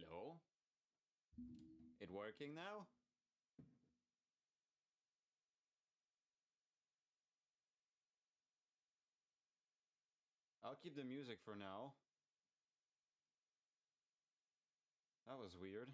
Hello? It working now? I'll keep the music for now. That was weird.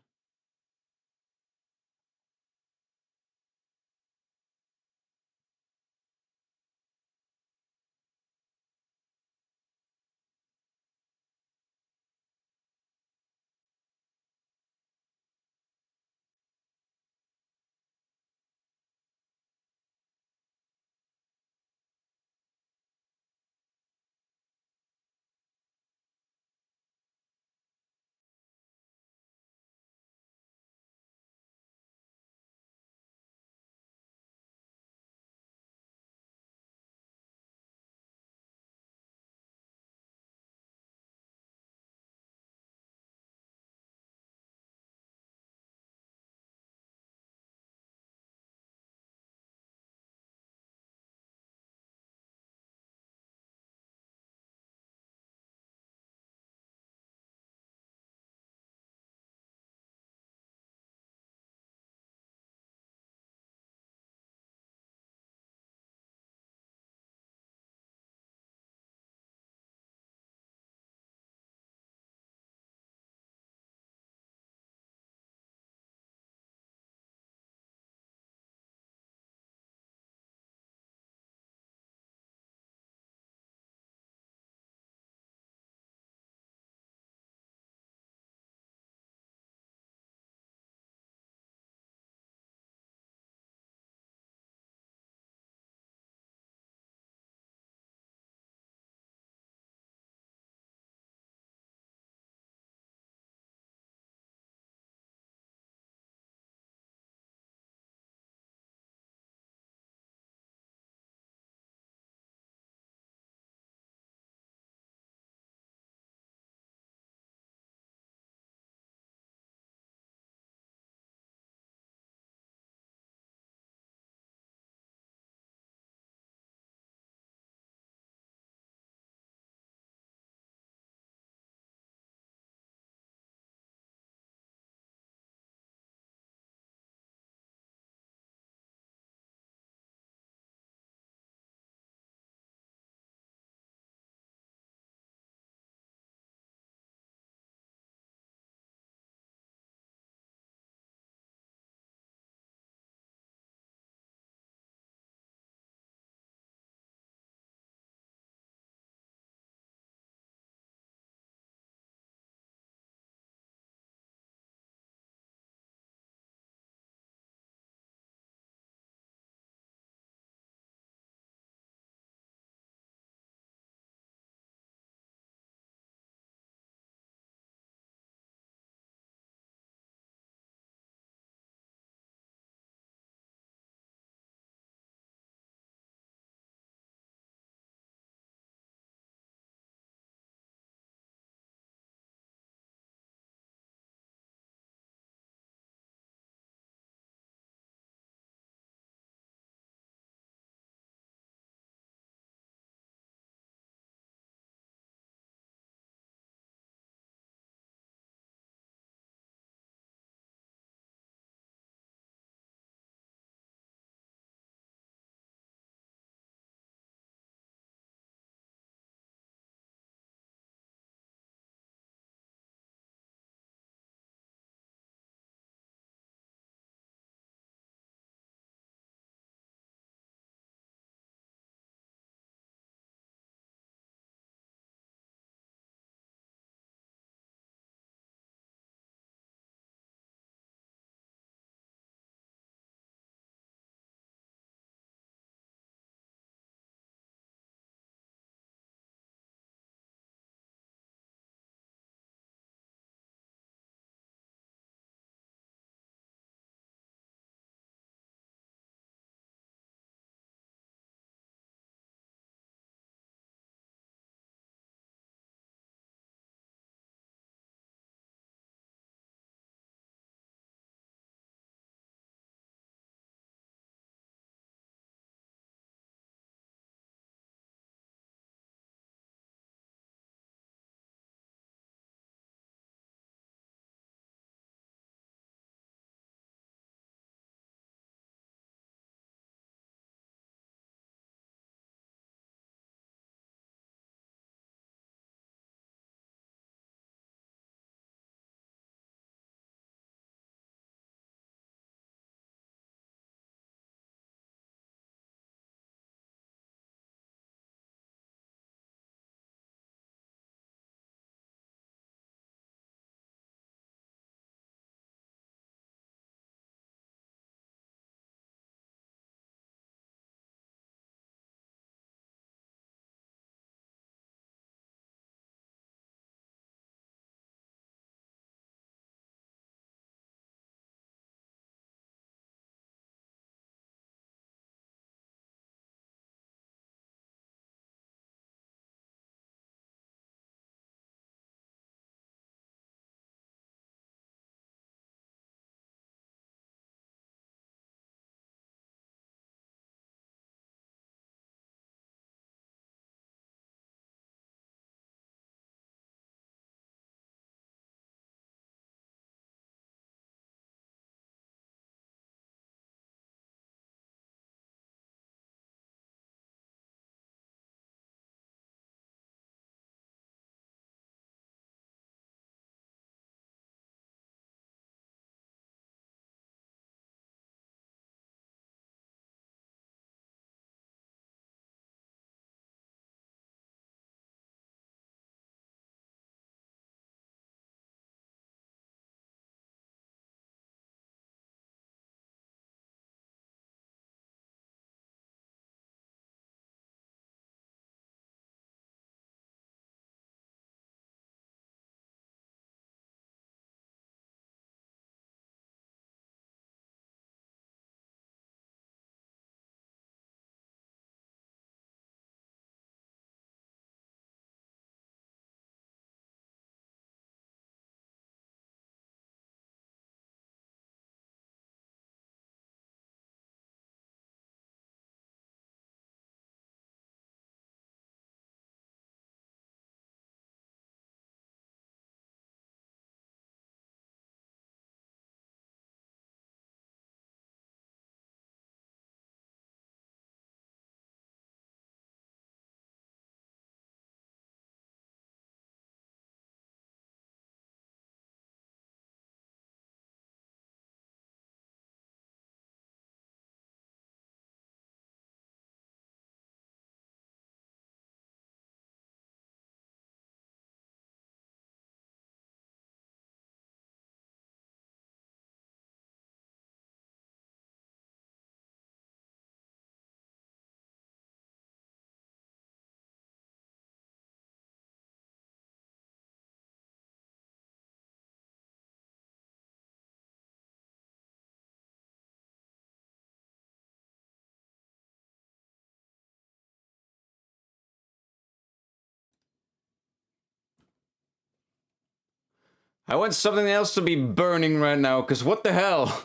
I want something else to be burning right now, because what the hell?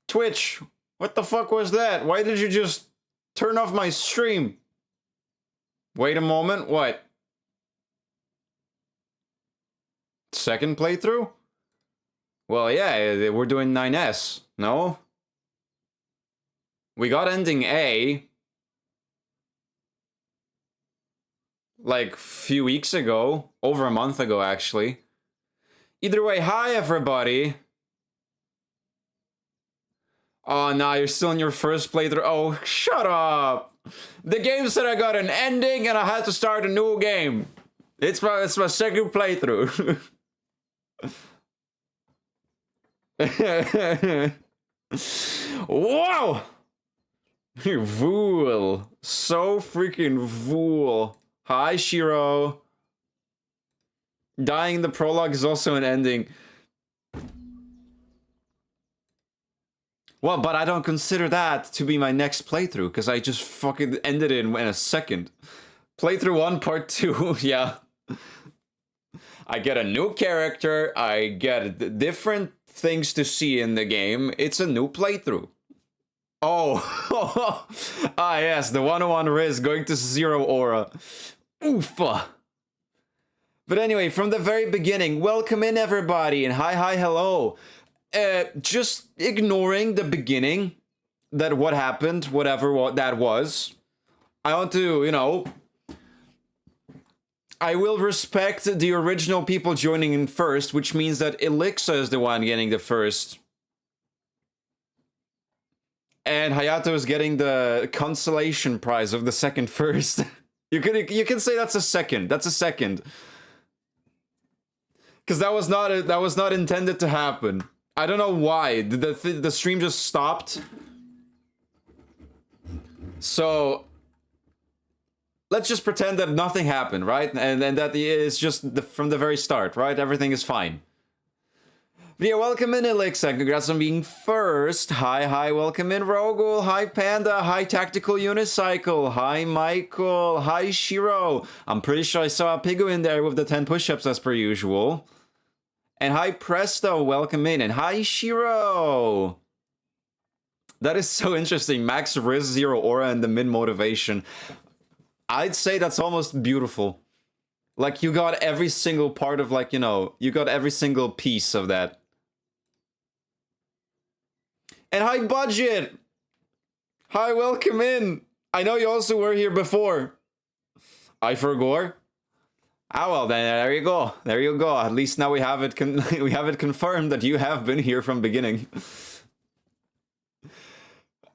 Twitch, what the fuck was that? Why did you just turn off my stream? Wait a moment, what? Second playthrough? Well, yeah, we're doing 9S, no? We got ending A like a few weeks ago, over a month ago actually. Either way, hi everybody. Oh, nah, you're still in your first playthrough. Oh, shut up. The game said I got an ending and I had to start a new game. It's my second playthrough. Wow! Vool. So freaking Vool. Hi, Shiro. Dying in the prologue is also an ending. Well, but I don't consider that to be my next playthrough, because I just fucking ended it in a second. Playthrough 1, part 2, yeah. I get a new character, I get different things to see in the game. It's a new playthrough. Oh, ah yes, the 101 Riz going to 0 aura. Oofa. But anyway, from the very beginning, welcome in everybody, and hi, hello. Just ignoring the beginning, that what happened, whatever that was. I want to, you know, I will respect the original people joining in first, which means that Elixa is the one getting the first. And Hayato is getting the consolation prize of the second first. You can say that's a second. That's a second. Because that was not intended to happen. I don't know why. The stream just stopped. So let's just pretend that nothing happened, right? And that it's just from the very start, right? Everything is fine. But yeah, welcome in Elixa. Congrats on being first. Hi, welcome in Rogul. Hi Panda. Hi Tactical Unicycle. Hi Michael. Hi Shiro. I'm pretty sure I saw a Pigu in there with the 10 push-ups as per usual. And hi Presto, welcome in. And hi Shiro. That is so interesting. Max Riz, 0 aura, and the min motivation. I'd say that's almost beautiful. Like, you got every single part of, like, you know, you got every single piece of that. And hi Budget! Hi, welcome in! I know you also were here before. I forgot. Ah well, then there you go. There you go. At least now we have it we have it confirmed that you have been here from beginning.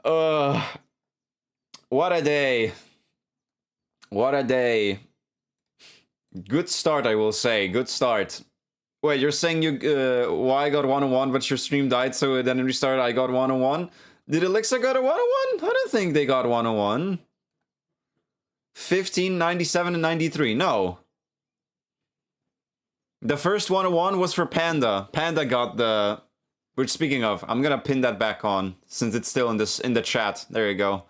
What a day. What a day. Good start, I will say. Good start. Wait, you're saying you why I got 101 but your stream died, so then restarted I got 101? Did Elixa got a 101? I don't think they got 101. 15, 97, and 93. No. The first 101 was for Panda. Panda got the... Which, speaking of, I'm gonna pin that back on, since it's still in the chat. There you go.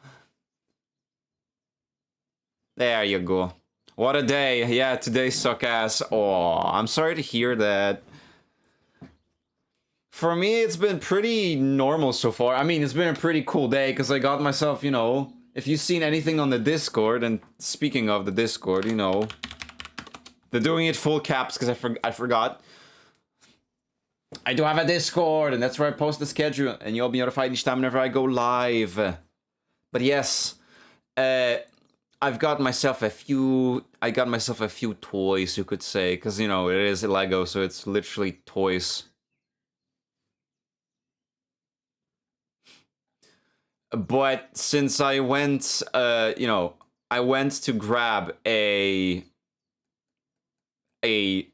There you go. What a day. Yeah, today suck ass. Oh, I'm sorry to hear that. For me, it's been pretty normal so far. I mean, it's been a pretty cool day, because I got myself, you know... If you've seen anything on the Discord, and speaking of the Discord, you know... They're doing it full caps, because I forgot. I do have a Discord, and that's where I post the schedule, and you'll be notified each time whenever I go live. But yes, I've got myself a few... I got myself a few toys, you could say, because, you know, it is Lego, so it's literally toys. But since I went, you know, I went to grab a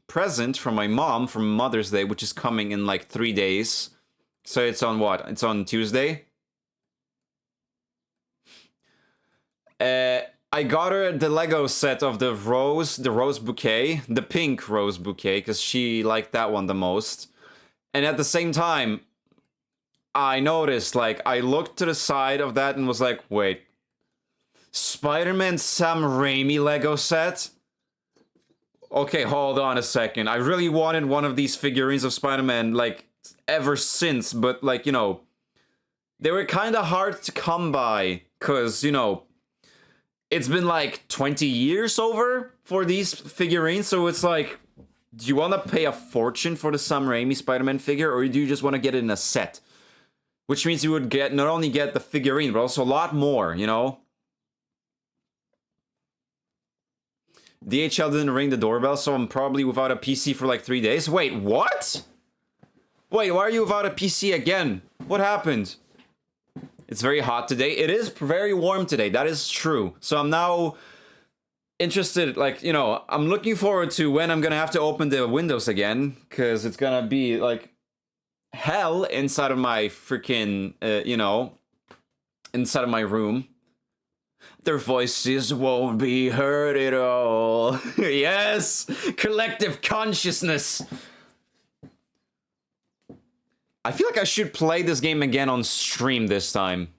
present from my mom from Mother's Day, which is coming in like 3 days. So it's on what? It's on Tuesday. I got her the Lego set of the rose bouquet, the pink rose bouquet, because she liked that one the most. And at the same time, I noticed, like, I looked to the side of that and was like, wait, Spider-Man Sam Raimi Lego set? Okay, hold on a second. I really wanted one of these figurines of Spider-Man, like, ever since, but, like, you know, they were kind of hard to come by, because, you know, it's been, like, 20 years over for these figurines, so it's like, do you want to pay a fortune for the Sam Raimi Spider-Man figure, or do you just want to get it in a set? Which means you would get, not only get the figurine, but also a lot more, you know? DHL didn't ring the doorbell, so I'm probably without a PC for like 3 days. Wait, what? Wait, why are you without a PC again? What happened? It's very hot today. It is very warm today, that is true. So I'm now interested, like, you know, I'm looking forward to when I'm gonna have to open the windows again, because it's gonna be, like, hell inside of my freaking, you know, inside of my room. Their voices won't be heard at all. Yes! Collective consciousness! I feel like I should play this game again on stream this time.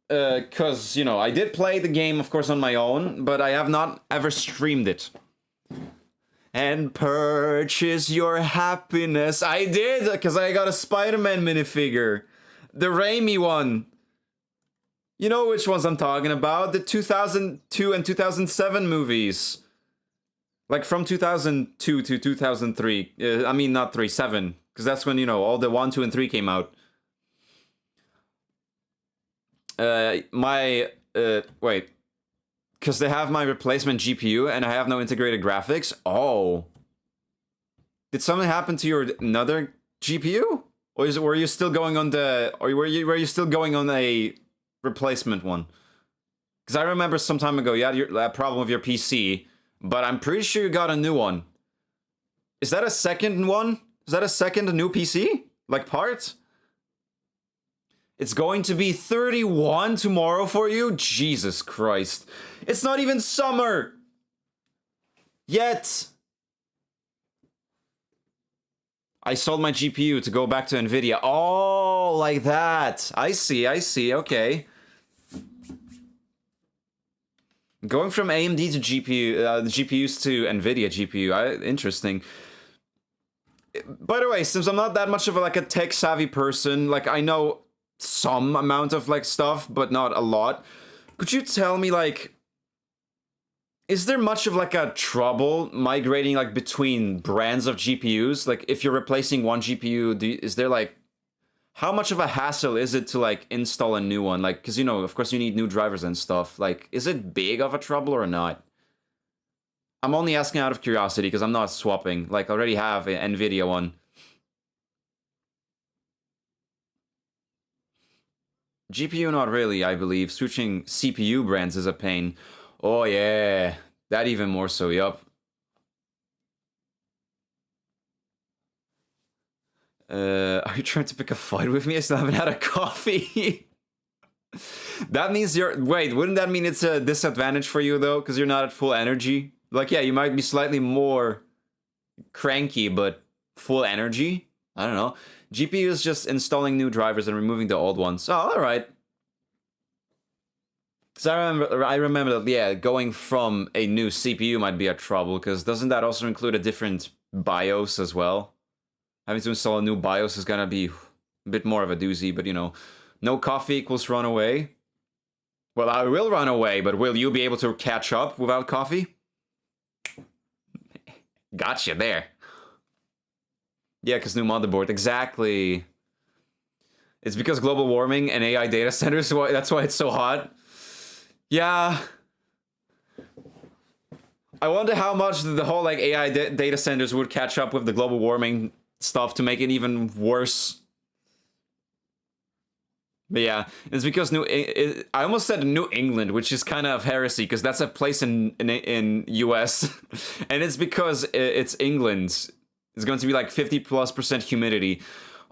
Cause, you know, I did play the game, of course, on my own, but I have not ever streamed it. And purchase your happiness. I did, because I got a Spider-Man minifigure. The Raimi one. You know which ones I'm talking about. The 2002 and 2007 movies. Like from 2002 to 2003. I mean, not 3, 7. Because that's when, you know, all the 1, 2, and 3 came out. Wait. Because they have my replacement GPU and I have no integrated graphics? Oh. Did something happen to your another GPU? Or were you still going on the... Or were you still going on a replacement one? Because I remember some time ago you had a problem with your PC, but I'm pretty sure you got a new one. Is that a second one? Is that a second new PC? Like part? It's going to be 31 tomorrow for you? Jesus Christ. It's not even summer! Yet! I sold my GPU to go back to NVIDIA. Oh, like that. I see, okay. Going from AMD to GPU, GPUs to NVIDIA GPU, interesting. By the way, since I'm not that much of a tech-savvy person, like, I know some amount of, like, stuff, but not a lot. Could you tell me, like, is there much of, like, a trouble migrating, like, between brands of GPUs? Like, if you're replacing one GPU, is there, like, how much of a hassle is it to, like, install a new one? Like, because, you know, of course you need new drivers and stuff. Like, is it big of a trouble or not? I'm only asking out of curiosity, because I'm not swapping. Like, I already have an NVIDIA one. GPU, not really, I believe. Switching CPU brands is a pain. Oh, yeah. That even more so, yup. Are you trying to pick a fight with me? I still haven't had a coffee. That means you're... Wait, wouldn't that mean it's a disadvantage for you, though? Because you're not at full energy? Like, yeah, you might be slightly more cranky, but full energy? I don't know. GPU is just installing new drivers and removing the old ones. Oh, alright. Because I remember that, yeah, going from a new CPU might be a trouble, because doesn't that also include a different BIOS as well? Having to install a new BIOS is gonna be a bit more of a doozy, but you know, no coffee equals run away. Well, I will run away, but will you be able to catch up without coffee? Gotcha there. Yeah, because new motherboard, exactly. It's because global warming and AI data centers, that's why it's so hot. Yeah. I wonder how much the whole like AI data centers would catch up with the global warming stuff to make it even worse. But yeah, it's because I almost said New England, which is kind of heresy, because that's a place in US. And it's because it's England. It's going to be like 50+% humidity.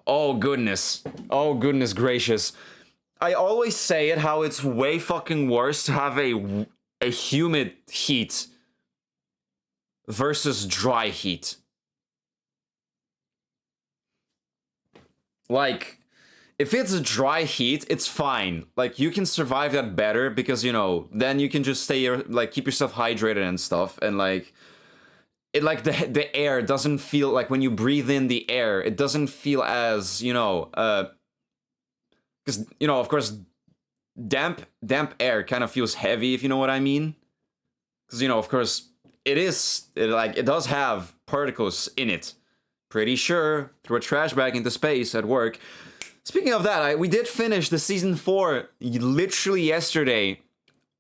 Oh goodness. Oh goodness gracious. I always say it how it's way fucking worse to have a humid heat versus dry heat. Like, if it's a dry heat, it's fine. Like, you can survive that better because, you know, then you can just stay, like, keep yourself hydrated and stuff. And, like, it, like, the air doesn't feel, like, when you breathe in the air, it doesn't feel as, you know, because, you know, of course, damp air kind of feels heavy, if you know what I mean. Because, you know, of course, it does have particles in it. Pretty sure, threw a trash bag into space at work. Speaking of that, we did finish the season 4 literally yesterday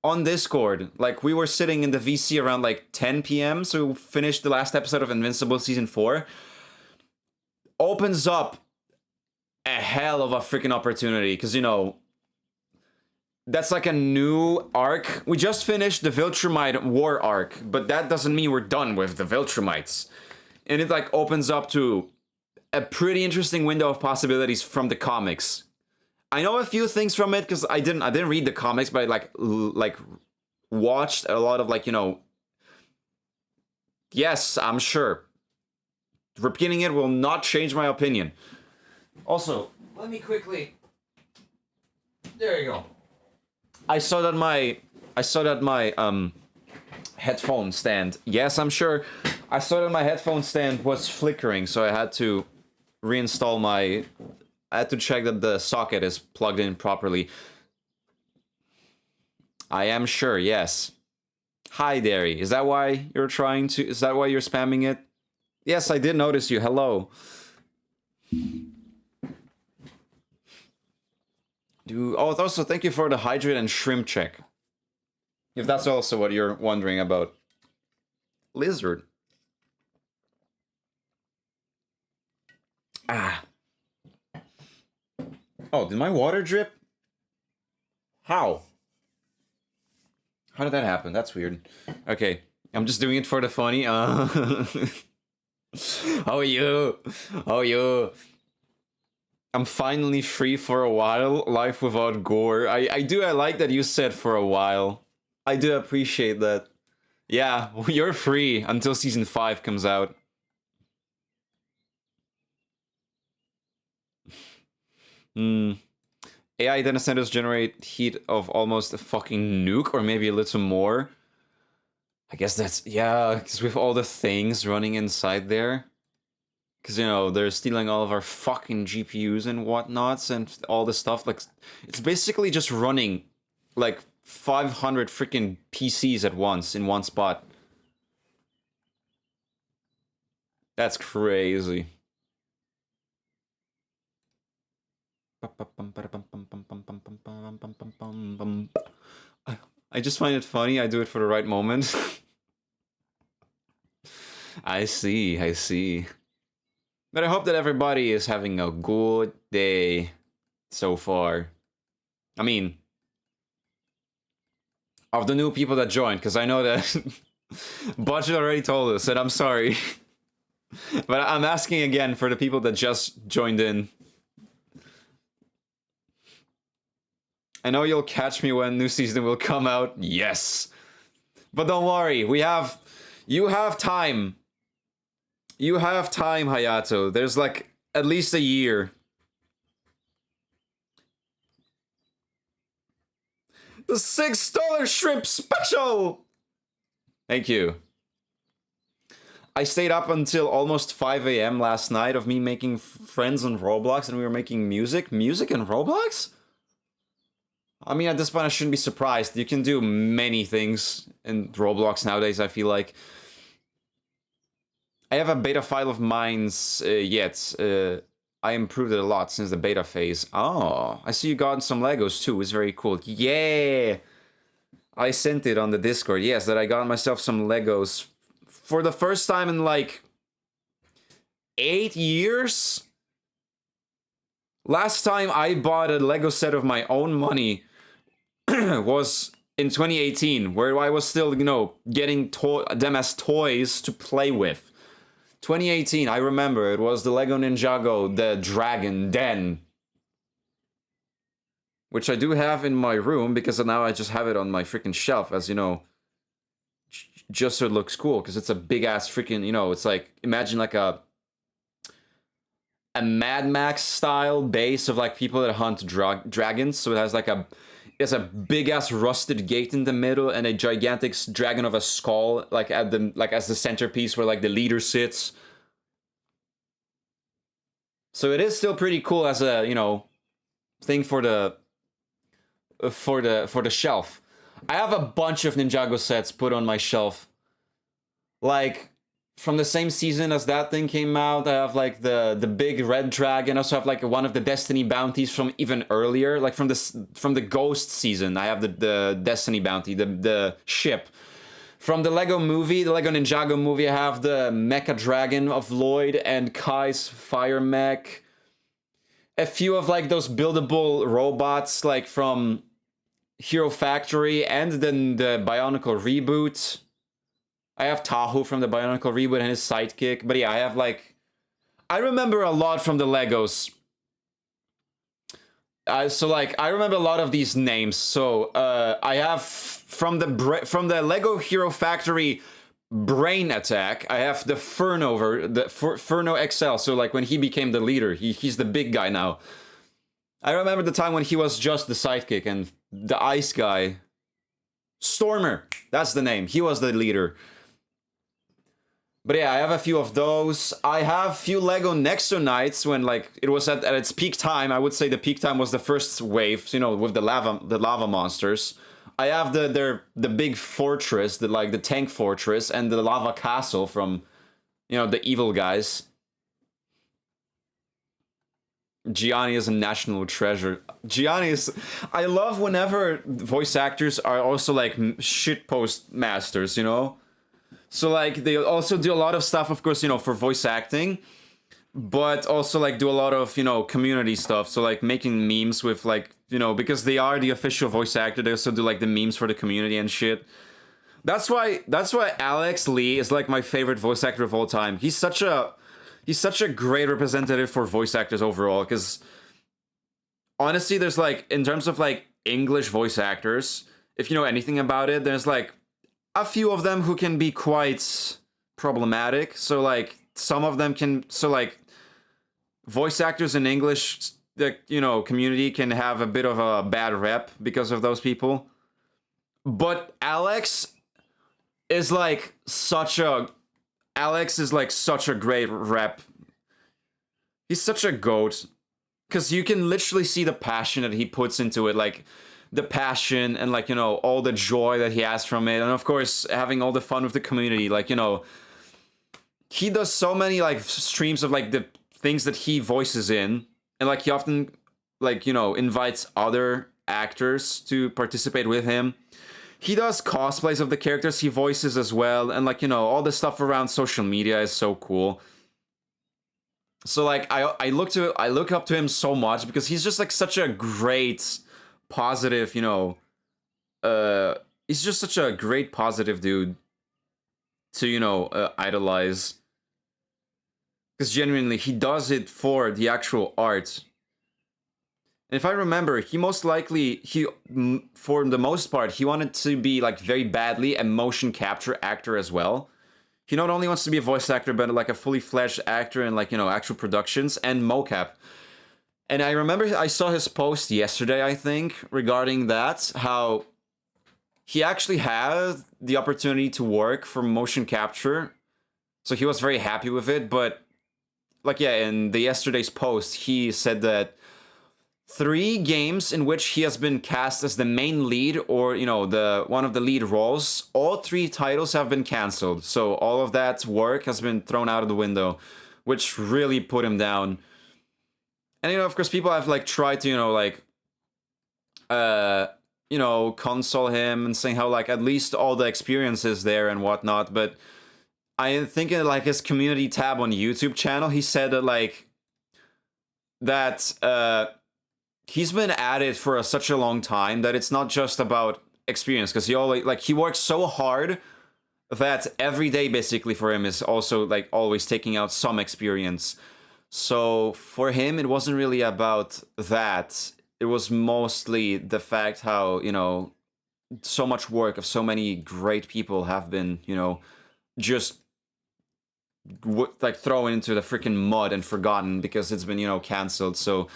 on Discord. Like, we were sitting in the VC around like 10 p.m. So we finished the last episode of Invincible season 4. Opens up a hell of a freaking opportunity because, you know, that's like a new arc. We just finished the Viltrumite war arc, but that doesn't mean we're done with the Viltrumites. And it like opens up to a pretty interesting window of possibilities from the comics. I know a few things from it because I didn't read the comics, but I like watched a lot of, like, you know. Yes, I'm sure. Repeating it will not change my opinion. Also, let me quickly. There you go. I saw that my headphone stand. Yes, I'm sure. I saw that my headphone stand was flickering, so I had to reinstall I had to check that the socket is plugged in properly. I am sure, yes. Hi, Derry. Is that why you're spamming it? Yes, I did notice you. Hello. Also, thank you for the hydrate and shrimp check. If that's also what you're wondering about. Lizard. Ah. Oh, did my water drip? How? How did that happen? That's weird. Okay, I'm just doing it for the funny. Oh, you. I'm finally free for a while. Life without gore. I like that you said for a while. I do appreciate that. Yeah, you're free until season 5 comes out. AI data centers generate heat of almost a fucking nuke, or maybe a little more. I guess that's, yeah, because with all the things running inside there. Because, you know, they're stealing all of our fucking GPUs and whatnots and all this stuff. Like, it's basically just running, like, 500 freaking PCs at once in one spot. That's crazy. I just find it funny. I do it for the right moment. I see. But I hope that everybody is having a good day so far. I mean, of the new people that joined, because I know that Budget already told us, and I'm sorry. But I'm asking again for the people that just joined in. I know you'll catch me when new season will come out. Yes. But don't worry, you have time. You have time, Hayato. There's like at least a year. The $6 shrimp special! Thank you. I stayed up until almost 5 a.m. last night of me making friends on Roblox, and we were making music. Music in Roblox? I mean, at this point, I shouldn't be surprised. You can do many things in Roblox nowadays, I feel like. I have a beta file of mine's yet. I improved it a lot since the beta phase. Oh, I see you got some Legos too. It's very cool. Yeah! I sent it on the Discord. Yes, that I got myself some Legos for the first time in like 8 years. Last time I bought a Lego set of my own money was in 2018, where I was still, you know, getting them as toys to play with. 2018, I remember, it was the Lego Ninjago, the Dragon Den. Which I do have in my room, because now I just have it on my freaking shelf, as you know, just so it looks cool, because it's a big-ass freaking, you know, it's like, imagine like a a Mad Max style base of like people that hunt dragons. So it has like it's a big ass rusted gate in the middle and a gigantic dragon of a skull like at the like as the centerpiece where like the leader sits. So it is still pretty cool as a, you know, thing for the shelf. I have a bunch of Ninjago sets put on my shelf. Like from the same season as that thing came out, I have like the big red dragon. I also have like one of the Destiny bounties from even earlier, like from the Ghost season. I have the Destiny bounty, the ship. From the Lego movie, the Lego Ninjago movie, I have the Mecha Dragon of Lloyd and Kai's Fire Mech. A few of like those buildable robots like from Hero Factory and then the Bionicle reboot. I have Tahu from the Bionicle reboot and his sidekick. But yeah, I have like... I remember a lot from the Legos. So like, I remember a lot of these names. So I have from the Lego Hero Factory Brain Attack, I have the Furno, the Furno XL. So like when he became the leader, he's the big guy now. I remember the time when he was just the sidekick and the ice guy. Stormer, that's the name. He was the leader. But yeah, I have a few of those. I have a few Lego Nexo Knights when like it was at its peak time. I would say the peak time was the first wave, you know, with the lava monsters. I have the big fortress, the tank fortress, and the lava castle from, you know, the evil guys. Gianni is a national treasure. Gianni is... I love whenever voice actors are also like shitpost masters, you know? So like they also do a lot of stuff, of course, you know, for voice acting, but also like do a lot of, you know, community stuff. So like making memes with like, you know, because they are the official voice actor, they also do like the memes for the community and shit. That's why Alex Lee is like my favorite voice actor of all time. He's such a great representative for voice actors overall, because honestly, there's like, in terms of like English voice actors, if you know anything about it, there's like a few of them who can be quite problematic. So like some of them can, so like voice actors in English, the, you know, community can have a bit of a bad rep because of those people. But Alex is like such a great rep. He's such a goat. Because you can literally see the passion that he puts into it, like the passion and like, you know, all the joy that he has from it. And of course, having all the fun with the community, like, you know, he does so many like streams of like the things that he voices in. And like he often like, you know, invites other actors to participate with him. He does cosplays of the characters he voices as well. And like, you know, all the stuff around social media is so cool. So like I look up to him so much because he's just like such a great positive, you know, he's just such a great positive dude to, you know, idolize. Because genuinely, he does it for the actual art. And if I remember, he most likely, for the most part, he wanted to be like very badly a motion capture actor as well. He not only wants to be a voice actor, but like a fully fledged actor in like, you know, actual productions and mocap. And I remember I saw his post yesterday, I think, regarding that, how he actually had the opportunity to work for motion capture. So he was very happy with it. But like, yeah, in the yesterday's post, he said that 3 games in which he has been cast as the main lead or, you know, the one of the lead roles, all 3 titles have been canceled. So all of that work has been thrown out of the window, which really put him down. And, you know, of course, people have, like, tried to, you know, like, you know, console him and saying how, like, at least all the experience is there and whatnot. But I think in, like, his community tab on YouTube channel, he said that, like, that, he's been at it for such a long time that it's not just about experience. Because he always, like, he works so hard that every day, basically, for him is also, like, always taking out some experience. So for him, it wasn't really about that. It was mostly the fact how, you know, so much work of so many great people have been, you know, just like thrown into the freaking mud and forgotten because it's been, you know, canceled. So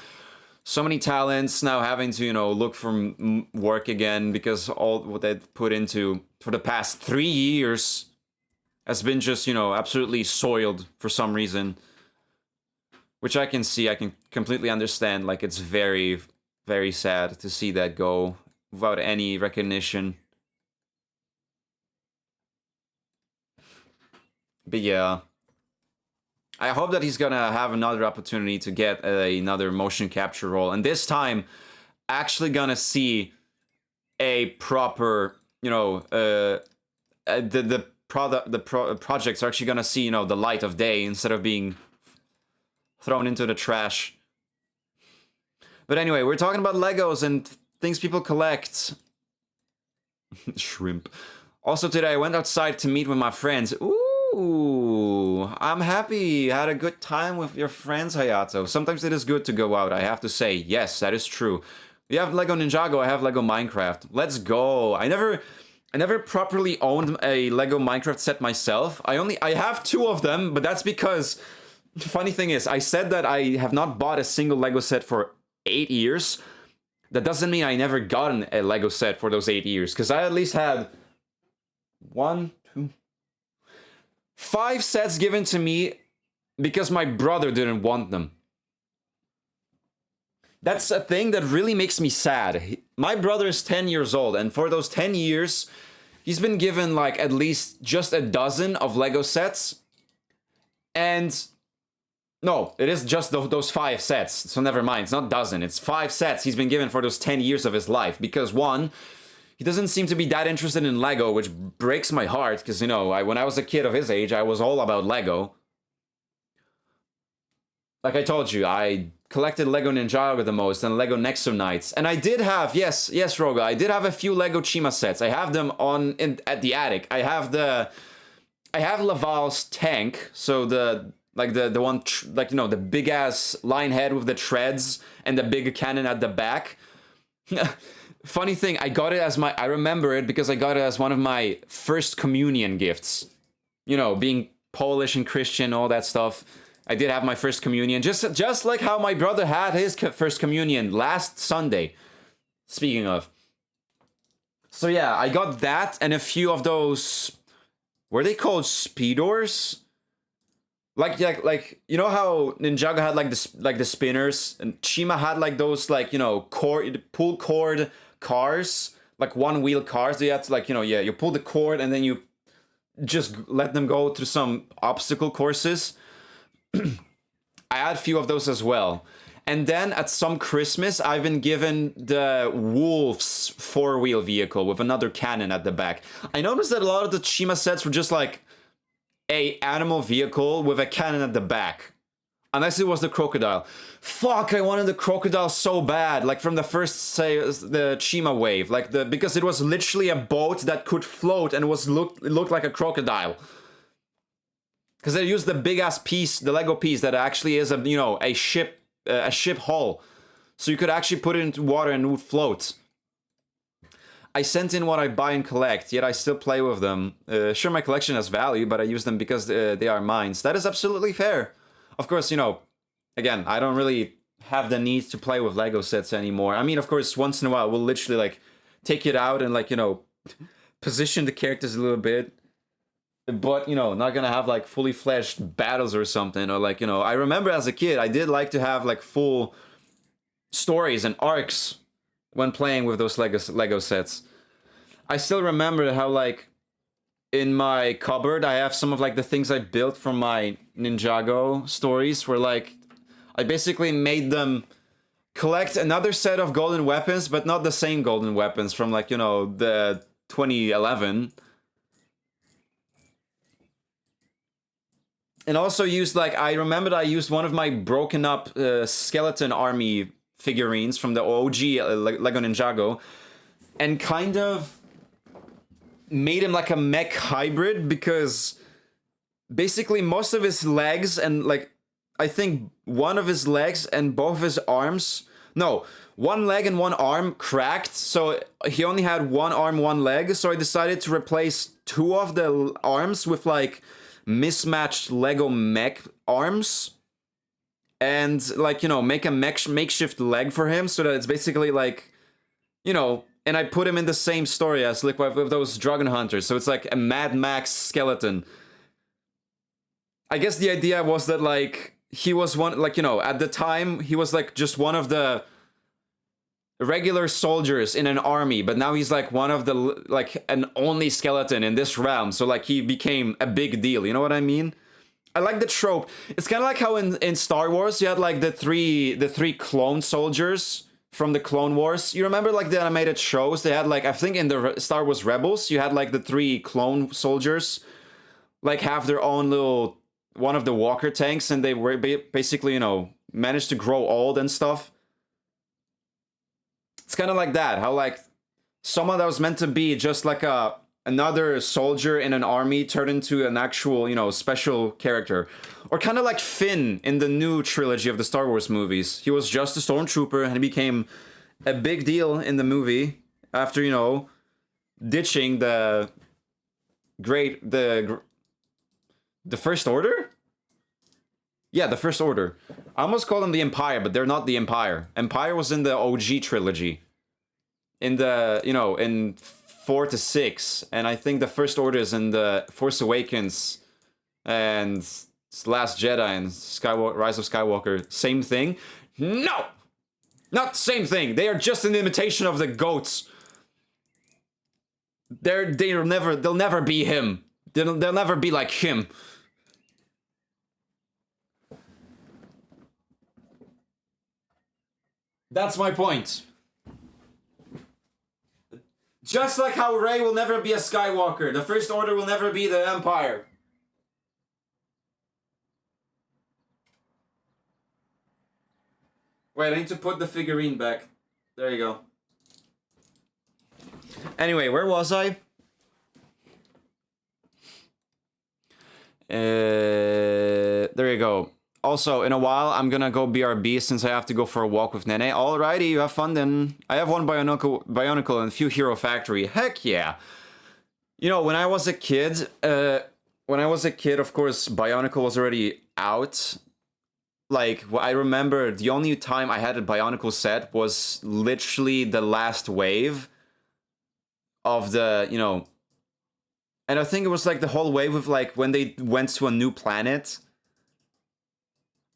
many talents now having to, you know, look for work again because all what they put into for the past 3 years has been just, you know, absolutely soiled for some reason. Which I can see, I can completely understand. Like, it's very, very sad to see that go without any recognition. But yeah, I hope that he's gonna have another opportunity to get another motion capture role, and this time, actually gonna see a proper, you know, the projects are actually gonna see, you know, the light of day instead of being thrown into the trash. But anyway, we're talking about Legos and things people collect. Shrimp. Also today I went outside to meet with my friends. Ooh, I'm happy you had a good time with your friends, Hayato. Sometimes it is good to go out, I have to say. Yes, that is true. You have Lego Ninjago, I have Lego Minecraft. Let's go. I never properly owned a Lego Minecraft set myself. I have 2 of them, but that's because the funny thing is, I said that I have not bought a single Lego set for 8 years. That doesn't mean I never gotten a Lego set for those 8 years, because I at least had 1, 2, 5 sets given to me because my brother didn't want them. That's a thing that really makes me sad. My brother is 10 years old, and for those 10 years, he's been given like at least just a dozen of Lego sets. And no, it is just those 5 sets, so never mind, it's not dozen, it's 5 sets he's been given for those 10 years of his life, because 1, he doesn't seem to be that interested in Lego, which breaks my heart, because, you know, when I was a kid of his age, I was all about Lego. Like I told you, I collected Lego Ninjago the most, and Lego Nexo Knights, and I did have, yes, Roga, I did have a few Lego Chima sets. I have them at the attic. I have Laval's tank, so the one, like, you know, the big ass line head with the treads and the big cannon at the back. Funny thing, I remember it because I got it as one of my first communion gifts. You know, being Polish and Christian, all that stuff. I did have my first communion, just like how my brother had his first communion last Sunday. Speaking of. So yeah, I got that and a few of those, were they called Speedors? Like you know how Ninjago had like the spinners, and Chima had like those, like, you know, pull cord cars, like 1-wheel cars. You had to, like, you know, yeah, you pull the cord and then you just let them go through some obstacle courses. I had a few of those as well. And then at some Christmas, I've been given the Wolf's 4-wheel vehicle with another cannon at the back. I noticed that a lot of the Chima sets were just like a animal vehicle with a cannon at the back. Unless it was the crocodile. Fuck, I wanted the crocodile so bad. Like from the first, say, the Chima wave. Like because it was literally a boat that could float and it looked like a crocodile. Because they used the big ass piece, the Lego piece that actually is a ship hull. So you could actually put it into water and it would float. I sent in what I buy and collect, yet I still play with them. Sure, my collection has value, but I use them because they are mine. So that is absolutely fair. Of course, you know, again, I don't really have the need to play with Lego sets anymore. I mean, of course, once in a while, we'll literally, like, take it out and, like, you know, position the characters a little bit. But, you know, not gonna have, like, fully fleshed battles or something. Or, like, you know, I remember as a kid, I did like to have, like, full stories and arcs when playing with those Lego sets. I still remember how, like, in my cupboard, I have some of, like, the things I built from my Ninjago stories, where, like, I basically made them collect another set of golden weapons, but not the same golden weapons from, like, you know, the 2011. And also used, like, I remembered I used one of my broken up skeleton army figurines from the OG Lego Ninjago and kind of made him like a mech hybrid, because basically most of his legs and, like, I think one of his legs and both of his arms, no, one leg and one arm cracked, so he only had one arm, one leg, so I decided to replace 2 of the arms with, like, mismatched Lego mech arms and like, you know, make a makeshift leg for him so that it's basically like, you know, and I put him in the same story as like with those Dragon Hunters. So it's like a Mad Max skeleton. I guess the idea was that like he was one, like, you know, at the time he was like just one of the regular soldiers in an army, but now he's like one of the, like an only skeleton in this realm. So like he became a big deal. You know what I mean? I like the trope. It's kind of like how in Star Wars you had like the three clone soldiers from the Clone Wars. You remember like the animated shows? They had like, I think in the Star Wars Rebels, you had like the 3 clone soldiers like have their own little, one of the walker tanks, and they were basically, you know, managed to grow old and stuff. It's kind of like that, how like someone that was meant to be just like another soldier in an army turned into an actual, you know, special character. Or kind of like Finn in the new trilogy of the Star Wars movies. He was just a stormtrooper and he became a big deal in the movie after, you know, ditching the First Order? Yeah, the First Order. I almost call them the Empire, but they're not the Empire. Empire was in the OG trilogy. In the, you know, in 4 to 6. And I think the First Order is in the Force Awakens and Last Jedi and Rise of Skywalker. Same thing? No! Not the same thing. They are just an imitation of the goats. They'll never be him. They'll never be like him. That's my point. Just like how Rey will never be a Skywalker, the First Order will never be the Empire. Wait, I need to put the figurine back. There you go. Anyway, where was I? There you go. Also, in a while, I'm gonna go BRB since I have to go for a walk with Nene. Alrighty, you have fun then. I have one Bionicle and a few Hero Factory. Heck yeah! You know, when I was a kid, of course, Bionicle was already out. Like, I remember the only time I had a Bionicle set was literally the last wave of the, you know... And I think it was like the whole wave of like when they went to a new planet.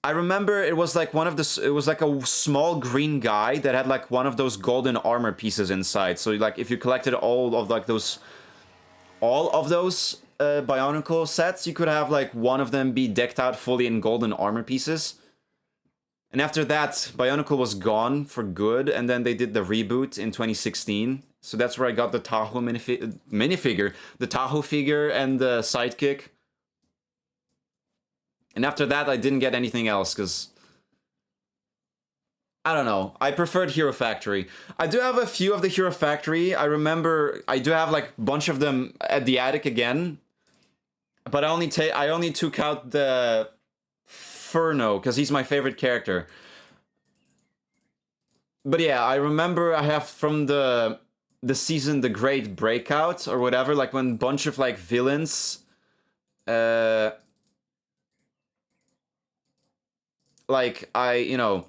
I remember it was like it was like a small green guy that had like one of those golden armor pieces inside. So like if you collected all of those Bionicle sets, you could have like one of them be decked out fully in golden armor pieces. And after that, Bionicle was gone for good, and then they did the reboot in 2016. So that's where I got the Tahoe minifigure, the Tahoe figure and the sidekick. And after that, I didn't get anything else, because... I don't know. I preferred Hero Factory. I do have a few of the Hero Factory. I remember I do have like a bunch of them at the attic again. But I only took out the Furno, because he's my favorite character. But yeah, I remember I have from the season The Great Breakout, or whatever, like when a bunch of like villains... like you know,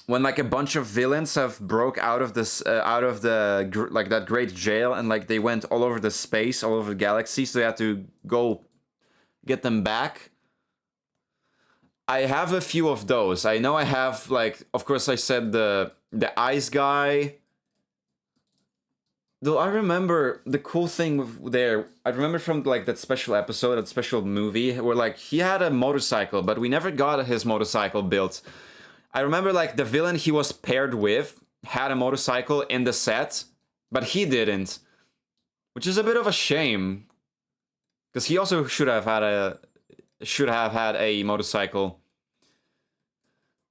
when like a bunch of villains have broke out of this like that great jail, and like they went all over the space, all over the galaxy, so they had to go get them back. I have a few of those. I know I have, like, of course I said the ice guy. Though I remember the cool thing with there, I remember from like that special episode, that special movie, where like he had a motorcycle, but we never got his motorcycle built. I remember like the villain he was paired with had a motorcycle in the set, but he didn't. Which is a bit of a shame. Because he also should have had a motorcycle.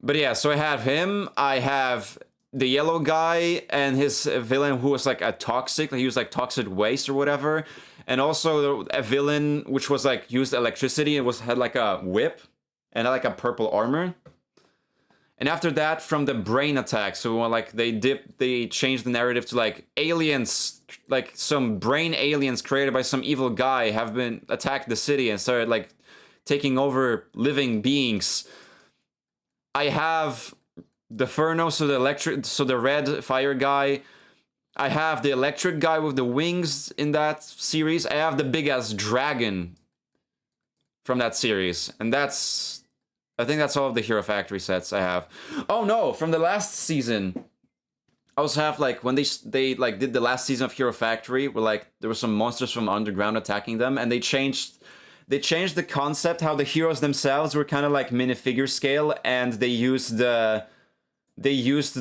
But yeah, so I have him, I have the yellow guy and his villain who was like a toxic, he was like toxic waste or whatever, and also a villain which was like used electricity and had like a whip and had like a purple armor. And after that, from the brain attack, so like they changed the narrative to like aliens, like some brain aliens created by some evil guy have been attacked the city and started like taking over living beings. I have the Furno, so the red fire guy. I have the electric guy with the wings in that series. I have the big ass dragon from that series, and I think that's all of the Hero Factory sets I have. Oh no, from the last season, I also have like when they like did the last season of Hero Factory, where like there were some monsters from underground attacking them, and they changed the concept how the heroes themselves were kind of like minifigure scale, and they used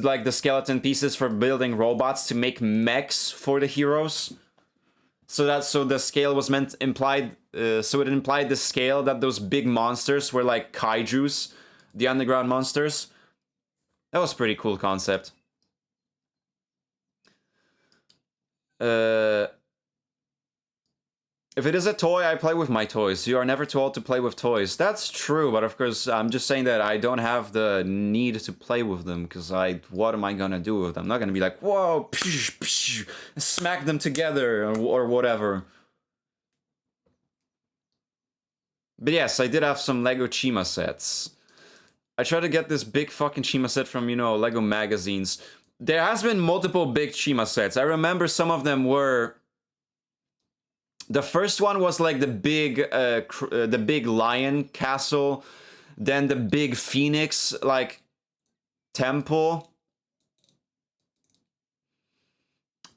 like the skeleton pieces for building robots to make mechs for the heroes. So the scale was implied the scale that those big monsters were like kaijus, the underground monsters. That was a pretty cool concept. If it is a toy, I play with my toys. You are never too old to play with toys. That's true, but of course, I'm just saying that I don't have the need to play with them, because what am I gonna do with them? I'm not gonna be like, whoa, psh, psh, smack them together, or whatever. But yes, I did have some Lego Chima sets. I tried to get this big fucking Chima set from, Lego magazines. There has been multiple big Chima sets. I remember some of them were... The first one was like the big lion castle, then the big phoenix like temple,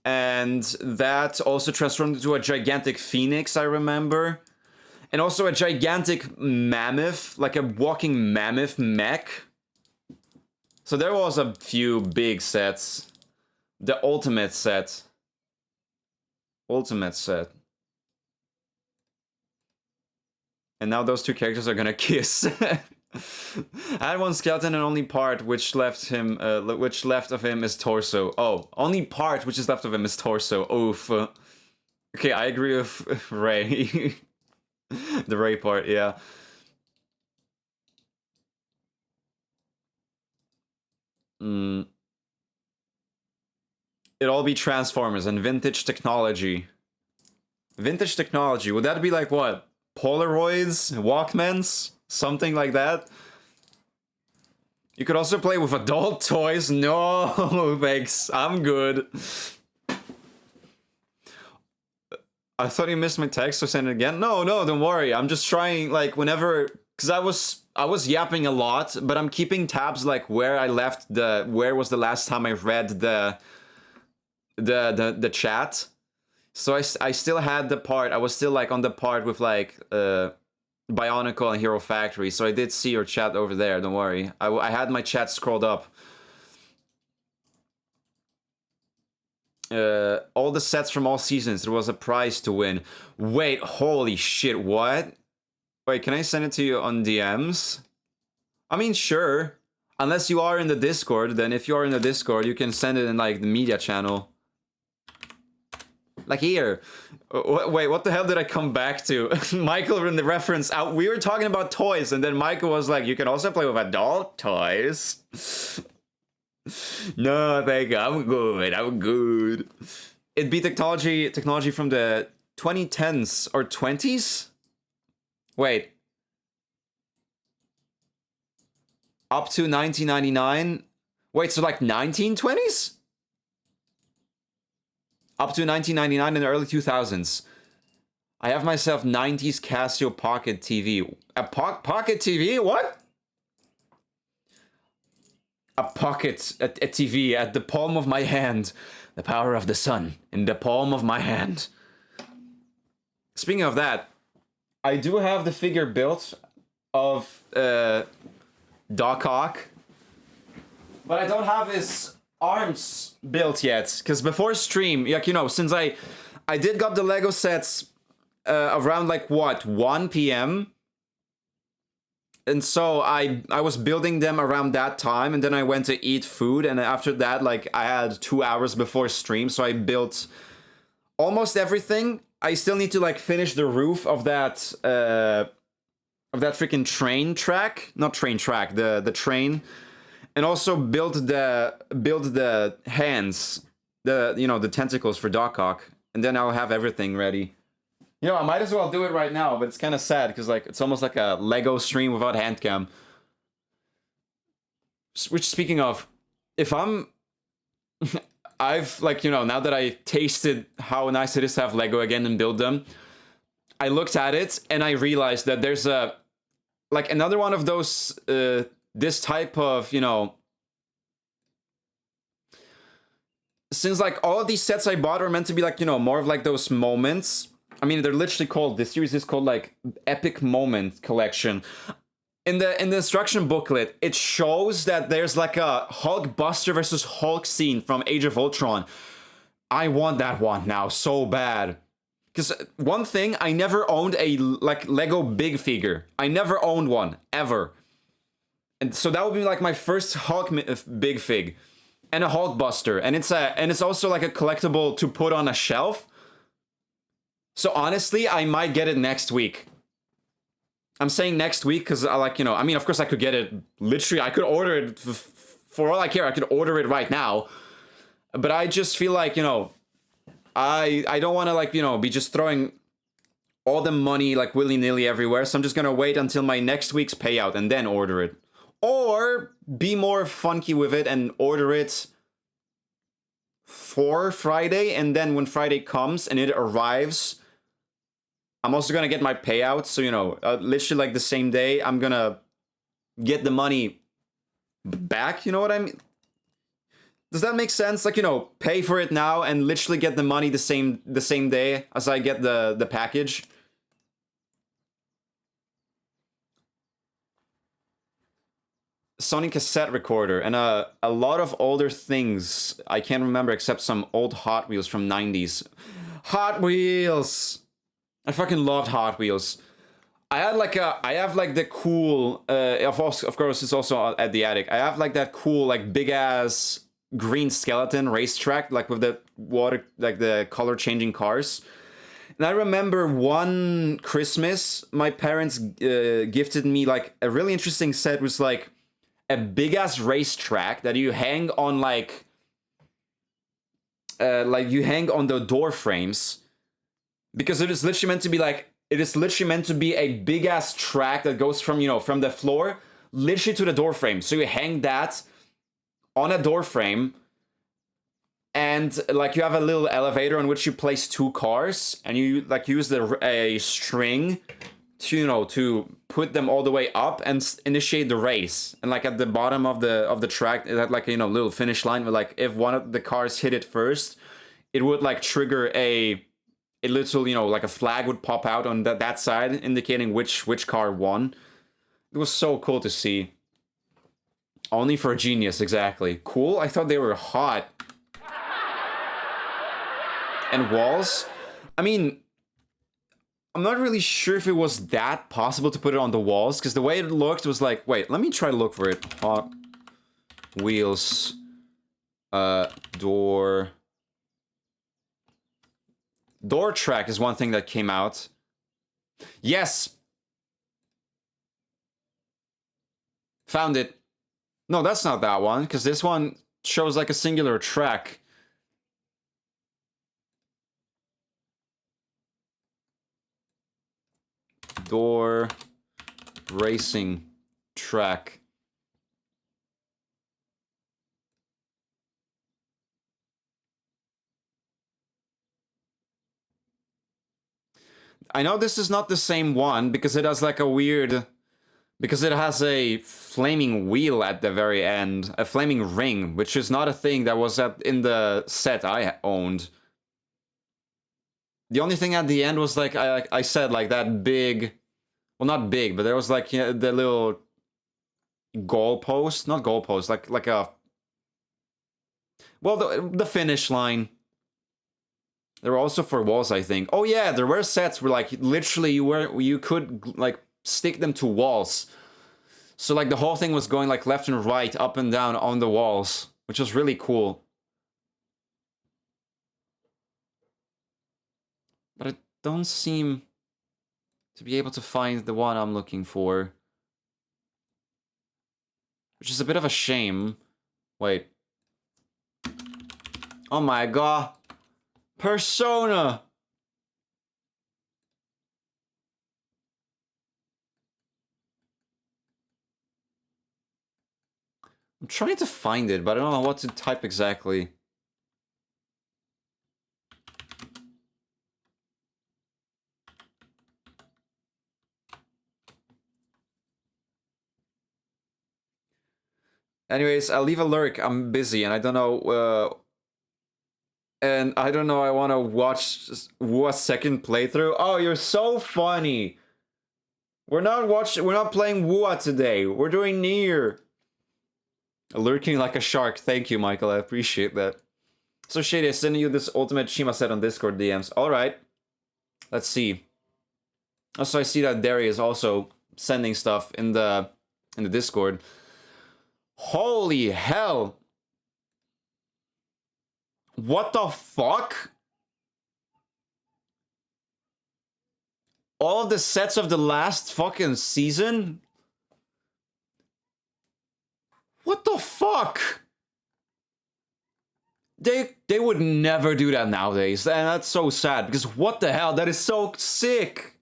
and that also transformed into a gigantic phoenix, I remember, and also a gigantic mammoth, like a walking mammoth mech. So there was a few big sets. The ultimate set. And now those two characters are gonna kiss. I had one skeleton and only part which left of him is torso. Oh, only part which is left of him is torso. Oof. Okay, I agree with Ray. The Ray part, yeah. It'd all be Transformers and vintage technology. Vintage technology, would that be like what? Polaroids, Walkmans, something like that. You could also play with adult toys. No, thanks. I'm good. I thought you missed my text, so send it again. No, don't worry. I'm just trying, like, whenever, because I was yapping a lot, but I'm keeping tabs like where was the last time I read the chat. So I still had the part, I was still like on the part with like Bionicle and Hero Factory, so I did see your chat over there, don't worry. I had my chat scrolled up. All the sets from all seasons, there was a prize to win. Wait, holy shit, what? Wait, can I send it to you on DMs? I mean, sure. Unless you are in the Discord, then if you are in the Discord, you can send it in like the media channel. Like here. Wait, what the hell did I come back to? Michael in the reference out. We were talking about toys, and then Michael was like, you can also play with adult toys. No, thank you. I'm good. It'd be technology from the 2010s or 20s? Wait. Up to 1999? Wait, so like 1920s? Up to 1999 and the early 2000s. I have myself 90s Casio Pocket TV. A Pocket TV? What? A TV at the palm of my hand. The power of the sun in the palm of my hand. Speaking of that, I do have the figure built of Doc Ock, but I don't have his arms built yet, because before stream, like, since I did got the Lego sets around like what, 1 p.m. and so I was building them around that time, and then I went to eat food, and after that, like, I had 2 hours before stream, so I built almost everything. I still need to like finish the roof of that freaking train track, not train track, the train. and also build the hands, the tentacles for Doc Ock, and then I'll have everything ready. I might as well do it right now, but it's kind of sad because like it's almost like a Lego stream without handcam. Which, speaking of, if I'm, I've like now that I tasted how nice it is to have Lego again and build them, I looked at it and I realized that there's a like another one of those this type of since like all of these sets I bought are meant to be like more of like those moments. I mean, they're literally called, this series is called like Epic Moment Collection. In the instruction booklet, it shows that there's like a Hulk Buster versus Hulk scene from Age of Ultron. I want that one now so bad. Because one thing, I never owned a like Lego Big Figure. I never owned one ever. And so that would be like my first Hulk Big Fig, and a Hulk Buster, and it's also like a collectible to put on a shelf. So honestly, I might get it next week. I'm saying next week because I like I mean, of course I could get it literally. I could order it for all I care. I could order it right now, but I just feel like I don't want to like be just throwing all the money like willy-nilly everywhere. So I'm just gonna wait until my next week's payout and then order it. Or be more funky with it and order it for Friday, and then when Friday comes and it arrives, I'm also gonna get my payout. So literally like the same day, I'm gonna get the money back. You know what I mean? Does that make sense? Like pay for it now and literally get the money the same day as I get the package. Sony cassette recorder, and a lot of older things I can't remember except some old Hot Wheels from 90s. Hot Wheels! I fucking loved Hot Wheels. I have like the cool, of course it's also at the attic. I have like that cool like big ass green skeleton racetrack, like with the water, like the color changing cars. And I remember one Christmas, my parents gifted me like a really interesting set. It was like a big ass racetrack that you hang on like you hang on the door frames, because it is literally meant to be like, it is literally meant to be a big ass track that goes from from the floor literally to the door frame. So you hang that on a door frame, and like you have a little elevator on which you place two cars, and you like use a string to to put them all the way up and initiate the race. And like at the bottom of the track, it had like a little finish line where like if one of the cars hit it first, it would like trigger a little like a flag would pop out on that side indicating which car won. It was so cool to see. Only for a genius, exactly. Cool. I thought they were hot. And walls, I mean, I'm not really sure if it was that possible to put it on the walls, because the way it looked was like, wait, let me try to look for it. Hot Wheels door track is one thing that came out. Yes, found it. No, that's not that one, because this one shows like a singular track. Door racing track. I know this is not the same one because it has like a weird, because it has a flaming wheel at the very end, a flaming ring, which is not a thing that was in the set I owned. The only thing at the end was like I said, like that big, well, not big, but there was like the little goalpost, not goalpost, like a, well, the finish line. There were also for walls, I think. Oh yeah, there were sets where like literally you could like stick them to walls. So like the whole thing was going like left and right, up and down on the walls, which was really cool. But I don't seem to be able to find the one I'm looking for. which is a bit of a shame. Wait. Oh my god. Persona! I'm trying to find it, but I don't know what to type exactly. Anyways, I'll leave a lurk. I'm busy and I don't know, I want to watch Wua's second playthrough. Oh, you're so funny. We're not playing Wua today. We're doing Nier. Lurking like a shark. Thank you, Michael. I appreciate that. So Shady, I sent you this Ultimate Shima set on Discord DMs. Alright. Let's see. Also, I see that Derry is also sending stuff in the Discord. Holy hell! What the fuck? All of the sets of the last fucking season? What the fuck? They would never do that nowadays, and that's so sad, because what the hell? That is so sick!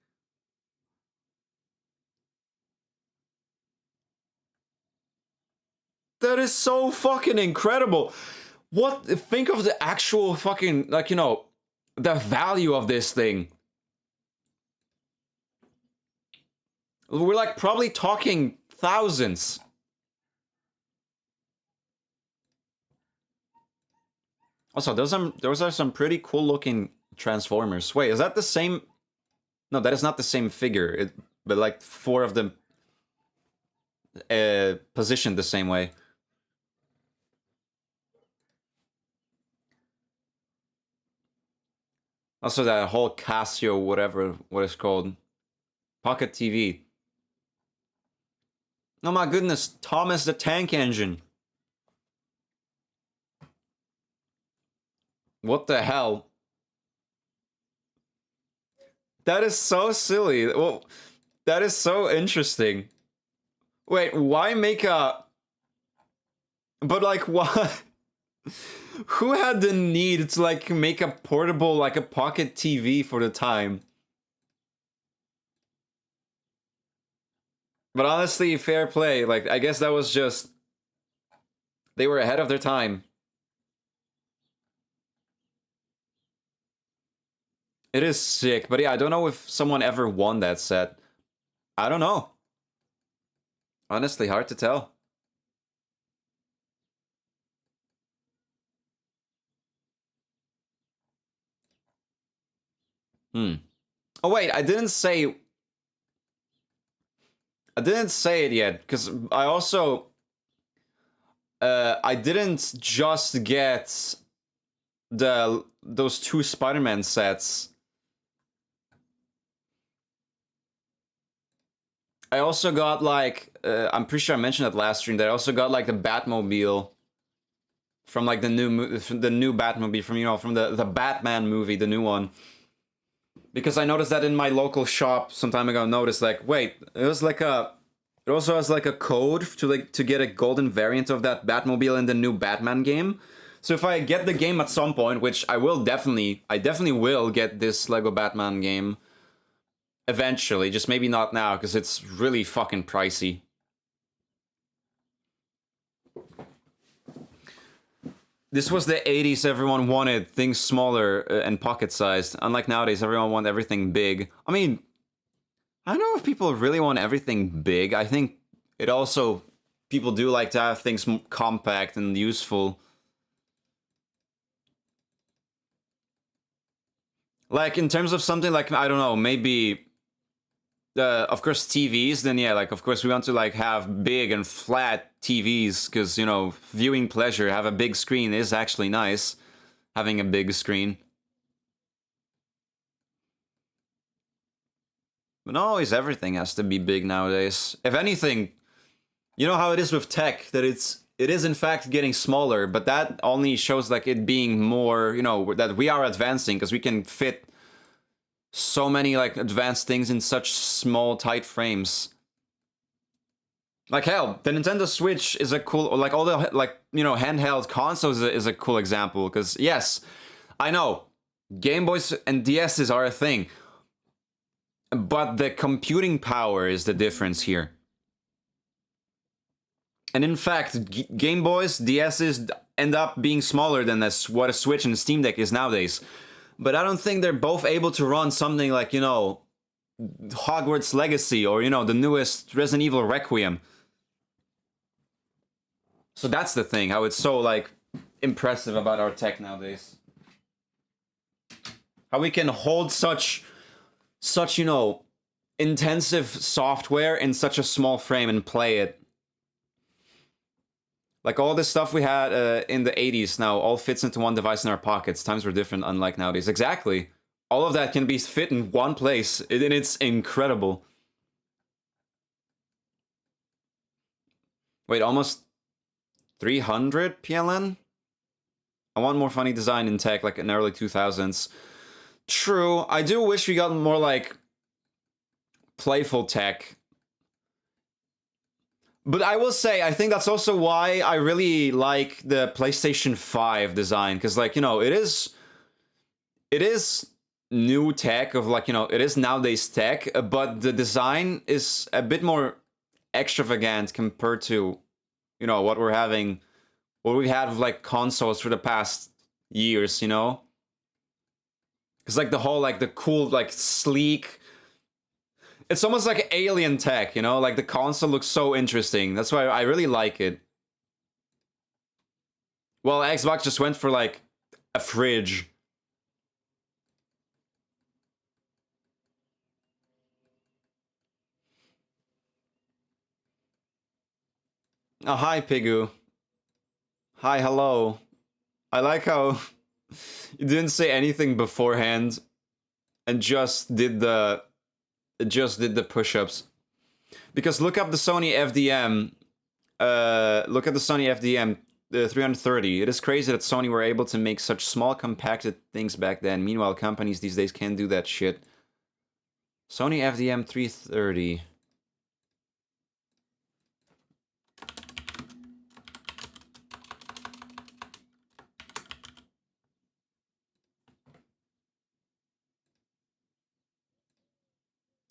That is so fucking incredible! What? Think of the actual fucking, like, you know, the value of this thing. We're like probably talking thousands. Also, those are some pretty cool looking Transformers. Wait, is that the same? No, that is not the same figure. But like 4 of them positioned the same way. Also, that whole Casio, whatever, what it's called, Pocket TV. Oh my goodness, Thomas the Tank Engine. What the hell? That is so silly. Well, that is so interesting. Wait, why make a... But like, why? Who had the need to like make a portable, like a pocket TV for the time? But honestly, fair play. Like, I guess that was just... They were ahead of their time. It is sick, but yeah, I don't know if someone ever won that set. I don't know. Honestly, hard to tell. Oh wait, I didn't say it yet, because I also... I didn't just get those 2 Spider-Man sets. I also got, like, I'm pretty sure I mentioned that last stream, that I also got, like, the Batmobile from, like, the new Batmobile from, you know, from the Batman movie, the new one. Because I noticed that in my local shop some time ago, I noticed, like, wait, it was like a... It also has, like, a code to get a golden variant of that Batmobile in the new Batman game. So if I get the game at some point, which I definitely will get this Lego Batman game eventually, just maybe not now, because it's really fucking pricey. This was the 80s, everyone wanted things smaller and pocket-sized. Unlike nowadays, everyone wants everything big. I mean, I don't know if people really want everything big. I think it also... People do like to have things compact and useful. Like, in terms of something like, I don't know, maybe... of course, TVs, then yeah, like, of course, we want to, like, have big and flat TVs, because, you know, viewing pleasure, have a big screen is actually nice, having a big screen. But not always everything has to be big nowadays. If anything, you know how it is with tech, that it is in fact getting smaller, but that only shows, like, it being more, you know, that we are advancing, because we can fit so many, like, advanced things in such small, tight frames. Like hell, the Nintendo Switch is a cool, like all the like handheld consoles is a cool example because yes, I know Game Boys and DSs are a thing, but the computing power is the difference here. And in fact, Game Boys, DSs end up being smaller than what a Switch and Steam Deck is nowadays. But I don't think they're both able to run something like Hogwarts Legacy or the newest Resident Evil Requiem. So that's the thing, how it's so, like, impressive about our tech nowadays. How we can hold such intensive software in such a small frame and play it. Like, all this stuff we had in the 80s now all fits into one device in our pockets. Times were different, unlike nowadays. Exactly. All of that can be fit in one place, and it's incredible. Wait, almost 300 PLN? I want more funny design in tech, like in the early 2000s. True, I do wish we got more, like, playful tech. But I will say, I think that's also why I really like the PlayStation 5 design, because, like, it is new tech of, like, it is nowadays tech, but the design is a bit more extravagant compared to what we've had with like consoles for the past years, Because like the whole, like, the cool, like, sleek, it's almost like alien tech, like the console looks so interesting. That's why I really like it. Well, Xbox just went for like a fridge. Oh, hi, Pigu. Hi, hello. I like how you didn't say anything beforehand and just did the push-ups. Because look up the Sony FDM. Look at the Sony FDM 330. It is crazy that Sony were able to make such small, compacted things back then. Meanwhile, companies these days can't do that shit. Sony FDM 330.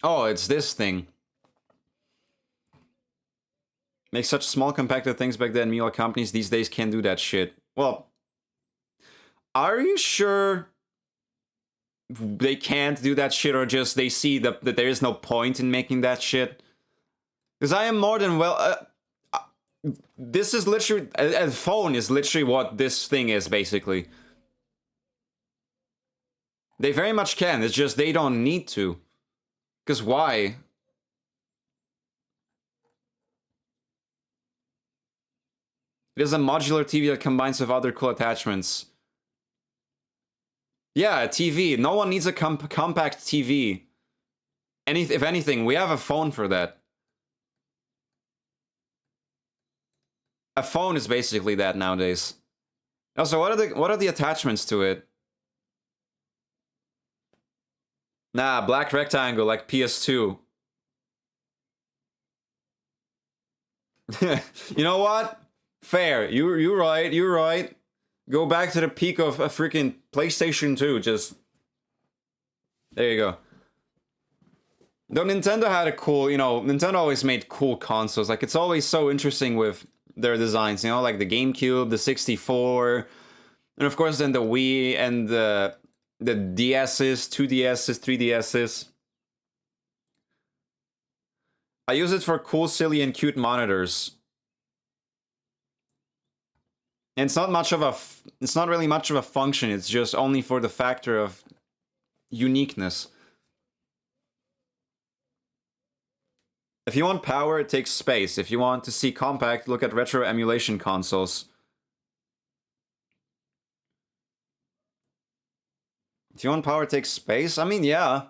Oh, it's this thing. Make such small, compacted things back then. Meanwhile, companies these days can't do that shit. Well, are you sure they can't do that shit, or just they see that there is no point in making that shit? Because I am more than well... this is literally... A phone is literally what this thing is, basically. They very much can, it's just they don't need to. Because why? It is a modular TV that combines with other cool attachments. Yeah, a TV. No one needs a compact TV. If anything, we have a phone for that. A phone is basically that nowadays. Also, what are the attachments to it? Nah, black rectangle like PS2. You know what? Fair. You're right. You're right. Go back to the peak of a freaking PlayStation 2. Just there you go. Though Nintendo had a cool, Nintendo always made cool consoles. Like, it's always so interesting with their designs, like the GameCube, the 64, and of course then the Wii and the DS's, 2DS's, 3DS's. I use it for cool, silly, and cute monitors. And it's not really much of a function, it's just only for the factor of uniqueness. If you want power, it takes space. If you want to see compact, look at retro emulation consoles. If you want power, it takes space? I mean, yeah.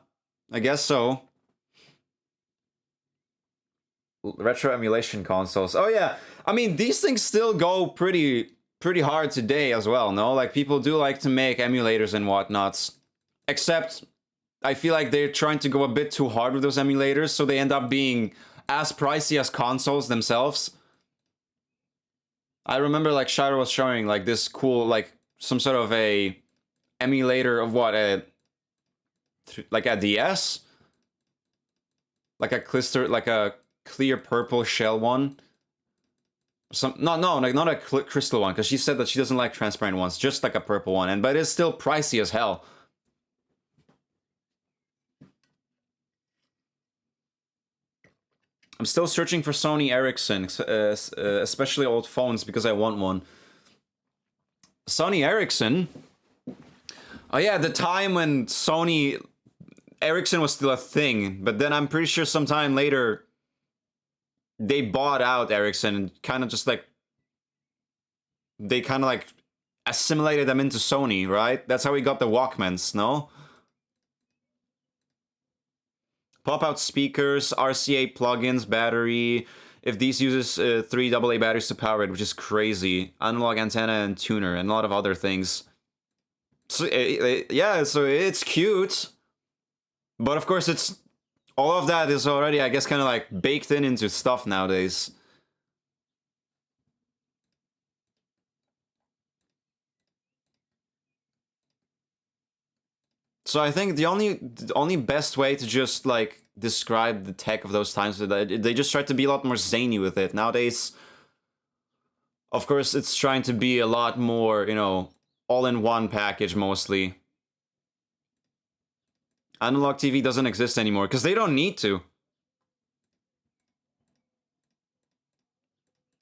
I guess so. Retro emulation consoles. Oh yeah. I mean, these things still go pretty hard today as well, no? Like, people do like to make emulators and whatnots. Except, I feel like they're trying to go a bit too hard with those emulators, so they end up being as pricey as consoles themselves. I remember like Shiro was showing like this cool, like some sort of a emulator of what, like a DS? Like a cluster, like a clear purple shell one. Like not a crystal one, because she said that she doesn't like transparent ones, just like a purple one, but it's still pricey as hell. I'm still searching for Sony Ericsson, especially old phones, because I want one. Sony Ericsson? Oh yeah, the time when Sony Ericsson was still a thing, but then I'm pretty sure sometime later they bought out Ericsson and kind of just like they kind of like assimilated them into Sony, right? That's how we got the Walkmans, no? Pop-out speakers, RCA plugins, battery. If these uses 3 AA batteries to power it, which is crazy. Analog antenna and tuner, and a lot of other things. So, yeah, so it's cute. But of course, it's all of that is already, I guess, kind of like baked into stuff nowadays. So I think the only best way to just like describe the tech of those times is that they just tried to be a lot more zany with it. Nowadays, of course, it's trying to be a lot more, you know, all-in-one package mostly. Analog TV doesn't exist anymore because they don't need to.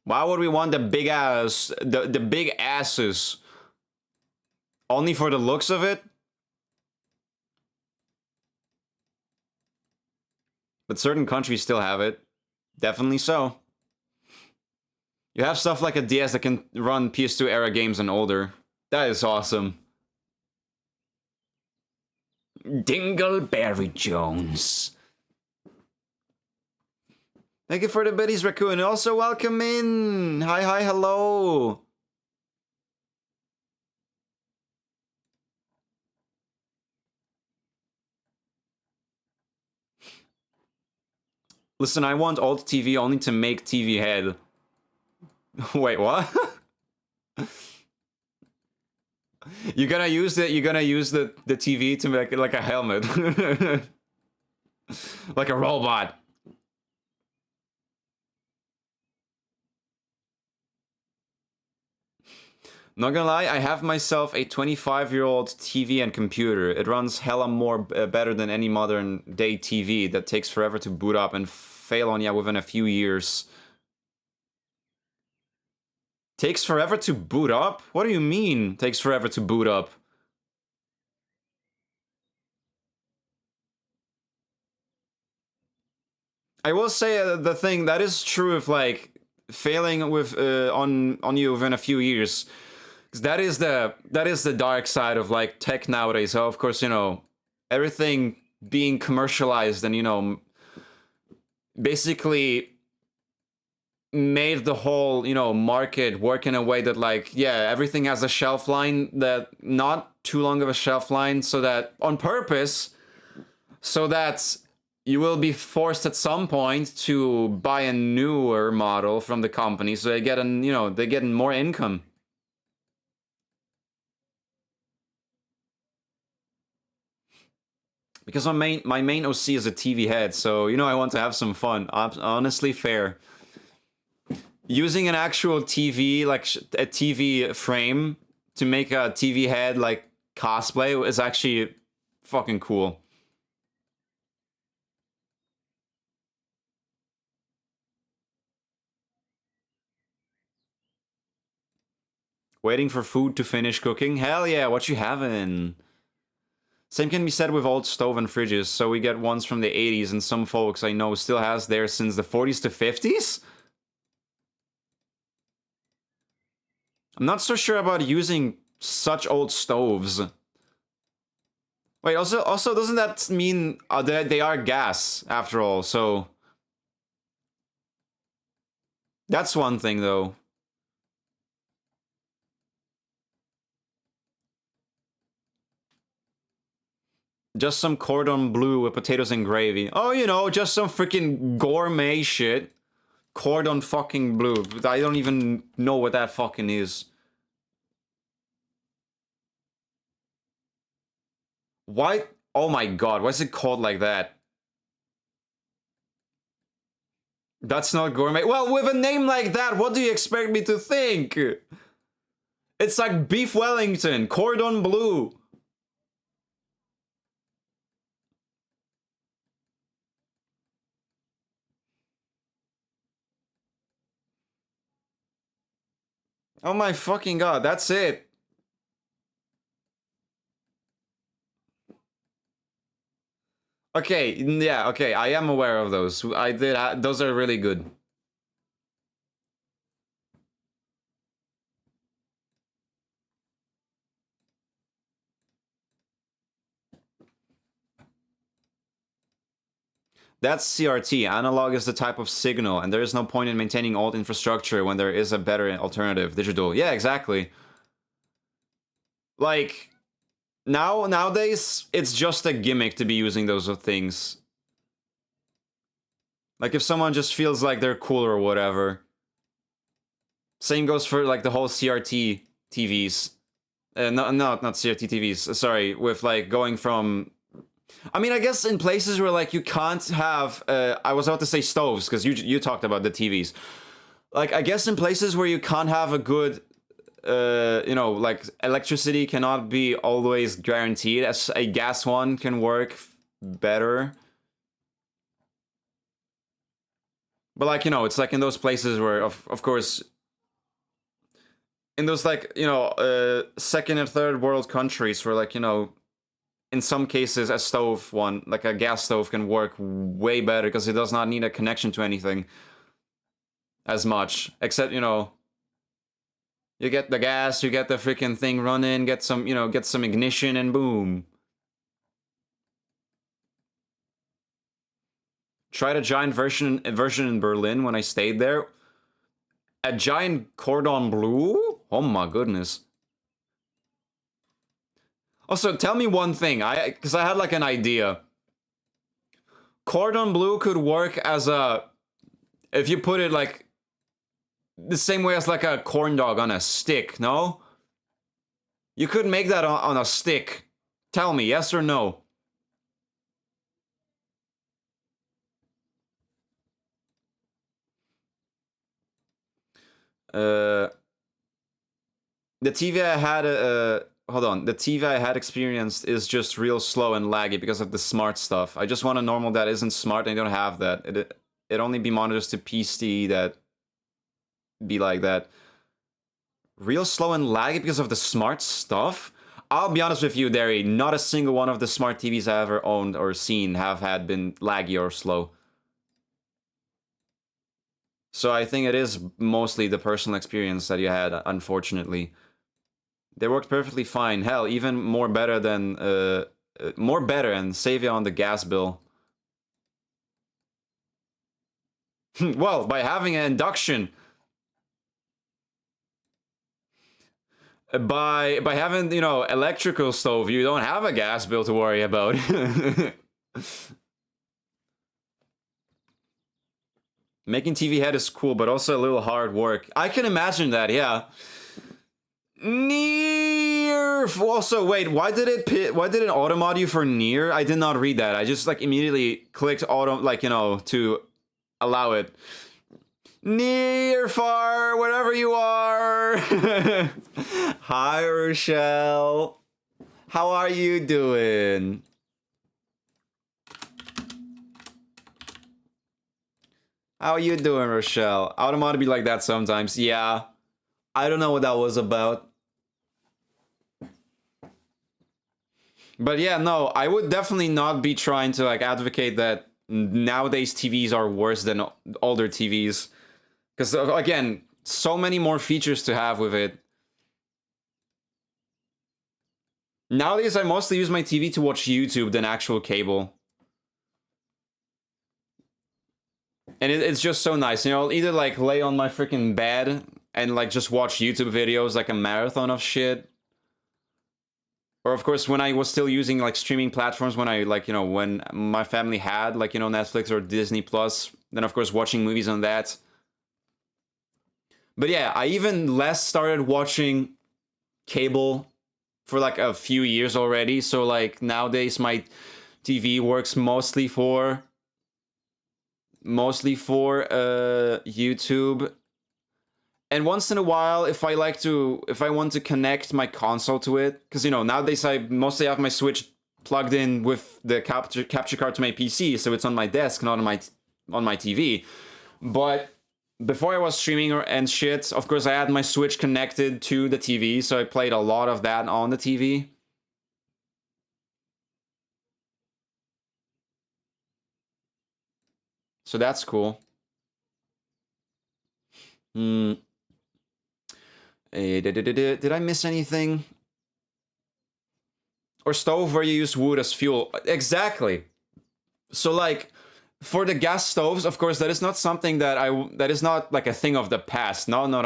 Why would we want the big ass, the big asses? Only for the looks of it? But certain countries still have it. Definitely so. You have stuff like a DS that can run PS2 era games and older. That is awesome. Dingleberry Jones. Thank you for the biddies, Raccoon. Also, welcome in. Hi, hello. Listen, I want alt TV only to make TV head. Wait, what? You're gonna use the TV to make it like a helmet. Like a robot. Not gonna lie, I have myself a 25-year-old TV and computer. It runs hella more better than any modern day TV that takes forever to boot up and fail on ya within a few years. Takes forever to boot up? What do you mean, takes forever to boot up? I will say the thing that is true of like failing with on you within a few years. That is the dark side of like tech nowadays. So of course, you know, everything being commercialized and, you know, basically made the whole, you know, market work in a way that like, yeah, everything has a shelf line, that not too long of a shelf line, so that on purpose, so that you will be forced at some point to buy a newer model from the company, so they get they get more income. Because my main OC is a TV head, so, you know, I want to have some fun. Honestly, fair. Using an actual TV, like a TV frame, to make a TV head, like, cosplay is actually fucking cool. Waiting for food to finish cooking? Hell yeah, what you having? Same can be said with old stove and fridges, so we get ones from the 80s, and some folks I know still has theirs since the 40s to 50s? I'm not so sure about using such old stoves. Wait, also doesn't that mean that they are gas, after all, so... That's one thing, though. Just some cordon bleu with potatoes and gravy. Oh, you know, just some freaking gourmet shit. Cordon fucking bleu. I don't even know what that fucking is. Why? Oh my god, why is it called like that? That's not gourmet. Well, with a name like that, what do you expect me to think? It's like beef Wellington, cordon bleu. Oh my fucking god, that's it. Okay, yeah, okay, I am aware of those. I did, those are really good. That's CRT. Analog is the type of signal, and there is no point in maintaining old infrastructure when there is a better alternative, digital. Yeah, exactly. Like, nowadays, it's just a gimmick to be using those things. Like, if someone just feels like they're cool or whatever. Same goes for, like, the whole CRT TVs. No, not CRT TVs. Sorry, with, like, going from... I mean, I guess in places where, like, you can't have... I was about to say stoves, because you talked about the TVs. Like, I guess in places where you can't have a good... you know, like, electricity cannot be always guaranteed, as a gas one can work better. But, like, you know, it's like in those places where, of course... In those, like, you know, second and third world countries where, like, you know... In some cases, a stove one, like a gas stove, can work way better because it does not need a connection to anything as much. Except, you know, you get the gas, you get the freaking thing running, get some, you know, get some ignition, and boom. Tried a giant version in Berlin when I stayed there. A giant cordon bleu? Oh my goodness. Also, tell me one thing, because I had like an idea. Cordon bleu could work as a, if you put it like, the same way as like a corn dog on a stick, no? You could make that on a stick. Tell me, yes or no? The TV I had, hold on. The TV I had experienced is just real slow and laggy because of the smart stuff. I just want a normal that isn't smart, and I don't have that. It only be monitors to PC that be like that. Real slow and laggy because of the smart stuff? I'll be honest with you, Derry, not a single one of the smart TVs I ever owned or seen have had been laggy or slow. So I think it is mostly the personal experience that you had, unfortunately. They worked perfectly fine. Hell, even more better than more better and save you on the gas bill. Well, by having an induction. By having, you know, electrical stove, you don't have a gas bill to worry about. Making TV head is cool, but also a little hard work. I can imagine that, yeah. Nier. Also, wait, why did it automod you for Nier? I did not read that. I just like immediately clicked auto, like, you know, to allow it. Near, far, wherever you are. Hi, Rochelle. How are you doing? How are you doing, Rochelle? Automod be like that sometimes. Yeah. I don't know what that was about. But yeah, no, I would definitely not be trying to like advocate that nowadays TVs are worse than older TVs. Because again, so many more features to have with it. Nowadays, I mostly use my TV to watch YouTube than actual cable. And it's just so nice, you know, I'll either like lay on my freaking bed and like just watch YouTube videos like a marathon of shit. Or of course, when I was still using like streaming platforms, when I like, you know, when my family had like, you know, Netflix or Disney Plus, then of course watching movies on that. But yeah, I even less started watching cable for like a few years already. So like nowadays my TV works mostly for YouTube. And once in a while, if I want to connect my console to it, because you know nowadays I mostly have my Switch plugged in with the capture card to my PC, so it's on my desk, not on my TV. But before I was streaming and shit, of course I had my Switch connected to the TV, so I played a lot of that on the TV. So that's cool. Did I miss anything? Or stove where you use wood as fuel. Exactly. So like for the gas stoves, of course, that is not something that is not like a thing of the past. No, not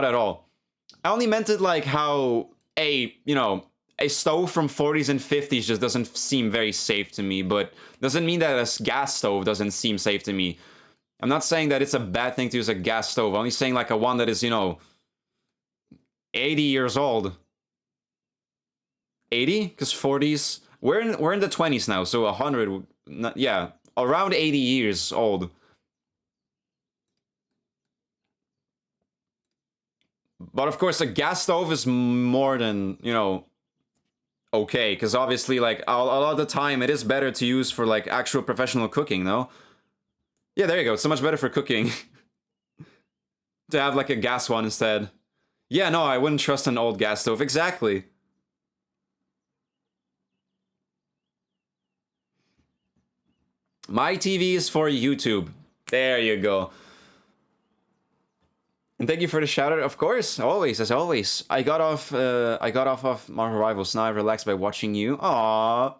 at all. I only meant it like how a stove from 40s and 50s just doesn't seem very safe to me, but doesn't mean that a gas stove doesn't seem safe to me. I'm not saying that it's a bad thing to use a gas stove. I'm only saying like a one that is, 80 years old. 80? Because 40s. We're in the 20s now, so 100. Yeah, around 80 years old. But of course, a gas stove is more than, okay. Because obviously, like, a lot of the time, it is better to use for, like, actual professional cooking, no? Yeah, there you go. It's so much better for cooking. To have, like, a gas one instead. Yeah, no, I wouldn't trust an old gas stove. Exactly. My TV is for YouTube. There you go. And thank you for the shout out, of course. Always, as always. I got off of Marvel Rivals. Now I relaxed by watching you. Aww.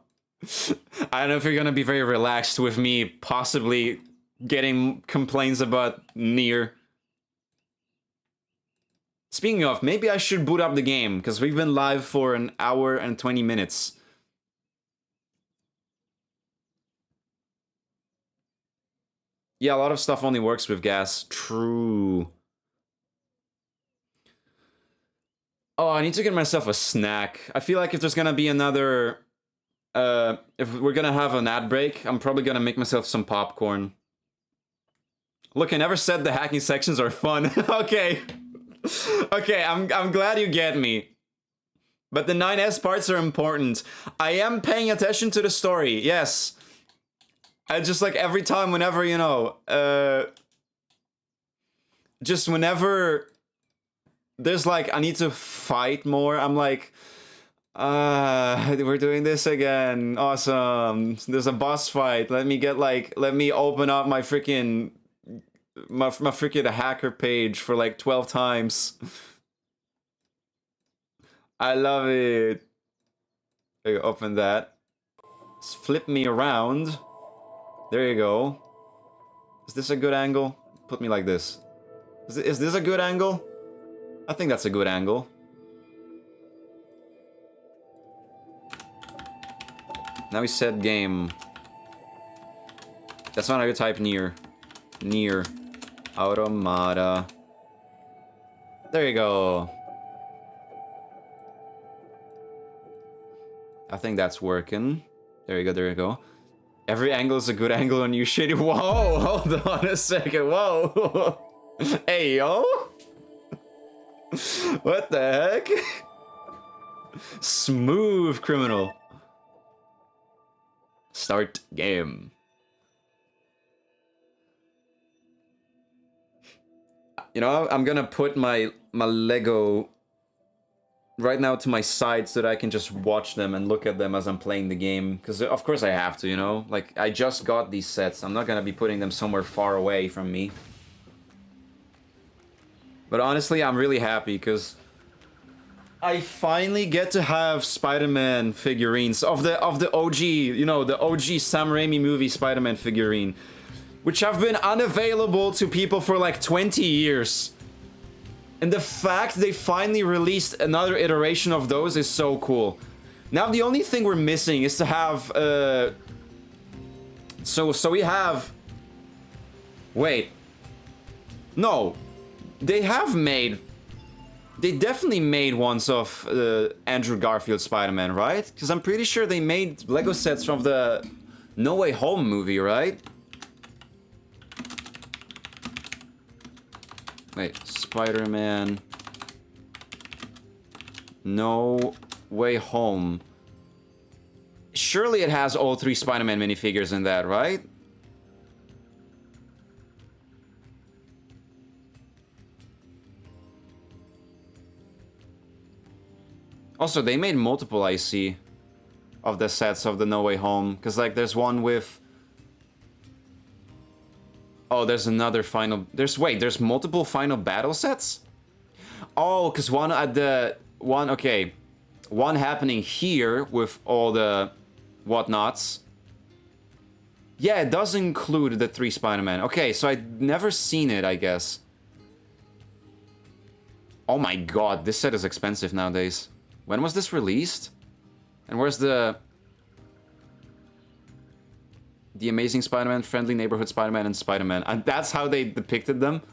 I don't know if you're gonna be very relaxed with me possibly getting complaints about Nier. Speaking of, maybe I should boot up the game, because we've been live for an hour and 20 minutes. Yeah, a lot of stuff only works with gas. True. Oh, I need to get myself a snack. I feel like if there's gonna be another... if we're gonna have an ad break, I'm probably gonna make myself some popcorn. Look, I never said the hacking sections are fun. Okay. Okay, I'm glad you get me. But the 9S parts are important. I am paying attention to the story, yes. I just like every time, whenever, just whenever there's like, I need to fight more, I'm like, we're doing this again. Awesome. There's a boss fight. Let me open up my freaking hacker page for like 12 times. I love it. There you go, open that. Just flip me around. There you go. Is this a good angle? Put me like this. Is this a good angle? I think that's a good angle. Now we set game. That's not how you type Nier. Nier. Automata. There you go. I think that's working. There you go, there you go. Every angle is a good angle on you shitty. Whoa, hold on a second. Whoa. Hey, yo. What the heck? Smooth criminal. Start game. I'm gonna put my Lego right now to my side so that I can just watch them and look at them as I'm playing the game. Because of course I have to, Like, I just got these sets. I'm not gonna be putting them somewhere far away from me. But honestly, I'm really happy because I finally get to have Spider-Man figurines of the OG, the OG Sam Raimi movie Spider-Man figurine, which have been unavailable to people for like 20 years. And the fact they finally released another iteration of those is so cool. Now the only thing we're missing is to have so we have, wait, no, they definitely made ones of Andrew Garfield Spider-Man, right? Because I'm pretty sure they made Lego sets from the No Way Home movie, right? Wait, Spider-Man No Way Home. Surely it has all 3 Spider-Man minifigures in that, right? Also, they made multiple, I see, of the sets of the No Way Home. Because, like, there's one with... Oh, there's another final... There's multiple final battle sets? Oh, because one at the... Okay. One happening here with all the whatnots. Yeah, it does include the 3 Spider-Man. Okay, so I'd never seen it, I guess. Oh my god, this set is expensive nowadays. When was this released? And where's the Amazing Spider-Man, Friendly Neighborhood Spider-Man, and Spider-Man? And that's how they depicted them?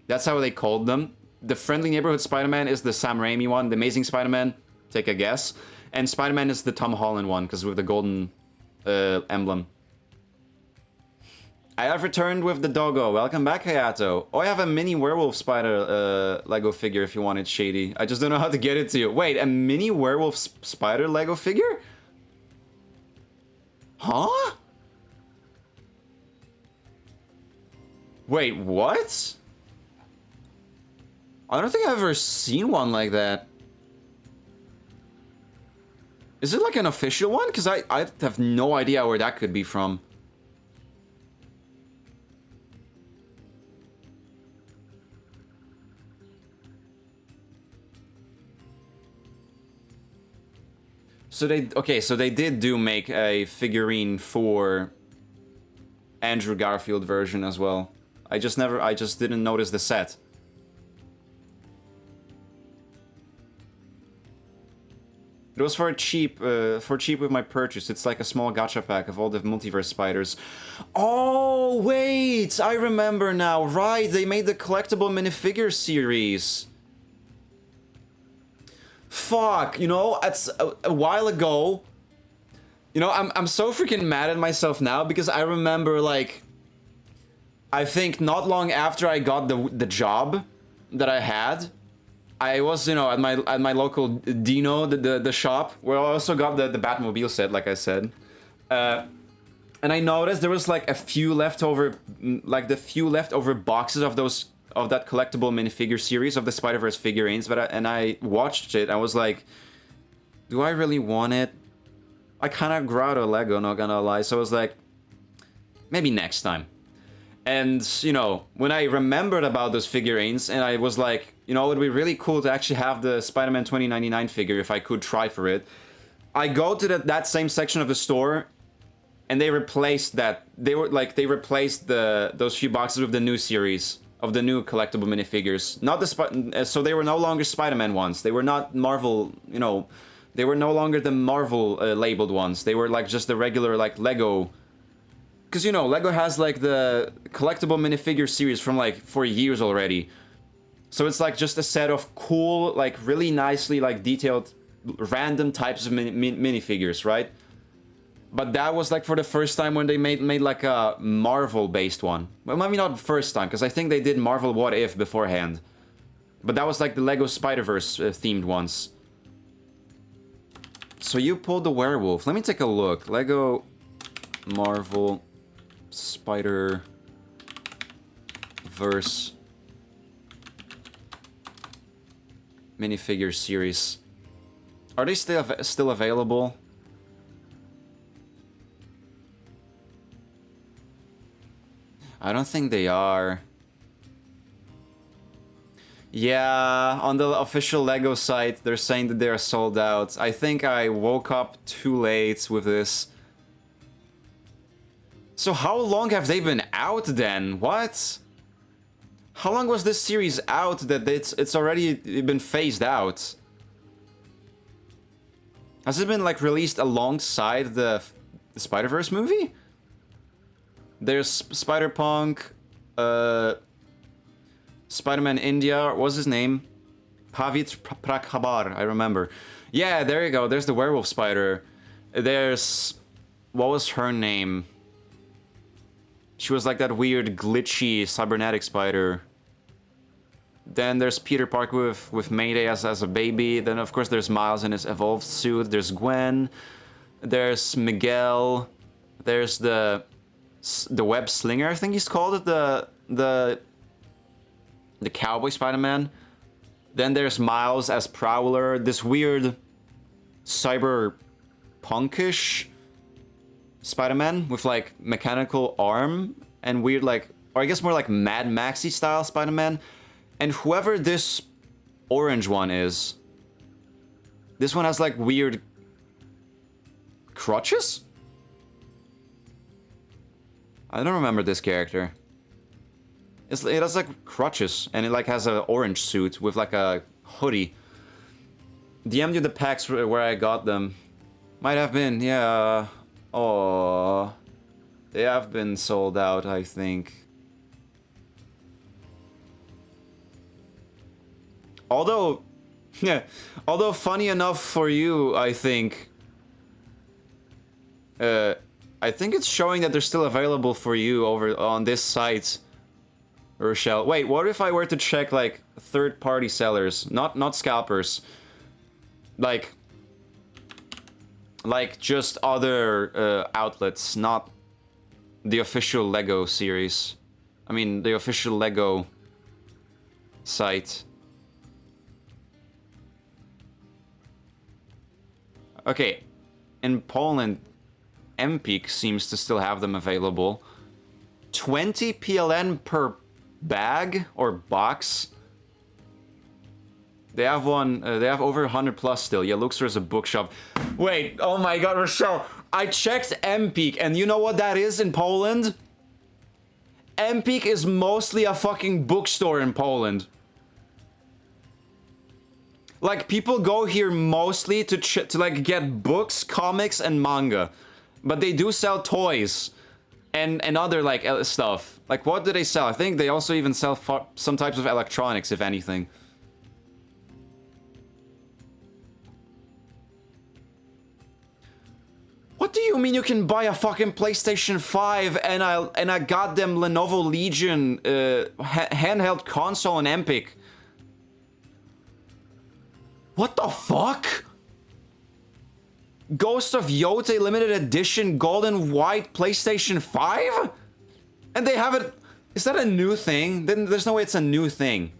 That's how they called them? The Friendly Neighborhood Spider-Man is the Sam Raimi one. The Amazing Spider-Man, take a guess. And Spider-Man is the Tom Holland one, because with the golden emblem. I have returned with the doggo. Welcome back, Hayato. Oh, I have a mini werewolf spider Lego figure if you want it, Shady. I just don't know how to get it to you. Wait, a mini werewolf spider Lego figure? Huh? Wait, what? I don't think I've ever seen one like that. Is it like an official one? Because I have no idea where that could be from. So they did make a figurine for Andrew Garfield version as well. I just didn't notice the set. It was for cheap with my purchase. It's like a small gacha pack of all the multiverse spiders. Oh wait, I remember now. Right, they made the collectible minifigure series. Fuck, you know, it's a while ago. You know, I'm so freaking mad at myself now because I remember, like, I think not long after I got the job that I had, I was, you know, at my local Dino, the shop, where I also got the Batmobile set, like I said. And I noticed there was like the few leftover boxes of that collectible minifigure series of the Spider-Verse figurines, and I watched it. I was like, do I really want it? I kind of grew out of Lego, not gonna lie. So I was like, maybe next time. And, you know, when I remembered about those figurines, and I was like, you know, it would be really cool to actually have the Spider-Man 2099 figure if I could try for it. I go to that same section of the store, and they replaced that. They replaced those few boxes with the new series of the new collectible minifigures. Not the so they were no longer Spider-Man ones. They were not Marvel, you know, they were no longer the Marvel labeled ones. They were like just the regular like Lego. Because, you know, Lego has like the collectible minifigure series from like for years already. So it's like just a set of cool, like really nicely like detailed random types of minifigures, right? But that was like for the first time when they made like a Marvel-based one. Well, maybe not the first time, because I think they did Marvel What If beforehand. But that was like the Lego Spider-Verse themed ones. So you pulled the werewolf. Let me take a look. Lego Marvel Spider-Verse minifigure series. Are they still available? I don't think they are. Yeah, on the official Lego site, they're saying that they are sold out. I think I woke up too late with this. So how long have they been out then? What? How long was this series out that it's already been phased out? Has it been like released alongside the Spider-Verse movie? There's Spider-Punk, Spider-Man India, what was his name? Pavit Prakhabar, I remember. Yeah, there you go, there's the werewolf spider. There's... what was her name? She was like that weird, glitchy, cybernetic spider. Then there's Peter Parker with Mayday as a baby. Then, of course, there's Miles in his evolved suit. There's Gwen. There's Miguel. There's the web slinger, I think he's called it. The cowboy Spider-Man. Then there's Miles as Prowler. This weird cyberpunkish Spider-Man with like mechanical arm and weird like, or I guess more like Mad Maxy style Spider-Man. And whoever this orange one is, this one has like weird crutches? I don't remember this character. It has like crutches and it like has an orange suit with like a hoodie. DM'd you the packs where I got them. Might have been, yeah. Oh, they have been sold out, I think. Although, yeah, although funny enough for you, I think it's showing that they're still available for you over on this site, Rochelle. Wait, what if I were to check like third-party sellers, not scalpers, like just other outlets, not the official Lego series. I mean, the official Lego site. Okay, in Poland, Empik seems to still have them available. 20 PLN per bag or box. They have one, they have over 100 plus still. Yeah, Luxor is a bookshop. Wait, oh my god, Rochelle. I checked Empik, and you know what that is in Poland? Empik is mostly a fucking bookstore in Poland. Like, people go here mostly to like get books, comics, and manga. But they do sell toys and other like stuff. Like, what do they sell? I think they also even sell some types of electronics, if anything. What do you mean you can buy a fucking PlayStation 5 and a goddamn Lenovo Legion handheld console on Empik? What the fuck? Ghost of Yotei limited edition golden white PlayStation 5? And they have it... Is that a new thing? Then there's no way it's a new thing.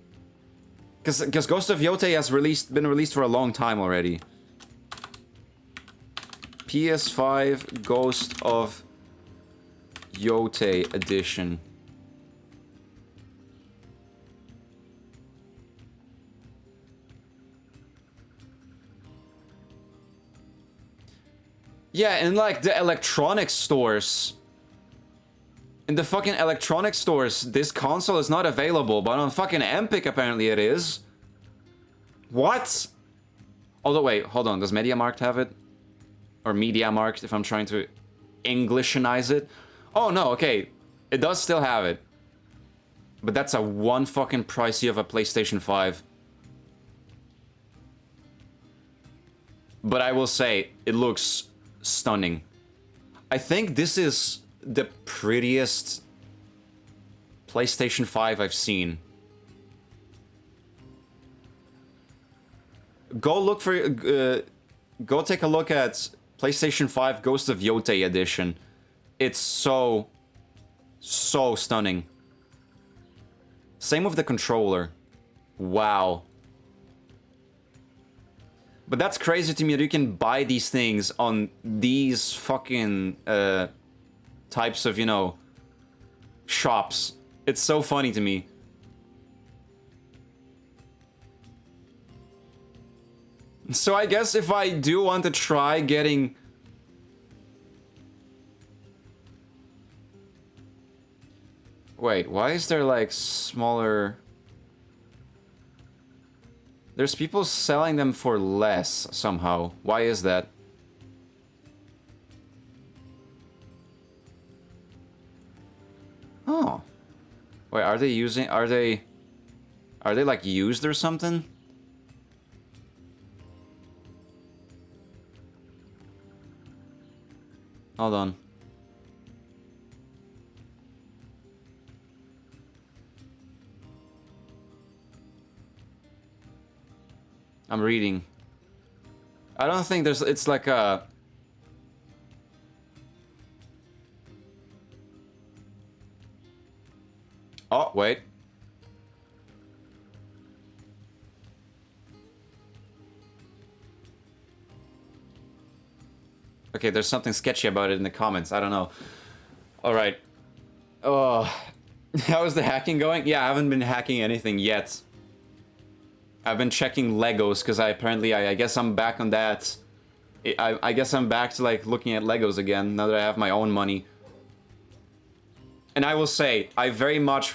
Because Ghost of Yotei has been released for a long time already. PS5 Ghost of Yotei edition. Yeah, in like the electronics stores. In the fucking electronics stores, this console is not available, but on fucking Empik apparently it is. What? Although wait, hold on, does MediaMarkt have it? Or MediaMarkt, if I'm trying to Englishanize it. Oh no, okay. It does still have it. But that's a one fucking pricey of a PlayStation 5. But I will say, it looks stunning. I think this is the prettiest PlayStation 5 I've seen. Go look for... go take a look at PlayStation 5 Ghost of Yotei edition. It's so stunning. Same with the controller. Wow. But that's crazy to me that you can buy these things on these fucking types of, you know, shops. It's so funny to me. So I guess if I do want to try getting... Wait, why is there like smaller... There's people selling them for less somehow. Why is that? Oh. Wait, are they using... Are they like used or something? Hold on. I'm reading. I don't think there's... It's like a... Oh, wait. Okay, there's something sketchy about it in the comments. I don't know. Alright. Oh. How is the hacking going? Yeah, I haven't been hacking anything yet. I've been checking Legos, because I guess I'm back on that. I guess I'm back to, like, looking at Legos again, now that I have my own money. And I will say, I very much...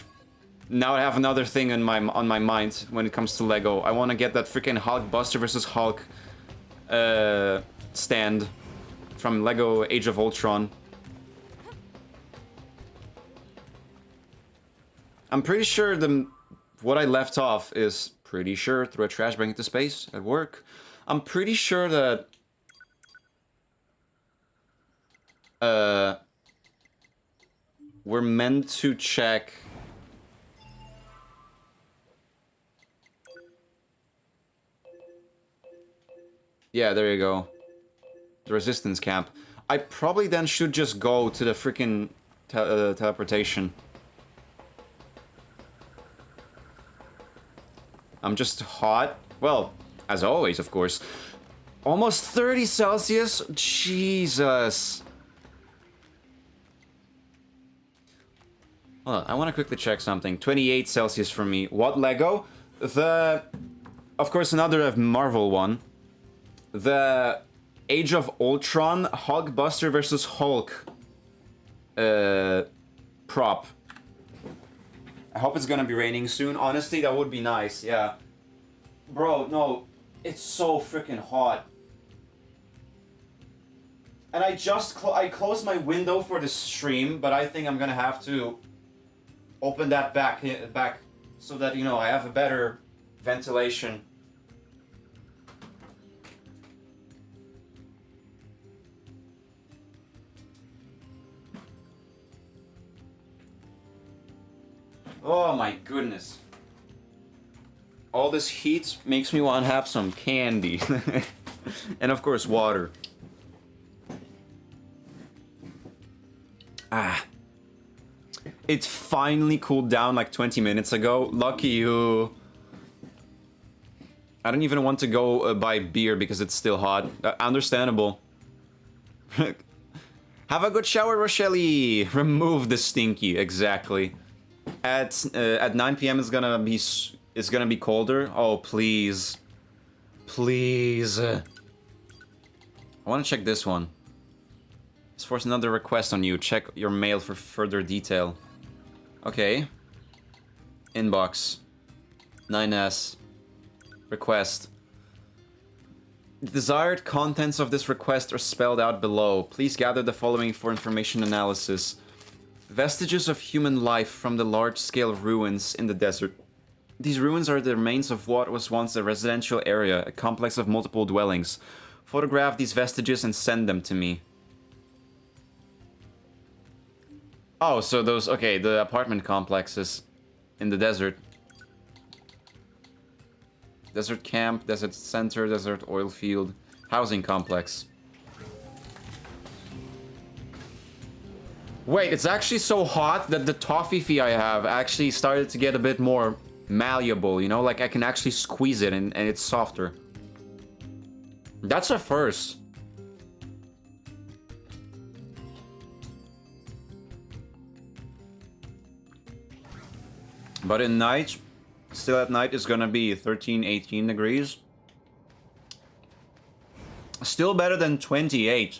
Now I have another thing on my mind when it comes to Lego. I want to get that freaking Hulk Buster versus Hulk stand from Lego Age of Ultron. I'm pretty sure what I left off is pretty sure through a trash bag into space at work. I'm pretty sure that we're meant to check. Yeah, there you go. The resistance camp. I probably then should just go to the freaking teleportation. I'm just hot. Well, as always, of course. Almost 30 Celsius? Jesus. Hold on, I want to quickly check something. 28 Celsius for me. What Lego? Of course, another Marvel one. The Age of Ultron Hulk Buster versus Hulk prop. I hope it's gonna be raining soon. Honestly, that would be nice, yeah. Bro, no. It's so freaking hot. And I closed my window for the stream, but I think I'm gonna have to open that back so that, you know, I have a better ventilation. Oh my goodness. All this heat makes me want to have some candy. And of course, water. Ah. It finally cooled down like 20 minutes ago. Lucky you. I don't even want to go buy beer because it's still hot. Understandable. Have a good shower, Rochelle. Remove the stinky. Exactly. At 9 p.m. it's gonna be colder. Oh please, please. I want to check this one. Let's force another request on you. Check your mail for further detail. Okay. Inbox. 9S. Request. The desired contents of this request are spelled out below. Please gather the following for information analysis. Vestiges of human life from the large-scale ruins in the desert. These ruins are the remains of what was once a residential area, a complex of multiple dwellings. Photograph these vestiges and send them to me. Oh, so those... Okay, the apartment complexes in the desert. Desert camp, desert center, desert oil field, housing complex. Wait, it's actually so hot that the toffee I have actually started to get a bit more malleable, you know? Like, I can actually squeeze it and it's softer. That's a first. But in night, still at night, it's gonna be 13, 18 degrees. Still better than 28.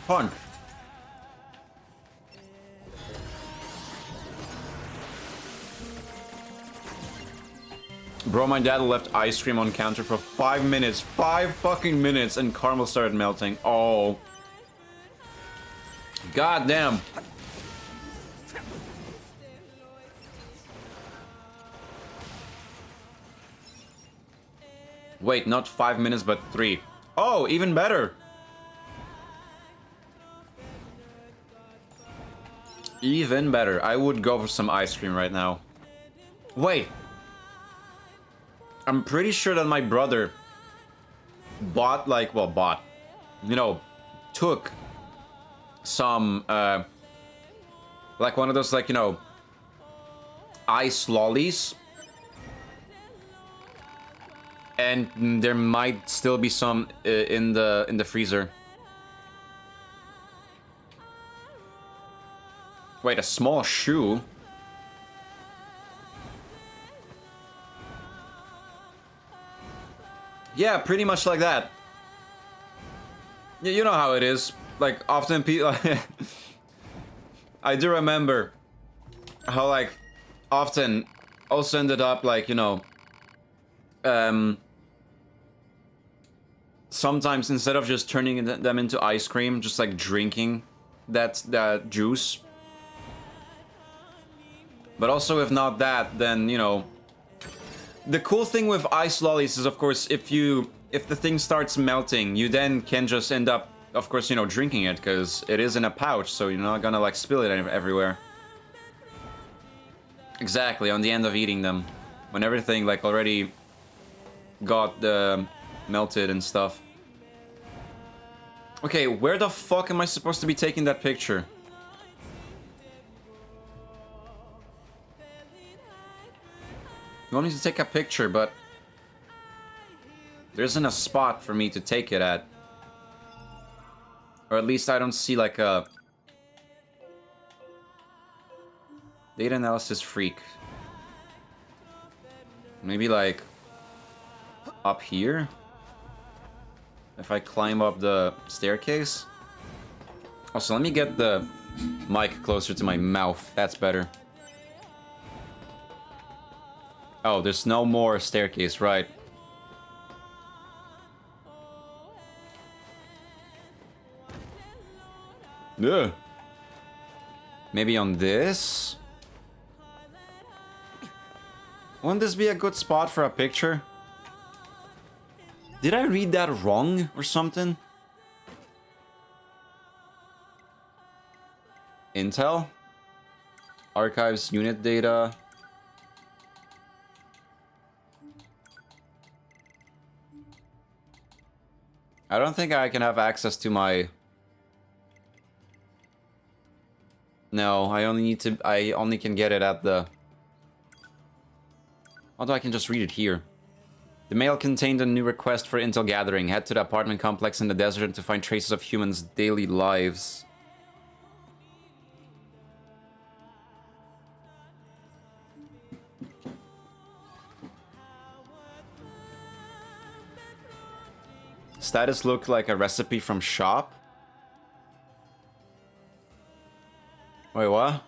Punch. Bro, my dad left ice cream on counter for 5 minutes. 5 fucking minutes, and caramel started melting. Oh. God damn. Wait, not 5 minutes, but 3. Oh, even better. Even better. I would go for some ice cream right now. Wait. I'm pretty sure that my brother bought, like, well, bought, you know, took some, like one of those, like, you know, ice lollies. And there might still be some in the freezer. Wait, a small shoe? Yeah, pretty much like that. Yeah, you know how it is. Like, often people... I do remember how, like, often also ended up, like, you know... sometimes instead of just turning them into ice cream, just, like, drinking that juice. But also, if not that, then, you know... The cool thing with ice lollies is, of course, if the thing starts melting, you then can just end up, of course, you know, drinking it, because it is in a pouch, so you're not gonna, like, spill it everywhere. Exactly, on the end of eating them. When everything, like, already got melted and stuff. Okay, where the fuck am I supposed to be taking that picture? You want me to take a picture, but there isn't a spot for me to take it at. Or at least I don't see like a data analysis freak. Maybe like up here? If I climb up the staircase? Also, let me get the mic closer to my mouth. That's better. Oh, there's no more staircase, right? Yeah. Maybe on this? Wouldn't this be a good spot for a picture? Did I read that wrong or something? Intel? Archives unit data. I don't think I can have access to my... No, I only can get it at the... Although I can just read it here. The mail contained a new request for intel gathering. Head to the apartment complex in the desert to find traces of humans' daily lives. Status looked like a recipe from shop. Wait, what?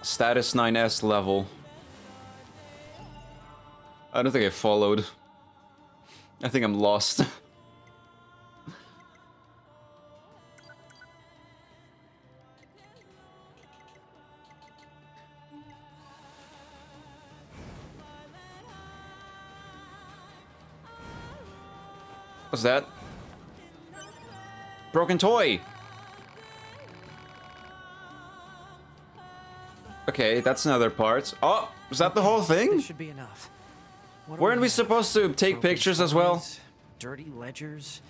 Status 9S level. I don't think I followed. I think I'm lost. What's that? Broken toy! Okay, that's another part. Oh, was that the whole thing? This should be enough. What do Weren't we have? supposed to take Broken pictures as well? toys, dirty ledgers,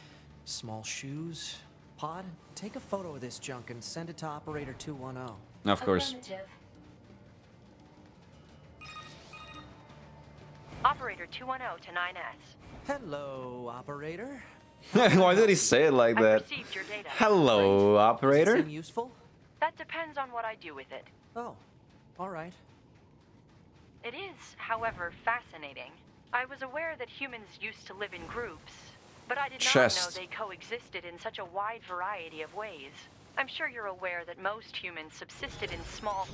small shoes. Pod, take a photo of this junk and send it to operator 210. Of course. Affirmative. Operator 210 to 9S. Hello, operator. Why did he say it like I've that? received your data. Hello, Does it operator. seem useful? That depends on what I do with it. Oh, all right. It is, however, fascinating. I was aware that humans used to live in groups, but I did not Chest. know they coexisted in such a wide variety of ways. I'm sure you're aware that most humans subsisted in small...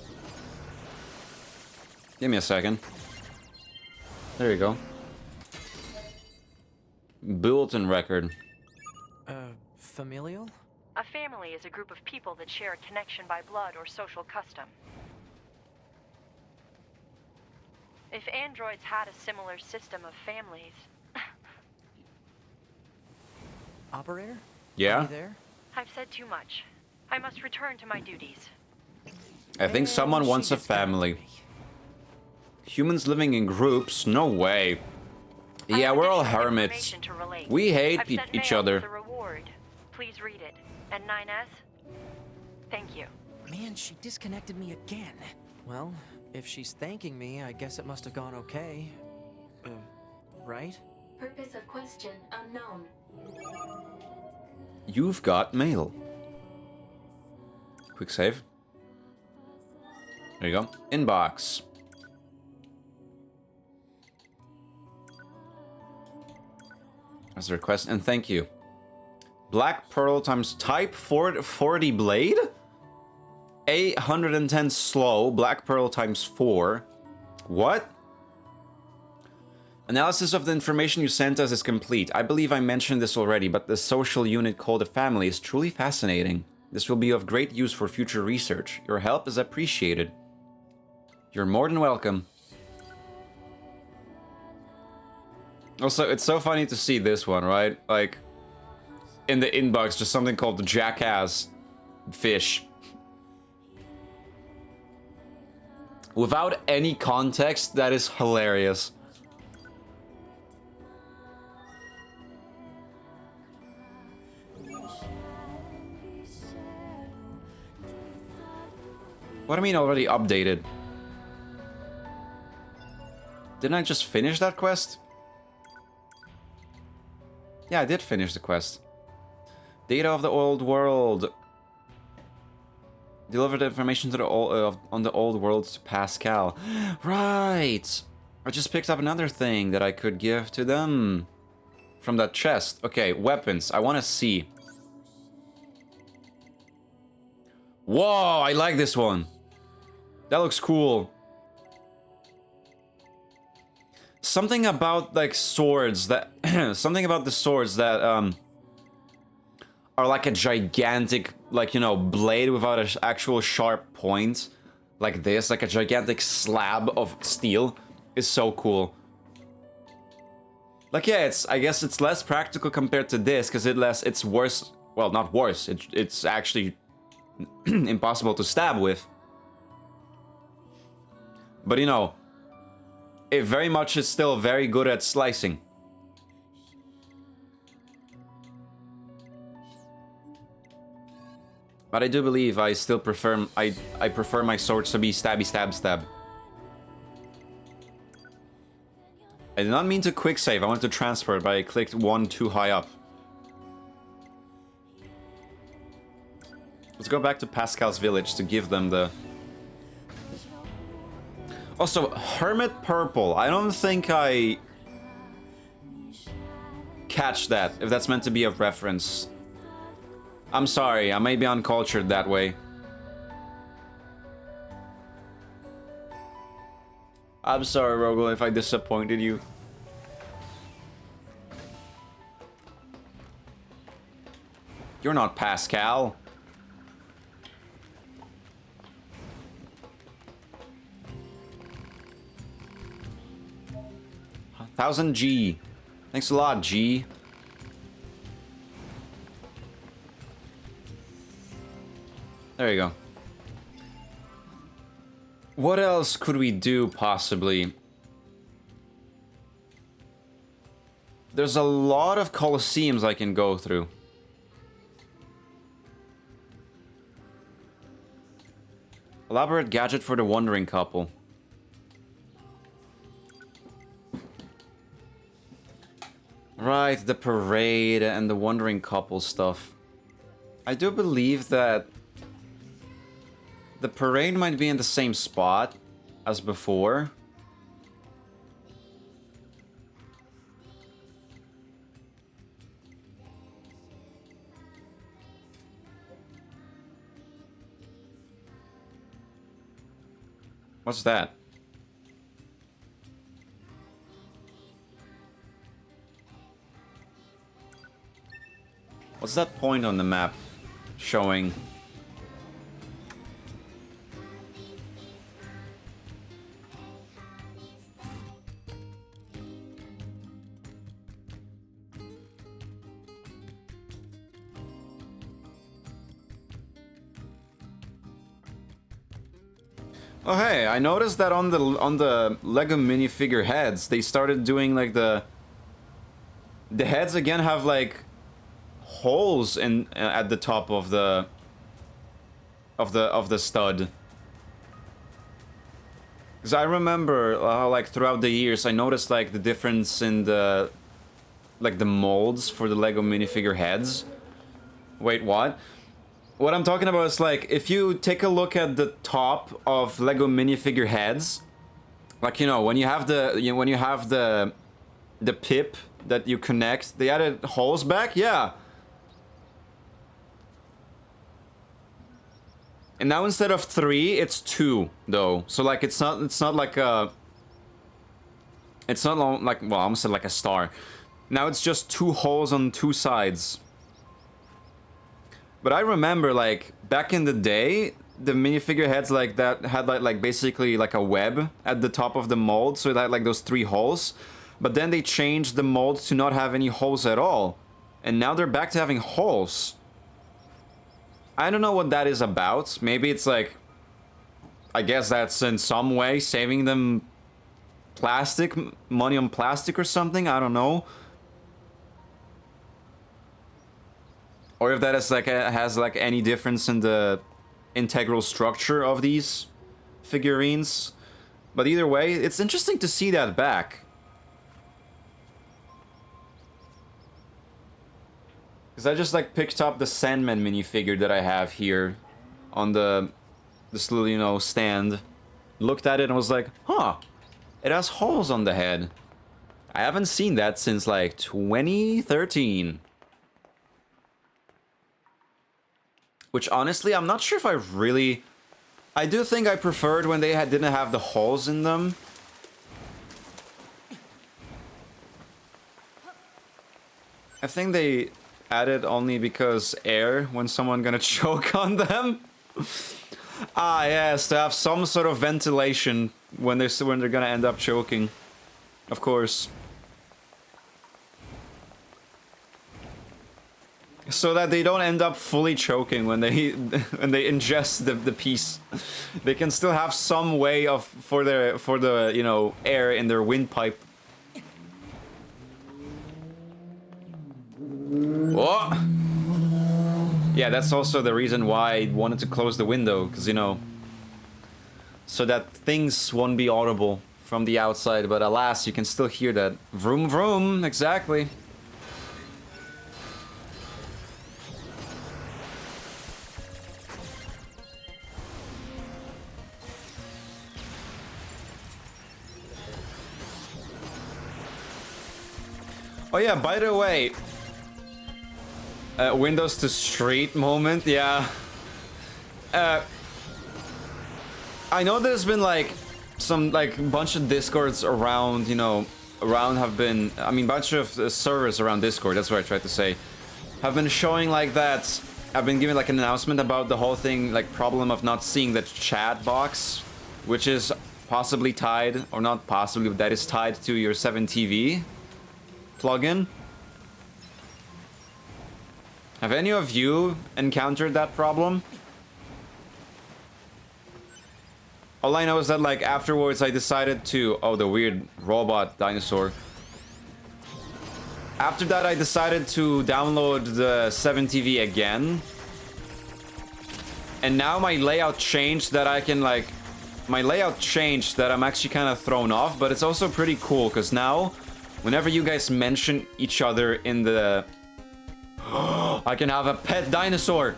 Give me a second. There you go. Bulletin record. Familial? A family is a group of people that share a connection by blood or social custom. If androids had a similar system of families... Operator? Are Yeah? you there? I've said too much. I must return to my duties. I think And someone she wants a disconnected family. me. Humans living in groups? No way. I Yeah, have we're all additional hermits. information to relate. We hate I've sent each mail other. with a reward. Please read it. And 9S? Thank you. Man, she disconnected me again. Well, if she's thanking me, I guess it must have gone okay. Right? Purpose of question unknown. You've got mail. Quick save. There you go. Inbox. That's the request, and thank you. Black Pearl times Type 40 Blade? 810 slow. Black Pearl times 4. What? Analysis of the information you sent us is complete. I believe I mentioned this already, but the social unit called a family is truly fascinating. This will be of great use for future research. Your help is appreciated. You're more than welcome. Also, it's so funny to see this one, right? Like, in the inbox, just something called the Jackass Fish. Without any context, that is hilarious. What do you mean already updated? Didn't I just finish that quest? Yeah, I did finish the quest. Data of the old world. Deliver the information to the old, on the old world to Pascal. Right! I just picked up another thing that I could give to them. From that chest. Okay, weapons. I want to see. Whoa, I like this one. That looks cool. Something about, like, swords that... something about the swords that, are like a gigantic, like, you know, blade without an actual sharp point. Like this, like a gigantic slab of steel is so cool. Like, yeah, I guess it's less practical compared to this, because it's worse... Well, not worse. It's actually impossible to stab with. But, you know, it very much is still very good at slicing. But I do believe I still prefer... I prefer my swords to be stabby stab stab. I did not mean to quick save. I wanted to transfer, but I clicked one too high up. Let's go back to Pascal's village to give them the... Also, Hermit Purple. I don't think I... catch that, if that's meant to be a reference. I'm sorry, I may be uncultured that way. I'm sorry, Rogel, if I disappointed you. You're not Pascal. $1,000 G. Thanks a lot, G. There you go. What else could we do, possibly? There's a lot of Colosseums I can go through. Elaborate gadget for the wandering couple. Right, the parade and the wandering couple stuff. I do believe that the parade might be in the same spot as before. What's that? What's that point on the map showing? Oh hey, I noticed that on the Lego minifigure heads, they started doing like the heads again have like holes in at the top of the stud. Because I remember like throughout the years, I noticed like the difference in the molds for the Lego minifigure heads. Wait, what? What I'm talking about is like, if you take a look at the top of Lego minifigure heads, like, you know, when you have the pip that you connect, they added holes back, yeah. And now instead of 3, it's 2 though. So like, it's not like a, it's not like, well, I almost said like a star. Now it's just 2 holes on 2 sides. But I remember, like, back in the day, the minifigure heads like that had like basically like a web at the top of the mold, so it had like those 3 holes. But then they changed the mold to not have any holes at all. And now they're back to having holes. I don't know what that is about. Maybe it's like, I guess that's in some way saving them money on plastic or something, I don't know. Or if that is like has like any difference in the integral structure of these figurines. But either way, it's interesting to see that back. Because I just like picked up the Sandman minifigure that I have here on this little, you know, stand. Looked at it and was like, huh, it has holes on the head. I haven't seen that since like 2013. Which honestly, I'm not sure if I really... I do think I preferred when they didn't have the holes in them. I think they added only because air when someone gonna choke on them. Ah, yes, to have some sort of ventilation when they're gonna end up choking. Of course. So that they don't end up fully choking when they ingest the piece. They can still have some way of for the you know, air in their windpipe. Oh! Yeah, that's also the reason why I wanted to close the window, because, you know, so that things won't be audible from the outside, but alas, you can still hear that. Vroom vroom, exactly. Oh yeah, by the way, Windows to Street moment, yeah. I know there's been like some bunch of Discords around, you know, have been, I mean, bunch of servers around Discord, that's what I tried to say, have been showing like that. I've been giving like an announcement about the whole thing, like problem of not seeing the chat box, which is possibly tied, or not possibly, but that is tied to your 7TV plugin. Have any of you encountered that problem? All I know is that like afterwards I decided to... Oh, the weird robot dinosaur. After that, I decided to download the 7TV again. And now my layout changed that I can, like... My layout changed that I'm actually kind of thrown off, but it's also pretty cool, because now, whenever you guys mention each other in the... I can have a pet dinosaur!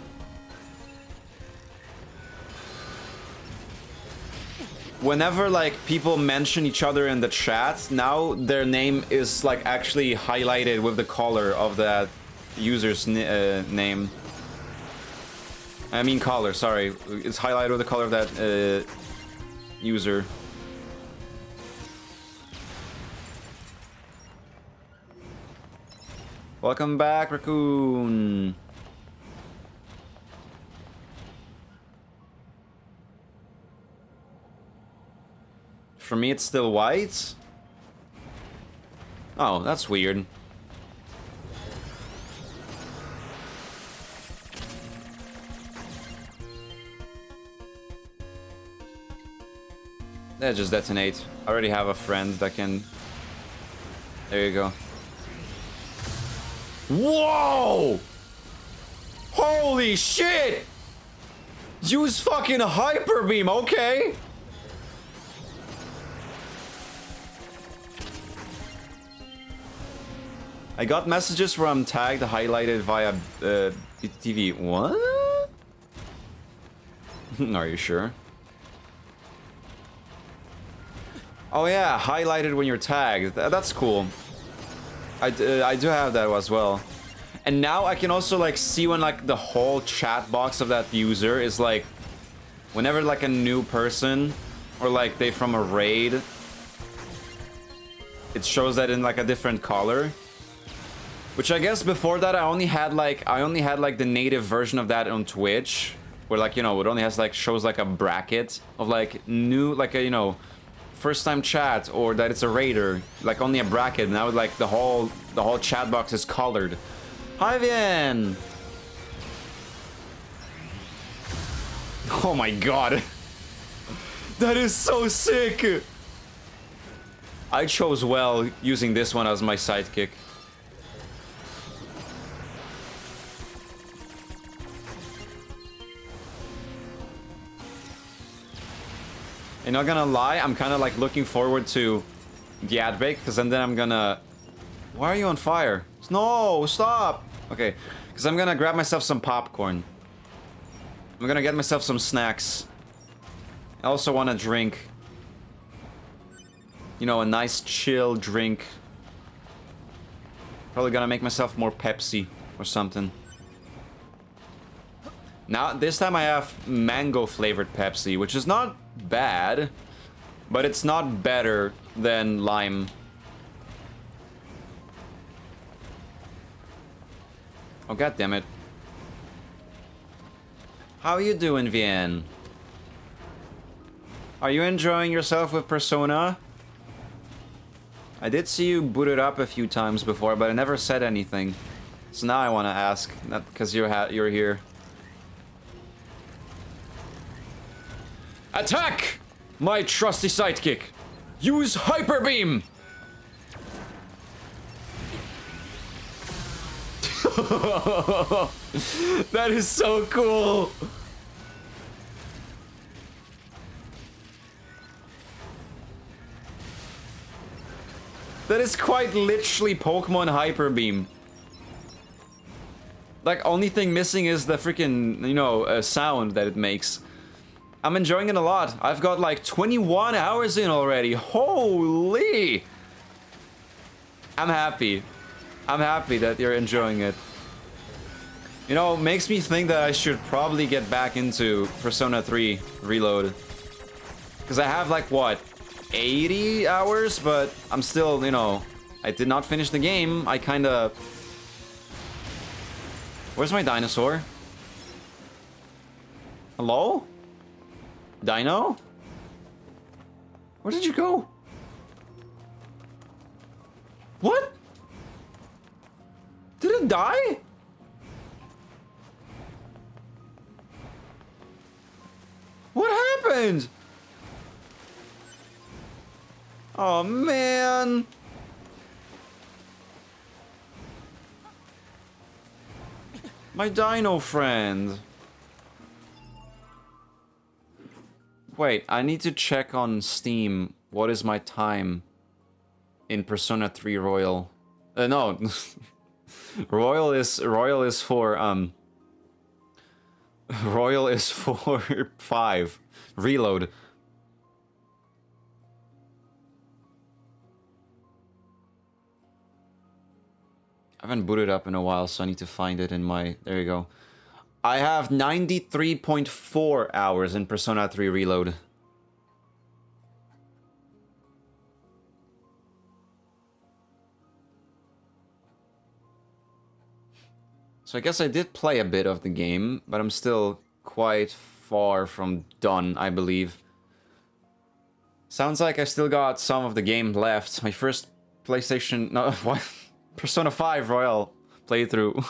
Whenever, like, people mention each other in the chat, now their name is, like, actually highlighted with the color of that user's name. I mean color, sorry. It's highlighted with the color of that user. Welcome back, Raccoon. For me, it's still white. Oh, that's weird. That just detonate. I already have a friend that can... There you go. Whoa! Holy shit! Use fucking hyper beam, okay? I got messages where I'm tagged, highlighted via TV. What? Are you sure? Oh yeah, highlighted when you're tagged. That's cool. I do have that as well. And now I can also like see when like the whole chat box of that user is like, whenever like a new person or like they from a raid, it shows that in like a different color. Which I guess before that I only had like the native version of that on Twitch, where like, you know, it only has like shows like a bracket of like new, like a, you know, first time chat, or that it's a raider, like only a bracket. Now like the whole chat box is colored. Hi Vien! Oh my god. That is so sick! I chose well using this one as my sidekick. And not gonna lie, I'm kind of like looking forward to the ad break, because then I'm gonna... Why are you on fire? No, stop! Okay, because I'm gonna grab myself some popcorn. I'm gonna get myself some snacks. I also want to drink. You know, a nice chill drink. Probably gonna make myself more Pepsi or something. Now, this time I have mango flavored Pepsi, which is not bad, but it's not better than lime. Oh, god damn it. How are you doing, Vien? Are you enjoying yourself with Persona? I did see you boot it up a few times before, but I never said anything. So now I want to ask, not because you're here. Attack! My trusty sidekick! Use Hyper Beam! That is so cool! That is quite literally Pokemon Hyper Beam. Like, only thing missing is the freaking, you know, sound that it makes. I'm enjoying it a lot. I've got like 21 hours in already. Holy! I'm happy. I'm happy that you're enjoying it. You know, makes me think that I should probably get back into Persona 3 Reload. Because I have like, what, 80 hours? But I'm still, you know, I did not finish the game. I kinda... Where's my dinosaur? Hello? Dino? Where did you go? What? Did it die? What happened? Oh man. My dino friend. Wait, I need to check on Steam. What is my time in Persona 3 Royal? No. Royal is for Royal is for 5. Reload. I haven't booted up in a while, so I need to find it in my... There you go. I have 93.4 hours in Persona 3 Reload. So I guess I did play a bit of the game, but I'm still quite far from done, I believe. Sounds like I still got some of the game left. My first PlayStation... No, what? Persona 5 Royal playthrough.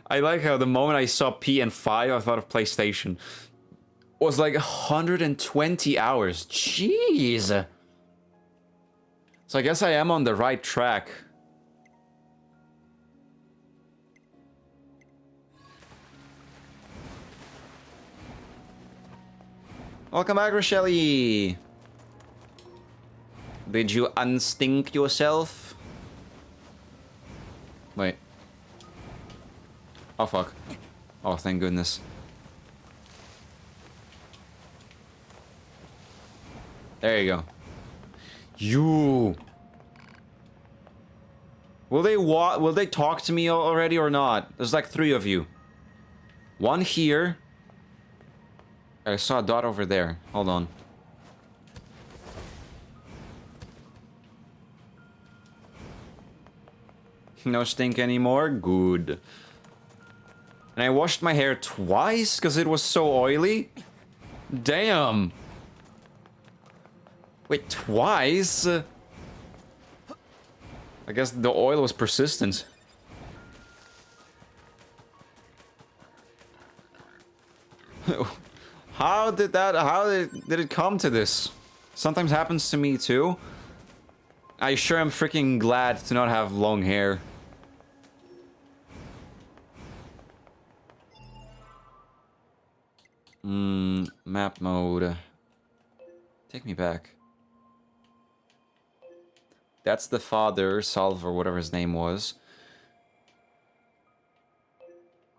I like how the moment I saw P and 5, I thought of PlayStation. It was like 120 hours. Jeez. So I guess I am on the right track. Welcome back, Rochelle. Did you unstink yourself? Wait. Oh, fuck. Oh, thank goodness. There you go. You. Will they talk to me already or not? There's like 3 of you. One here. I saw a dot over there. Hold on. No stink anymore? Good. And I washed my hair twice because it was so oily? Damn. Wait, twice? I guess the oil was persistent. How did it come to this? Sometimes happens to me too. I sure am freaking glad to not have long hair. Map mode. Take me back. That's the father, Salva, whatever his name was.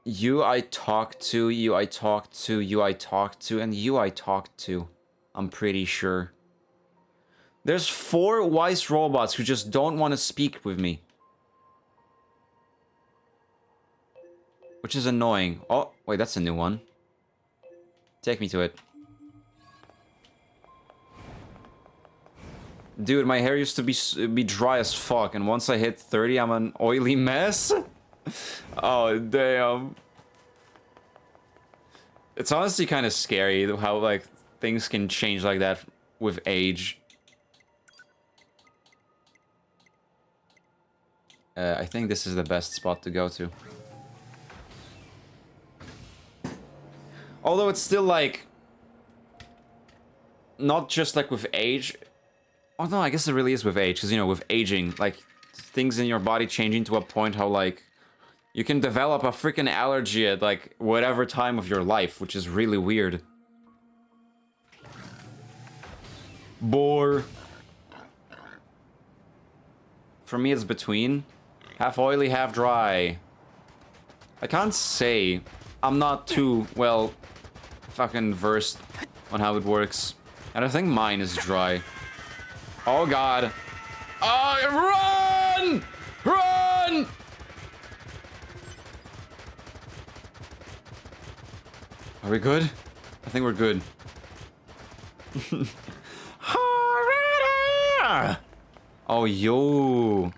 You I talked to, you I talked to, you I talked to, and you I talked to. I'm pretty sure. There's 4 wise robots who just don't want to speak with me. Which is annoying. Oh, wait, that's a new one. Take me to it. Dude, my hair used to be dry as fuck, and once I hit 30, I'm an oily mess. Oh, damn. It's honestly kind of scary how, like, things can change like that with age. I think this is the best spot to go to. Although it's still, like... Not just, like, with age... Oh, no, I guess it really is with age, because, you know, with aging, like, things in your body changing to a point how, like... You can develop a freaking allergy at, like, whatever time of your life, which is really weird. Bore. For me, it's between. Half oily, half dry. I can't say. I'm not too, well, fucking versed on how it works. And I think mine is dry. Oh, God. Oh, run! Run! Are we good? I think we're good. Oh, yo.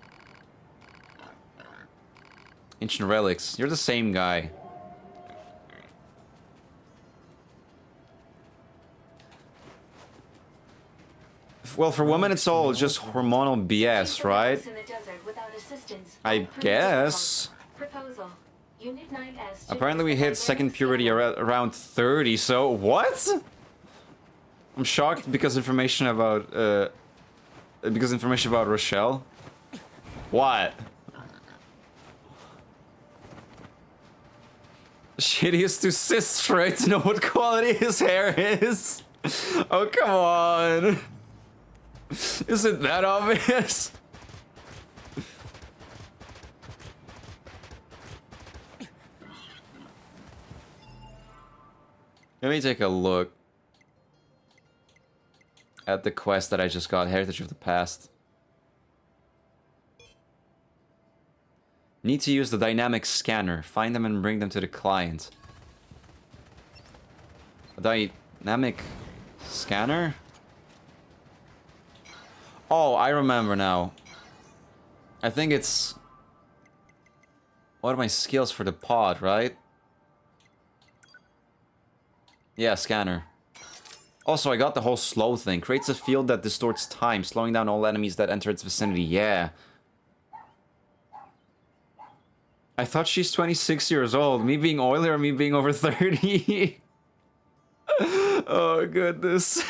Ancient relics. You're the same guy. Well, for women, it's all just hormonal BS, right? I guess. Apparently we hit second puberty around 30, so what? I'm shocked because information about Rochelle. What? Shittiest to cis right to know what quality his hair is. Oh, come on. Is it that obvious? Let me take a look at the quest that I just got, Heritage of the Past. Need to use the dynamic scanner. Find them and bring them to the client. A dynamic scanner? Oh, I remember now. I think it's... What are my skills for the pod, right? Yeah, scanner. Also, I got the whole slow thing. Creates a field that distorts time, slowing down all enemies that enter its vicinity. Yeah. I thought she's 26 years old. Me being oily or me being over 30? Oh, goodness.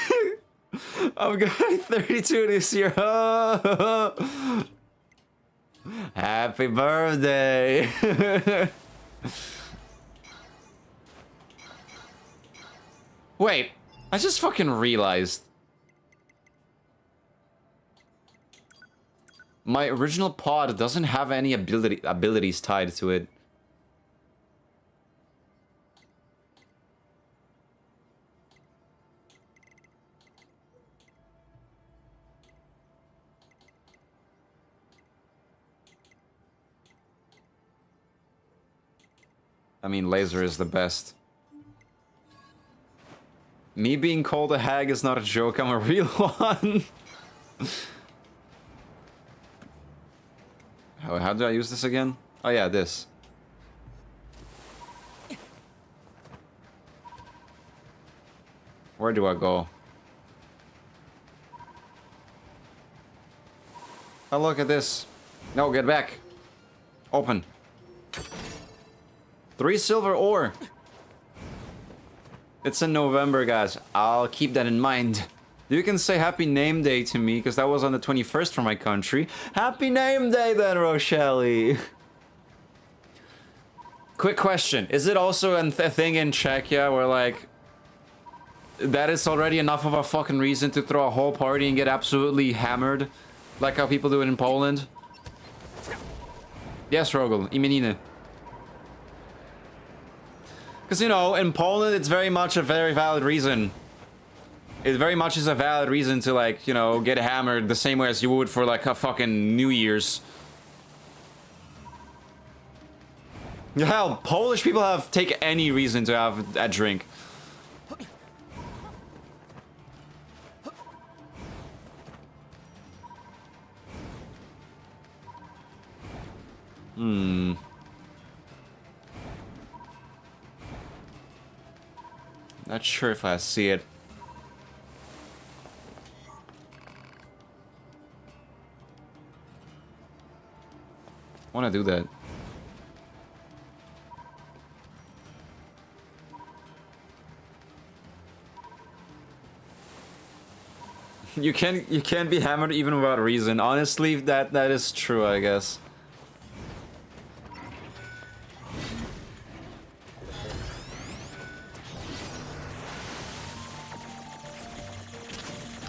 I'm going 32 this year. Happy birthday. Wait, I just fucking realized. My original pod doesn't have any abilities tied to it. I mean, laser is the best. Me being called a hag is not a joke, I'm a real one. How do I use this again? Oh yeah, this. Where do I go? Oh, look at this. No, get back. Open. 3 silver ore. It's in November, guys. I'll keep that in mind. You can say happy name day to me, because that was on the 21st for my country. Happy name day then, Rochelle. Quick question. Is it also a thing in Czechia where, like, that is already enough of a fucking reason to throw a whole party and get absolutely hammered? Like how people do it in Poland? Yes, Rogel. Imieniny. Because, you know, in Poland, it's very much a very valid reason. It very much is a valid reason to, like, you know, get hammered the same way as you would for, like, a fucking New Year's. Hell, Polish people take any reason to have a drink. Not sure if I see it. I want to do that. You can't be hammered even without a reason. Honestly, that is true, I guess.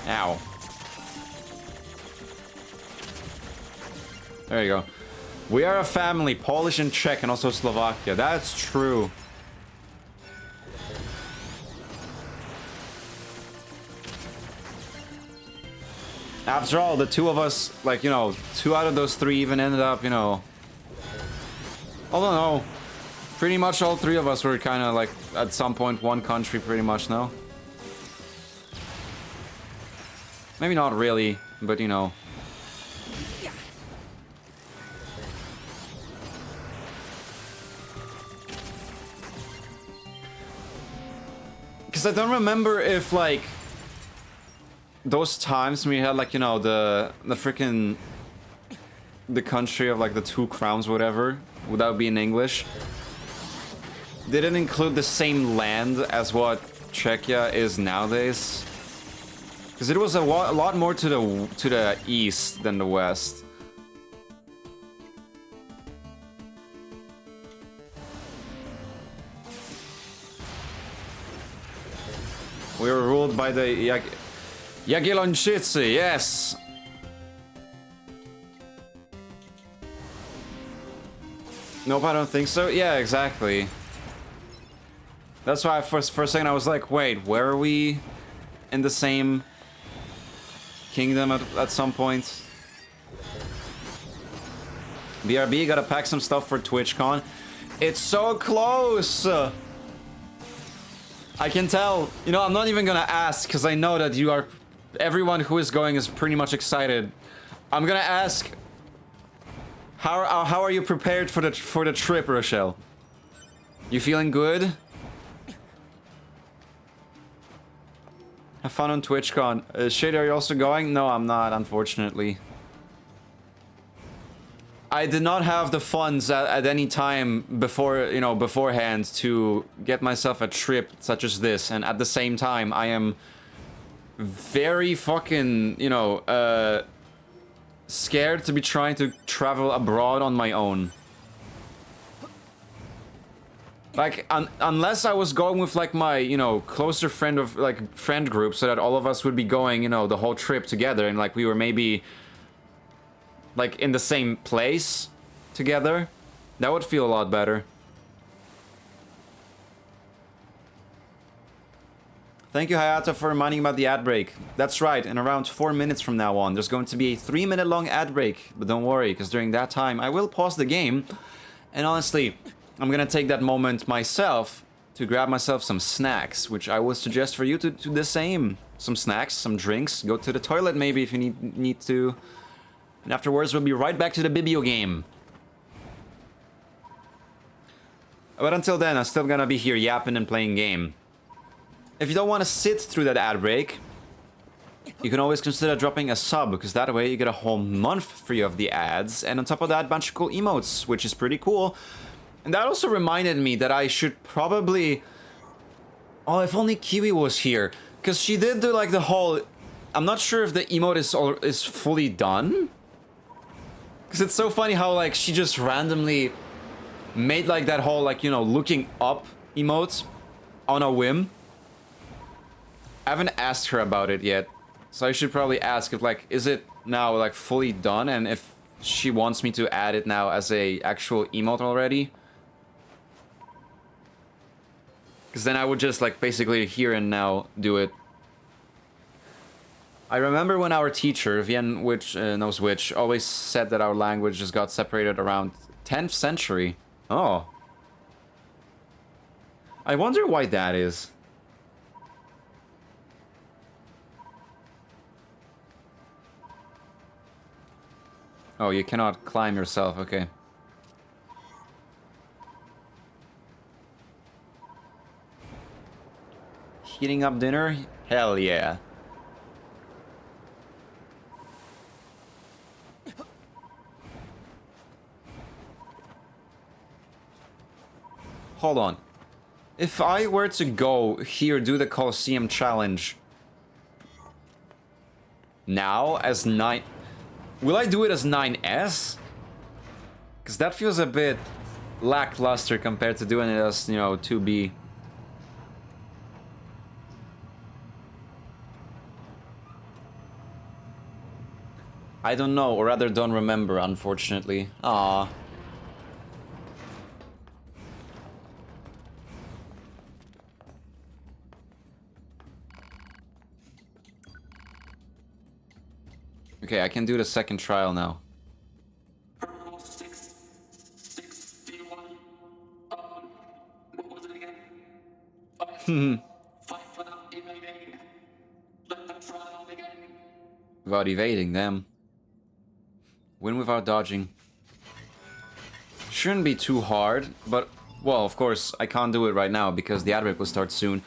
Ow. There you go. We are a family, Polish and Czech, and also Slovakia. That's true. After all, the two of us, like, you know, 2 out of those 3 even ended up, you know... Although, no. Pretty much all 3 of us were kind of, like, at some point, one country, pretty much, no? Maybe not really, but, you know... Because I don't remember if, like... Those times when we had, like, you know, the freaking... The country of, like, the 2 crowns, whatever, without being English. Didn't include the same land as what Czechia is nowadays. Because it was a lot more to the east than the west. We were ruled by the Jagiellonczycy, yes! Nope, I don't think so. Yeah, exactly. That's why for a second I was like, wait, where are we in the same kingdom at some point? BRB, gotta pack some stuff for TwitchCon. It's so close! I can tell. You know, I'm not even gonna ask, because I know that you are... Everyone who is going is pretty much excited. I'm gonna ask... How are you prepared for the trip, Rochelle? You feeling good? Have fun on TwitchCon. Shade, are you also going? No, I'm not, unfortunately. I did not have the funds at any time before, you know, beforehand to get myself a trip such as this, and at the same time, I am very fucking, you know, scared to be trying to travel abroad on my own. Like, unless I was going with, like, my, you know, closer friend group, so that all of us would be going, you know, the whole trip together, and, like, we were maybe... like, in the same place together, that would feel a lot better. Thank you, Hayata, for reminding about the ad break. That's right, in around 4 minutes from now on, there's going to be a 3-minute long ad break. But don't worry, because during that time, I will pause the game. And honestly, I'm gonna take that moment myself to grab myself some snacks, which I would suggest for you to do the same. Some snacks, some drinks, go to the toilet maybe if you need to. And afterwards, we'll be right back to the Bibio game. But until then, I'm still gonna be here yapping and playing game. If you don't want to sit through that ad break, you can always consider dropping a sub, because that way you get a whole month free of the ads, and on top of that, a bunch of cool emotes, which is pretty cool. And that also reminded me that I should probably... Oh, if only Kiwi was here. Because she did do, like, the whole... I'm not sure if the emote is fully done. Because it's so funny how, like, she just randomly made, like, that whole, like, you know, looking up emote on a whim. I haven't asked her about it yet. So I should probably ask if, like, is it now, like, fully done? And if she wants me to add it now as a actual emote already. Because then I would just, like, basically here and now do it. I remember when our teacher, Vien which knows which, always said that our language just got separated around 10th century. Oh. I wonder why that is. Oh, you cannot climb yourself, okay. Heating up dinner? Hell yeah. Hold on. If I were to go here, do the Colosseum challenge now as 9... Will I do it as 9S? Because that feels a bit lackluster compared to doing it as, you know, 2B. I don't know, or rather don't remember, unfortunately. Ah. Okay, I can do the second trial now. Purple 661. What was it again? Fight without evading. Let the trial begin. Without evading them. Win without dodging. Shouldn't be too hard, but, well, of course, I can't do it right now because the ad break will start soon.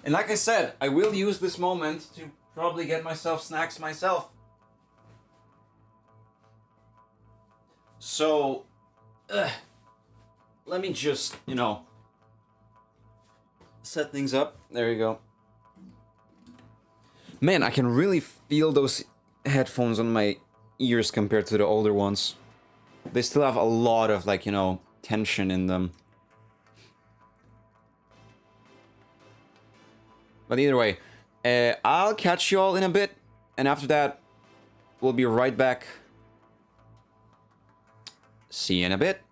And like I said, I will use this moment to probably get myself snacks myself. So, let me just, you know, set things up. There you go. Man, I can really feel those headphones on my ears compared to the older ones. They still have a lot of, like, you know, tension in them. But either way, I'll catch you all in a bit, and after that, we'll be right back. See you in a bit.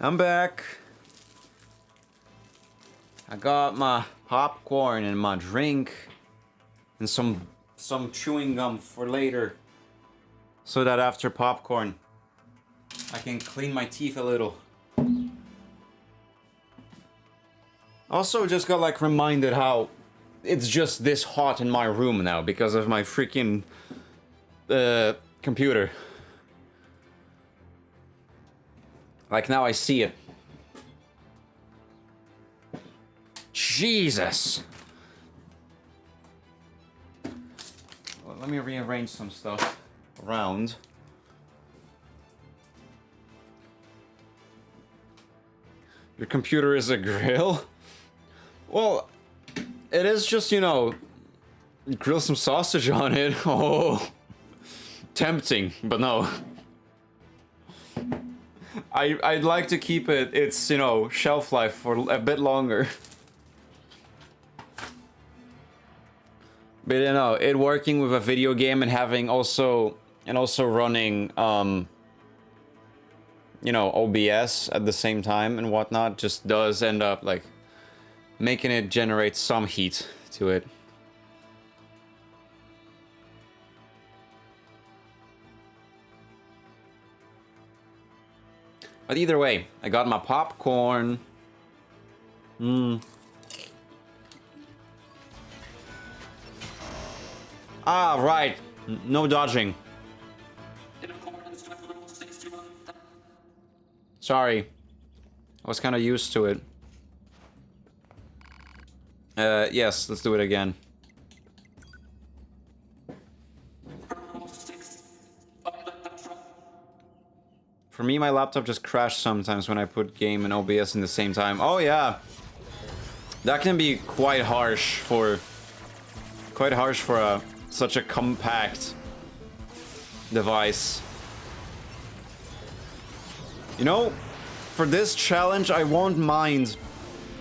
I'm back. I got my popcorn and my drink and some chewing gum for later, so that after popcorn I can clean my teeth a little. Also just got like reminded how it's just this hot in my room now because of my freaking computer. Like now I see it. Jesus. Well, let me rearrange some stuff around. Your computer is a grill? Well, it is just, you know, grill some sausage on it. Oh, tempting, but no. I'd like to keep its, you know, shelf life for a bit longer. But you know, it working with a video game and having also running you know, OBS at the same time and whatnot just does end up like making it generate some heat to it. But either way, I got my popcorn. Ah, right. No dodging. In accordance with Rule 61. Sorry. I was kind of used to it. Yes, let's do it again. Rule 6. Pilot the truck. For me, my laptop just crashed sometimes when I put game and OBS in the same time. Oh yeah. That can be quite harsh for such a compact device. You know, for this challenge, I won't mind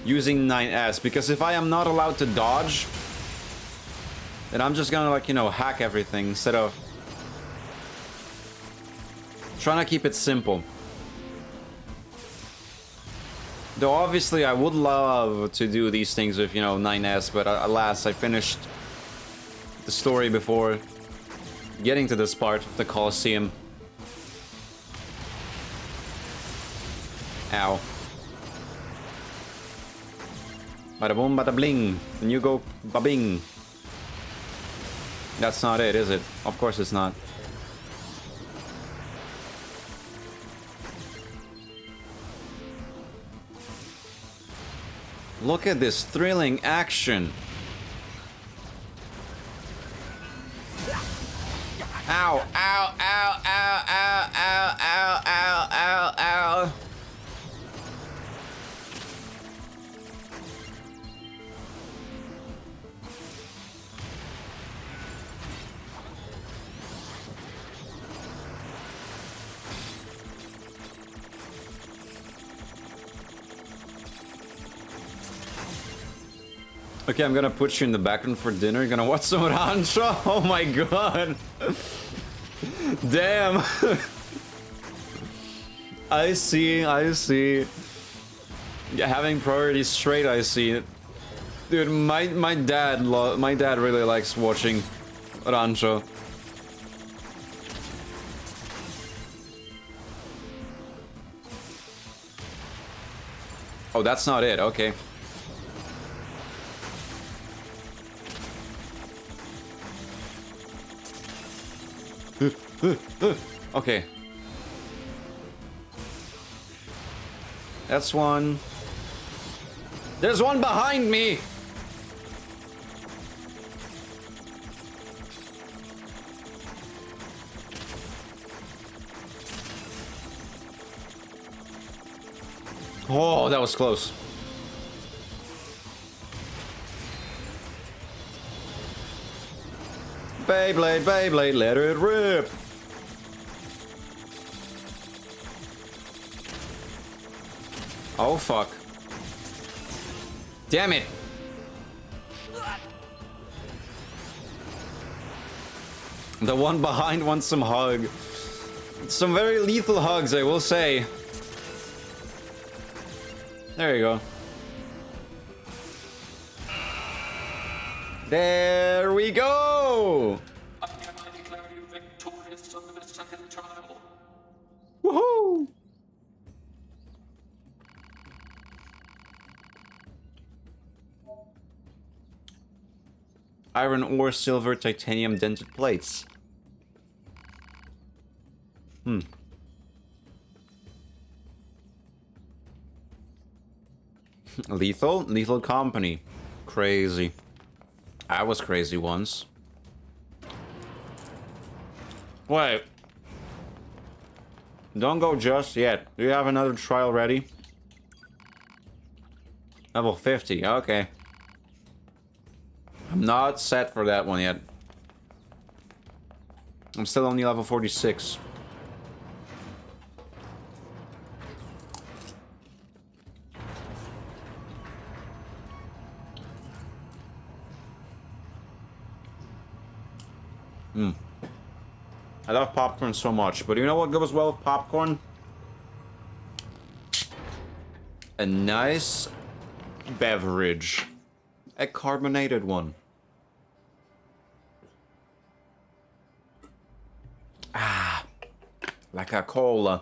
using 9S, because if I am not allowed to dodge, then I'm just gonna, like, you know, hack everything instead of trying to keep it simple. Though obviously I would love to do these things with, you know, 9S, but alas, I finished the story before getting to this part of the Colosseum. Ow. Bada boom, bada bling. And you go ba-bing. That's not it, is it? Of course it's not. Look at this thrilling action. Ow, ow, ow, ow, ow, ow, ow, ow, ow, ow. Okay, I'm gonna put you in the background for dinner. You're gonna watch some Rancho? Oh my god. Damn. I see, I see. Yeah, having priorities straight, I see. Dude, my dad really likes watching Rancho. Oh, that's not it. Okay. Okay. That's one. There's one behind me! Oh, that was close. Beyblade, Beyblade, let it rip! Oh, fuck. Damn it! The one behind wants some hug. Some very lethal hugs, I will say. There you go. There we go! I hereby declare you victorious of the second trial. Woohoo! Iron ore, silver, titanium, dented plates. Lethal Company. Crazy. I was crazy once. Wait. Don't go just yet. Do you have another trial ready? Level 50, okay. I'm not set for that one yet. I'm still only level 46. I love popcorn so much, but you know what goes well with popcorn? A nice beverage. A carbonated one. Ah, like a cola.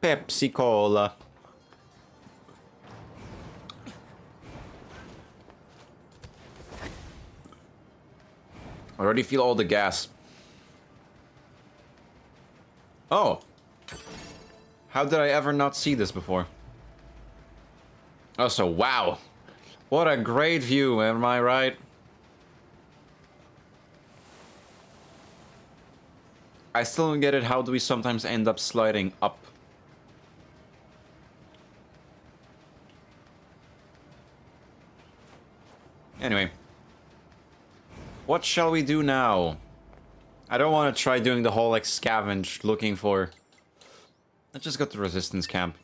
Pepsi Cola. I already feel all the gas. Oh. How did I ever not see this before? Oh, so wow. What a great view, am I right? I still don't get it. How do we sometimes end up sliding up? Anyway. What shall we do now? I don't want to try doing the whole, like, scavenge looking for... Let's just go to Resistance Camp.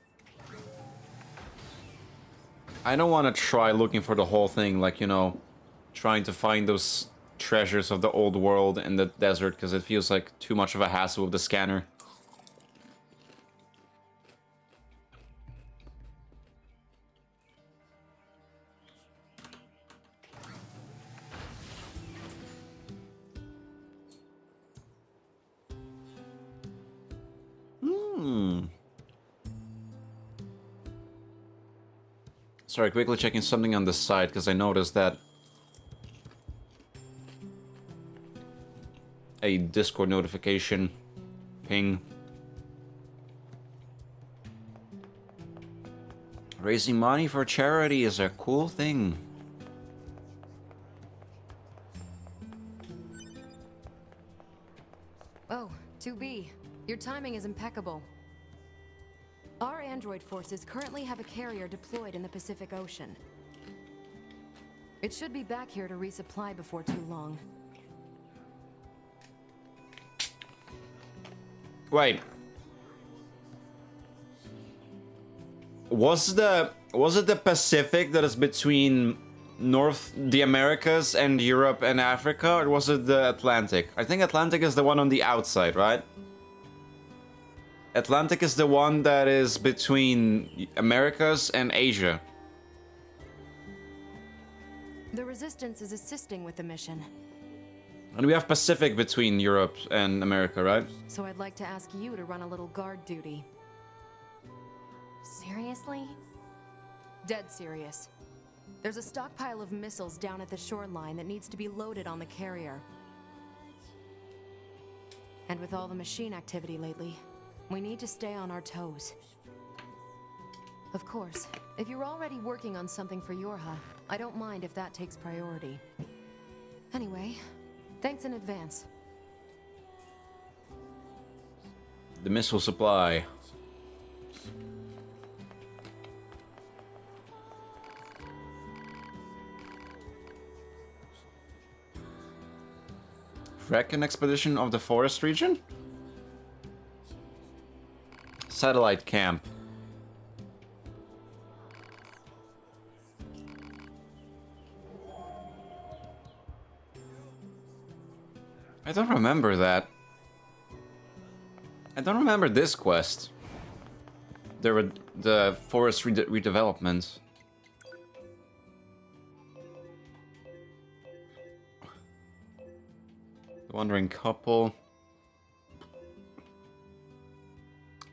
I don't want to try looking for the whole thing, like, you know, trying to find those treasures of the old world in the desert, because it feels like too much of a hassle with the scanner. Sorry, quickly checking something on the side, because I noticed that a Discord notification ping. Raising money for charity is a cool thing. Oh, 2B. Your timing is impeccable. Our android forces currently have a carrier deployed in the Pacific Ocean. It should be back here to resupply before too long. Wait. Was it the Pacific that is between the Americas and Europe and Africa, or was it the Atlantic? I think Atlantic is the one on the outside, right? Atlantic is the one that is between Americas and Asia. The Resistance is assisting with the mission. And we have Pacific between Europe and America, right? So I'd like to ask you to run a little guard duty. Seriously? Dead serious. There's a stockpile of missiles down at the shoreline that needs to be loaded on the carrier. And with all the machine activity lately, we need to stay on our toes. Of course, if you're already working on something for Yorha, I don't mind if that takes priority. Anyway, thanks in advance. The missile supply. Wreck expedition of the forest region? Satellite camp. I don't remember that. I don't remember this quest. the forest redevelopment. The Wandering Couple.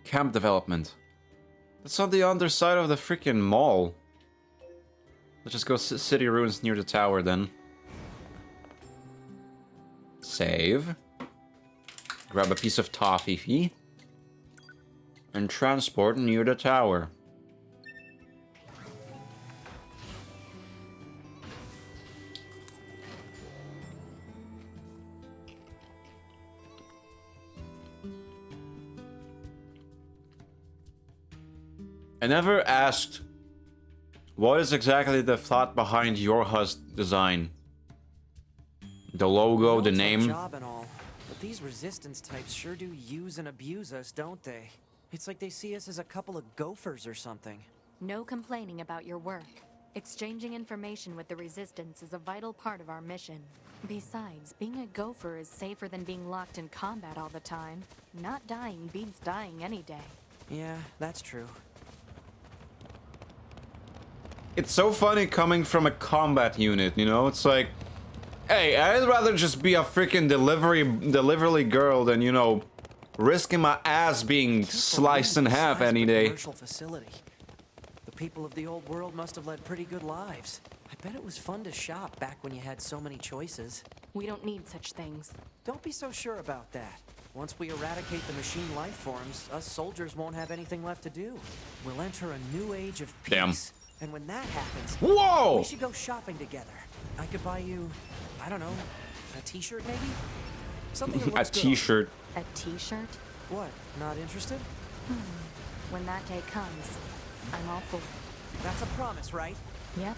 Camp development. That's on the underside of the freaking mall. Let's just go city ruins near the tower then. Save. Grab a piece of toffee. And transport near the tower. I never asked what is exactly the thought behind your HUS design. The logo, the It's our name. job and all, but these resistance types sure do use and abuse us, don't they? It's like they see us as a couple of gophers or something. No complaining about your work. Exchanging information with the Resistance is a vital part of our mission. Besides, being a gopher is safer than being locked in combat all the time. Not dying beats dying any day. Yeah, that's true. It's so funny coming from a combat unit, you know? It's like, hey, I'd rather just be a freaking delivery girl than, you know, risking my ass being sliced in half any day. Commercial facility. The people of the old world must have led pretty good lives. I bet it was fun to shop back when you had so many choices. We don't need such things. Don't be so sure about that. Once we eradicate the machine life forms, us soldiers won't have anything left to do. We'll enter a new age of peace. Damn. And when that happens, Whoa! we should go shopping together. I could buy you, I don't know, a t-shirt maybe? Something that A looks good on- t-shirt. A t-shirt? What, not interested? When that day comes, I'm all for it. That's a promise, right? Yep.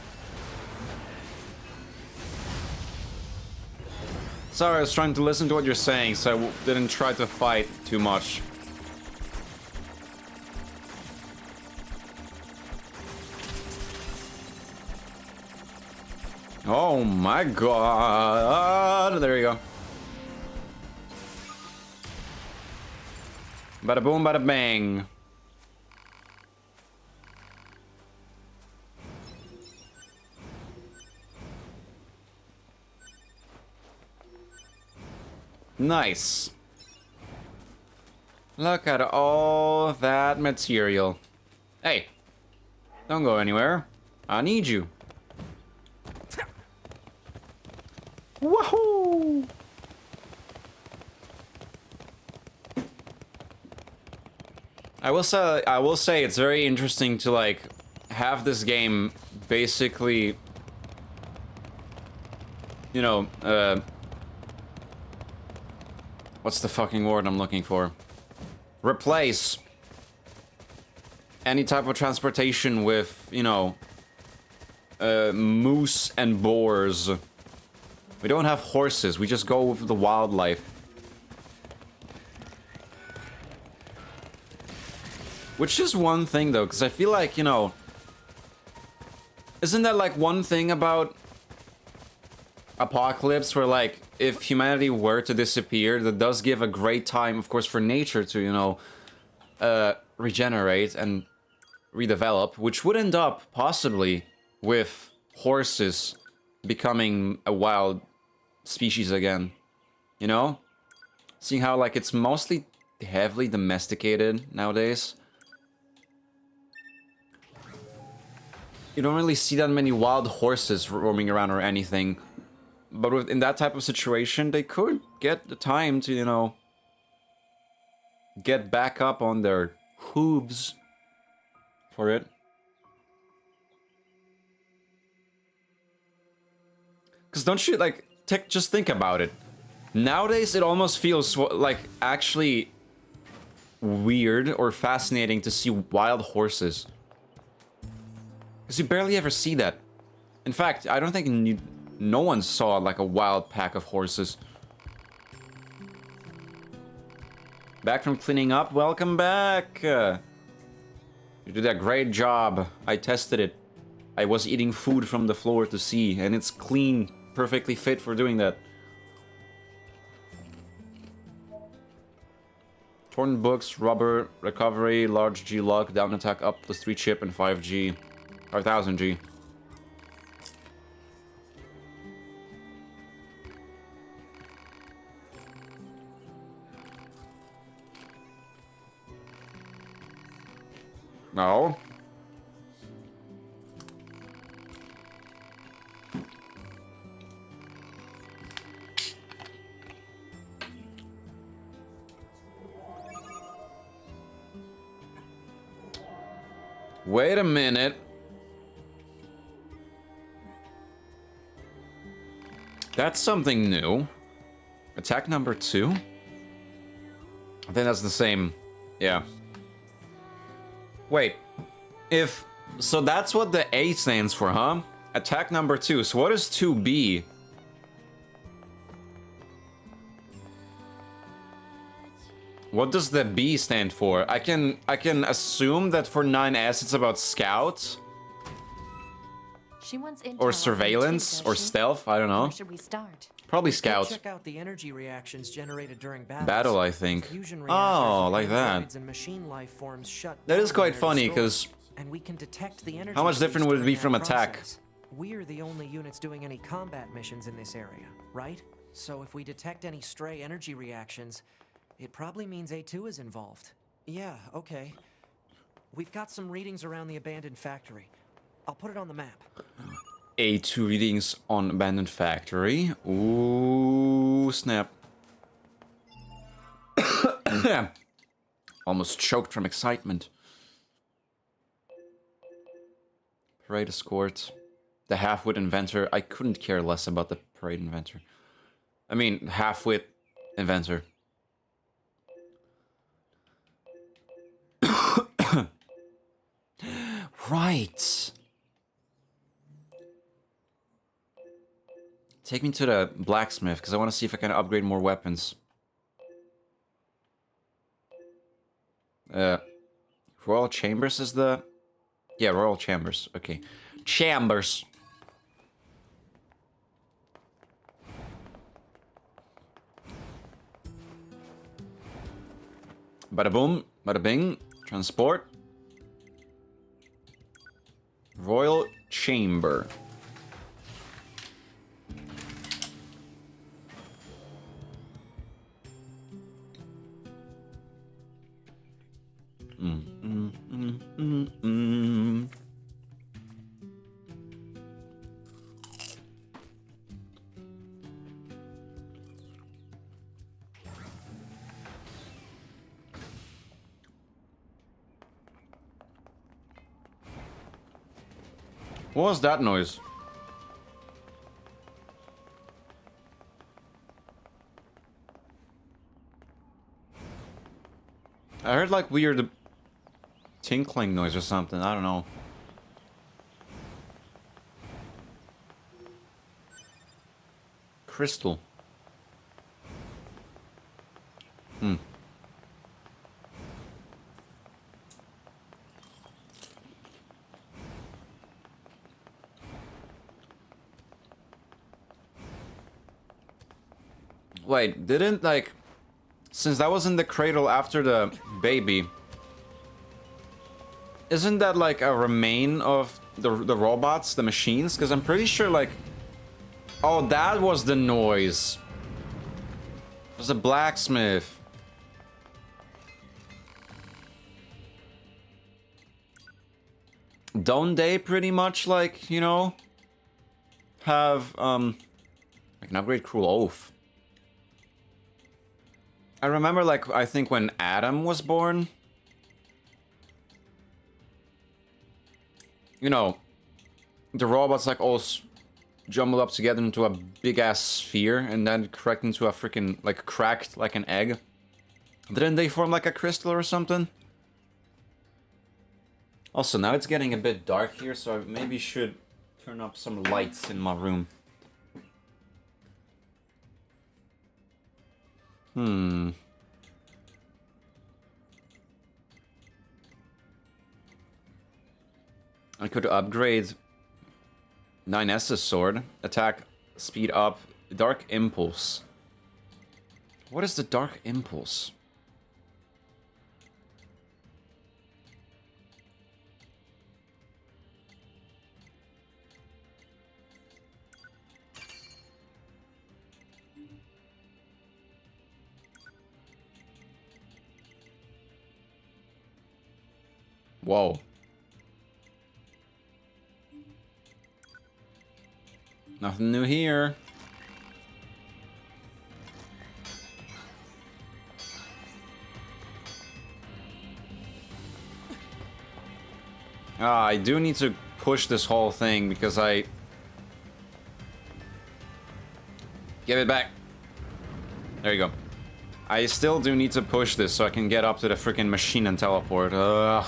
Sorry, I was trying to listen to what you're saying, so I didn't try to fight too much. Oh my god! There you go. Bada boom, bada bang. Nice. Look at all that material. Hey, don't go anywhere. I need you. Woohoo! I will say it's very interesting to like have this game basically, you know, what's the fucking word I'm looking for? Replace any type of transportation with, you know, moose and boars. We don't have horses, we just go with the wildlife. Which is one thing though, because I feel like, you know, isn't that like one thing about Apocalypse where like if humanity were to disappear, that does give a great time, of course, for nature to, you know, regenerate and redevelop, which would end up possibly with horses becoming a wild species again, you know? Seeing how like it's mostly heavily domesticated nowadays. You don't really see that many wild horses roaming around or anything. But in that type of situation, they could get the time to, you know, get back up on their hooves for it. Because don't you, like, just think about it. Nowadays, it almost feels like actually weird or fascinating to see wild horses. Because you barely ever see that. In fact, I don't think no one saw like a wild pack of horses. Back from cleaning up? Welcome back! You did a great job. I tested it. I was eating food from the floor to see, and it's clean, perfectly fit for doing that. Torn books, rubber, recovery, large G luck, down attack up plus 3 chip and 5G. 5000 G. No. Wait a minute. That's something new. Attack number 2? I think that's the same. Yeah. Wait. If... So that's what the A stands for, huh? Attack number 2. So what is 2B? What does the B stand for? I can assume that for 9S it's about scouts She wants intel or on surveillance you too, or does she? stealth. I don't know. Where should we start? Probably Go scouts. check out the energy reactions generated during battles. Battle, I think. Fusion Oh, reactors like and that. androids and machine life forms shut That is down quite when they're funny, destroyed, 'cause and we can detect the energy how much different released would it be during from that attack? process. We're the only units doing any combat missions in this area, right? So if we detect any stray energy reactions, it probably means A2 is involved. Yeah, okay. We've got some readings around the abandoned factory. I'll put it on the map. A2 readings on abandoned factory. Ooh, snap. Almost choked from excitement. Parade escort. The half-wit inventor. I couldn't care less about the parade inventor. I mean, half-wit inventor. Right. Take me to the blacksmith, because I want to see if I can upgrade more weapons. Royal Chambers is the... Yeah, Royal Chambers. Okay. Chambers. Bada boom, bada bing. Transport. Royal Chamber. What was that noise? I heard like weird tinkling noise or something. I don't know. Crystal. Wait, didn't like... Since that was in the cradle after the baby... Isn't that like a remain of the robots, the machines? Because I'm pretty sure like... Oh, that was the noise. It was a blacksmith. Don't they pretty much like, you know... Have, like an upgrade Cruel Oath. I remember, like, I think when Adam was born... You know, the robots, like, all jumbled up together into a big-ass sphere, and then cracked into a freaking, like, cracked like an egg. Didn't they form, like, a crystal or something? Also, now it's getting a bit dark here, so I maybe should turn up some lights in my room. I could upgrade 9S's sword. Attack, speed up, Dark Impulse. What is the Dark Impulse? Whoa. Nothing new here. I do need to push this whole thing because I... Give it back. There you go. I still do need to push this so I can get up to the freaking machine and teleport. Ugh.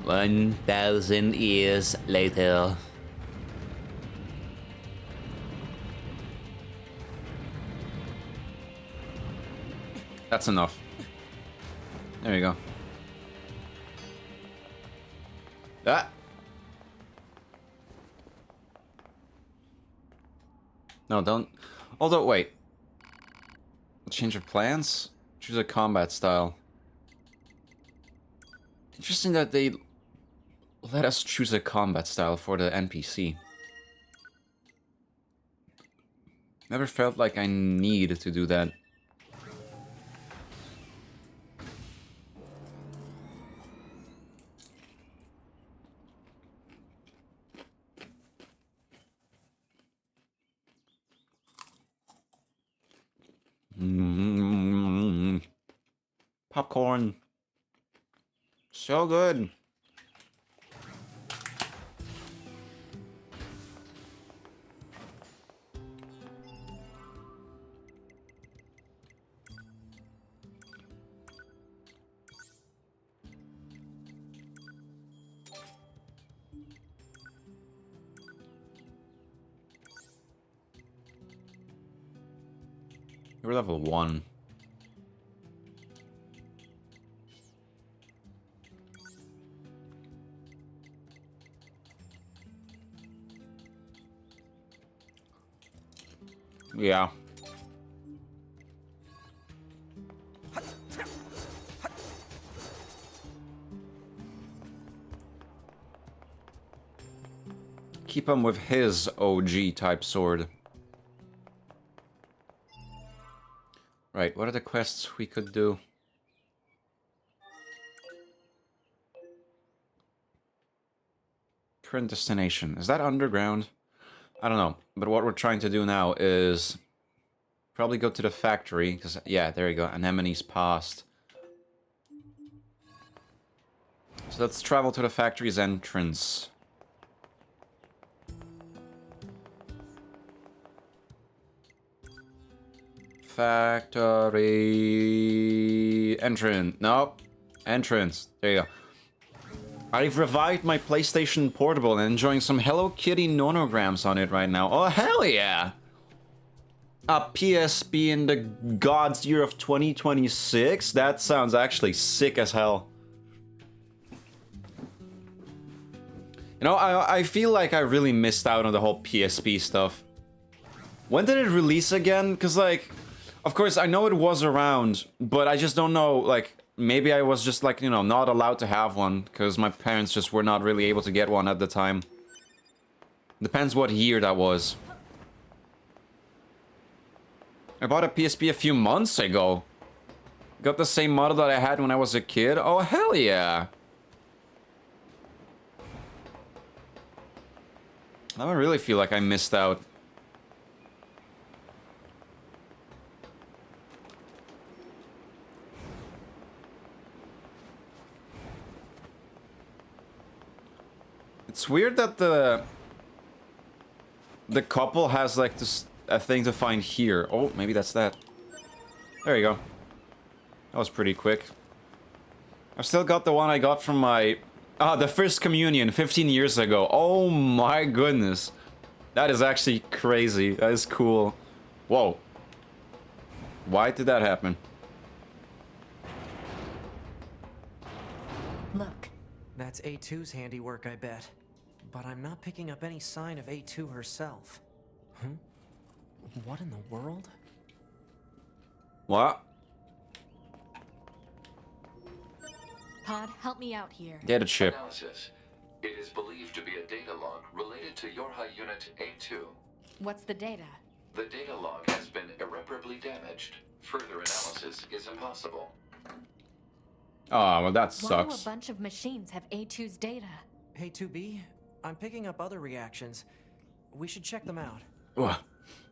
"1,000 years later." That's enough. There you go. Ah! No, don't... Although, wait. Change of plans? Choose a combat style. Interesting that they let us choose a combat style for the NPC. Never felt like I need to do that. Popcorn. So good. You're level 1. Yeah. Keep him with his OG type sword. Right, what are the quests we could do? Current destination. Is that underground? I don't know. But what we're trying to do now is probably go to the factory, because, yeah, there you go. Anemone's past. So let's travel to the factory's entrance. Factory... entrance. Nope. Entrance. There you go. I've revived my PlayStation Portable and enjoying some Hello Kitty nonograms on it right now. Oh, hell yeah! A PSP in the God's year of 2026? That sounds actually sick as hell. You know, I feel like I really missed out on the whole PSP stuff. When did it release again? Because, like, of course, I know it was around, but I just don't know, like, maybe I was just, like, you know, not allowed to have one, because my parents just were not really able to get one at the time. Depends what year that was. I bought a PSP a few months ago. Got the same model that I had when I was a kid. Oh, hell yeah! Now I really feel like I missed out. It's weird that the couple has like this a thing to find here. Oh, maybe that's that. There you go. That was pretty quick. I've still got the one I got from my the first communion 15 years ago. Oh my goodness. That is actually crazy. That is cool. Whoa. Why did that happen? Look. That's A2's handiwork, I bet. But I'm not picking up any sign of A2 herself. Huh? What in the world? What? Pod, help me out here. Data chip. Analysis. It is believed to be a data log related to Yorha Unit A2. What's the data? The data log has been irreparably damaged. Further analysis is impossible. Oh, well, that Why do a sucks. bunch of machines have A2's data? Hey, 2B, I'm picking up other reactions. We should check them out. Ugh.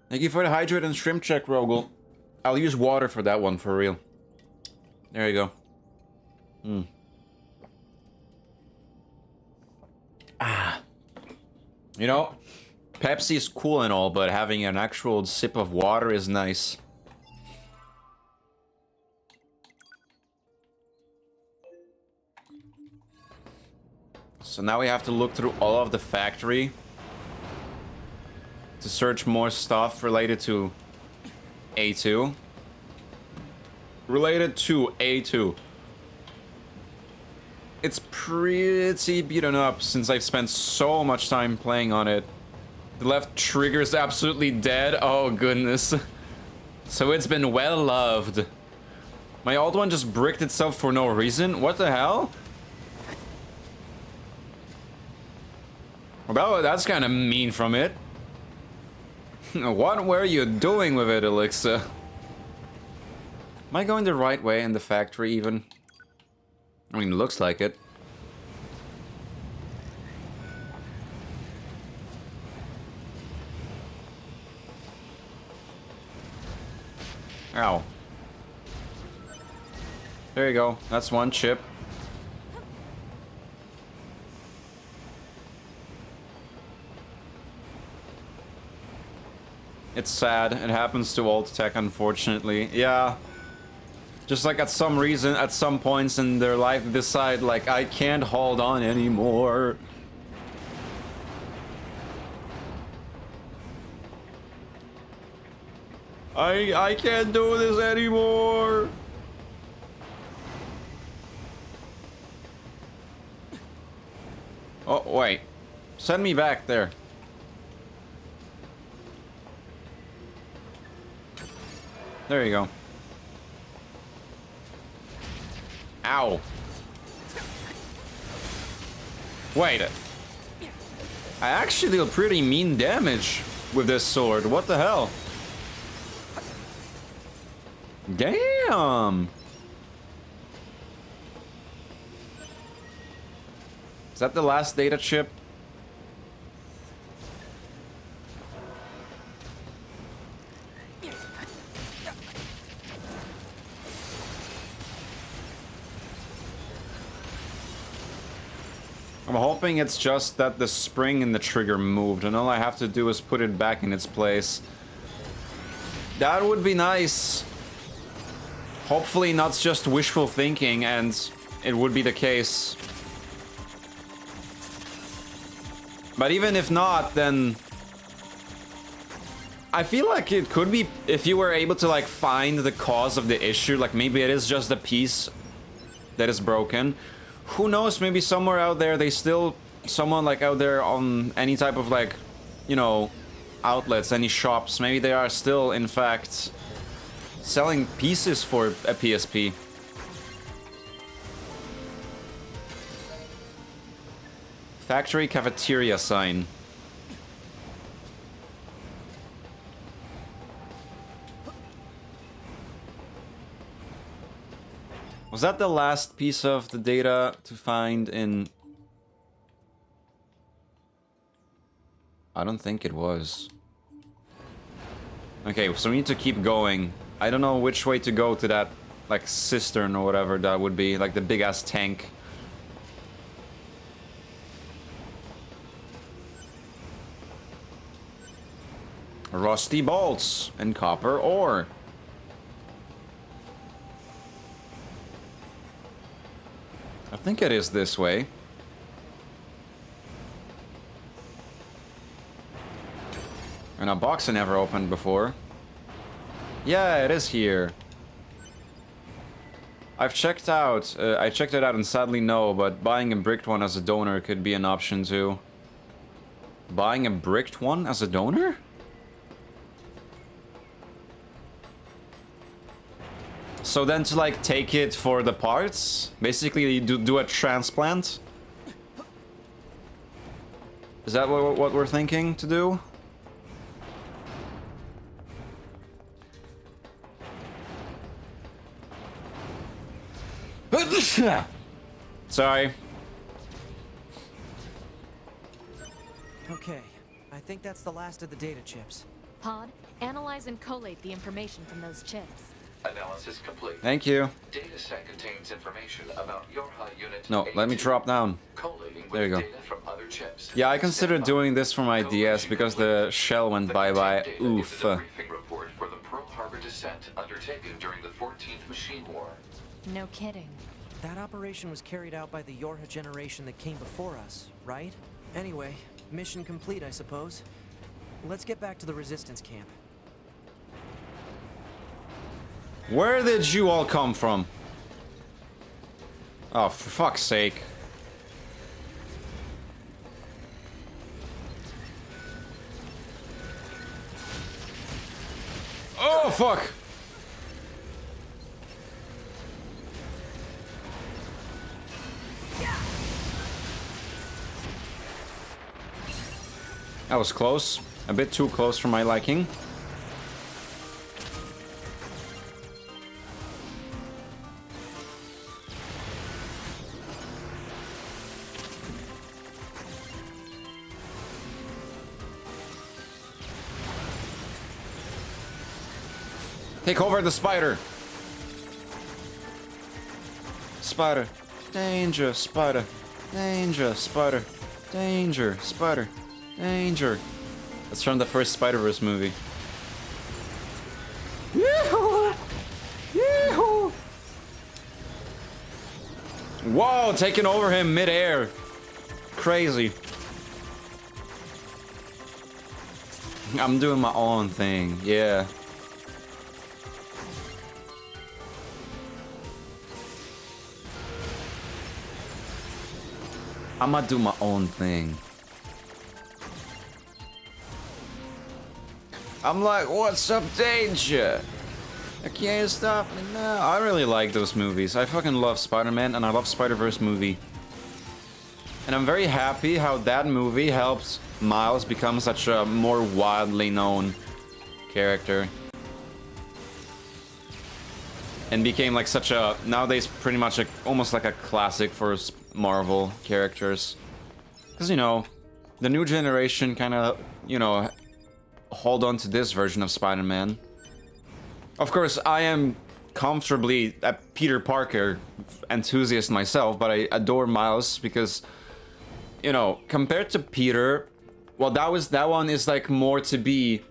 Thank you for the hydrate and shrimp check, Rogel. I'll use water for that one, for real. There you go. Ah. You know, Pepsi is cool and all, but having an actual sip of water is nice. So now we have to look through all of the factory to search more stuff related to A2. Related to A2. It's pretty beaten up since I've spent so much time playing on it. The left trigger is absolutely dead. Oh goodness. So it's been well loved. My old one just bricked itself for no reason. What the hell? Well, that's kind of mean from it. What were you doing with it, Elixir? Am I going the right way in the factory even? I mean, it looks like it. Ow. There you go. That's one chip. It's sad. It happens to old tech, unfortunately. Yeah. Just like at some reason, at some points in their life, they decide, like, I can't hold on anymore. I can't do this anymore. Oh, wait. Send me back there. There you go. Ow. Wait. I actually deal pretty mean damage with this sword. What the hell? Damn. Is that the last data chip? I'm hoping it's just that the spring in the trigger moved and all I have to do is put it back in its place. That would be nice. Hopefully not just wishful thinking and it would be the case. But even if not, then I feel like it could be if you were able to like find the cause of the issue, like maybe it is just the piece that is broken. Who knows, maybe somewhere out there they still, someone like out there on any type of like, you know, outlets, any shops, maybe they are still in fact selling pieces for a PSP. Factory cafeteria sign. Was that the last piece of the data to find in... I don't think it was. Okay, so we need to keep going. I don't know which way to go to that, like, cistern or whatever that would be, like the big-ass tank. Rusty bolts and copper ore. I think it is this way. And a box I never opened before. Yeah, it is here. I've checked out, I checked it out and sadly no, but buying a bricked one as a donor could be an option too. Buying a bricked one as a donor? So then to like take it for the parts, basically you do a transplant. Is that what we're thinking to do? Sorry. Okay, I think that's the last of the data chips. Pod, analyze and collate the information from those chips. Analysis complete. Thank you. Data set contains information about Yorha Unit No, let me A2. drop down. Collating with There you go. data from other chips. Yeah, I considered Stand doing by. this for my DS because the shell went The bye-bye. contained data Oof. is the briefing report for the Pearl Harbor descent undertaken during the 14th Machine War. No kidding. That operation was carried out by the Yorha generation that came before us, right? Anyway, mission complete, I suppose. Let's get back to the resistance camp. Where did you all come from? Oh, for fuck's sake. Oh, fuck! That was close. A bit too close for my liking. Take over the spider. Spider. Danger, spider. Danger, spider. Danger, spider. Danger. That's from the first Spider-Verse movie. Yee-hoo! Yee-hoo! Whoa, taking over him mid-air. Crazy. I'm doing my own thing, yeah. I'ma do my own thing. I'm like, what's up, Danger? I can't stop me now. I really like those movies. I fucking love Spider-Man and I love Spider-Verse movie. And I'm very happy how that movie helped Miles become such a more widely known character. And became like such a, nowadays pretty much almost like a classic for Marvel characters. Because, you know, the new generation kind of, you know, hold on to this version of Spider-Man. Of course, I am comfortably a Peter Parker enthusiast myself, but I adore Miles because, you know, compared to Peter, well, that one is like more to be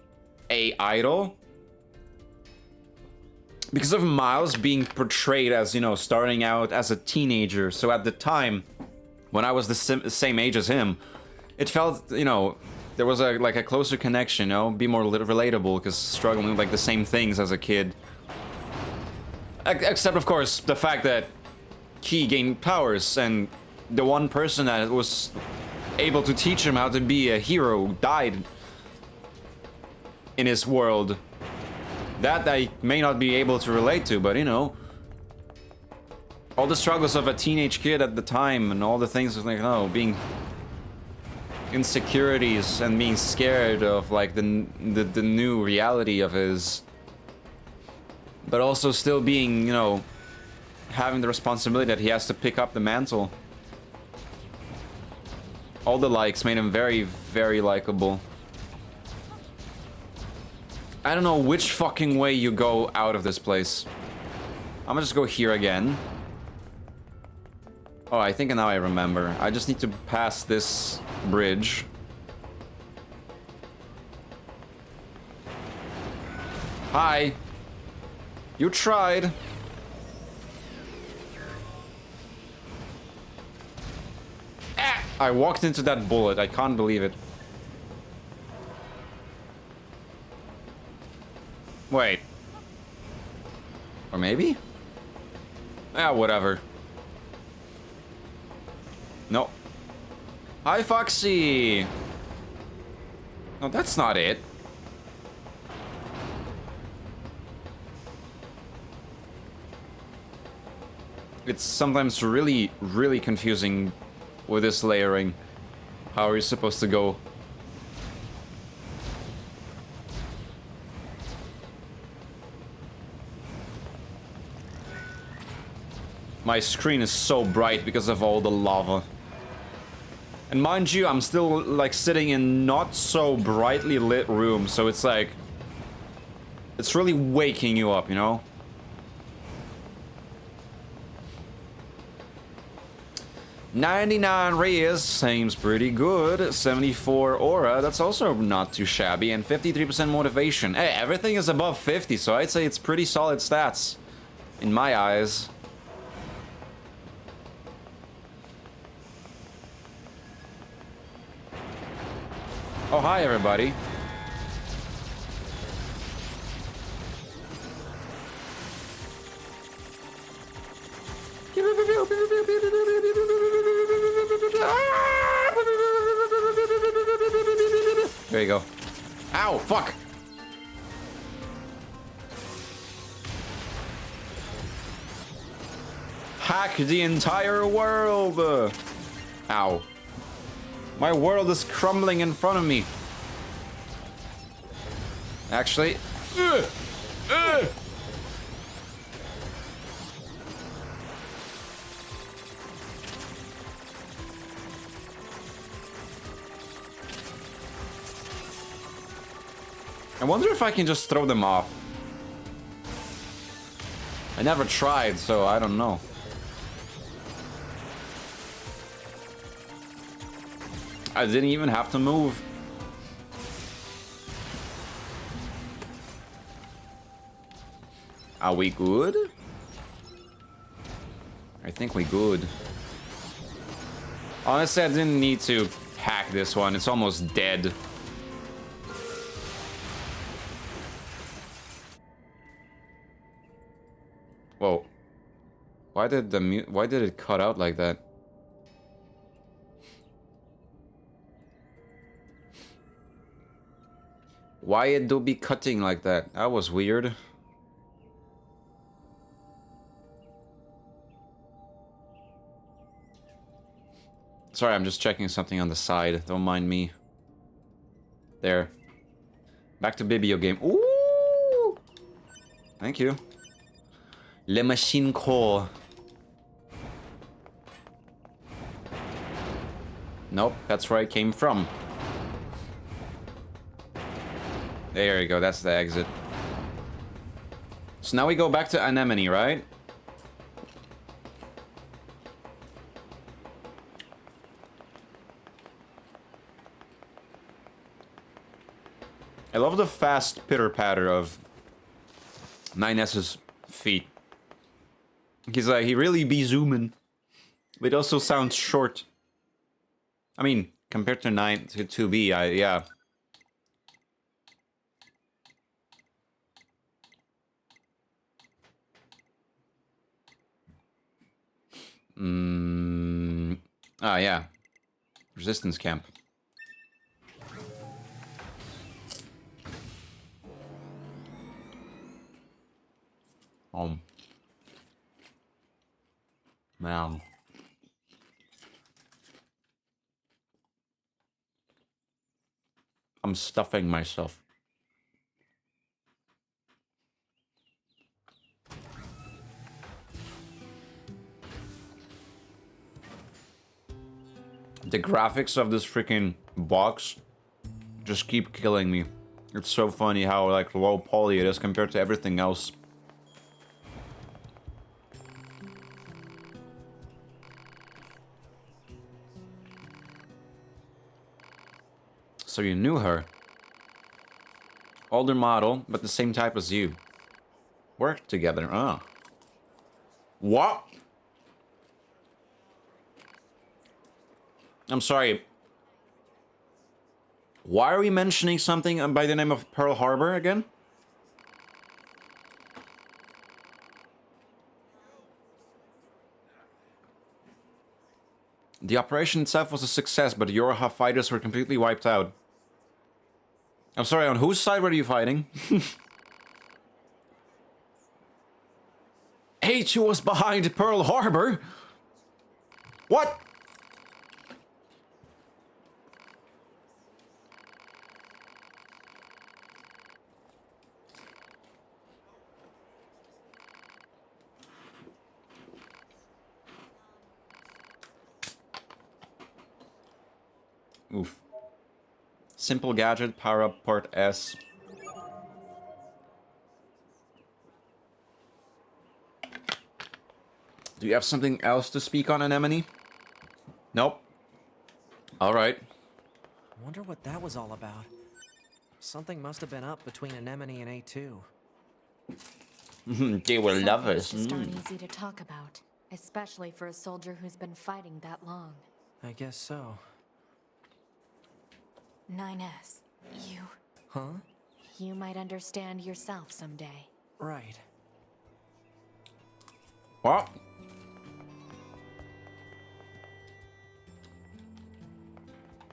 a idol. Because of Miles being portrayed as, you know, starting out as a teenager. So at the time, when I was the same age as him, it felt, you know, there was like a closer connection, you know, be more relatable, because struggling with like the same things as a kid. Except, of course, the fact that he gained powers, and the one person that was able to teach him how to be a hero died in his world. That I may not be able to relate to, but you know, all the struggles of a teenage kid at the time and all the things like, oh, being insecurities and being scared of like the new reality of his, but also still being, you know, having the responsibility that he has to pick up the mantle. All the likes made him very, very likable. I don't know which fucking way you go out of this place. I'm gonna just go here again. Oh, I think now I remember. I just need to pass this bridge. Hi. You tried. Ah! I walked into that bullet. I can't believe it. Wait. Or maybe? Ah, whatever. No. Hi, Foxy! No, that's not it. It's sometimes really, really confusing with this layering. How are you supposed to go? My screen is so bright because of all the lava. And mind you, I'm still like sitting in not so brightly lit room, so it's like... It's really waking you up, you know? $99 rays seems pretty good. 74 aura, that's also not too shabby. And 53% motivation. Hey, everything is above 50, so I'd say it's pretty solid stats. In my eyes. Oh, hi everybody. There you go. Ow, fuck! Hack the entire world! Ow. My world is crumbling in front of me. Actually... I wonder if I can just throw them off. I never tried, so I don't know. I didn't even have to move. Are we good? I think we good. Honestly, I didn't need to hack this one. It's almost dead. Whoa. Why did it cut out like that? Why it do be cutting like that? That was weird. Sorry, I'm just checking something on the side. Don't mind me. There. Back to Bibio game. Ooh! Thank you. Le Machine Core. Nope, that's where I came from. There you go, that's the exit. So now we go back to Anemone, right? I love the fast pitter-patter of 9S's feet. He's like, he really be zooming. But it also sounds short. I mean, compared to 2B, yeah. Yeah. Resistance camp. Man. I'm stuffing myself. The graphics of this freaking box just keep killing me. It's so funny how like low poly it is compared to everything else. So you knew her. Older model, but the same type as you. Worked together, ah. What? I'm sorry. Why are we mentioning something by the name of Pearl Harbor again? The operation itself was a success, but the Yorha fighters were completely wiped out. I'm sorry, on whose side were you fighting? H was behind Pearl Harbor? What? Oof. Simple gadget, power up port S. Do you have something else to speak on, Anemone? Nope. Alright. Wonder what that was all about. Something must have been up between Anemone and A2. They were Some lovers. things just aren't easy to talk about, especially for a soldier who's been fighting that long. I guess so. 9S, Huh? you might understand yourself someday. Right. What?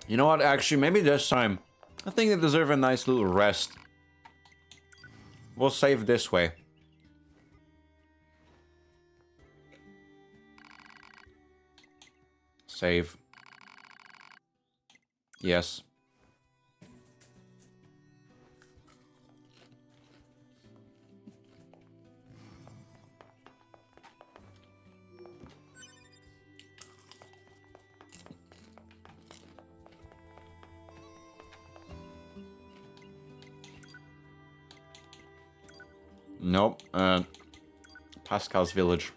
You know what, actually, maybe this time, I think they deserve a nice little rest. We'll save this way. Save. Yes. Nope. Pascal's village.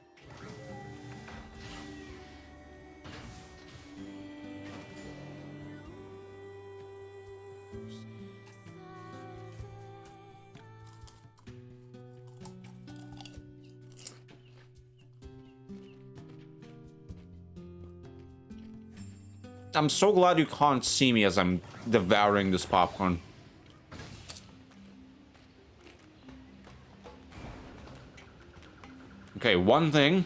I'm so glad you can't see me as I'm devouring this popcorn. Okay, one thing.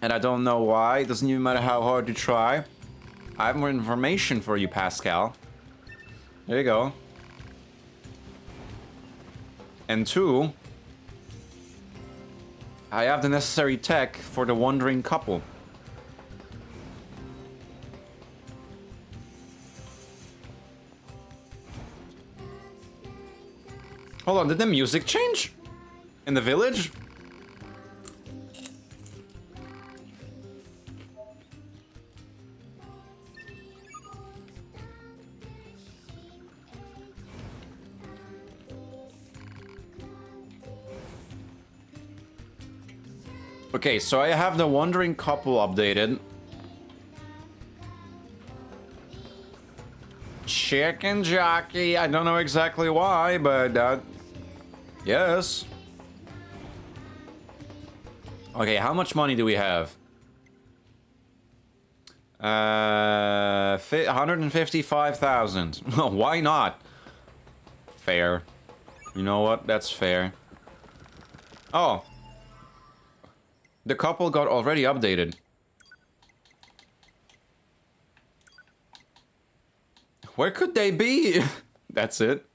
And I don't know why. It doesn't even matter how hard you try. I have more information for you, Pascal. There you go. And two, I have the necessary tech for the wandering couple. Hold on, did the music change? In the village? Okay, so I have the wandering couple updated. Chicken jockey, I don't know exactly why, but yes. Okay, how much money do we have? 155,000. Why not? Fair. You know what? That's fair. Oh. The couple got already updated. Where could they be? That's it.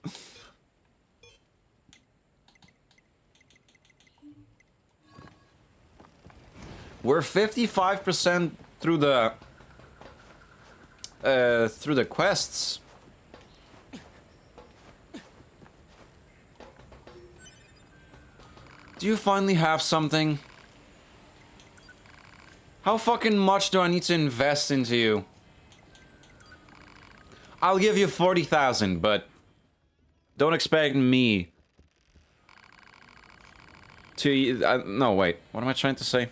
We're 55% through the quests. Do you finally have something? How fucking much do I need to invest into you? I'll give you 40,000, but don't expect me to... no, wait. What am I trying to say?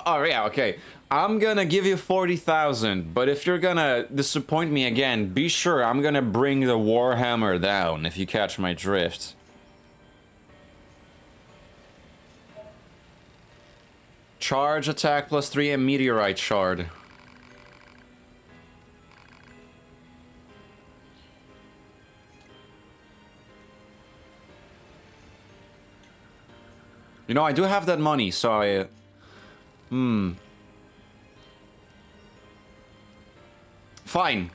Oh, yeah, okay. I'm gonna give you 40,000, but if you're gonna disappoint me again, be sure I'm gonna bring the Warhammer down, if you catch my drift. Charge attack +3 and meteorite shard. You know, I do have that money, so I... Fine.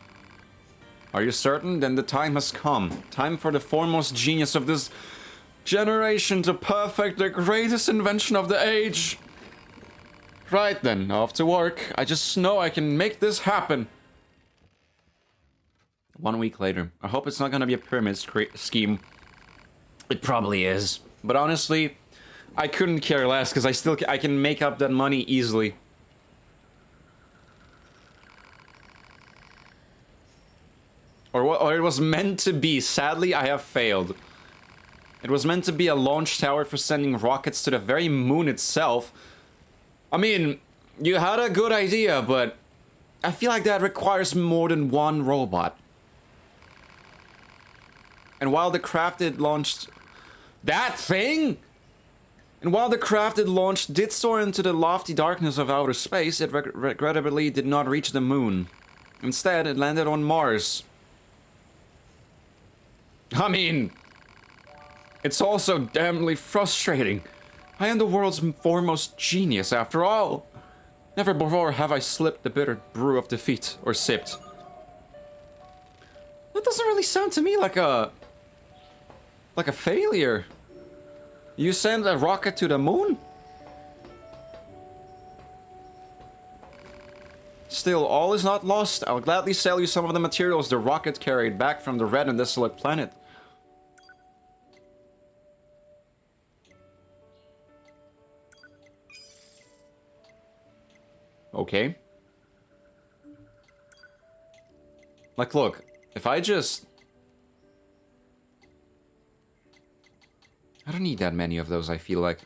Are you certain? Then the time has come. Time for the foremost genius of this generation to perfect the greatest invention of the age. Right then, off to work. I just know I can make this happen. 1 week later. I hope it's not gonna be a pyramid scheme. It probably is. But honestly, I couldn't care less because I can make up that money easily. Or it was meant to be. Sadly, I have failed. It was meant to be a launch tower for sending rockets to the very moon itself. I mean, you had a good idea, but I feel like that requires more than one robot. And while the crafted launched... That thing?! And while the crafted launch did soar into the lofty darkness of outer space, it regrettably did not reach the moon. Instead, it landed on Mars. I mean, it's also damnably frustrating. I am the world's foremost genius, after all. Never before have I slipped the bitter brew of defeat, or sipped. That doesn't really sound to me like a failure. You send a rocket to the moon? Still, all is not lost. I'll gladly sell you some of the materials the rocket carried back from the red and desolate planet. Okay. Like, look, if I just... I don't need that many of those, I feel like.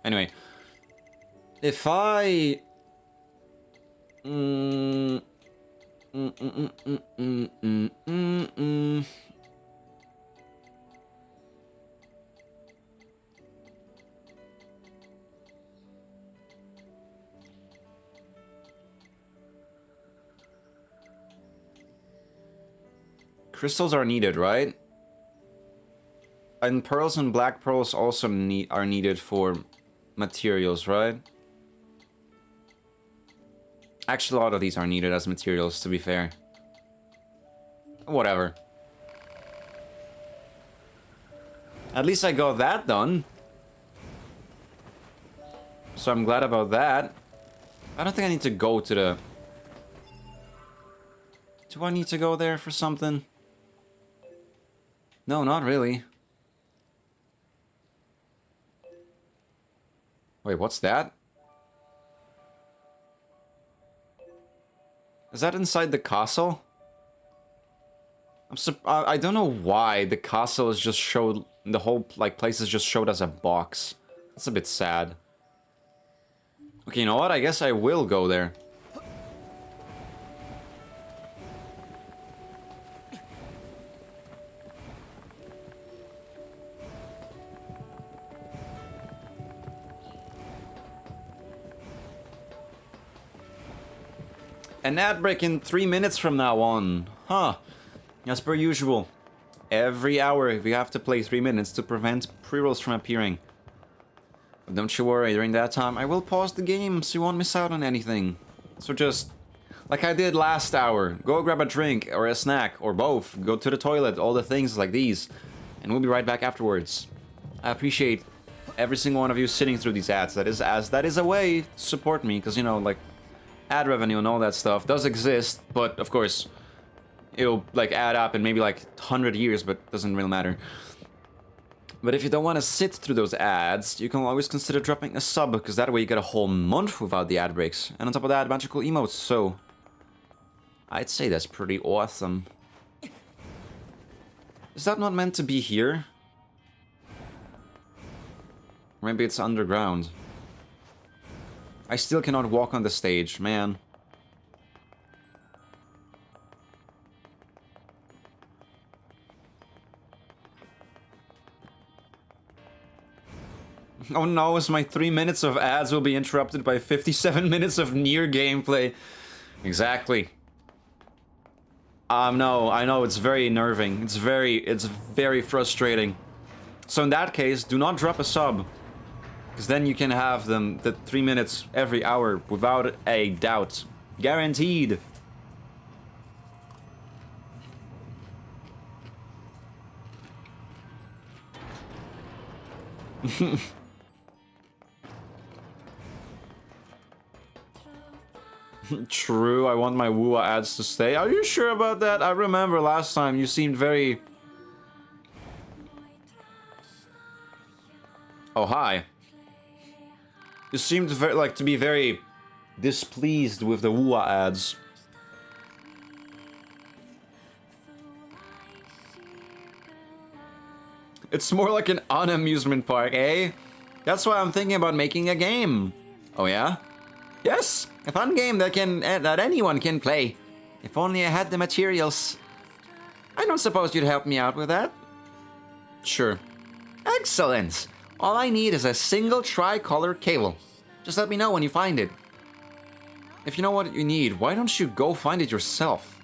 Anyway. If I... Crystals are needed, right? And pearls and black pearls also are needed for materials, right? Actually, a lot of these are needed as materials, to be fair. Whatever. At least I got that done. So I'm glad about that. I don't think I need to go to the... Do I need to go there for something? No, not really. Wait, what's that? Is that inside the castle? I don't know why the castle is just showed... The whole, like, place is just showed as a box. That's a bit sad. Okay, you know what? I guess I will go there. An ad break in 3 minutes from now on. Huh. As per usual. Every hour we have to play 3 minutes to prevent pre-rolls from appearing. But don't you worry, during that time I will pause the game so you won't miss out on anything. So just, like I did last hour, go grab a drink or a snack or both. Go to the toilet, all the things like these. And we'll be right back afterwards. I appreciate every single one of you sitting through these ads. That is a way to support me, because, you know, like, ad revenue and all that stuff does exist, but of course it'll like add up in maybe like 100 years, but doesn't really matter. But if you don't want to sit through those ads, you can always consider dropping a sub, because that way you get a whole month without the ad breaks, and on top of that, magical emotes. So I'd say that's pretty awesome. Is that not meant to be here? Maybe it's underground. I still cannot walk on the stage, man. Oh no, as my 3 minutes of ads will be interrupted by 57 minutes of near gameplay. Exactly. No, I know, it's very nerving. It's very frustrating. So in that case, do not drop a sub. Because then you can have them the 3 minutes every hour without a doubt. Guaranteed. True, I want my WUA ads to stay. Are you sure about that? I remember last time you seemed very... Oh, hi. You seemed to be very displeased with the WUA ads. It's more like an unamusement park, eh? That's why I'm thinking about making a game. Oh yeah? Yes, a fun game that anyone can play. If only I had the materials. I don't suppose you'd help me out with that? Sure. Excellent! All I need is a single tricolor cable. Just let me know when you find it. If you know what you need, why don't you go find it yourself?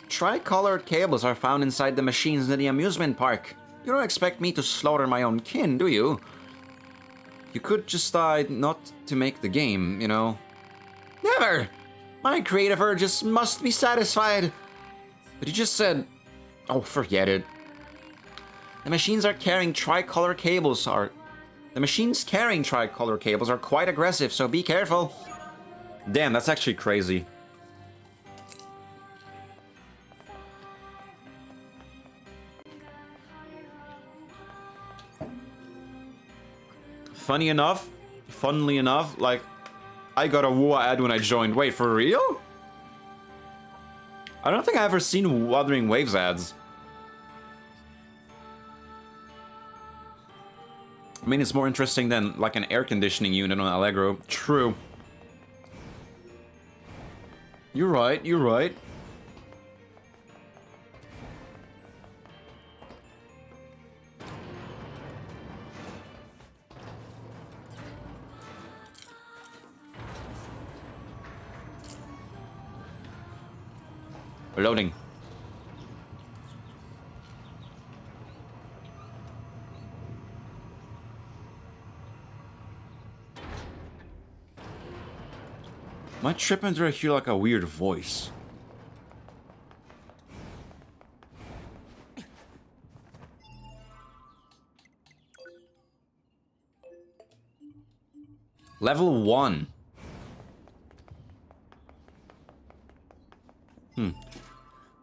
Tricolored cables are found inside the machines in the amusement park. You don't expect me to slaughter my own kin, do you? You could just decide not to make the game, you know? Never! My creative urges must be satisfied. But you just said... Oh, forget it. The machines carrying tricolor cables are quite aggressive, so be careful. Damn, that's actually crazy. Funnily enough, like, I got a WoA ad when I joined. Wait, for real? I don't think I've ever seen Wuthering Waves ads. I mean, it's more interesting than, like, an air conditioning unit on Allegro. True. You're right, you're right. Loading. Am I tripping through here like a weird voice? Level 1.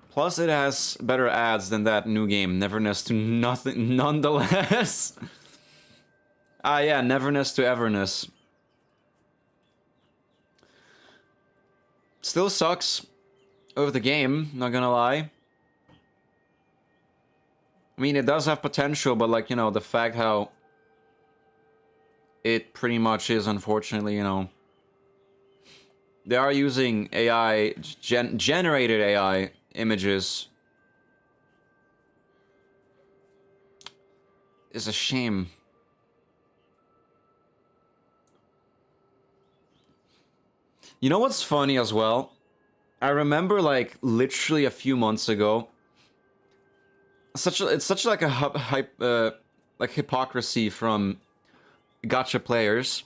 Plus, it has better ads than that new game, Neverness to Nothing, nonetheless. Ah, yeah, Neverness to Everness. Still sucks over the game, not gonna lie. I mean, it does have potential, but, like, you know, the fact how it pretty much is, unfortunately, you know. They are using AI, generated AI images. It's a shame. You know what's funny as well? I remember, like, literally a few months ago, it's such like a like hypocrisy from gacha players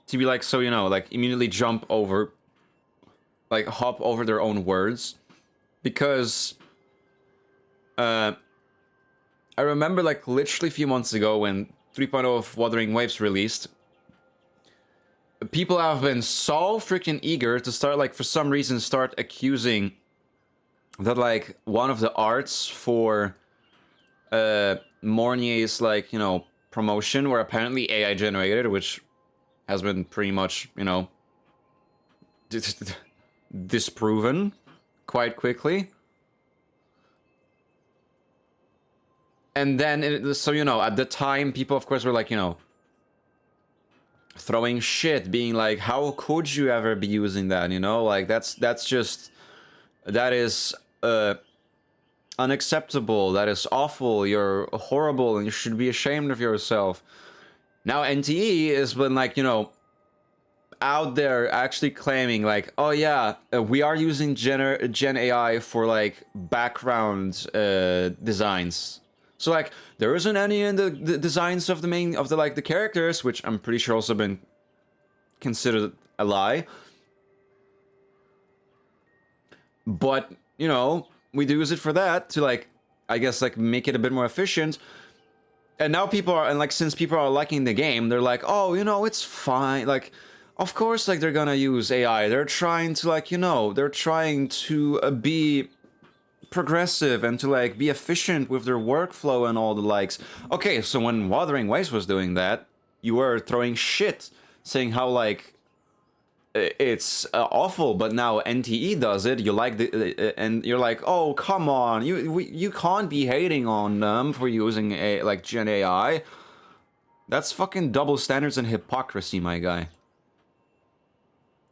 to be like, so, you know, like, immediately jump over, like, hop over their own words. Because I remember, like, literally a few months ago when 3.0 of Wuthering Waves released, people have been so freaking eager to start, like, for some reason, start accusing that, like, one of the arts for Mornier's, like, you know, promotion were apparently AI generated, which has been pretty much, you know, disproven quite quickly. And then, so, you know, at the time, people, of course, were like, you know, throwing shit, being like, how could you ever be using that, you know? Like, that is unacceptable, that is awful, you're horrible, and you should be ashamed of yourself. Now, NTE has been, like, you know, out there actually claiming, like, oh yeah, we are using Gen AI for, like, background designs. So, like, there isn't any in the designs of the characters, which I'm pretty sure also been considered a lie. But, you know, we do use it for that to, like, I guess, like, make it a bit more efficient. And now people are, and, like, since people are liking the game, they're like, oh, you know, it's fine. Like, of course, like, they're gonna use AI. They're trying to, like, you know, they're trying to be progressive and to, like, be efficient with their workflow and all the likes. Okay, so when Wuthering Waves was doing that, you were throwing shit, saying how, like, it's awful, but now NTE does it. You like the and you're like, oh come on, you can't be hating on them for using like Gen AI. That's fucking double standards and hypocrisy, my guy.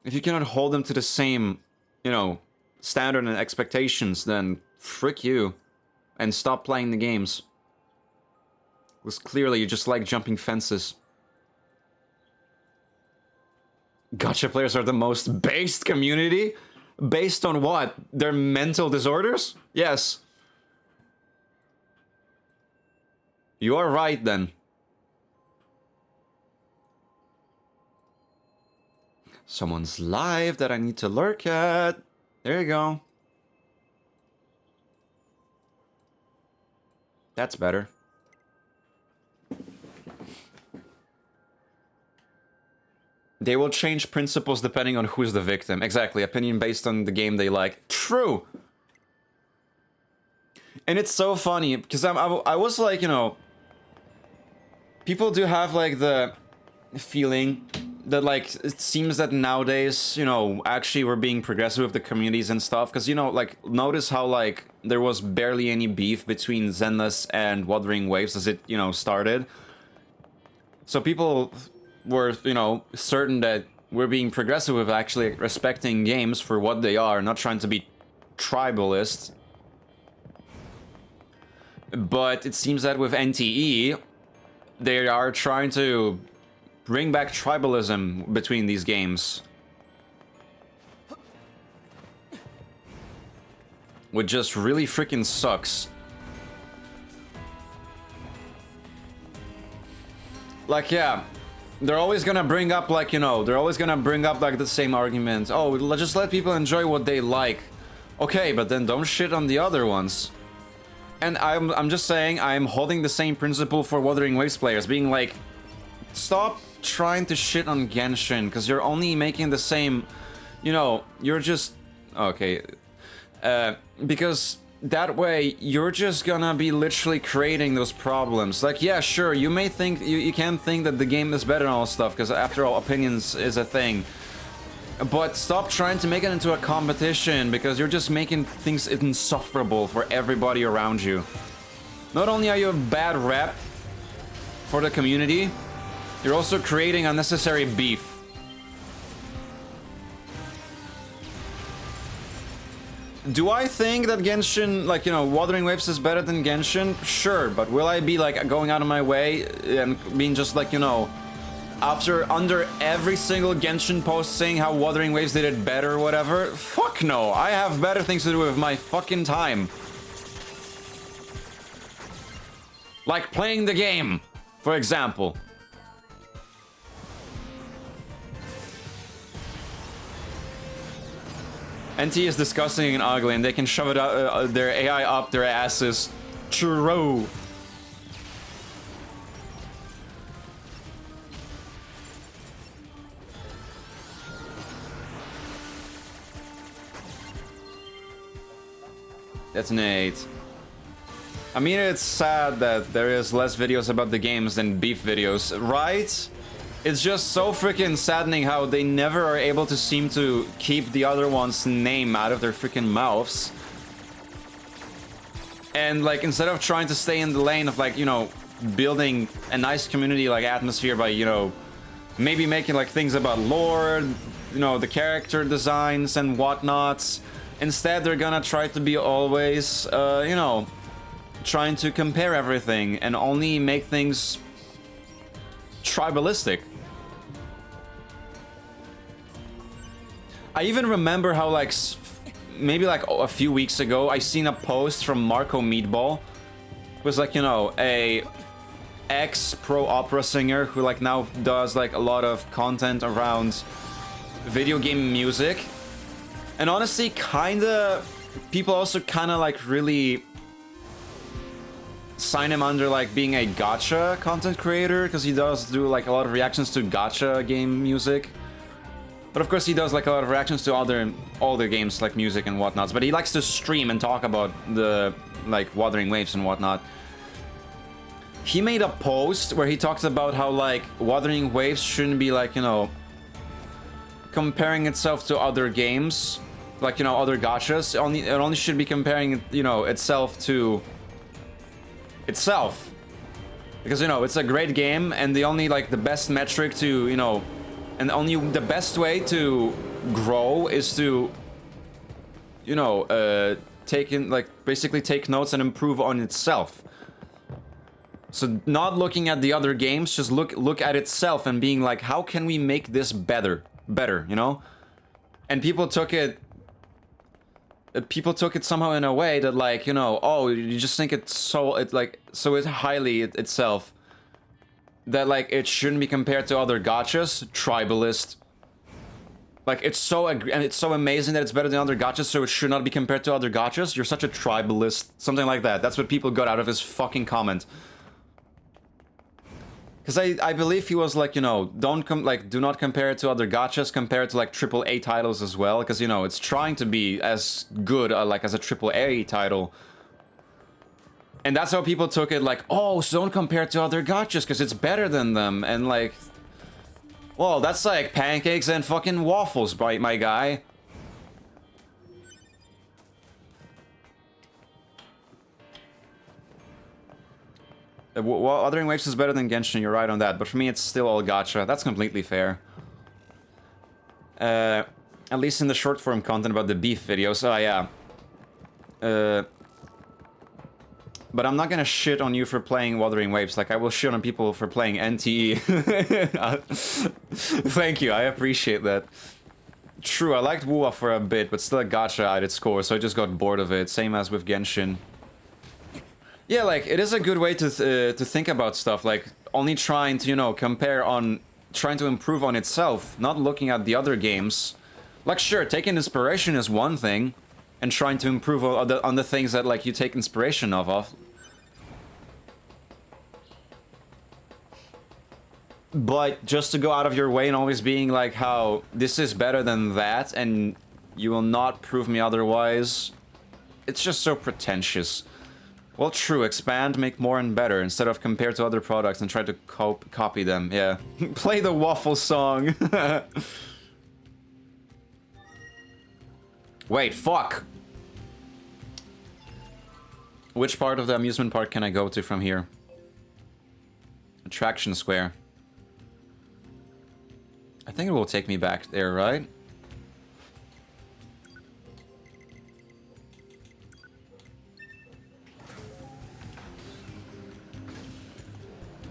If you cannot hold them to the same, you know, standard and expectations, then frick you and stop playing the games. Because clearly you just like jumping fences. Gacha players are the most based community? Based on what? Their mental disorders? Yes. You are right then. Someone's live that I need to lurk at. There you go. That's better. They will change principles depending on who's the victim. Exactly, opinion based on the game they like. True! And it's so funny, because I was like, you know... People do have, like, the feeling that, like, it seems that nowadays, you know, actually we're being progressive with the communities and stuff. Because, you know, like, notice how, like, there was barely any beef between Zenless and Wuthering Waves as it, you know, started. So people were, you know, certain that we're being progressive with actually respecting games for what they are, not trying to be tribalist. But it seems that with NTE, they are trying to bring back tribalism between these games. Which just really freaking sucks. Like, yeah, they're always gonna bring up, like, you know, they're always gonna bring up, like, the same argument. Oh, just let people enjoy what they like. Okay, but then don't shit on the other ones. And I'm just saying, I'm holding the same principle for Wuthering Waves players, being like, stop trying to shit on Genshin, because you're only making the same, you know, you're just, okay, because that way you're just gonna be literally creating those problems. Like, yeah, sure, you may think, you can think that the game is better and all stuff, because after all, opinions is a thing. But stop trying to make it into a competition, because you're just making things insufferable for everybody around you. Not only are you a bad rep for the community, you're also creating unnecessary beef. Do I think that Genshin, like, you know, Wuthering Waves is better than Genshin? Sure, but will I be, like, going out of my way and being just, like, you know, under every single Genshin post saying how Wuthering Waves did it better or whatever? Fuck no, I have better things to do with my fucking time. Like playing the game, for example. NT is disgusting and ugly, and they can shove it up, their AI up their asses. True. That's Nate. I mean, it's sad that there is less videos about the games than beef videos, right? It's just so freaking saddening how they never are able to seem to keep the other one's name out of their freaking mouths. And, like, instead of trying to stay in the lane of, like, you know, building a nice community, like, atmosphere by, you know, maybe making, like, things about lore, you know, the character designs and whatnots. Instead, they're gonna try to be always, you know, trying to compare everything and only make things tribalistic. I even remember how, like, maybe like a few weeks ago, I seen a post from Marco Meatball. It was like, you know, a ex-pro opera singer who, like, now does, like, a lot of content around video game music. And honestly, kinda, people also kinda, like, really sign him under, like, being a gacha content creator, because he does do, like, a lot of reactions to gacha game music. But of course he does, like, a lot of reactions to older games, like music and whatnots. But he likes to stream and talk about the, like, Wuthering Waves and whatnot. He made a post where he talks about how, like, Wuthering Waves shouldn't be, like, you know, comparing itself to other games, like, you know, other gachas. It only should be comparing, you know, itself to itself. Because, you know, it's a great game, and the only, like, the best metric to, you know, and only the best way to grow is to, you know, basically take notes and improve on itself. So not looking at the other games, just look at itself and being like, how can we make this better, you know? And people took it somehow in a way that, like, you know, oh, you just think it's so highly itself that, like, it shouldn't be compared to other gachas. Tribalist. Like, it's so amazing that it's better than other gachas, so it should not be compared to other gachas. You're such a tribalist. Something like that. That's what people got out of his fucking comment. Because I believe he was like, you know, do not compare it to other gachas, compare it to, like, AAA titles as well, because, you know, it's trying to be as good, like, as a AAA title. And that's how people took it, like, oh, so don't compare it to other gachas, because it's better than them, and, like, well, that's like pancakes and fucking waffles, right, my guy? Well, Wuthering Waves is better than Genshin, you're right on that, but for me it's still all gacha. That's completely fair. At least in the short form content about the beef videos, oh yeah. But I'm not gonna shit on you for playing Wuthering Waves, like I will shit on people for playing NTE. Thank you, I appreciate that. True, I liked WoA for a bit, but still a gacha at its core, so I just got bored of it, same as with Genshin. Yeah, like, it is a good way to think about stuff, like, only trying to, you know, trying to improve on itself, not looking at the other games. Like, sure, taking inspiration is one thing, and trying to improve on the things that, like, you take inspiration of. But just to go out of your way and always being like, how this is better than that, and you will not prove me otherwise, it's just so pretentious. Well, true, expand, make more and better, instead of compare to other products and try to copy them, yeah. Play the waffle song! Wait, fuck! Which part of the amusement park can I go to from here? Attraction Square. I think it will take me back there, right?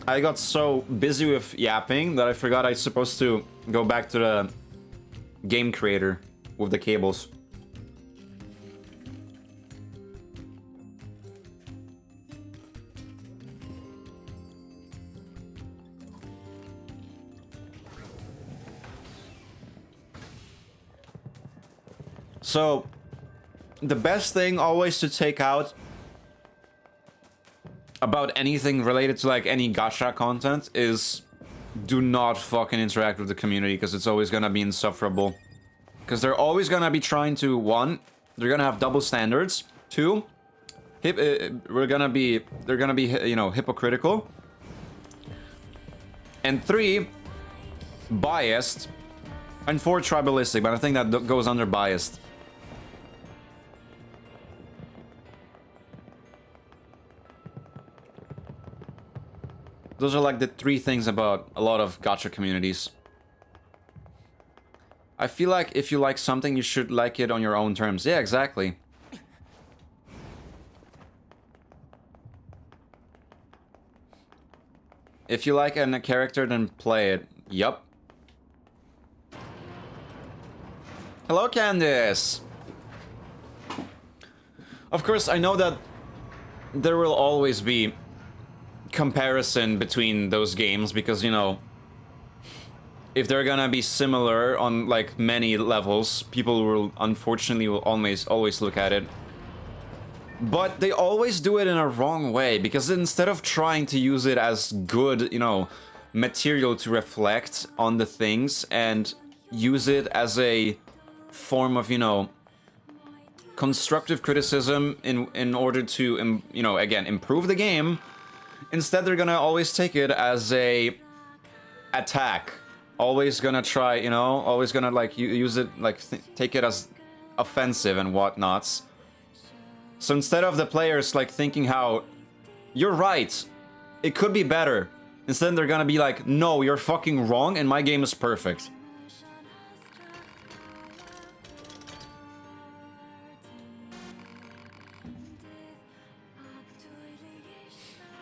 I got so busy with yapping that I forgot I was supposed to go back to the game creator with the cables. So, the best thing always to take out about anything related to, like, any gacha content is do not fucking interact with the community, because it's always gonna be insufferable. Because they're always gonna be trying to, one, they're gonna have double standards, two, they're gonna be, you know, hypocritical, and three, biased, and four, tribalistic, but I think that goes under biased. Those are like the three things about a lot of gacha communities. I feel like if you like something, you should like it on your own terms. Yeah, exactly. If you like a character, then play it. Yup. Hello, Candice! Of course, I know that there will always be comparison between those games, because, you know, if they're gonna be similar on, like, many levels, people will, unfortunately, will always look at it. But they always do it in a wrong way, because instead of trying to use it as good, you know, material to reflect on the things and use it as a form of, you know, constructive criticism in order to, you know, again, improve the game, instead they're gonna always take it as a attack always gonna try, you know, always gonna like use it, like take it as offensive and whatnots. So instead of the players like thinking how you're right, it could be better, instead they're gonna be like, no, you're fucking wrong and my game is perfect.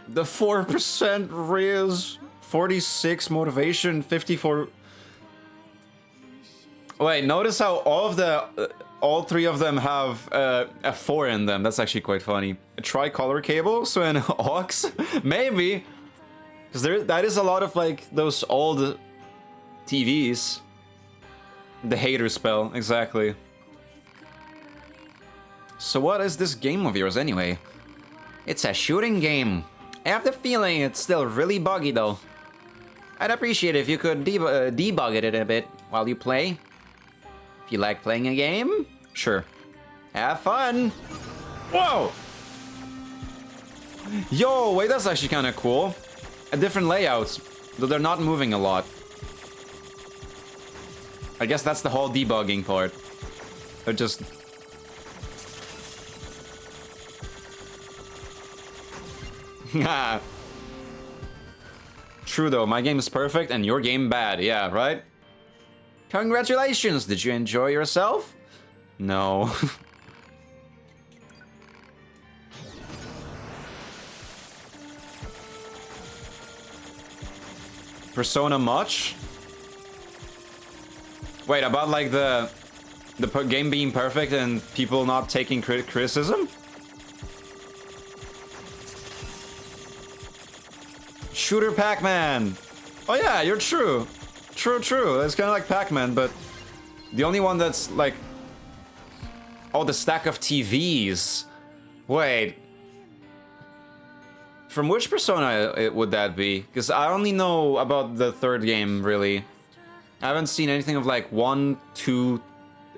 The 4% Riz, 46 motivation, 54. Wait, notice how all three of them have a 4 in them. That's actually quite funny. A tricolor cable, so an aux, maybe, because that is a lot of like those old TVs. The hater spell, exactly. So what is this game of yours anyway? It's a shooting game. I have the feeling it's still really buggy though. I'd appreciate it if you could debug it a bit while you play. If you like playing a game, sure. Have fun! Whoa! Yo, wait, that's actually kind of cool. A different layout, though they're not moving a lot. I guess that's the whole debugging part. They're just... True though, my game is perfect and your game bad, yeah, right? Congratulations, did you enjoy yourself? No. Persona much? Wait, about like the game being perfect and people not taking criticism? Shooter Pac-Man! Oh yeah, you're true. True. It's kind of like Pac-Man, but the only one that's like... Oh, the stack of TVs. Wait. From which Persona would that be? Because I only know about the third game, really. I haven't seen anything of like 1, 2,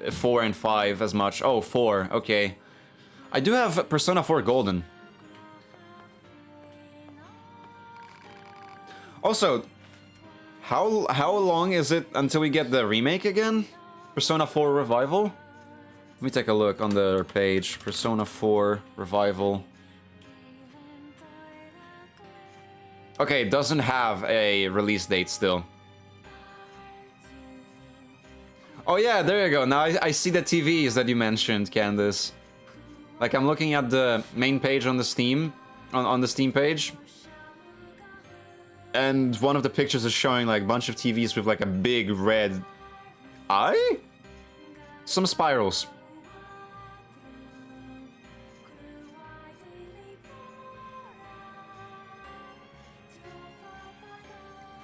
4, and 5 as much. Oh, 4, okay. I do have Persona 4 Golden. Also, how long is it until we get the remake again? Persona 4 Revival? Let me take a look on the page. Persona 4 Revival. Okay, it doesn't have a release date still. Oh yeah, there you go. Now I see the TVs that you mentioned, Candace. Like, I'm looking at the main page on the Steam, on the Steam page. And one of the pictures is showing like a bunch of TVs with like a big red eye? Some spirals.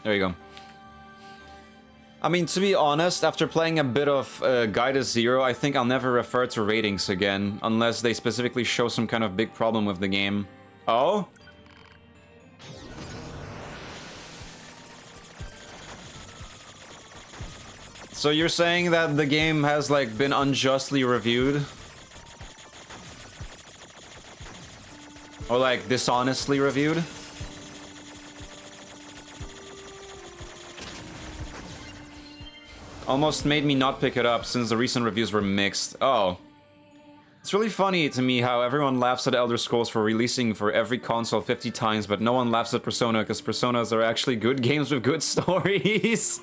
There you go. I mean, to be honest, after playing a bit of Guide 0, I think I'll never refer to ratings again, unless they specifically show some kind of big problem with the game. Oh? So you're saying that the game has, like, been unjustly reviewed? Or, like, dishonestly reviewed? Almost made me not pick it up since the recent reviews were mixed. Oh. It's really funny to me how everyone laughs at Elder Scrolls for releasing for every console 50 times, but no one laughs at Persona because Personas are actually good games with good stories.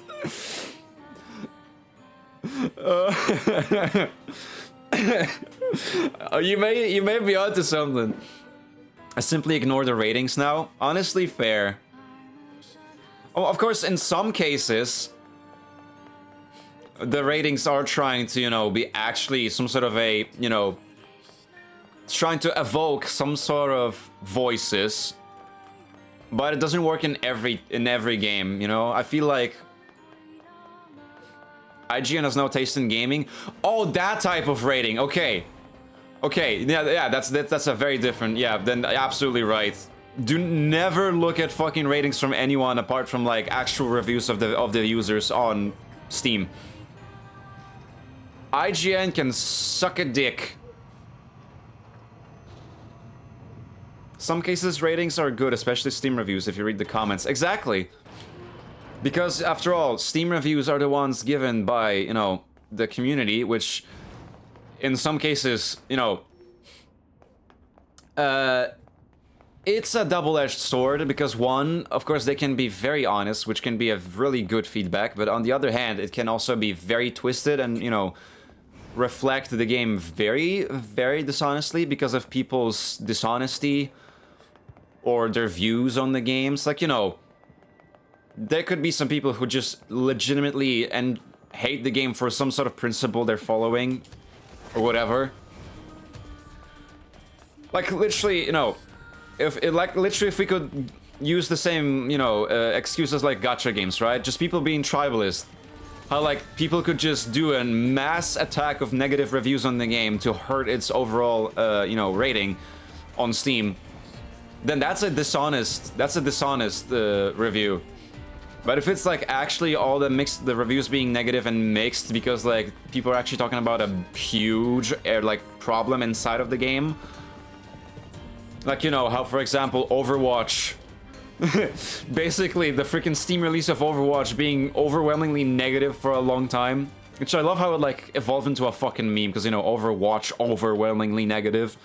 You may be onto something. I simply ignore the ratings now. Honestly, fair. Oh, of course, in some cases, the ratings are trying to, you know, be actually some sort of a, you know, trying to evoke some sort of voices, but it doesn't work in every game, you know? I feel like IGN has no taste in gaming. Oh, that type of rating. Okay. Okay, yeah, that's a very different, yeah, then absolutely right. Do never look at fucking ratings from anyone apart from like actual reviews of the users on Steam. IGN can suck a dick. Some cases ratings are good, especially Steam reviews if you read the comments. Exactly. Because after all, Steam reviews are the ones given by, you know, the community, which in some cases, you know, it's a double-edged sword because one, of course, they can be very honest, which can be a really good feedback, but on the other hand, it can also be very twisted and, you know, reflect the game very, very dishonestly because of people's dishonesty or their views on the games. Like, you know, there could be some people who just legitimately and hate the game for some sort of principle they're following or whatever. Like, literally, you know, if we could use the same, you know, excuses like gacha games, right? Just people being tribalist. How, like, people could just do a mass attack of negative reviews on the game to hurt its overall, you know, rating on Steam. Then that's a dishonest review. But if it's, like, actually all the reviews being negative and mixed because, like, people are actually talking about a huge, like, problem inside of the game. Like, you know, how, for example, Overwatch... basically, the freaking Steam release of Overwatch being overwhelmingly negative for a long time. Which I love how it, like, evolved into a fucking meme, because, you know, Overwatch, overwhelmingly negative.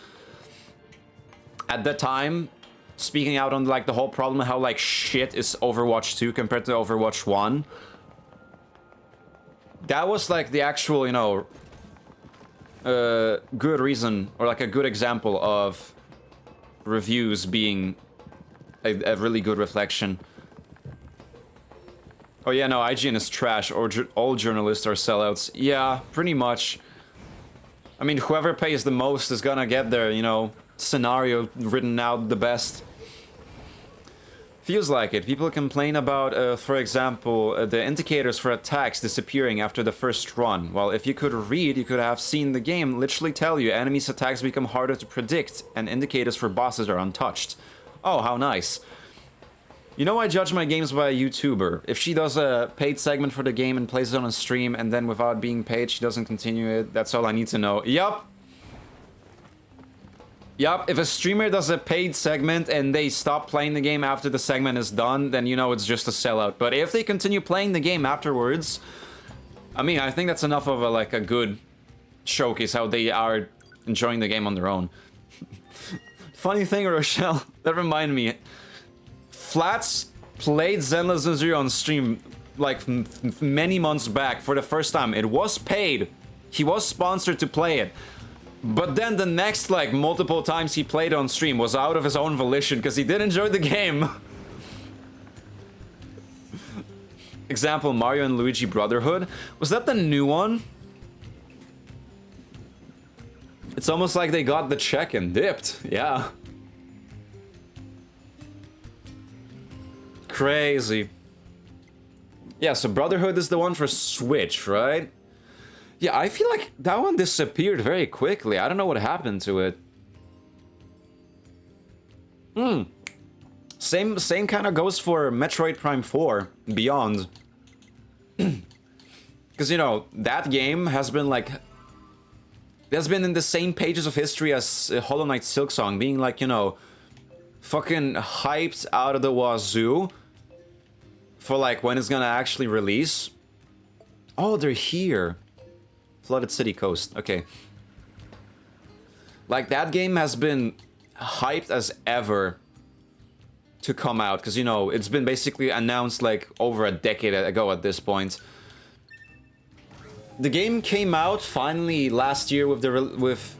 At that time, speaking out on, like, the whole problem of how, like, shit is Overwatch 2 compared to Overwatch 1. That was, like, the actual, you know, good reason, or, like, a good example of reviews being a really good reflection. Oh yeah, no, IGN is trash, or all journalists are sellouts. Yeah, pretty much. I mean, whoever pays the most is gonna get their, you know, scenario written out the best. Feels like it. People complain about, for example, the indicators for attacks disappearing after the first run. Well, if you could read, you could have seen the game literally tell you enemies' attacks become harder to predict, and indicators for bosses are untouched. Oh, how nice. You know, I judge my games by a YouTuber. If she does a paid segment for the game and plays it on a stream, and then without being paid, she doesn't continue it, that's all I need to know. Yup. Yup, if a streamer does a paid segment and they stop playing the game after the segment is done, then you know it's just a sellout. But if they continue playing the game afterwards, I mean, I think that's enough of a, like, a good showcase how they are enjoying the game on their own. Funny thing, Rochelle, that reminded me. Flats played Zenless Zero on stream, like, many months back for the first time. It was paid. He was sponsored to play it. But then the next, like, multiple times he played on stream was out of his own volition because he did enjoy the game. Example, Mario and Luigi Brotherhood. Was that the new one? It's almost like they got the check and dipped. Yeah. Crazy. Yeah, so Brotherhood is the one for Switch, right? Yeah, I feel like that one disappeared very quickly. I don't know what happened to it. Same kind of goes for Metroid Prime 4 Beyond. Because, you know, that game has been, like... It has been in the same pages of history as Hollow Knight Silksong, being, like, you know, fucking hyped out of the wazoo for, like, when it's gonna actually release. Oh, they're here. Flooded City Coast, okay. Like, that game has been hyped as ever to come out, because, you know, it's been basically announced, like, over a decade ago at this point. The game came out finally last year with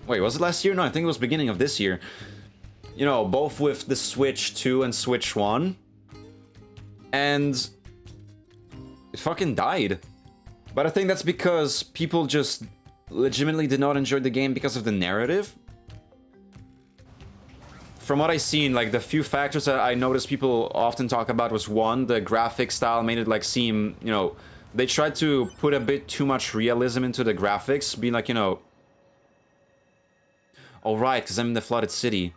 wait, was it last year? No, I think it was beginning of this year. You know, both with the Switch 2 and Switch 1. And it fucking died. But I think that's because people just legitimately did not enjoy the game because of the narrative. From what I've seen, like, the few factors that I noticed people often talk about was, one, the graphic style made it, like, seem, you know, they tried to put a bit too much realism into the graphics, being like, you know, oh, right, because I'm in the flooded city.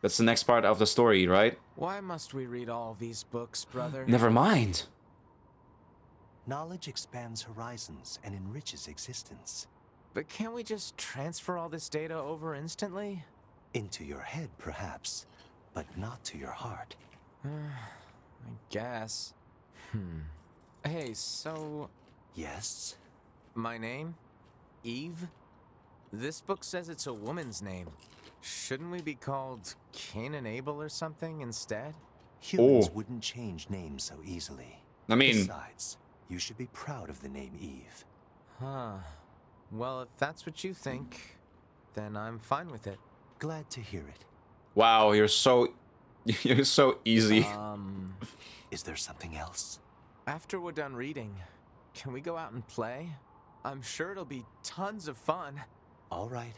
That's the next part of the story, right? Why must we read all these books, brother? Never mind. Knowledge expands horizons and enriches existence. But can't we just transfer all this data over instantly? Into your head, perhaps, but not to your heart. I guess. Hey, so Yes? my name? Eve? This book says it's a woman's name. Shouldn't we be called Cain and Abel or something instead? Humans Oh. wouldn't change names so easily. I mean, Besides, you should be proud of the name Eve. Huh. Well, if that's what you think, then I'm fine with it. Glad to hear it. wow, you're so you're so easy. Is there something else? After we're done reading, can we go out and play? I'm sure it'll be tons of fun. All right,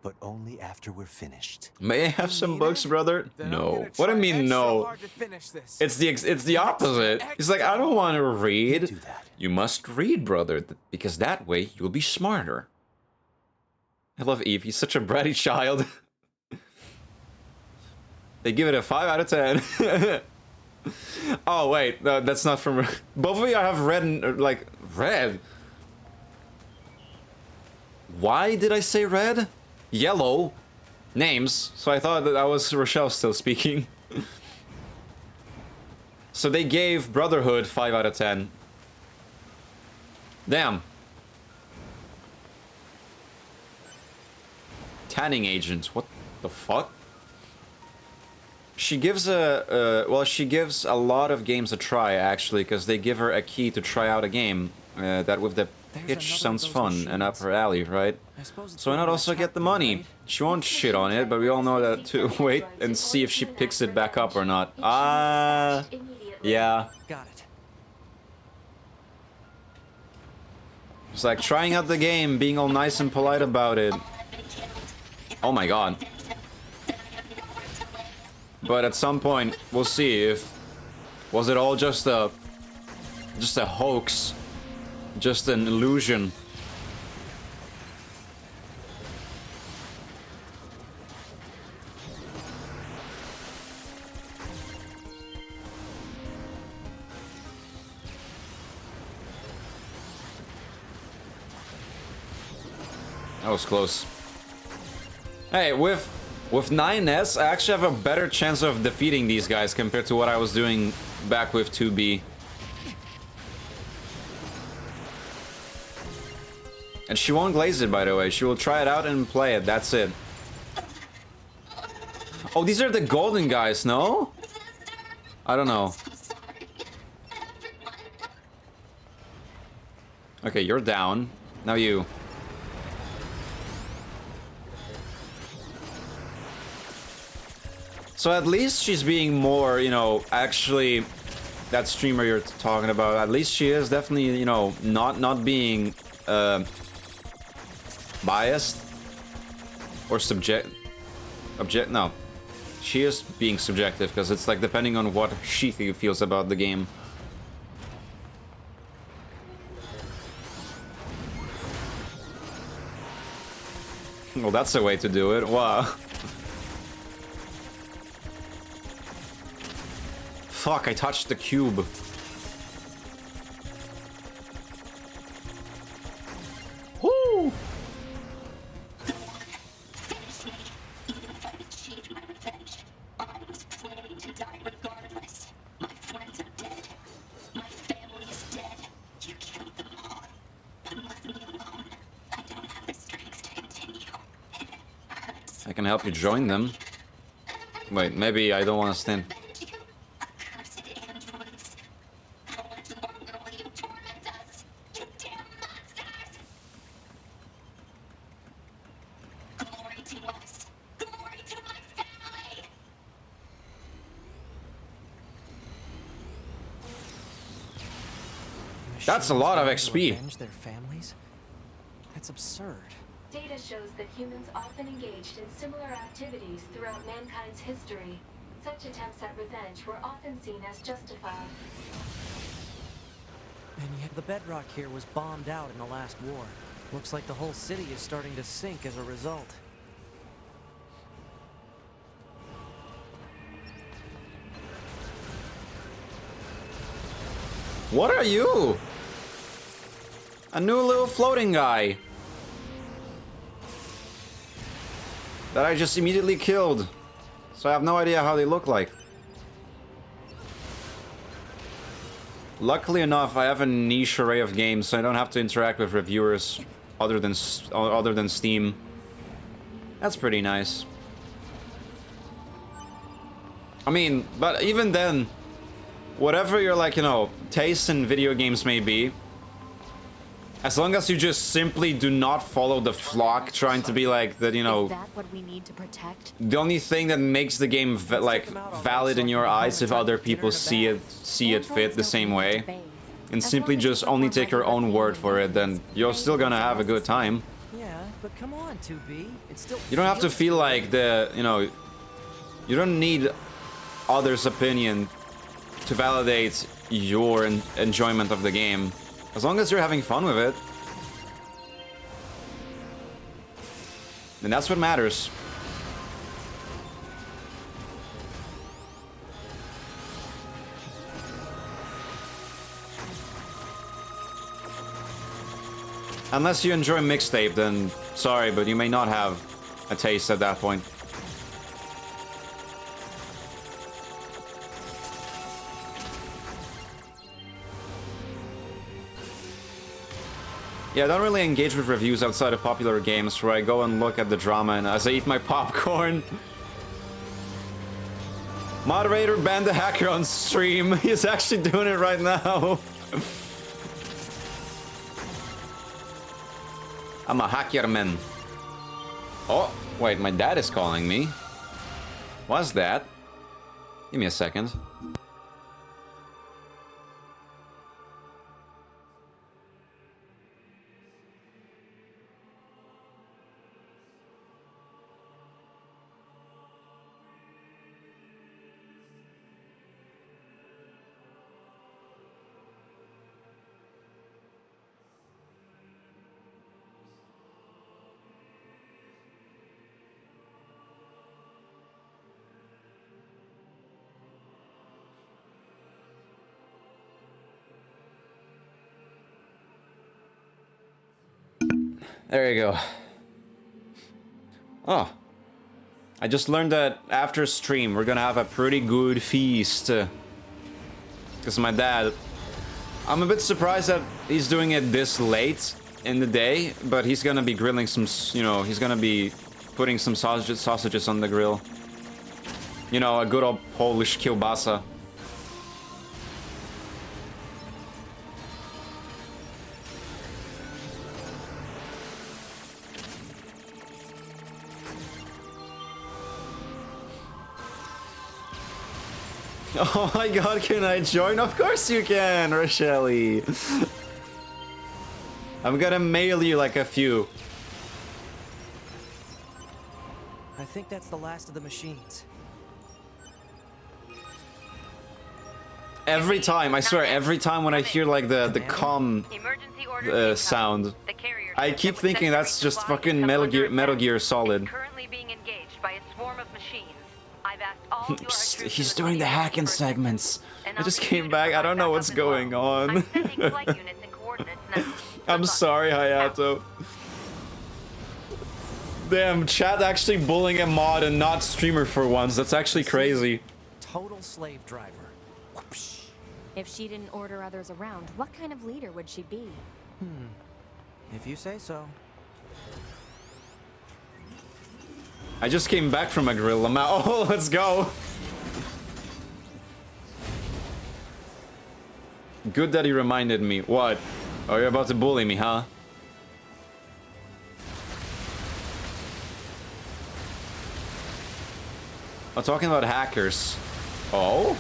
but only after we're finished. May I have some mean books, it? brother? Then I'm No. gonna What do you try mean extra no? hard to finish this. It's the opposite. He's like, I don't want to read. Do that. You must read, brother, because that way you'll be smarter. I love Eve. He's such a bratty child. They give it a 5 out of 10. Oh wait, no, that's not from. Both of you have red and like red. Why did I say red? Yellow names. So I thought that was Rochelle still speaking. So they gave Brotherhood 5 out of 10. Damn. Tanning agent. What the fuck? She gives she gives a lot of games a try actually, because they give her a key to try out a game that with the There's pitch another sounds of those fun and up machines. her alley, right? I suppose it's So why not worth a also check get the then, money? right? She won't shit on it, but we all know that to wait and see if she picks it back up or not. Ah, yeah. Got it. It's like trying out the game, being all nice and polite about it. Oh my god. But at some point, we'll see if... Was it all just a hoax? Just an illusion? That was close. Hey, with 9S, I actually have a better chance of defeating these guys compared to what I was doing back with 2B. And she won't glaze it, by the way. She will try it out and play it. That's it. Oh, these are the golden guys, no? I don't know. Okay, you're down. Now you. So at least she's being more, you know, actually, that streamer you're talking about, at least she is definitely, you know, not being biased or no. She is being subjective, because it's like depending on what she feels about the game. Well, that's a way to do it. Wow. Fuck, I touched the cube. Woo! I can help you join them. Wait, maybe I don't want to stand. That's a lot of Machines trying to XP. avenge their families? That's absurd. Data shows that humans often engaged in similar activities throughout mankind's history. Such attempts at revenge were often seen as justified. And yet the bedrock here was bombed out in the last war. Looks like the whole city is starting to sink as a result. What are you? A new little floating guy that I just immediately killed. So I have no idea how they look like. Luckily enough, I have a niche array of games, so I don't have to interact with reviewers other than Steam. That's pretty nice. I mean, but even then, whatever your, like, you know, taste in video games may be, as long as you just simply do not follow the flock, trying to be like that, you know. Is that what we need to protect? The only thing that makes the game valid in your eyes if other people see it fit the same way, and simply just only take your own word for it, then you're still gonna have a good time. Yeah, but come on, 2B. It's still. You don't have to feel like you know, you don't need others' opinion to validate your enjoyment of the game. As long as you're having fun with it. And that's what matters. Unless you enjoy mixtape, then sorry, but you may not have a taste at that point. Yeah, I don't really engage with reviews outside of popular games, where I go and look at the drama and as I eat my popcorn. Moderator banned the hacker on stream. He's actually doing it right now. I'm a hacker man. Oh, wait, my dad is calling me. What's that? Give me a second. There you go. Oh. I just learned that after stream, we're gonna have a pretty good feast. Because my dad... I'm a bit surprised that he's doing it this late in the day, but he's gonna be grilling some, you know, he's gonna be putting some sausages on the grill. You know, a good old Polish kielbasa. Oh my god, can I join? Of course you can, Rochelle. I'm gonna mail you like a few. I think that's the last of the machines. Every time, I swear, every time when I hear like the comm sound, I keep thinking that's just fucking Metal Gear Solid. Currently being engaged by a swarm of machines. I've asked all your Psst, he's doing the hacking segments. I just came back. I don't know what's going on. I'm sorry, Hayato. Damn, chat actually bullying a mod and not streamer for once. That's actually crazy. Total slave driver. Whoopsh. If she didn't order others around, what kind of leader would she be? If you say so. I just came back from a grill. I'm out. Oh, let's go. Good that he reminded me. What? Oh, you're about to bully me, huh? I'm talking about hackers. Oh?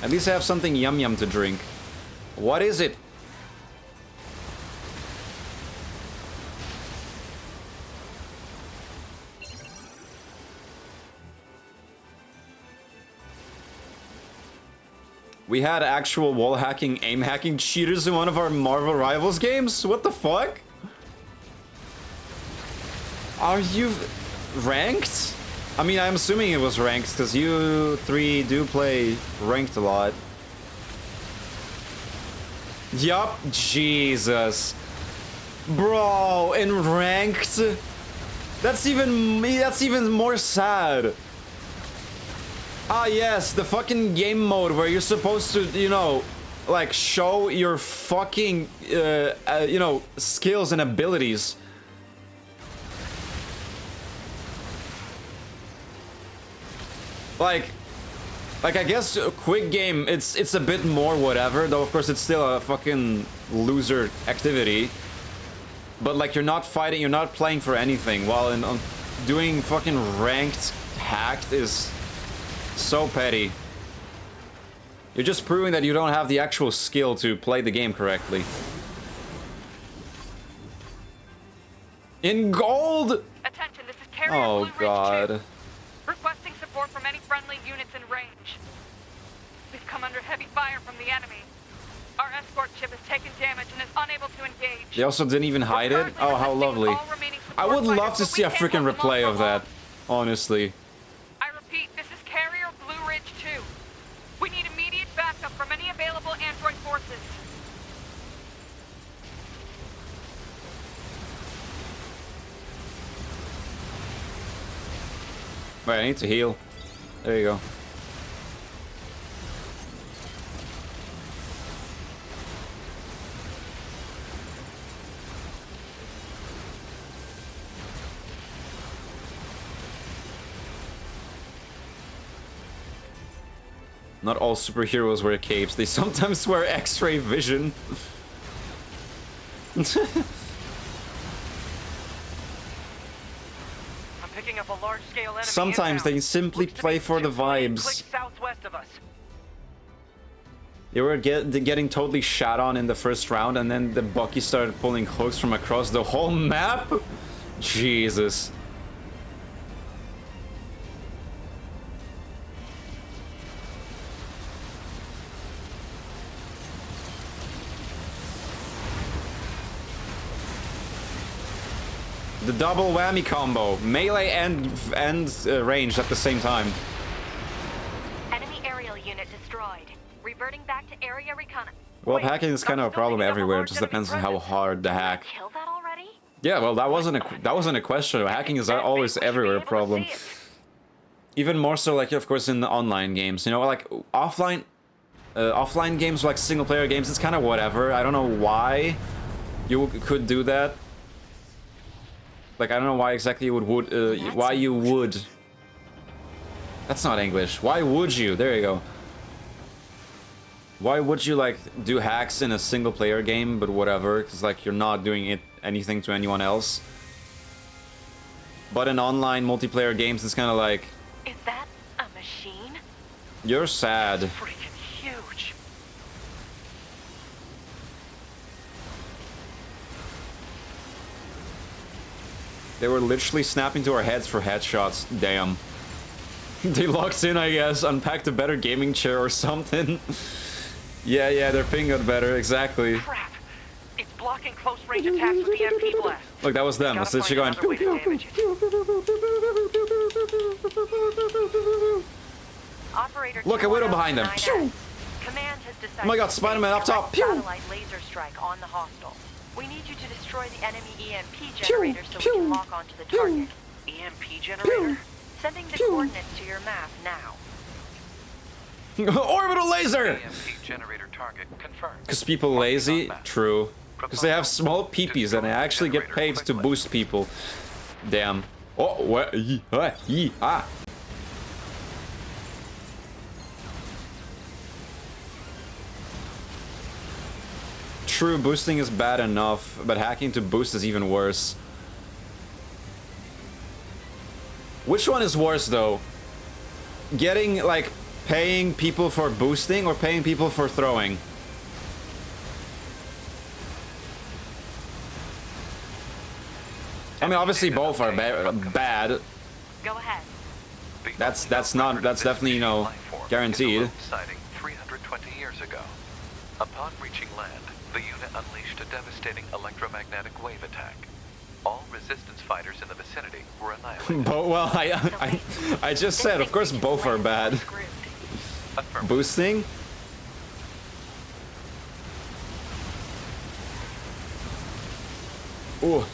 At least I have something yum-yum to drink. What is it? We had actual wall hacking, aim hacking cheaters in one of our Marvel Rivals games? What the fuck? Are you ranked? I mean, I'm assuming it was ranked because you three do play ranked a lot. Yup, Jesus. Bro, in ranked? That's even more sad. Ah, yes, the fucking game mode where you're supposed to, you know, like, show your fucking, you know, skills and abilities. Like, I guess a quick game, it's a bit more whatever, though of course it's still a fucking loser activity. But like, you're not fighting, you're not playing for anything, while in doing fucking ranked hacked is so petty. You're just proving that you don't have the actual skill to play the game correctly. In gold! Attention, this is Carrier Oh Blue god. Ridge 2. Requesting support from any friendly units in range. We've come under heavy fire from the enemy. Our escort ship has taken damage and is unable to engage. They also didn't even hide it? Oh, how lovely. I would love to see a freaking replay of that, honestly. I repeat, this is Carrier Blue Ridge 2. We need immediate backup from any available android forces. Wait, I need to heal. There you go. Not all superheroes wear capes. They sometimes wear X-ray vision. I'm picking up a large-scale enemy Sometimes they inbound. simply Looks to play be for the 2 million vibes. clicks southwest of us. They were getting totally shot on in the first round, and then the Bucky started pulling hooks from across the whole map. Jesus. The double whammy combo, melee and ranged at the same time. Enemy aerial unit destroyed. Reverting back to area recon. Well, hacking is kind of a problem everywhere. It just depends on how hard the hack. Kill that already? Yeah, well, that wasn't a question. Hacking is always everywhere a problem. Even more so, like, of course, in the online games. You know, like offline games, like single player games, it's kind of whatever. I don't know why you could do that. Like, I don't know why exactly you would why you would. That's not English. Why would you? There you go. Why would you, like, do hacks in a single player game, but whatever, because, like, you're not doing anything to anyone else. But in online multiplayer games, it's kind of like... Is that a machine? You're sad. Freaking huge. They were literally snapping to our heads for headshots. Damn. They locked in, I guess, unpacked a better gaming chair or something. Yeah, their ping got better, exactly. Crap. It's blocking close range attacks with the MP blast. Look, that was them. That's literally going... Way to damage it. Operator Look, a widow behind them. 209S. Command has decided Oh my god, to Spider-Man up top. satellite laser strike on the hostile. We need you to destroy the enemy EMP generator so we can lock onto the target. EMP generator? Sending the coordinates to your map now. Orbital laser! EMP generator target confirmed. Because people lazy? True. Because they have small peepees and they actually get paid to boost people. Damn. Oh, what? Ah. True, boosting is bad enough, but hacking to boost is even worse. Which one is worse, though? Getting, like, paying people for boosting or paying people for throwing? I mean, obviously both are bad. Go ahead. That's definitely, you know, guaranteed. Sighting 320 years ago. Upon reaching land, the unit unleashed a devastating electromagnetic wave attack. All resistance fighters in the vicinity were annihilated. Well, I just said, of course, both are bad. Boosting? Ooh.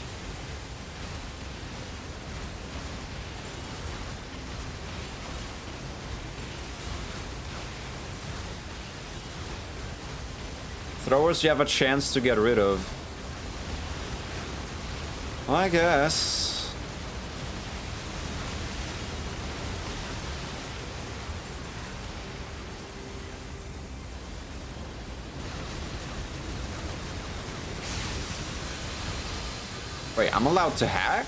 Throwers you have a chance to get rid of. I guess. Wait, I'm allowed to hack?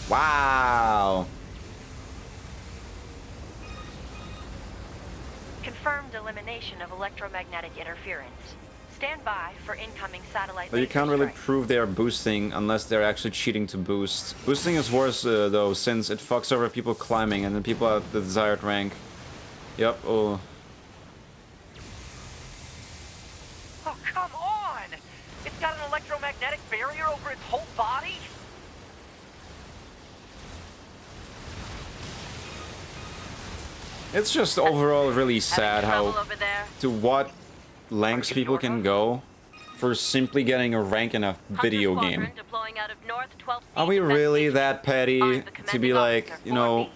Wow. Confirmed elimination of electromagnetic interference. Stand by for incoming satellite. But you can't really prove they are boosting unless they're actually cheating to boost. Boosting is worse though, since it fucks over people climbing and then people at the desired rank. Yep, oh. Oh, come on! It's got an electromagnetic barrier over its whole body? It's just overall really sad how to what lengths people can go for simply getting a rank in a video game. Are we really that petty to be like, you know,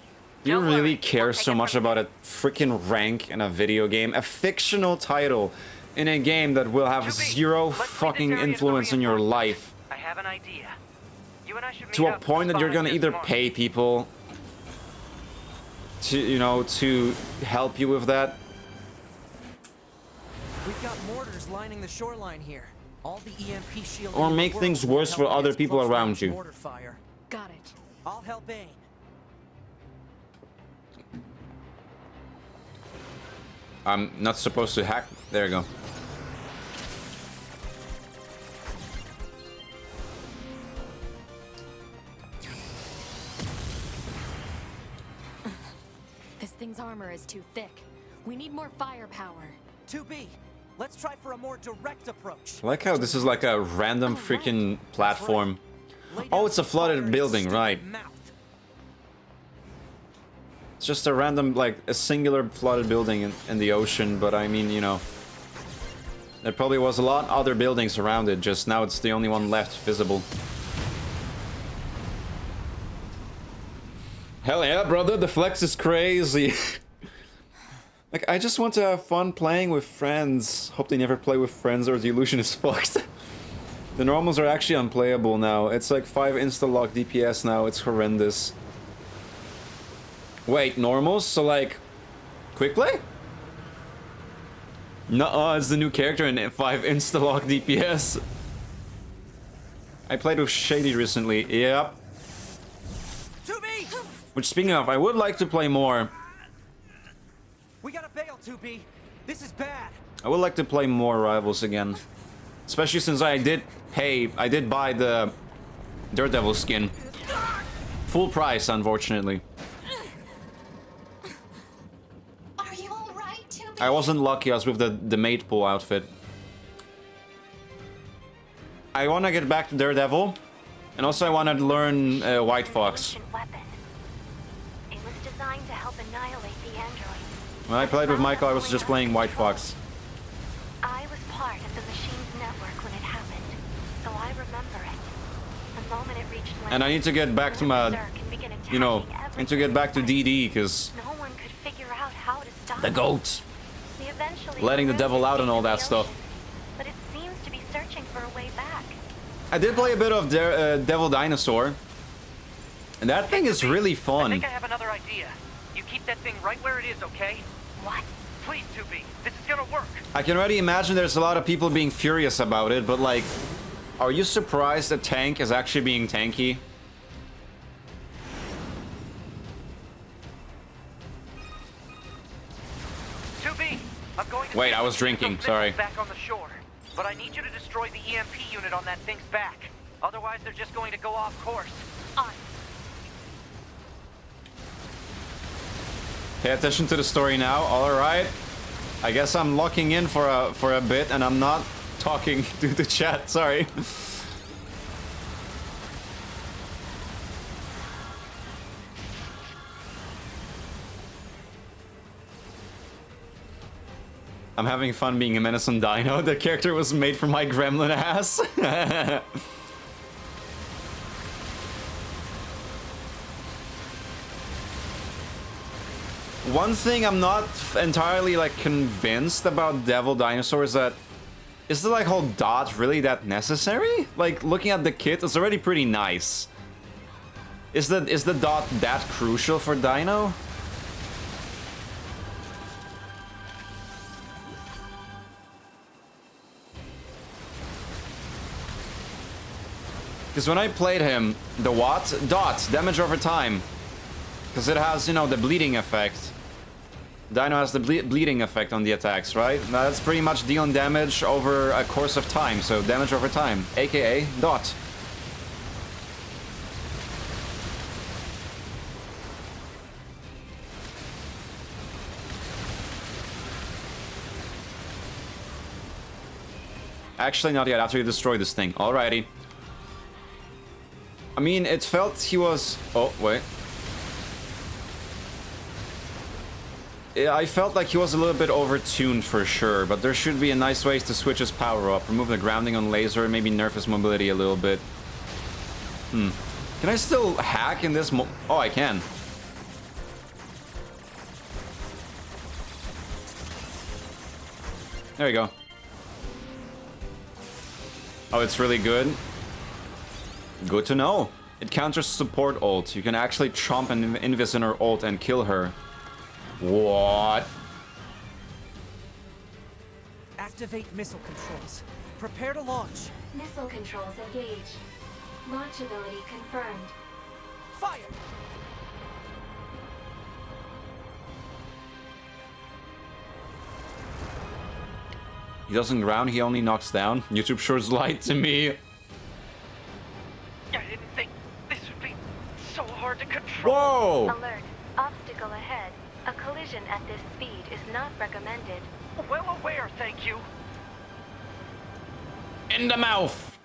do you really care so much about a freaking rank in a video game? A fictional title in a game that will have zero fucking influence in your life. I have an idea. You and I should To a point that you're gonna either pay people to, you know, to help you with that. We've got mortars lining the shoreline here. All the EMP shield Or make things worse for other people around you. Mortar fire. Got it. I'll help aim. I'm not supposed to hack. There you go. This thing's armor is too thick. We need more firepower. 2B, let's try for a more direct approach. I like how this is like a random freaking platform. Oh, it's a flooded building, right. It's just a random, like, a singular flooded building in the ocean, but I mean, you know. There probably was a lot other buildings around it, just now it's the only one left visible. Hell yeah, brother, the flex is crazy. Like, I just want to have fun playing with friends. Hope they never play with friends or the illusion is fucked. The normals are actually unplayable now. It's like 5 insta-lock DPS now, it's horrendous. Wait, normals? So like, quick play? Nuh-uh, it's the new character in 5 insta-lock DPS. I played with Shady recently, yep. Which, speaking of, I would like to play more. We gotta bail, 2B. This is bad. I would like to play more Rivals again. Especially since I did buy the Daredevil skin. Full price, unfortunately. Are you alright, 2B? I wasn't lucky, I was with the maid pool outfit. I want to get back to Daredevil. And also I want to learn White Fox. It was designed to help annihilate the android. When I played with Michael, I was just playing White Fox. I was part of the machine's network when it happened, so I remember it. The moment it reached land, And I need to get back to my, you know, and to get back to DD, because no one could figure out how to stop the goats. We eventually Letting the devil out and all that the stuff. ocean, but it seems to be searching for a way back. I did play a bit of Devil Dinosaur. And that thing is really I fun. think I have another idea. You keep that thing right where it is, okay? What? Please, 2B. This is gonna work. I can already imagine there's a lot of people being furious about it, but like, are you surprised a tank is actually being tanky? Wait, I was drinking, sorry. Back on the shore, but I need you to destroy the EMP unit on that thing's back. Otherwise, they're just going to go off course. On. Pay attention to the story now. All right. I guess I'm locking in for a bit, and I'm not talking to the chat. Sorry. I'm having fun being a menace on Dino. The character was made for my gremlin ass. One thing I'm not entirely like convinced about Devil Dinosaur is that is the like whole dot really that necessary? Like looking at the kit, it's already pretty nice. Is the dot that crucial for Dino? Because when I played him, the what? Dot, damage over time. Because it has, you know, the bleeding effect. Dino has the bleeding effect on the attacks, right? Now that's pretty much dealing damage over a course of time, so damage over time, aka dot. Actually, not yet, after you destroy this thing. Alrighty. I mean, it felt he was... Oh, wait. I felt like he was a little bit overtuned for sure, but there should be a nice ways to switch his power up. Remove the grounding on laser, maybe nerf his mobility a little bit. Can I still hack in this Oh, I can. There you go. Oh, it's really good. Good to know. It counters support ult. You can actually chomp an Invis in her ult and kill her. What? Activate missile controls. Prepare to launch. Missile controls engaged. Launch ability confirmed. Fire! He doesn't ground, he only knocks down. YouTube sure lied to me. I didn't think this would be so hard to control. Whoa! Alert. Obstacle ahead. A collision at this speed is not recommended. Well aware, thank you. In the mouth!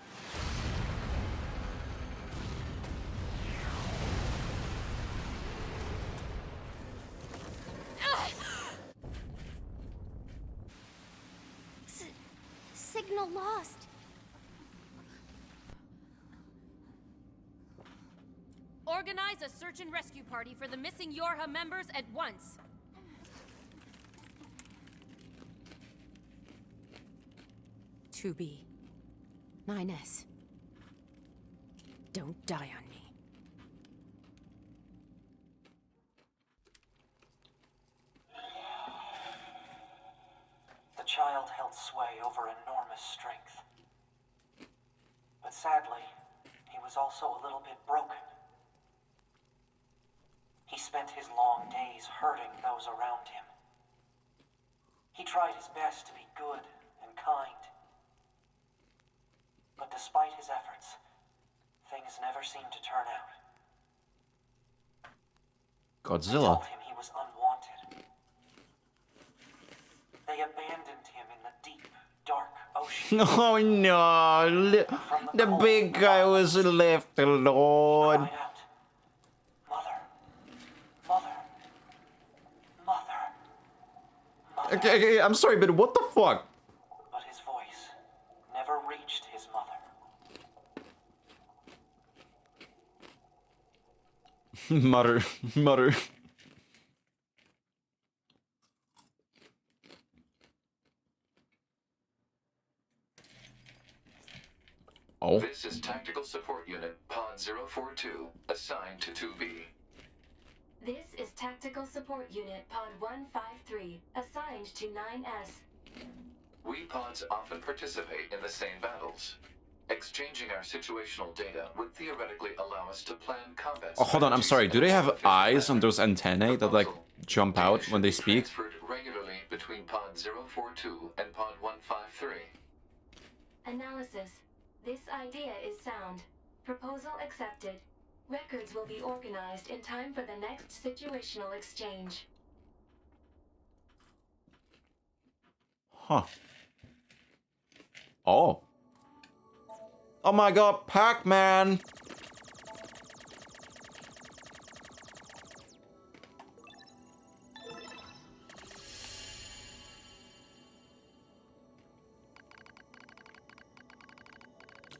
Signal lost. Organize a search and rescue party for the missing Yorha members at once. To be. 9S. Don't die on me. The child held sway over enormous strength. But sadly, he was also a little bit broken. He spent his long days hurting those around him. He tried his best to be good and kind. But despite his efforts, things never seemed to turn out. Godzilla. They told him he was unwanted. They abandoned him in the deep, dark ocean. Oh no, the big guy was left alone. Okay, I'm sorry, but what the fuck? But his voice never reached his mother. Mother. Oh. This is Tactical Support Unit Pod 042, assigned to 2B. This is Tactical Support Unit Pod 153, assigned to 9S. We pods often participate in the same battles. Exchanging our situational data would theoretically allow us to plan combat. Oh, hold on, I'm sorry. Do they have eyes on those antennae that like jump out when they speak? Transferred regularly between Pod 042 and Pod 153. Analysis. This idea is sound. Proposal accepted. Records will be organized in time for the next situational exchange. Huh. Oh. Oh my god, Pac-Man!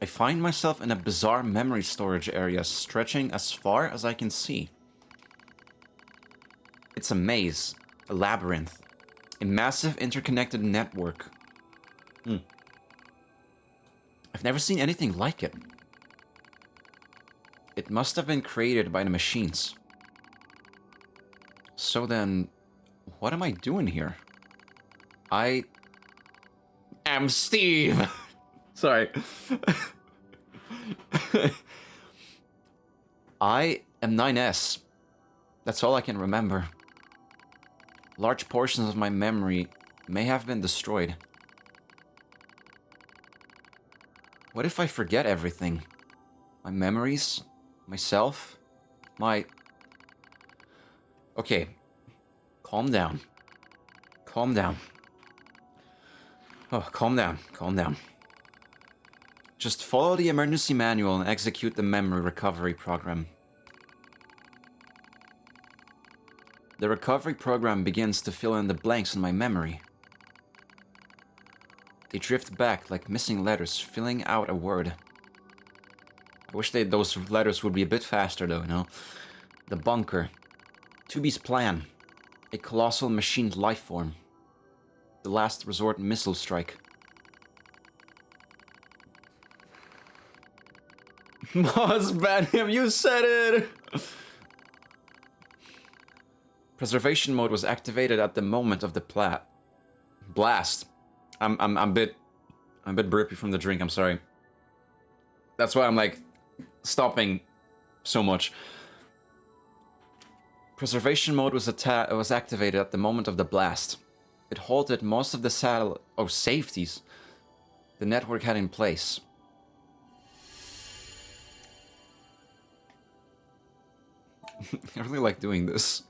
I find myself in a bizarre memory storage area stretching as far as I can see. It's a maze, a labyrinth, a massive interconnected network. I've never seen anything like it. It must have been created by the machines. So then, what am I doing here? I am Steve! Sorry. I am 9S. That's all I can remember. Large portions of my memory may have been destroyed. What if I forget everything? My memories? Myself? My... Okay. Calm down. Calm down. Oh, calm down. Calm down. Just follow the emergency manual and execute the memory recovery program. The recovery program begins to fill in the blanks in my memory. They drift back like missing letters, filling out a word. I wish those letters would be a bit faster though, you know? The bunker. 2B's plan. A colossal machined life form. The last resort missile strike. Moss Banham, you said it! Preservation mode was activated at the moment of the blast. I'm a bit burpy from the drink, I'm sorry. That's why I'm like stopping so much. Preservation mode was activated at the moment of the blast. It halted most of the safeties the network had in place. I really like doing this.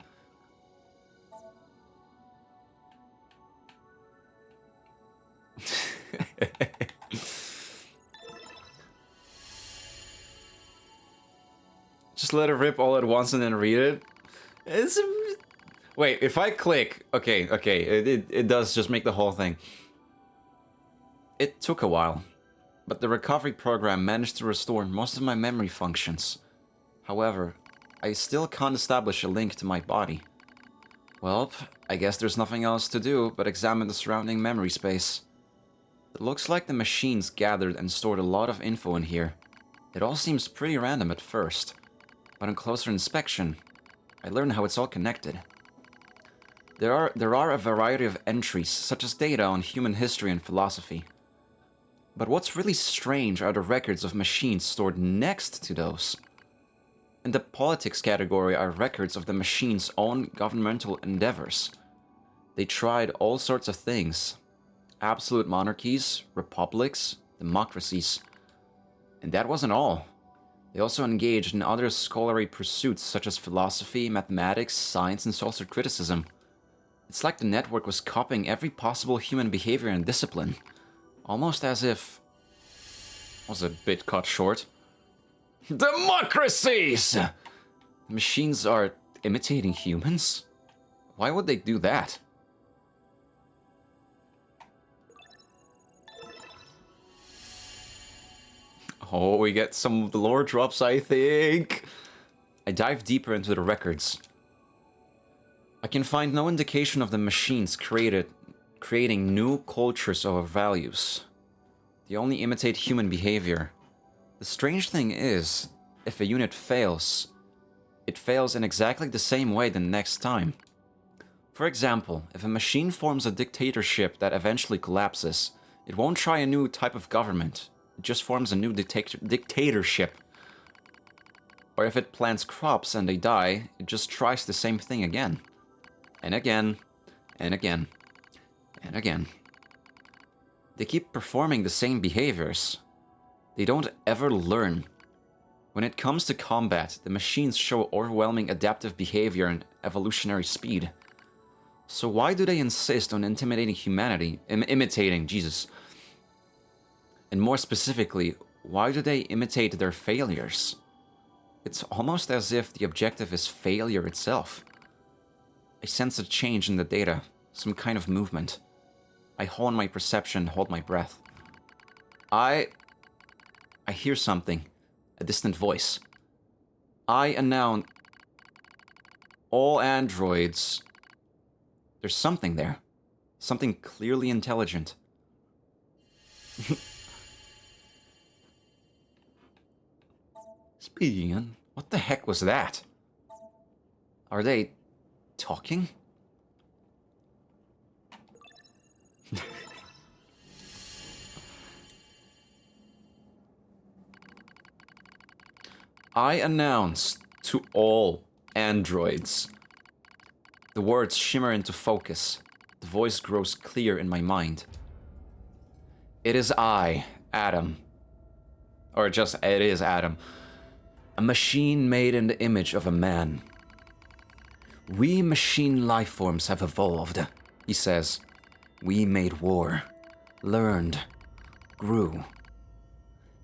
Just let it rip all at once and then read it. Wait, if I click... Okay, it does just make the whole thing. It took a while, but the recovery program managed to restore most of my memory functions. However, I still can't establish a link to my body. Well, I guess there's nothing else to do but examine the surrounding memory space. It looks like the machines gathered and stored a lot of info in here. It all seems pretty random at first, but on closer inspection, I learn how it's all connected. There are a variety of entries, such as data on human history and philosophy. But what's really strange are the records of machines stored next to those. In the politics category are records of the machine's own governmental endeavors. They tried all sorts of things. Absolute monarchies, republics, democracies. And that wasn't all. They also engaged in other scholarly pursuits such as philosophy, mathematics, science, and social criticism. It's like the network was copying every possible human behavior and discipline. Almost as if... was a bit cut short. Democracies! Machines are imitating humans? Why would they do that? Oh, we get some of the lore drops, I think. I dive deeper into the records. I can find no indication of the machines creating new cultures or values. They only imitate human behavior. The strange thing is, if a unit fails, it fails in exactly the same way the next time. For example, if a machine forms a dictatorship that eventually collapses, it won't try a new type of government. It just forms a new dictatorship. Or if it plants crops and they die, it just tries the same thing again. And again, and again, and again. They keep performing the same behaviors. They don't ever learn. When it comes to combat, the machines show overwhelming adaptive behavior and evolutionary speed. So why do they insist on intimidating humanity, imitating, Jesus? And more specifically, why do they imitate their failures? It's almost as if the objective is failure itself. I sense a change in the data, some kind of movement. I hone my perception, hold my breath. I hear something. A distant voice. I announce... all androids... There's something there. Something clearly intelligent. Speaking of... what the heck was that? Are they... talking? I announce to all androids. The words shimmer into focus. The voice grows clear in my mind. It is I, Adam. Or just, it is Adam. A machine made in the image of a man. We machine lifeforms have evolved, he says. We made war, learned, grew.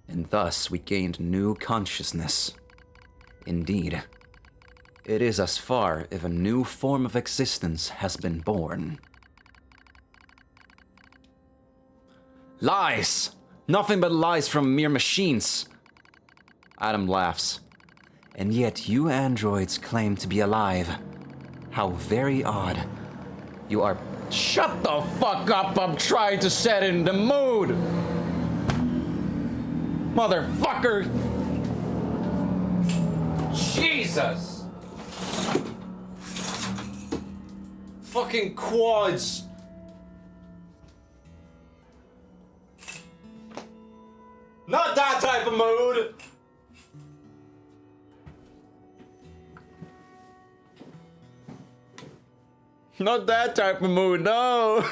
And thus we gained new consciousness. Indeed, it is as far if a new form of existence has been born. Lies! Nothing but lies from mere machines! Adam laughs. And yet you androids claim to be alive. How very odd. You are... Shut the fuck up! I'm trying to set in the mood! Motherfucker! Jesus! Fucking quads! Not that type of mood! Not that type of mood, no!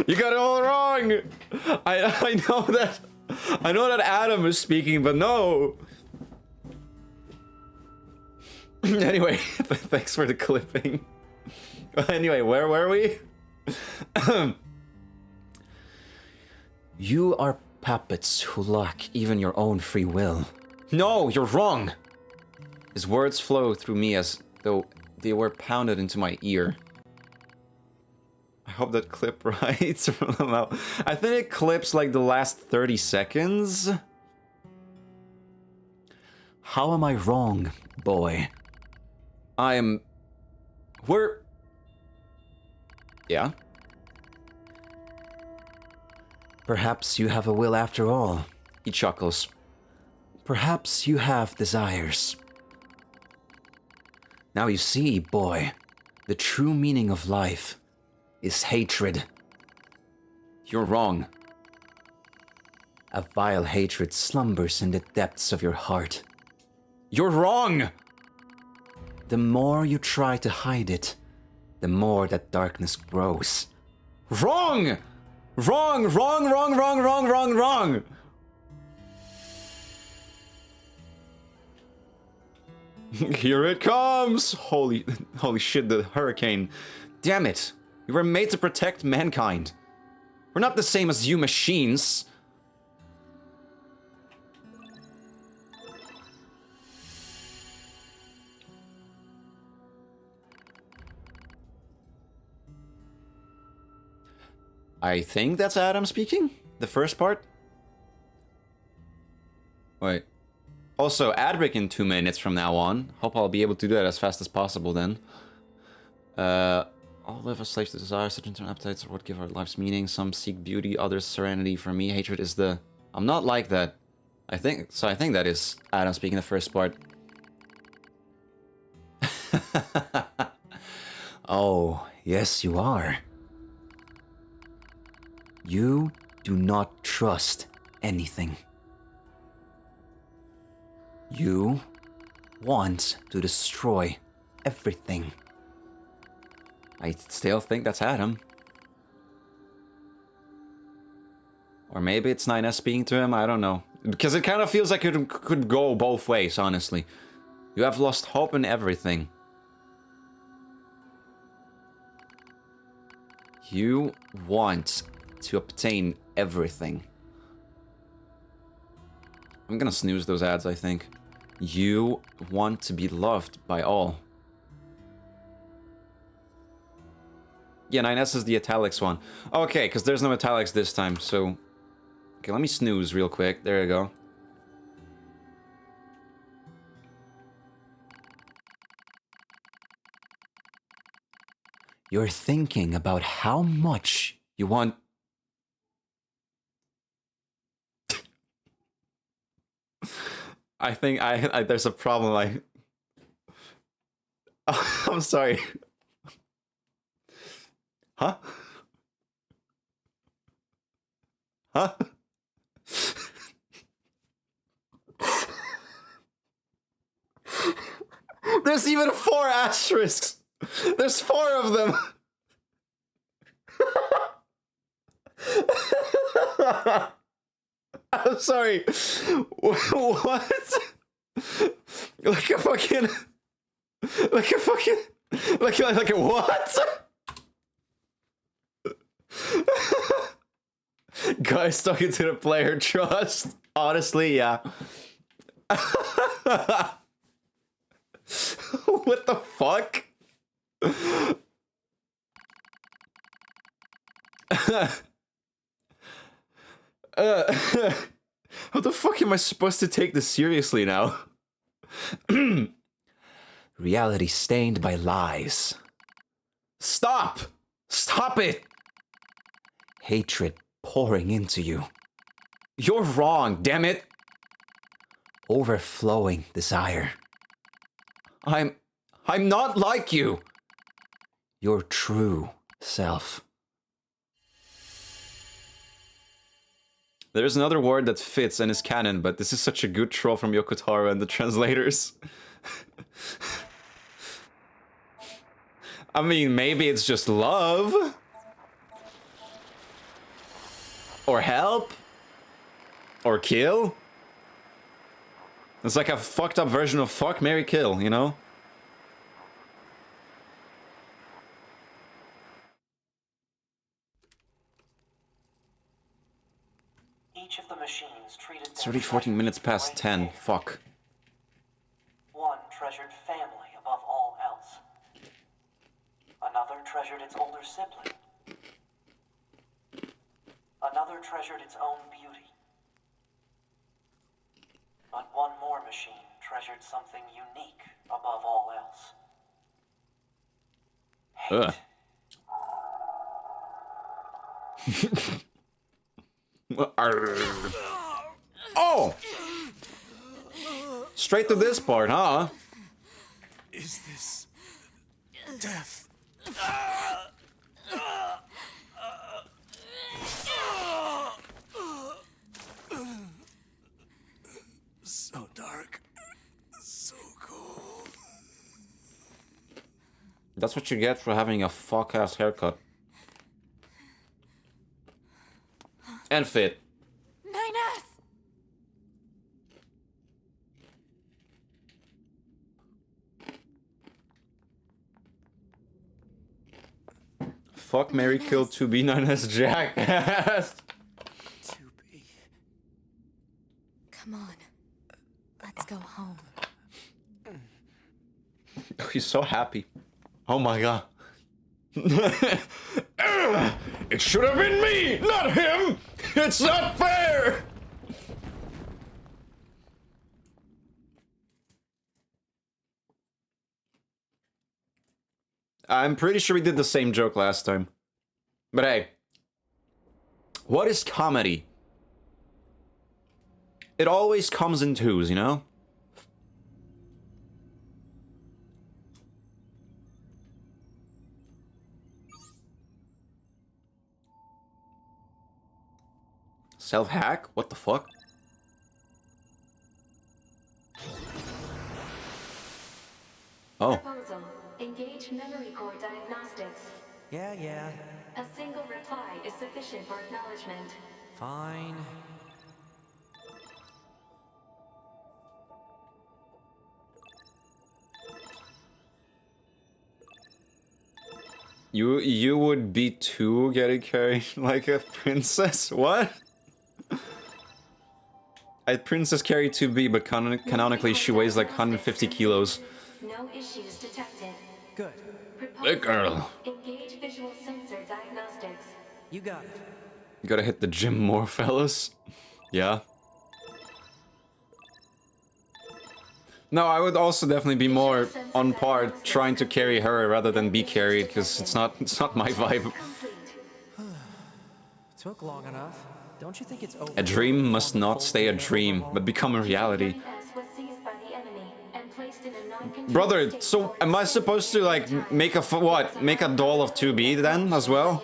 You got it all wrong! I know that Adam is speaking, but no! Anyway, thanks for the clipping. Anyway, where were we? You are puppets who lack even your own free will. No, you're wrong! His words flow through me as though they were pounded into my ear. I hope that clip right from them out. I think it clips like the last 30 seconds. How am I wrong, boy? Yeah? Perhaps you have a will after all, he chuckles. Perhaps you have desires. Now you see, boy, the true meaning of life is hatred. You're wrong. A vile hatred slumbers in the depths of your heart. You're wrong! The more you try to hide it, the more that darkness grows. Wrong! Wrong, wrong, wrong, wrong, wrong, wrong, wrong! Here it comes! Holy shit, the hurricane. Damn it! We were made to protect mankind. We're not the same as you machines. I think that's Adam speaking? The first part? Wait. Also, ad break in 2 minutes from now on. Hope I'll be able to do that as fast as possible then. All live as slaves to desire, such internal appetites are what give our lives meaning. Some seek beauty, others serenity. For me, hatred is the... I'm not like that. I think that is Adam speaking the first part. Oh, yes you are. You do not trust anything. You want to destroy everything. I still think that's Adam. Or maybe it's 9S speaking to him, I don't know. Because it kind of feels like it could go both ways, honestly. You have lost hope in everything. You want to obtain everything. I'm gonna snooze those ads, I think. You want to be loved by all. Yeah, 9S is the italics one. Okay, because there's no italics this time, so... Okay, let me snooze real quick. There you go. You're thinking about how much you want... I think there's a problem. I'm sorry. Huh? Huh? There's even 4 asterisks. There's 4 of them. I'm sorry. What? Like a fucking... Like a fucking... Like a what? Guys talking to the player, trust. Honestly, yeah. What the fuck? How the fuck am I supposed to take this seriously now? Reality stained by lies. Stop! Stop it! Hatred pouring into you. You're wrong, damn it! Overflowing desire. I'm not like you. Your true self. There's another word that fits and is canon, but this is such a good troll from Yoko Taro and the translators. I mean, maybe it's just love? Or help? Or kill? It's like a fucked up version of fuck, marry, kill, you know? Each of the machines treated It's already 14 minutes past 10. Fuck. One treasured family above all else. Another treasured its older sibling. Another treasured its own beauty. But one more machine treasured something unique above all else. Hate. Oh! Straight to this part, huh? Is this death? So dark, so cold. That's what you get for having a fuck-ass haircut. And fit. 9S! Fuck, marry, kill, 2B, 9S, jackass. Come on. Let's go home. Oh, he's so happy. Oh my god. It should have been me, not him! It's not fair! I'm pretty sure we did the same joke last time. But hey. What is comedy? It always comes in twos, you know? Self-hack? What the fuck? Oh. Proposal. Engage memory core diagnostics. Yeah. A single reply is sufficient for acknowledgement. Fine. You would be too getting carried like a princess? What? A princess carried 2B, but canonically she weighs like 150 kilos. No issues detected. Good. Big girl. Engage visual sensor diagnostics. You got it. You gotta hit the gym more, fellas. Yeah. No, I would also definitely be more on par trying to carry her rather than be carried, because it's not my vibe. Took long enough. Don't you think it's over? A dream must not stay a dream, but become a reality. Brother, so am I supposed to like make a what? Make a doll of 2B then as well?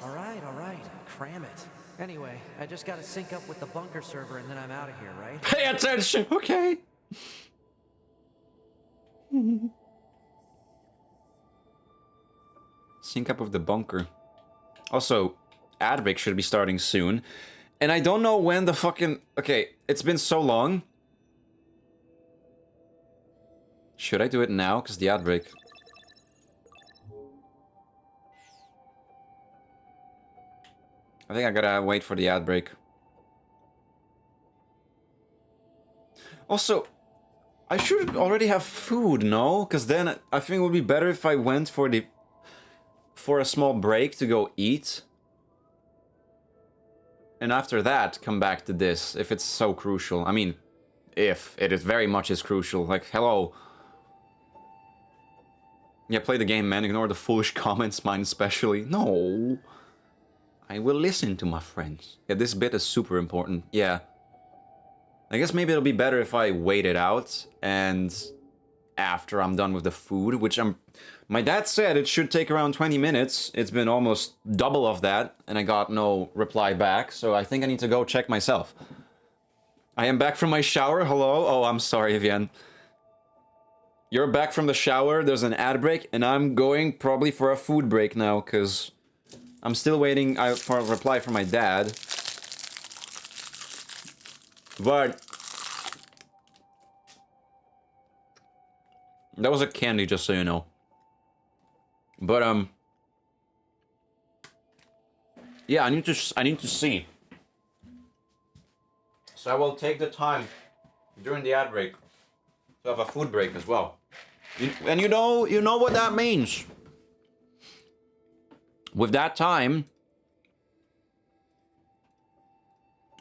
All right. Cram it. Anyway, I just gotta sync up with the bunker server and then I'm out of here, right? Pay attention, okay? Sync up with the bunker. Also, ad break should be starting soon. And I don't know when the fucking... Okay, it's been so long. Should I do it now? Because the ad break... I think I gotta wait for the ad break. Also, I should already have food, no? Because then I think it would be better if I went for a small break to go eat. And after that, come back to this, if it's so crucial. I mean, if it is very much is crucial. Like, hello. Yeah, play the game, man. Ignore the foolish comments, mine especially. No. I will listen to my friends. Yeah, this bit is super important. Yeah. I guess maybe it'll be better if I wait it out and after I'm done with the food, which my dad said it should take around 20 minutes. It's been almost double of that and I got no reply back, so I think I need to go check myself. I am back from my shower. Hello? Oh, I'm sorry, Vivian. You're back from the shower, there's an ad break, and I'm going probably for a food break now, because I'm still waiting for a reply from my dad. But that was a candy, just so you know. But yeah, I need to see. So I will take the time during the ad break to have a food break as well. And you know what that means. With that time,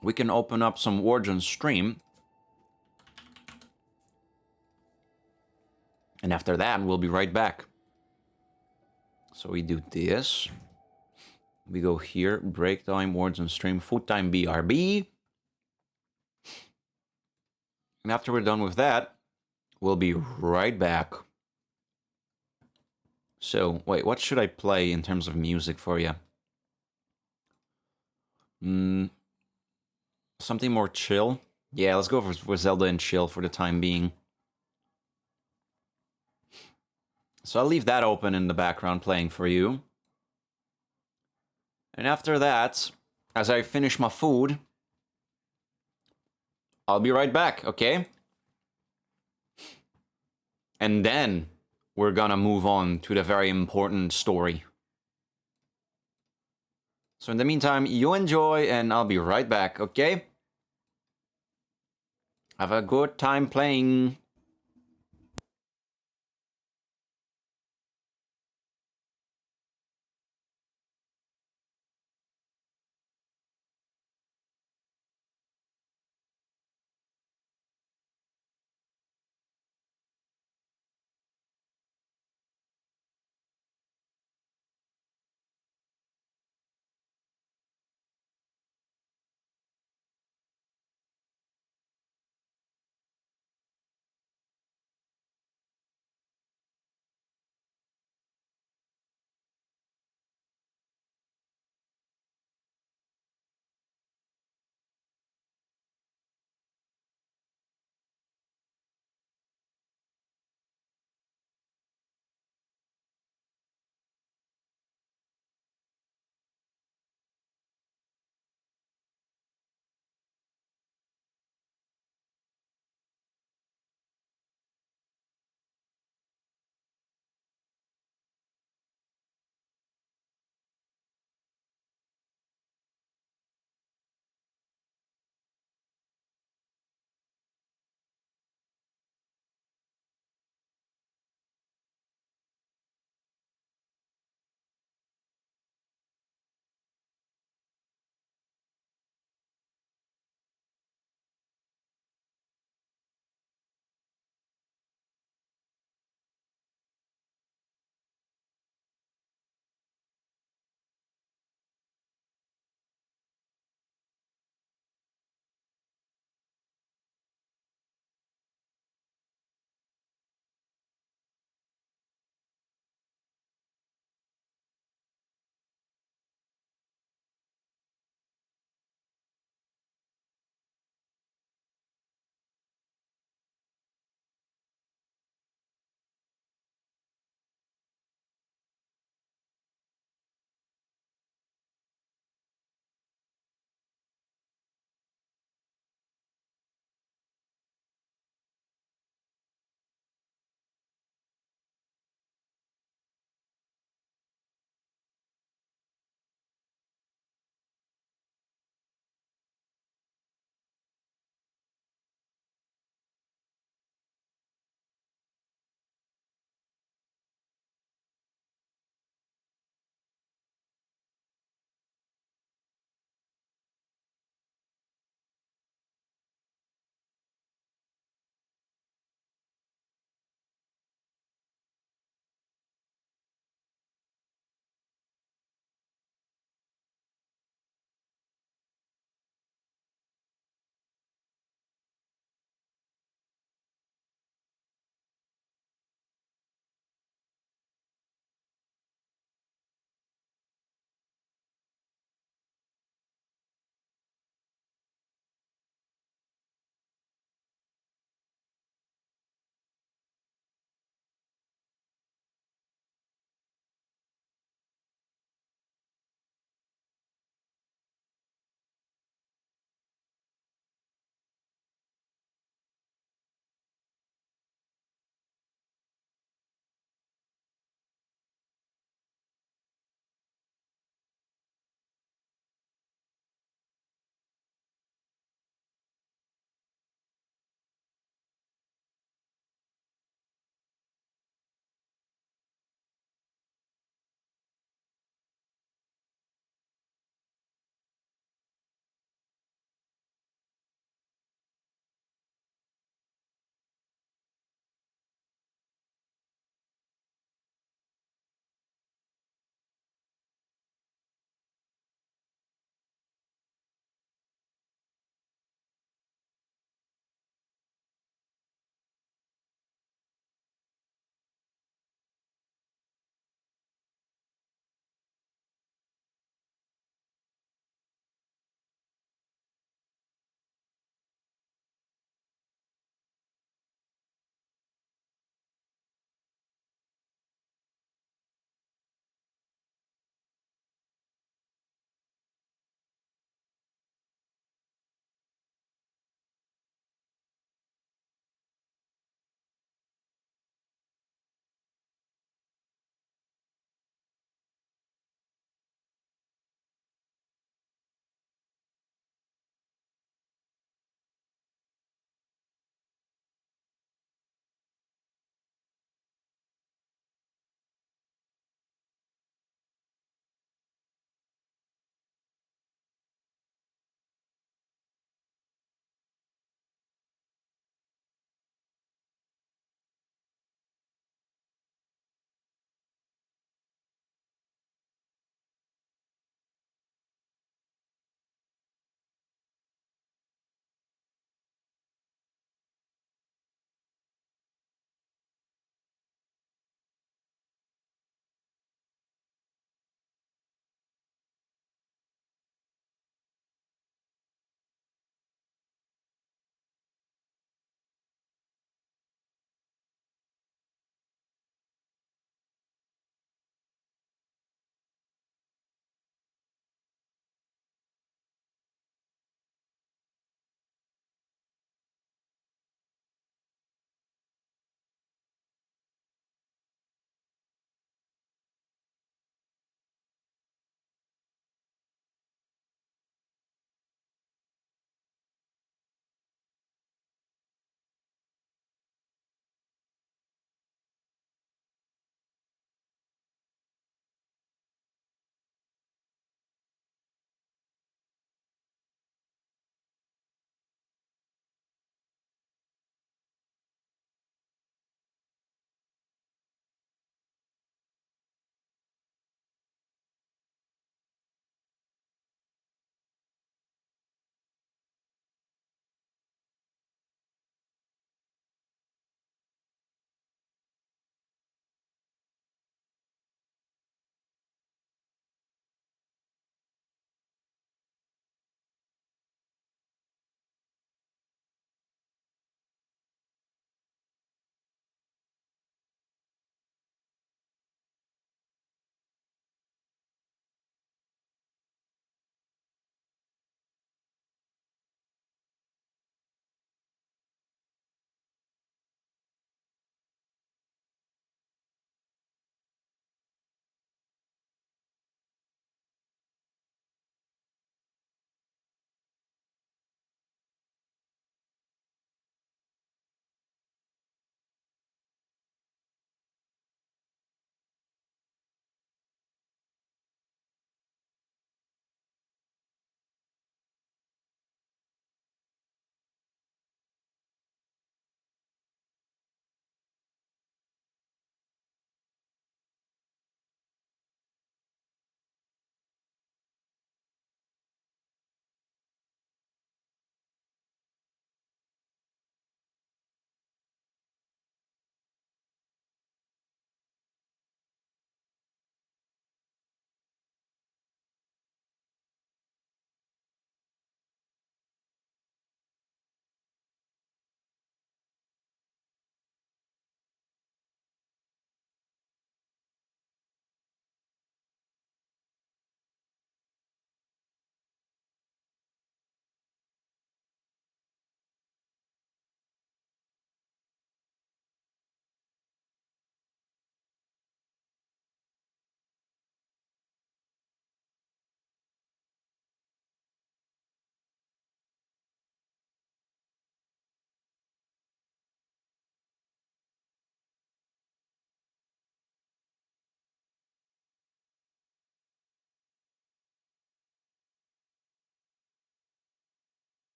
we can open up some Warzone stream. And after that, we'll be right back. So we do this. We go here, break time, Warzone stream, food time, BRB. And after we're done with that, we'll be right back. So, wait, what should I play in terms of music for you? Something more chill? Yeah, let's go for Zelda and chill for the time being. So I'll leave that open in the background playing for you. And after that, as I finish my food, I'll be right back, okay? And then we're gonna move on to the very important story. So in the meantime, you enjoy and I'll be right back, okay? Have a good time playing.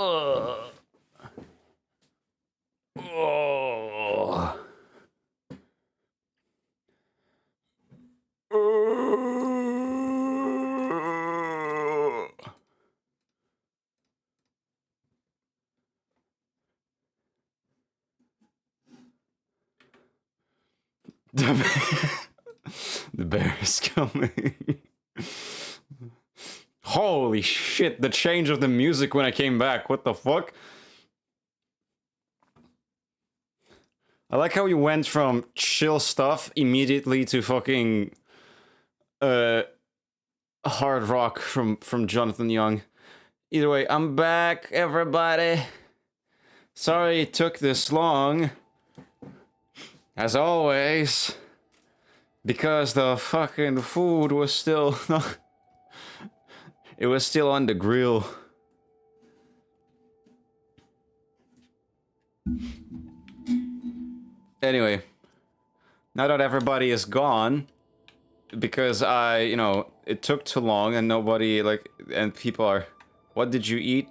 Oh. The bear is coming. Holy shit, the change of the music when I came back. What the fuck? I like how you went from chill stuff immediately to fucking hard rock from Jonathan Young. Either way, I'm back, everybody. Sorry it took this long. As always. Because the fucking food was still it was still on the grill. Anyway, now that everybody is gone, because you know, it took too long and nobody, and people are, what did you eat?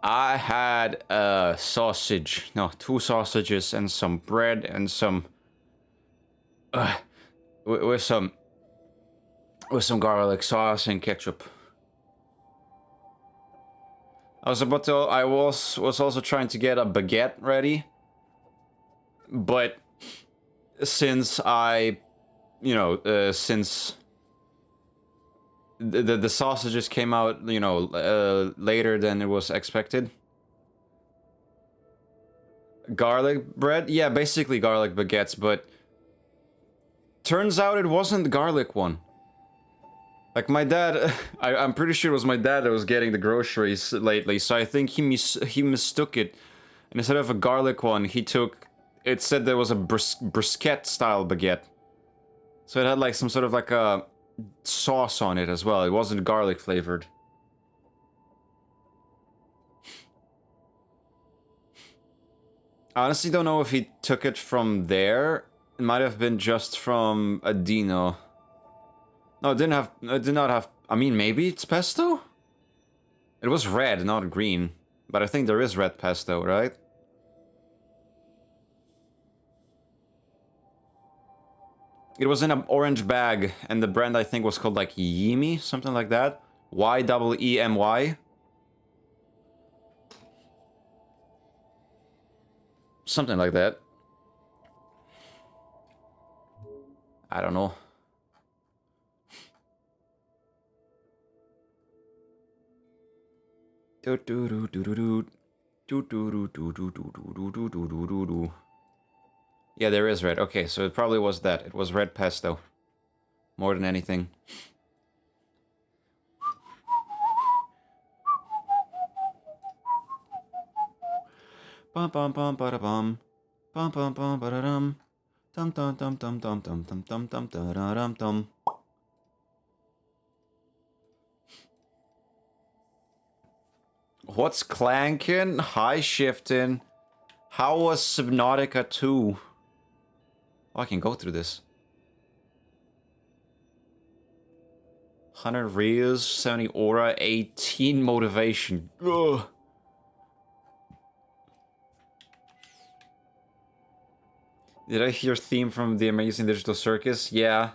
I had a sausage, no, 2 sausages and some bread and some, with some garlic sauce and ketchup. I was also trying to get a baguette ready, but since since the sausages came out, later than it was expected. Garlic bread? Yeah, basically garlic baguettes, but turns out it wasn't the garlic one. Like my dad, I'm pretty sure it was my dad that was getting the groceries lately, so I think he mistook it. And instead of a garlic one, it said there was a brisket style baguette. So it had like some sort of like a sauce on it as well. It wasn't garlic flavored. I honestly don't know if he took it from there. It might have been just from Adino. No, it did not have, I mean, maybe it's pesto? It was red, not green. But I think there is red pesto, right? It was in an orange bag, and the brand I think was called like Yemi, something like that. Y-E-E-M-Y. Something like that. I don't know. Yeah, there is red. Okay, so it probably was that. It was red pesto. More than anything. Bum bum bum ba bum. Bum bum bum ba dum. Dum dum dum dum dum dum dum dum dum dum dum. What's clanking? Hi, shifting. How was Subnautica 2? Oh, I can go through this. 100 Rios, 70 Aura, 18 Motivation. Ugh. Did I hear theme from the Amazing Digital Circus? Yeah.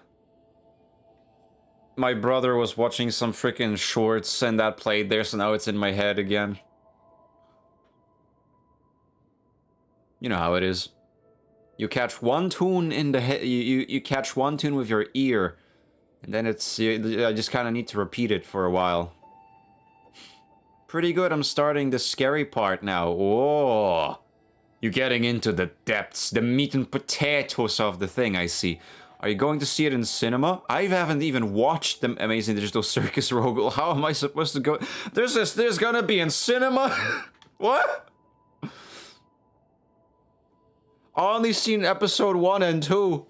My brother was watching some freaking shorts and that played there, so now it's in my head again. You know how it is. You catch one tune in the head, you catch one tune with your ear, and then it's, I just kind of need to repeat it for a while. Pretty good, I'm starting the scary part now. Oh, you're getting into the depths, the meat and potatoes of the thing, I see. Are you going to see it in cinema? I haven't even watched the Amazing Digital Circus, Rogel. How am I supposed to go? There's gonna be in cinema? What? I only seen episode 1 and 2.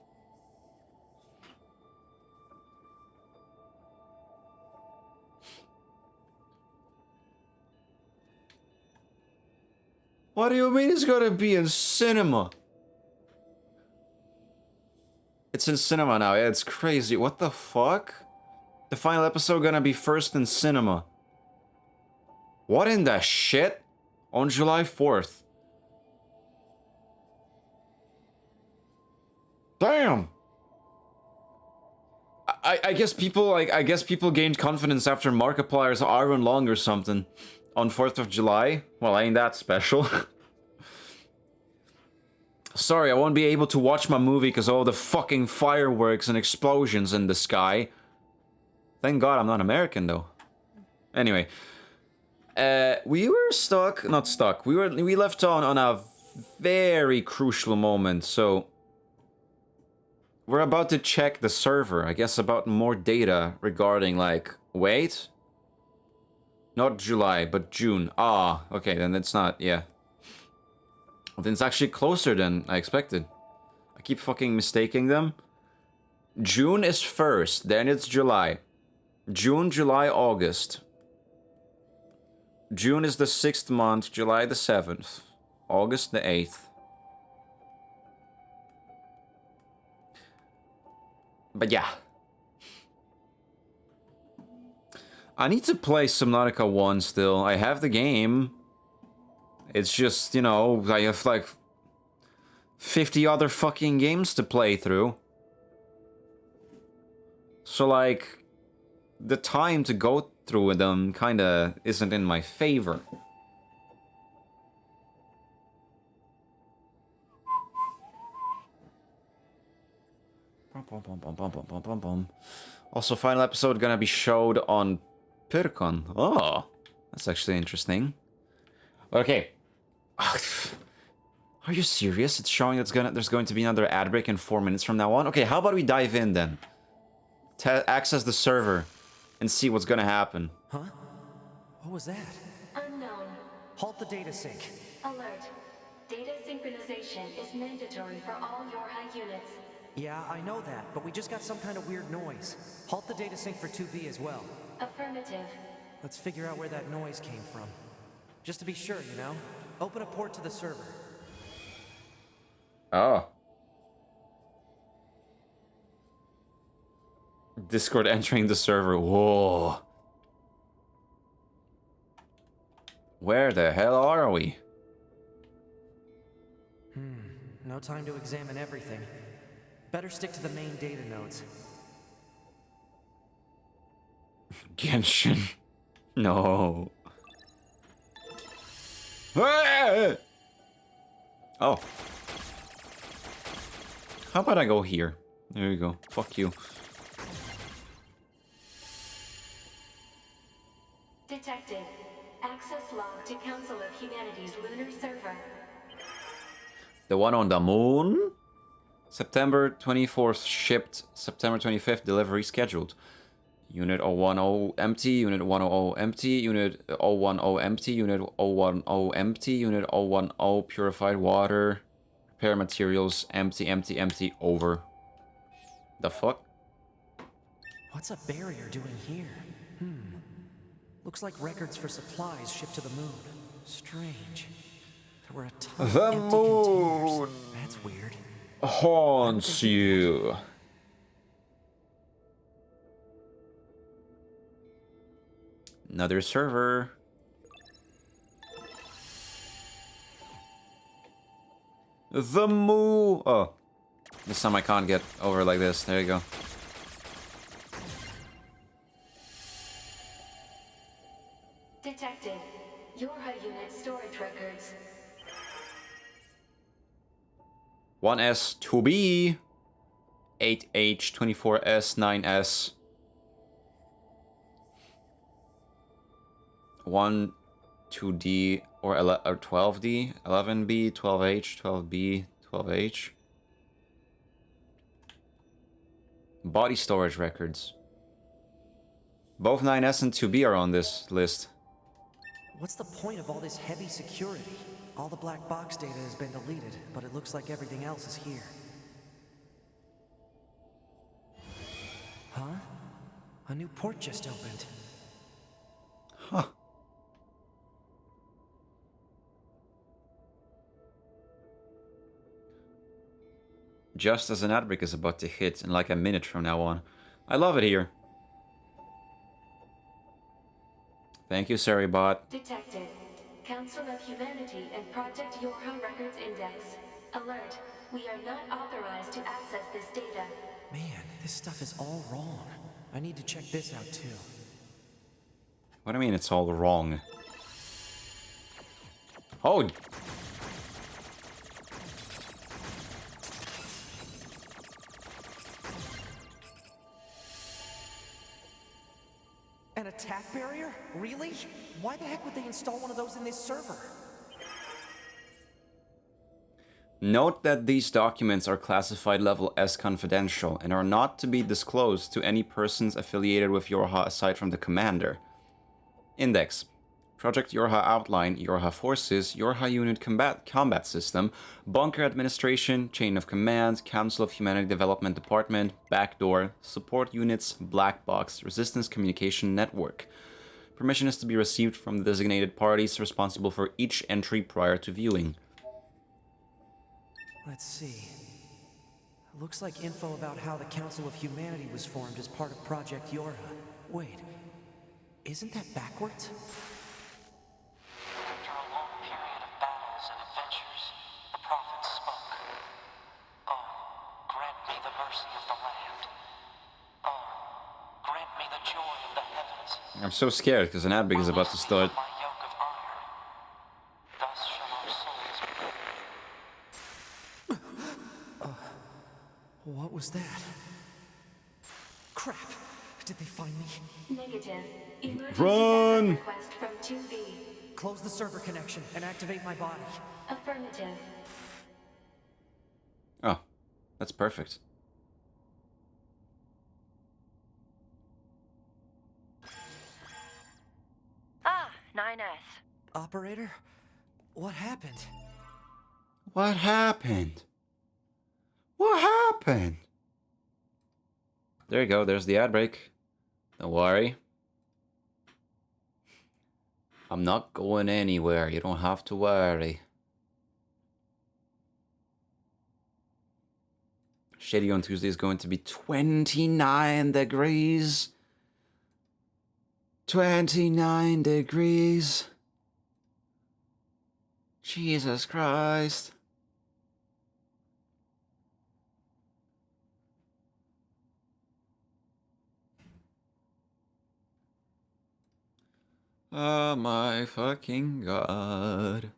What do you mean it's gonna be in cinema? It's in cinema now, yeah, it's crazy. What the fuck? The final episode gonna be first in cinema. What in the shit? On July 4th. Damn! I guess people I guess people gained confidence after Markiplier's Iron Lung or something on 4th of July. Well, ain't that special. Sorry, I won't be able to watch my movie because all the fucking fireworks and explosions in the sky. Thank God I'm not American though. Anyway, we were stuck, not stuck. We left on a very crucial moment, so we're about to check the server, I guess, about more data regarding, like, wait. Not July, but June. Ah, okay, then it's not, yeah. Then it's actually closer than I expected. I keep fucking mistaking them. June is 1st, then it's July. June, July, August. June is the 6th month, July the 7th. August the 8th. But yeah. I need to play Subnautica 1 still. I have the game. It's just, you know, I have like 50 other fucking games to play through. So like, the time to go through them kinda isn't in my favor. Also, final episode gonna be showed on Pyrkon. Oh, that's actually interesting. Okay. Are you serious? It's showing there's going to be another ad break in 4 minutes from now on? Okay, how about we dive in then? Access the server and see what's gonna happen. Huh? What was that? Unknown. Halt the data sync. Alert. Data synchronization is mandatory for all Yorha units. Yeah, I know that, but we just got some kind of weird noise. Halt the data sync for 2B as well. Affirmative. Let's figure out where that noise came from. Just to be sure, you know? Open a port to the server. Oh. Discord entering the server. Whoa. Where the hell are we? No time to examine everything. Better stick to the main data nodes. Genshin. No. Ah! Oh. How about I go here? There you go. Fuck you. Detected. Access log to Council of Humanity's lunar server. The one on the moon? September 24th shipped, September 25th delivery scheduled. Unit 010 empty, Unit 100 empty, Unit 010 empty, Unit 010 empty, Unit 010 purified water, repair materials, empty, empty, empty, over. The fuck? What's a barrier doing here? Looks like records for supplies shipped to the moon. Strange. There were a ton of empty containers. That's weird. Haunts you. Another server. The moon. Oh. This time I can't get over like this. There you go. Detected. Yorha unit storage records. 1S, 2B, 8H, 24S, 9S, 1, 2D, or 12D, 11B, 12H, 12B, 12H. Body storage records. Both 9S and 2B are on this list. What's the point of all this heavy security? All the black box data has been deleted, but it looks like everything else is here. Huh? A new port just opened. Huh. Just as an ad break is about to hit in like a minute from now on. I love it here. Thank you, Saribot. Detected. Council of Humanity and Project Yorha Records Index. Alert. We are not authorized to access this data. Man, this stuff is all wrong. I need to check this out too. What do you mean it's all wrong? Oh! An attack barrier? Really? Why the heck would they install one of those in this server? Note that these documents are classified level S confidential and are not to be disclosed to any persons affiliated with Yorha aside from the commander. Index. Project Yorha outline, Yorha forces, Yorha unit combat system, bunker administration, chain of command, Council of Humanity Development Department, backdoor, support units, black box, resistance communication network. Permission is to be received from the designated parties responsible for each entry prior to viewing. Let's see. Looks like info about how the Council of Humanity was formed as part of Project Yorha. Wait, isn't that backwards? After a long period of battles and adventures, the prophets spoke. Oh, grant me the mercy of the land. Oh, grant me the joy of the heavens. I'm so scared because an ad is about to start. My yoke of iron. Thus shall our souls be. What was that? Crap! Did they find me? Negative. Emergency Run! backup request from 2B. Close the server connection and activate my body. Affirmative. Oh, that's perfect. Ah, 9S. Operator? What happened? What happened? What happened? There you go, there's the ad break. Don't worry. I'm not going anywhere, you don't have to worry. Shady on Tuesday is going to be 29 degrees. 29 degrees. Jesus Christ. Oh my fucking God.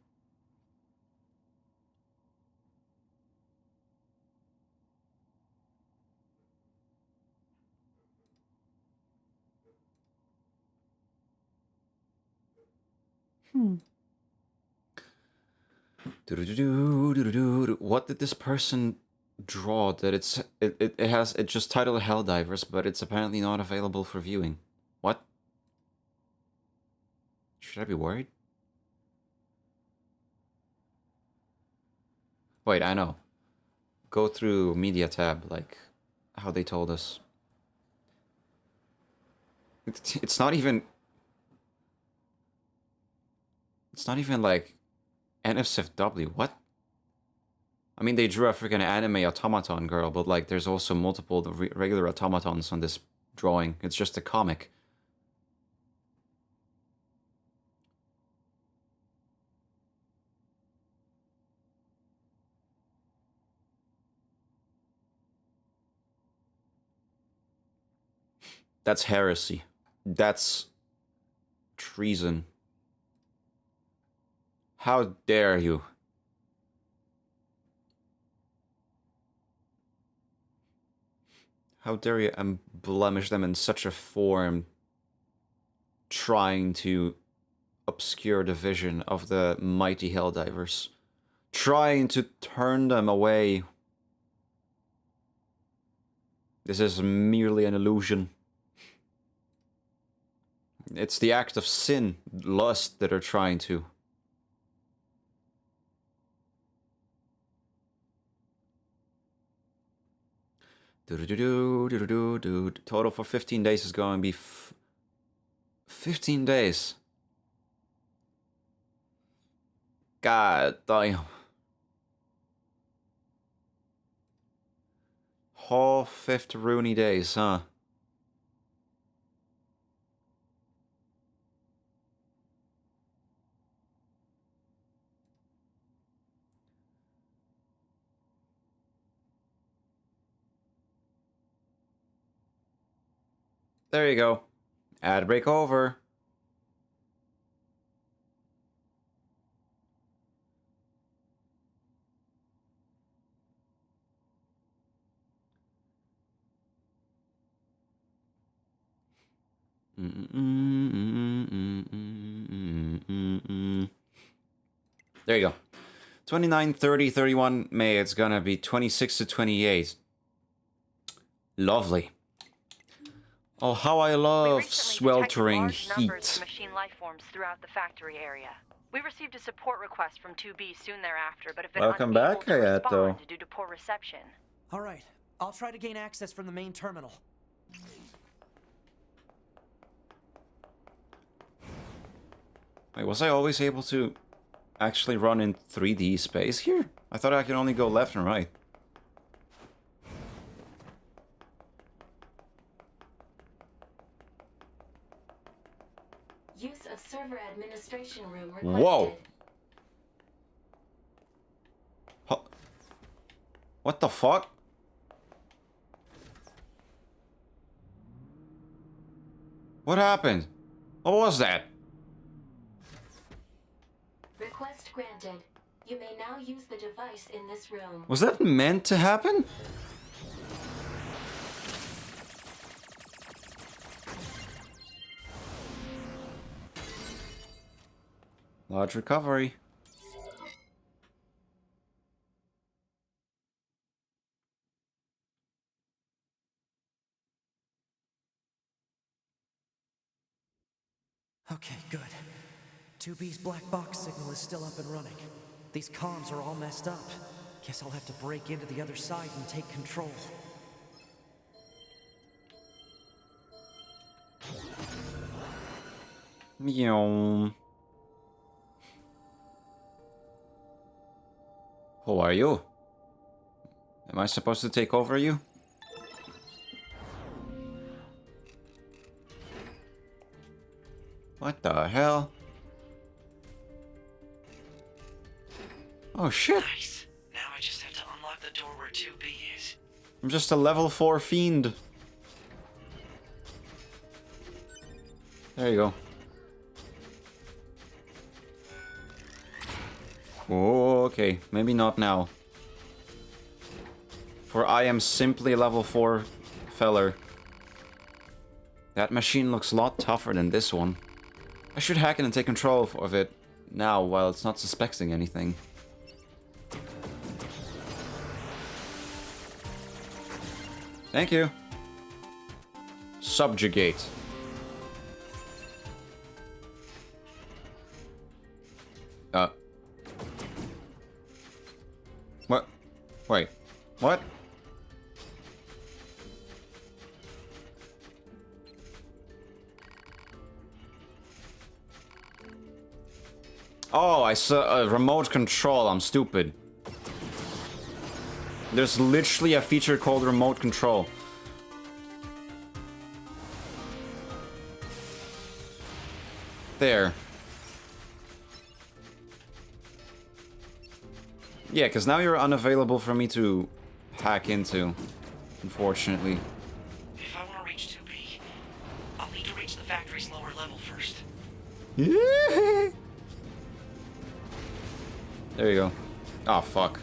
What did this person draw? That it just titled Helldivers, but it's apparently not available for viewing. What? Should I be worried? Wait, I know. Go through media tab, like how they told us. It's not even... It's not even like NSFW. What? I mean, they drew a freaking anime automaton girl, but like there's also multiple regular automatons on this drawing. It's just a comic. That's heresy. That's treason. How dare you? How dare you blemish them in such a form, trying to obscure the vision of the mighty Helldivers, trying to turn them away. This is merely an illusion. It's the act of sin, lust, that are trying to. Total for 15 days is going to be 15 days. God damn. Whole 50 Rooney days, huh? There you go. Ad break over. There you go. 29, 30, 31 May. It's gonna be 26 to 28. Lovely. Oh, how I love sweltering large numbers heat. of machine life forms throughout the factory area. We received a support request from 2B soon thereafter, but have been Welcome unable back, to respond Hayato. due to poor reception. All right, I'll try to gain access from the main terminal. Wait, was I always able to actually run in 3D space here? I thought I could only go left and right. Use of server administration room requested. Whoa! What the fuck? What happened? What was that? Request granted. You may now use the device in this room. Was that meant to happen? Large recovery. Okay, good. 2B's black box signal is still up and running. These comms are all messed up. Guess I'll have to break into the other side and take control. Meow. Who are you? Am I supposed to take over you? What the hell? Oh shit! Nice. Now I just have to unlock the door where 2B is. I'm just a level 4 fiend. There you go. Oh, okay, maybe not now. For I am simply a level 4 feller. That machine looks a lot tougher than this one. I should hack it and take control of it now while it's not suspecting anything. Thank you. Subjugate. What? Wait. What? Oh, I saw a remote control. I'm stupid. There's literally a feature called remote control. There. Yeah, because now you're unavailable for me to hack into, unfortunately. If I want to reach 2B, I'll need to reach the factory's lower level first. Yeah. There you go. Oh, fuck.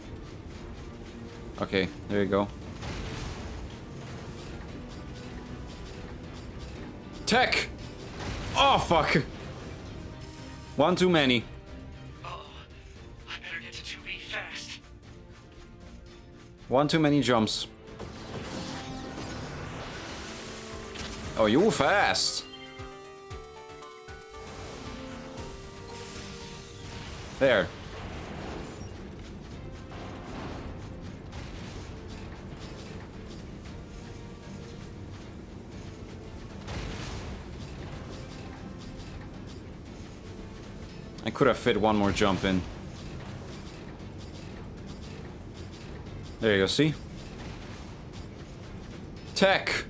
Okay, there you go. Tech! Oh, fuck! One too many. I better get to 2B fast. One too many jumps. Oh, you fast! There. I could have fit one more jump in. There you go, see? Tech!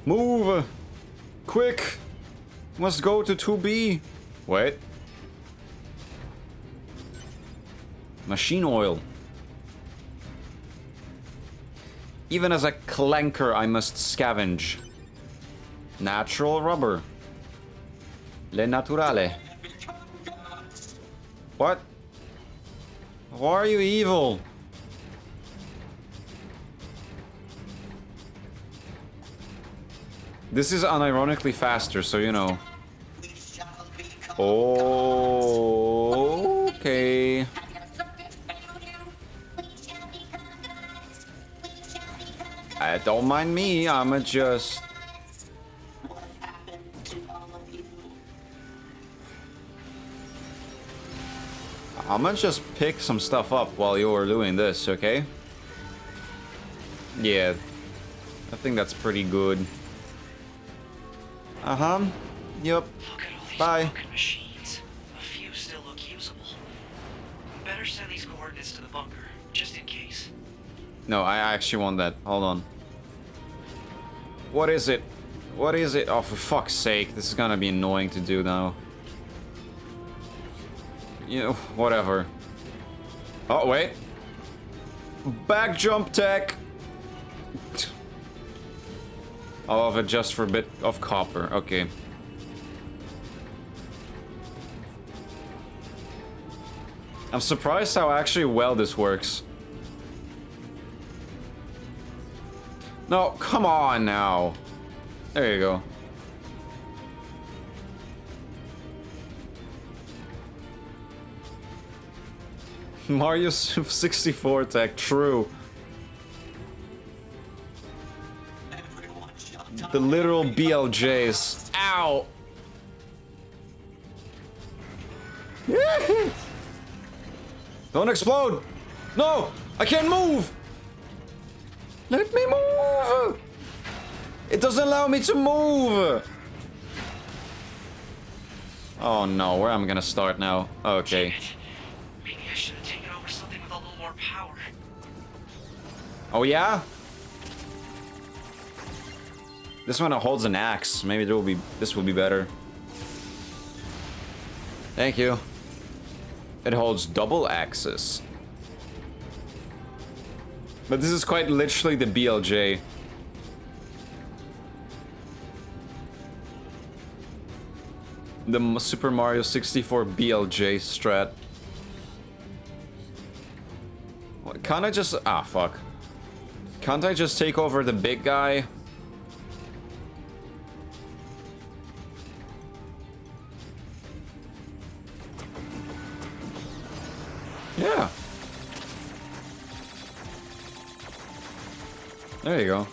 Move! Quick! Must go to 2B! Wait. Machine oil. Even as a clanker, I must scavenge. Natural rubber. Le naturale. What? Why are you evil? This is unironically faster, so you know. Oh, okay. Don't mind me, I'ma just... I'ma just pick some stuff up while you're doing this, okay? Yeah. I think that's pretty good. Uh-huh. Yep. Bye. Machines. A few still look usable. Better send these coordinates to the bunker, just in case. No, I actually want that. Hold on. What is it? What is it? Oh, for fuck's sake. This is gonna be annoying to do now. You know, whatever. Oh, wait. Back jump tech. I'll have it just for a bit of copper. Okay. I'm surprised how actually well this works. No, come on now. There you go. Mario 64 tech, true. The literal BLJs. Ow! Don't explode! No! I can't move! Let me move! It doesn't allow me to move! Oh no, where am I gonna start now? Okay. Maybe I should have taken over something with a little more power. Oh yeah? This one holds an axe. Maybe this will be better. Thank you. It holds double axes. But this is quite literally the BLJ. The Super Mario 64 BLJ strat. Can't I just... Ah, fuck. Can't I just take over the big guy? Yeah. There you go.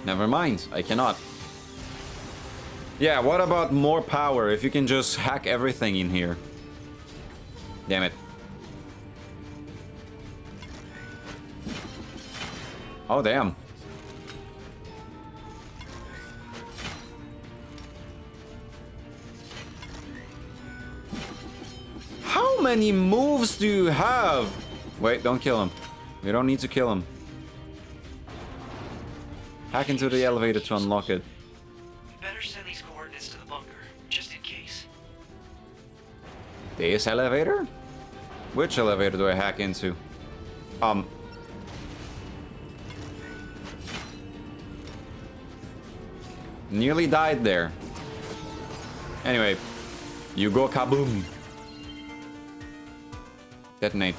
Never mind, I cannot. Yeah, what about more power? If you can just hack everything in here. Damn it. Oh, damn. How many moves do you have? Wait, don't kill him. We don't need to kill him. Hack into the elevator to unlock it. Better send these coordinates to the bunker, just in case. This elevator? Which elevator do I hack into? Nearly died there. Anyway, you go kaboom. Detonate.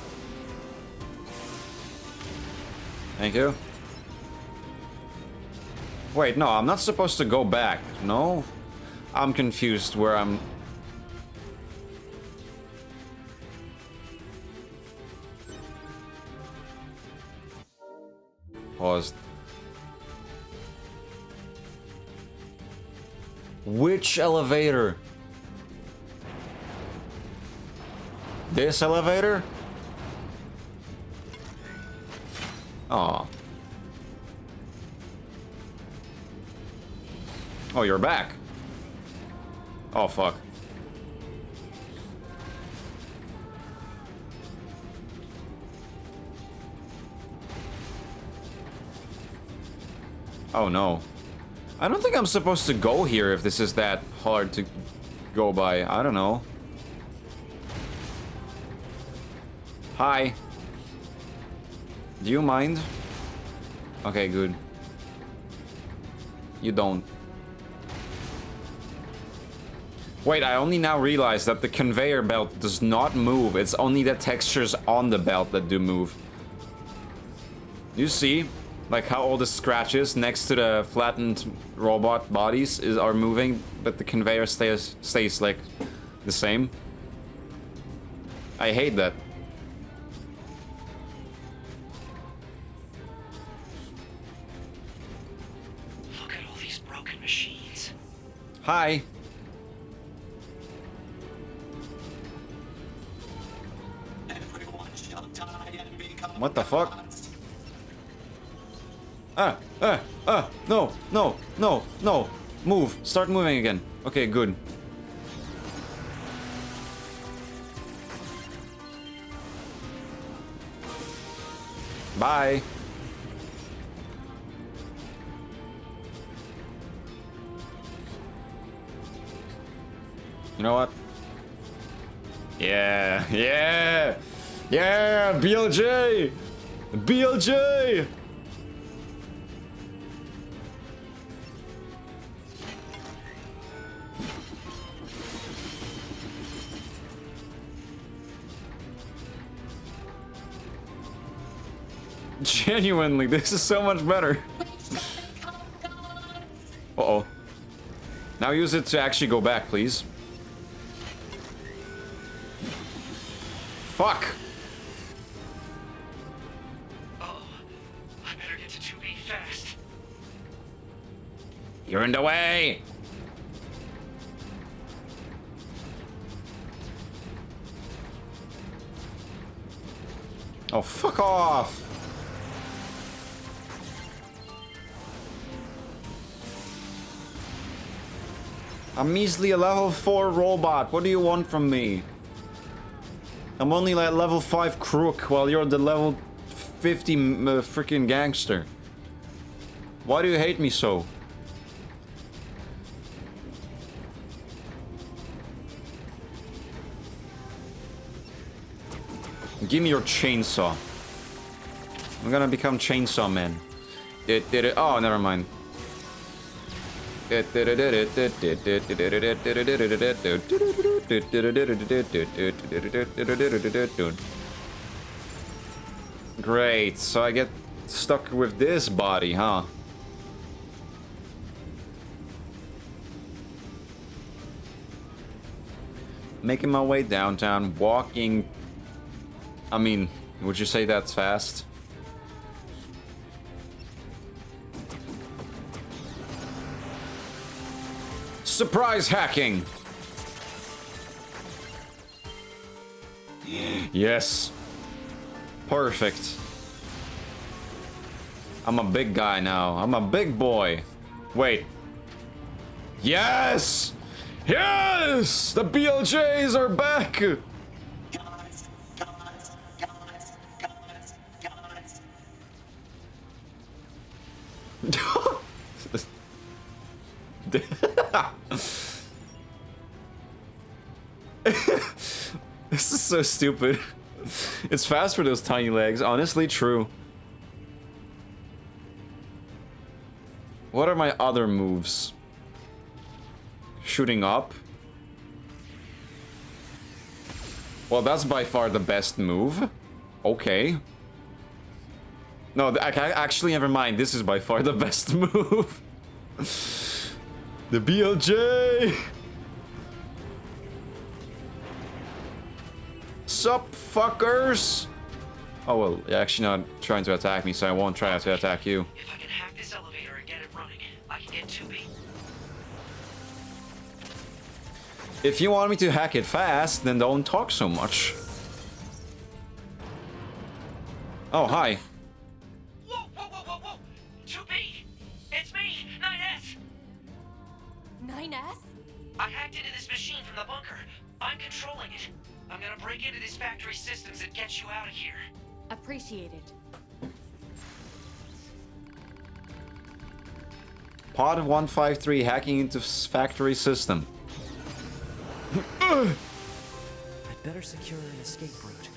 Thank you. Wait, no, I'm not supposed to go back. No? I'm confused where I'm... Paused. Which elevator? This elevator? Oh. Oh, you're back. Oh, fuck. Oh, no. I don't think I'm supposed to go here if this is that hard to go by. I don't know. Hi. Do you mind? Okay, good. You don't. Wait, I only now realize that the conveyor belt does not move. It's only the textures on the belt that do move. You see? Like how all the scratches next to the flattened robot bodies are moving, but the conveyor stays like the same. I hate that. Look at all these broken machines. Hi. What the fuck? No, no, no, no. Move. Start moving again. Okay, good. Bye. You know what? Yeah, yeah, yeah, BLJ! BLJ! Genuinely, this is so much better. Uh-oh. Now use it to actually go back, please. Fuck! Oh, I better get to 2B fast. You're in the way! Oh, fuck off! I'm measly a level 4 robot. What do you want from me? I'm only like level 5 crook while you're the level 50 freaking gangster. Why do you hate me so? Give me your chainsaw. I'm gonna become Chainsaw Man. Oh, never mind. Great, so I get stuck with this body, huh? Making my way downtown, walking. I mean, would you say that's fast? Surprise hacking! Yes. Perfect. I'm a big guy now. I'm a big boy. Wait. Yes! Yes! The BLJs are back! This is so stupid. It's fast for those tiny legs. Honestly, true. What are my other moves? Shooting up? Well, that's by far the best move. Okay. No, actually, never mind. This is by far the best move. The BLJ! Sup, fuckers? Oh, well, you're actually not trying to attack me, so I won't try to attack you. If I can hack this elevator and get it running, I can get 2B. If you want me to hack it fast, then don't talk so much. Oh, hi. Whoa, whoa, whoa, whoa, whoa! 2B! It's me, 9S! 9S? I hacked into this machine from the bunker. I'm controlling it. I'm gonna break into these factory systems and get you out of here. Appreciated. Pod 153 hacking into factory system. I'd better secure an escape route.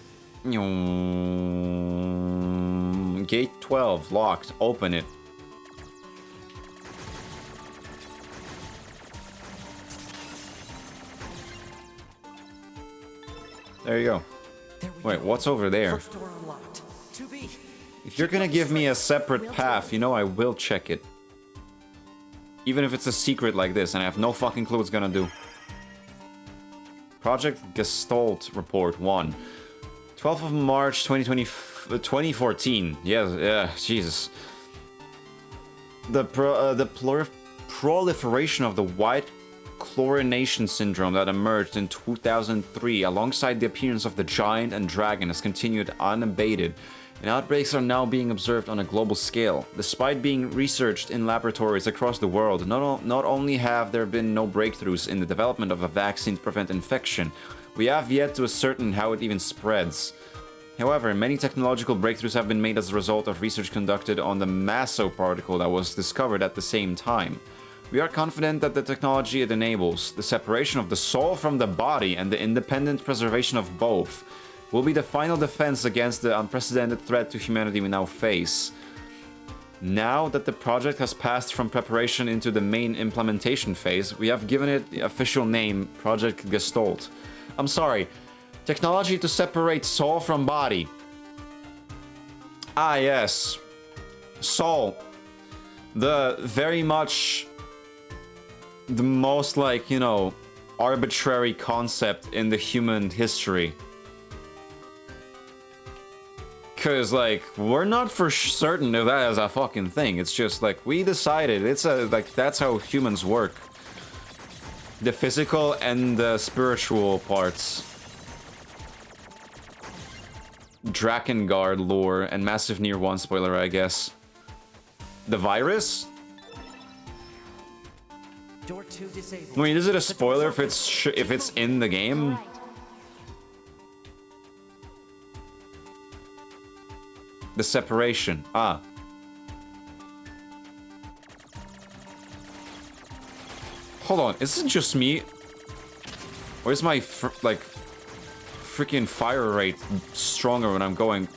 Gate 12, locked. Open it. There you go. Wait, what's over there? First door unlocked. 2B. If you're gonna give me a separate path, you know I will check it. Even if it's a secret like this, and I have no fucking clue what's gonna do. Project Gestalt Report 1. 12th of March 2014. Yeah, Jesus. The proliferation of the white chlorination syndrome that emerged in 2003 alongside the appearance of the giant and dragon has continued unabated, and outbreaks are now being observed on a global scale. Despite being researched in laboratories across the world, not only have there been no breakthroughs in the development of a vaccine to prevent infection, we have yet to ascertain how it even spreads. However, many technological breakthroughs have been made as a result of research conducted on the Maso particle that was discovered at the same time. We are confident that the technology it enables, the separation of the soul from the body and the independent preservation of both, will be the final defense against the unprecedented threat to humanity we now face. Now that the project has passed from preparation into the main implementation phase, we have given it the official name Project Gestalt. I'm sorry, technology to separate soul from body. Ah yes, soul. The very much the most, like, you know, arbitrary concept in the human history. Cause, like, we're not for certain if that is a fucking thing. It's just like, we decided, it's like, that's how humans work. The physical and the spiritual parts. Drakengard lore and Massive Near 1 spoiler, I guess. The virus? Door 2 disabled. I mean, is it a spoiler if it's in the game? The separation. Ah. Hold on, is it just me? Or is my freaking fire rate stronger when I'm going?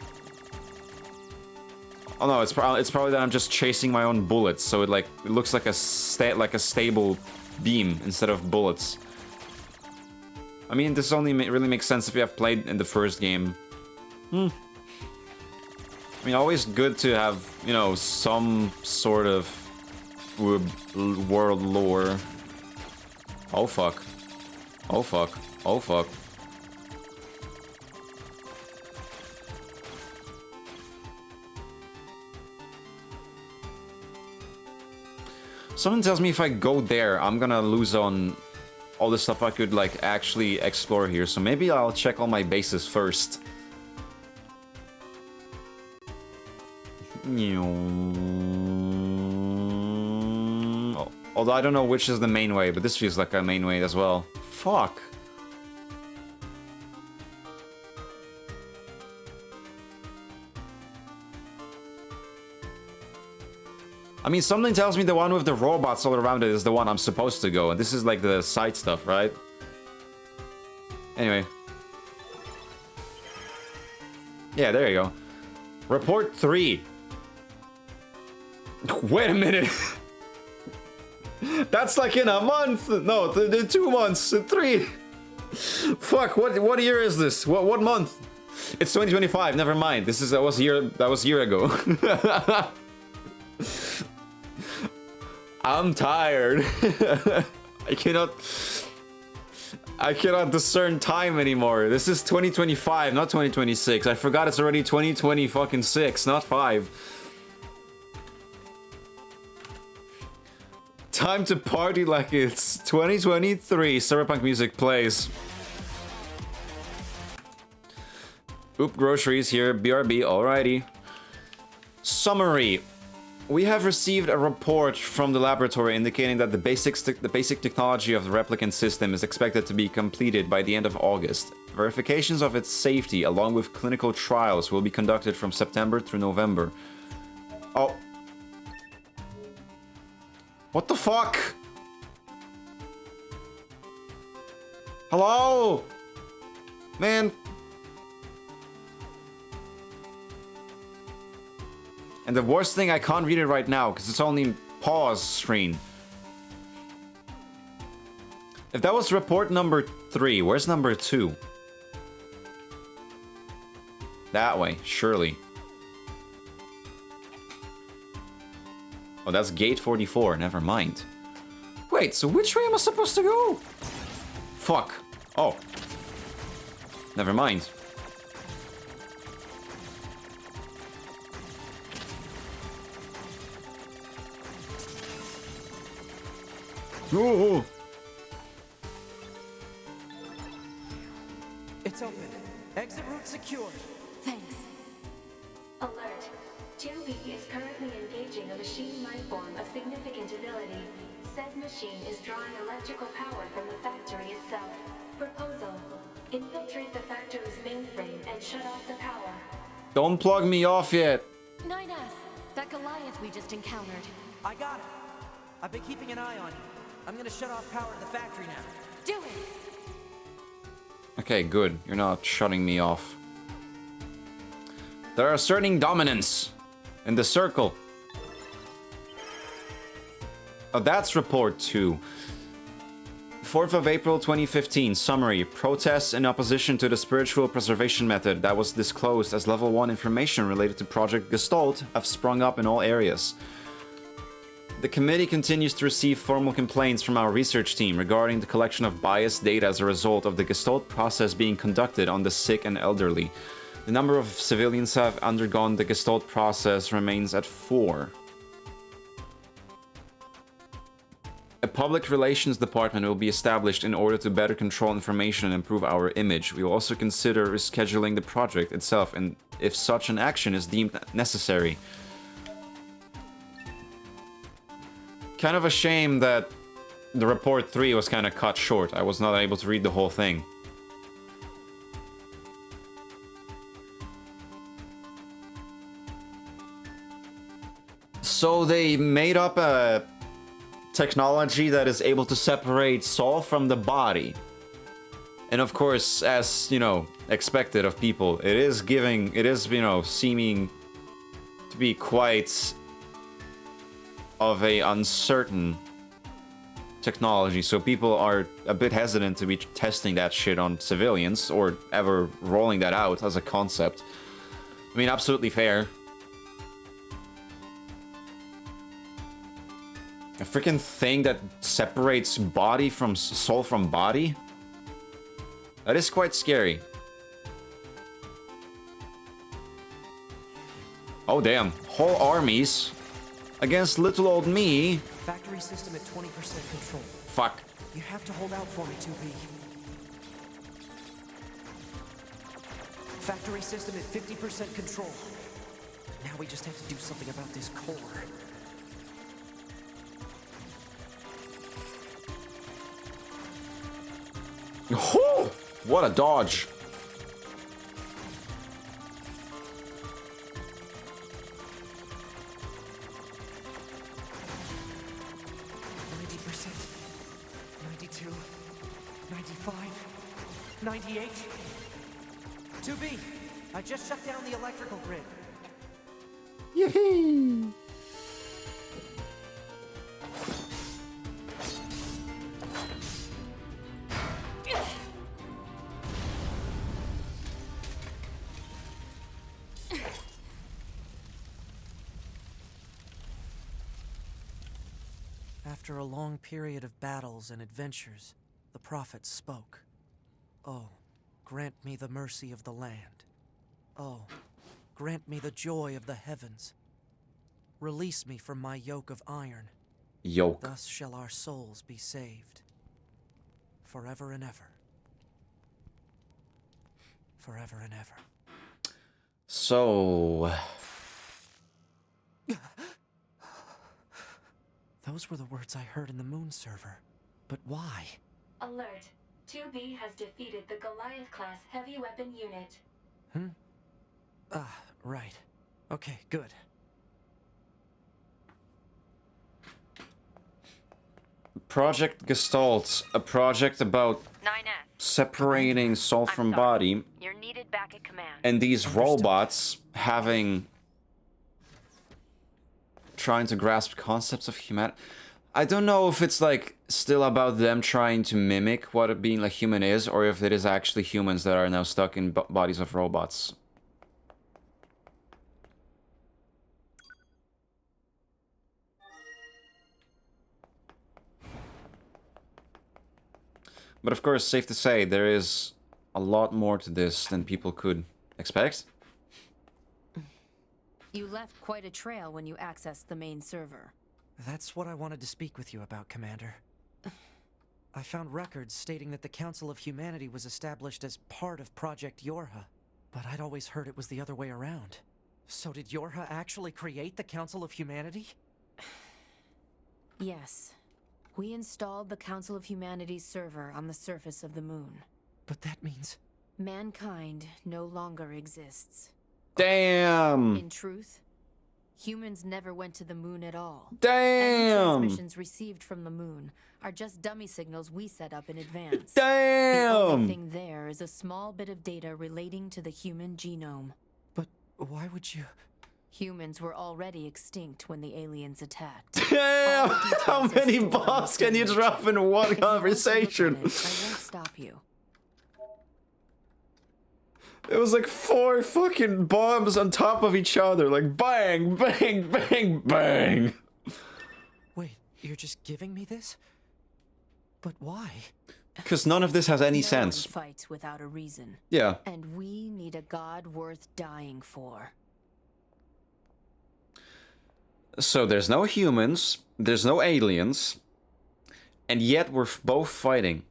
Oh no, it's probably that I'm just chasing my own bullets, so it looks like a stable beam instead of bullets. I mean, this only really makes sense if you have played in the first game. I mean, always good to have, you know, some sort of world lore. Oh fuck. Oh fuck. Oh fuck. Someone tells me if I go there, I'm gonna lose on all the stuff I could, like, actually explore here. So maybe I'll check all my bases first. Although I don't know which is the main way, but this feels like a main way as well. Fuck. I mean, something tells me the one with the robots all around it is the one I'm supposed to go, and this is like the side stuff, right? Anyway. Yeah, there you go. Report 3. Wait a minute. That's like in a month. No, 2 months. 3. Fuck. What year is this? What month? It's 2025. Never mind. That was a year ago. I'm tired. I cannot discern time anymore. This is 2025, not 2026. I forgot it's already 2026, not 5. Time to party like it's 2023. Cyberpunk music plays. Oop, groceries here. BRB, alrighty. Summary. We have received a report from the laboratory indicating that the basic technology of the replicant system is expected to be completed by the end of August. Verifications of its safety along with clinical trials will be conducted from September through November. Oh. What the fuck? Hello? Man. And the worst thing, I can't read it right now because it's only pause screen. If that was report number 3, where's number 2? That way, surely. Oh, that's gate 44, never mind. Wait, so which way am I supposed to go? Fuck. Oh. Never mind. Oh. It's open. Exit route secured. Thanks. Alert. 2B is currently engaging a machine life form of significant ability. Said machine is drawing electrical power from the factory itself. Proposal. Infiltrate the factory's mainframe and shut off the power. Don't plug me off yet. 9S, that Goliath we just encountered. I got it. I've been keeping an eye on you. I'm gonna shut off power to the factory now. Do it! Okay, good. You're not shutting me off. They're asserting dominance in the circle. Oh, that's report 2. 4th of April 2015. Summary. Protests in opposition to the spiritual preservation method that was disclosed as level 1 information related to Project Gestalt have sprung up in all areas. The committee continues to receive formal complaints from our research team regarding the collection of biased data as a result of the Gestalt process being conducted on the sick and elderly. The number of civilians who have undergone the Gestalt process remains at 4. A public relations department will be established in order to better control information and improve our image. We will also consider rescheduling the project itself, and if such an action is deemed necessary. Kind of a shame that the report 3 was kind of cut short. I was not able to read the whole thing. So they made up a technology that is able to separate soul from the body. And of course, as, you know, expected of people, it is, you know, seeming to be quite of a uncertain technology, so people are a bit hesitant to be testing that shit on civilians or ever rolling that out as a concept. I mean, absolutely fair. A freaking thing that separates body from soul from body? That is quite scary. Oh damn, whole armies against little old me. Factory system at 20% control. Fuck. You have to hold out for me, 2B. Factory system at 50% control. Now we just have to do something about this core. Oh, what a dodge. 98. 2B, I just shut down the electrical grid. Yee-hee. After a long period of battles and adventures, the prophet spoke. Oh, grant me the mercy of the land. Oh, grant me the joy of the heavens. Release me from my yoke of iron. Yoke. Thus shall our souls be saved. Forever and ever. Forever and ever. So... Those were the words I heard in the moon server. But why? Alert. 2B has defeated the Goliath-class heavy weapon unit. Right. Okay, good. Project Gestalt, a project about 9S. separating soul from body. You're needed back at command. And these robots having trying to grasp concepts of humanity. I don't know if it's like still about them trying to mimic what being a human is, or if it is actually humans that are now stuck in bodies of robots. But of course, safe to say, there is a lot more to this than people could expect. You left quite a trail when you accessed the main server. That's what I wanted to speak with you about, Commander. I found records stating that the Council of Humanity was established as part of Project Yorha, but I'd always heard it was the other way around. So did Yorha actually create the Council of Humanity? Yes. We installed the Council of Humanity's server on the surface of the moon. But that means... mankind no longer exists. Damn! In truth, humans never went to the moon at all. Damn! Any transmissions received from the moon are just dummy signals we set up in advance. Damn! The only thing there is a small bit of data relating to the human genome. But why would you... Humans were already extinct when the aliens attacked. Damn! How many bombs can you drop in one conversation? I won't stop you. It was like 4 fucking bombs on top of each other, like bang, bang, bang, bang. Wait, you're just giving me this? But why? Because none of this has any sense. No one fights without a reason. Yeah. And we need a god worth dying for. So there's no humans, there's no aliens, and yet we're both fighting.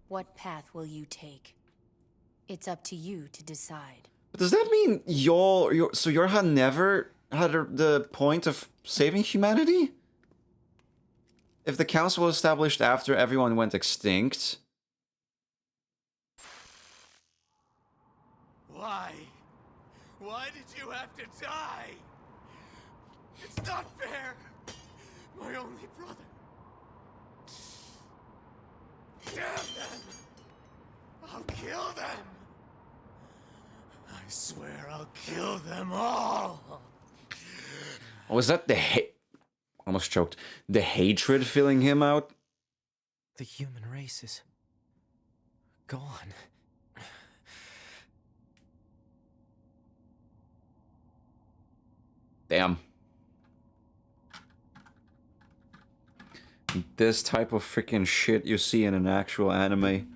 What path will you take? It's up to you to decide. But does that mean so Yorha never had the point of saving humanity? If the council was established after everyone went extinct? Why? Why did you have to die? It's not fair! My only brother. Damn them! I'll kill them! I swear I'll kill them all! Was that the almost choked. The hatred filling him out? The human race is... gone. Damn. This type of freaking shit you see in an actual anime.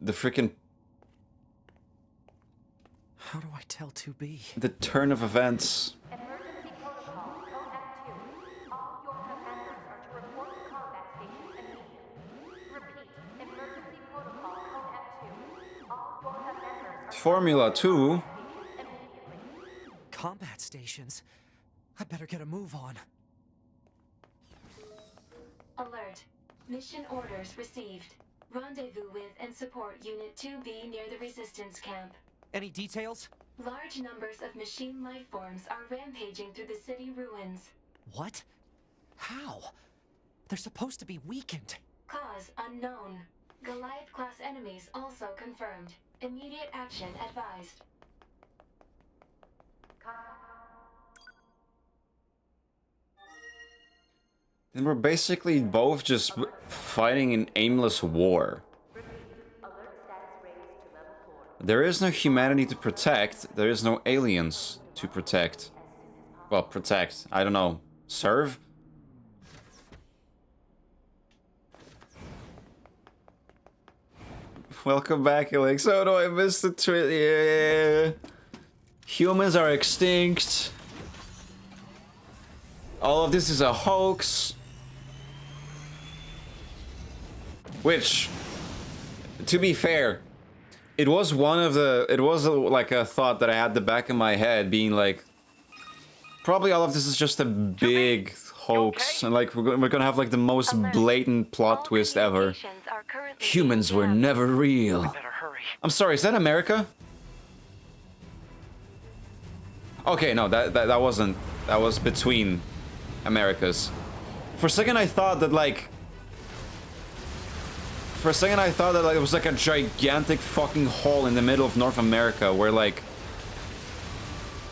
The freaking... How do I tell 2B? The turn of events. Emergency protocol, Code F2. All Yorha members are to report to combat stations immediately. Repeat, emergency protocol, Code F2. All Yorha members are... Formula 2? Combat stations? I better get a move on. Alert. Mission orders received. Rendezvous with and support Unit 2B near the Resistance camp. Any details? Large numbers of machine lifeforms are rampaging through the city ruins. What? How? They're supposed to be weakened. Cause unknown. Goliath-class enemies also confirmed. Immediate action advised. And we're basically both just fighting an aimless war. There is no humanity to protect. There is no aliens to protect. Well, protect. I don't know. Serve? Welcome back, Alex. Oh no, I missed the yeah. Humans are extinct. All of this is a hoax. Which, to be fair, it was one of the... It was like a thought that I had the back of my head, being like... Probably all of this is just a big hoax. And like, we're gonna have like the most blatant plot twist ever. Humans were never real. I'm sorry, is that America? Okay, no, that wasn't... That was between Americas. For a second I thought that like... For a second I thought that like, it was like a gigantic fucking hole in the middle of North America where like...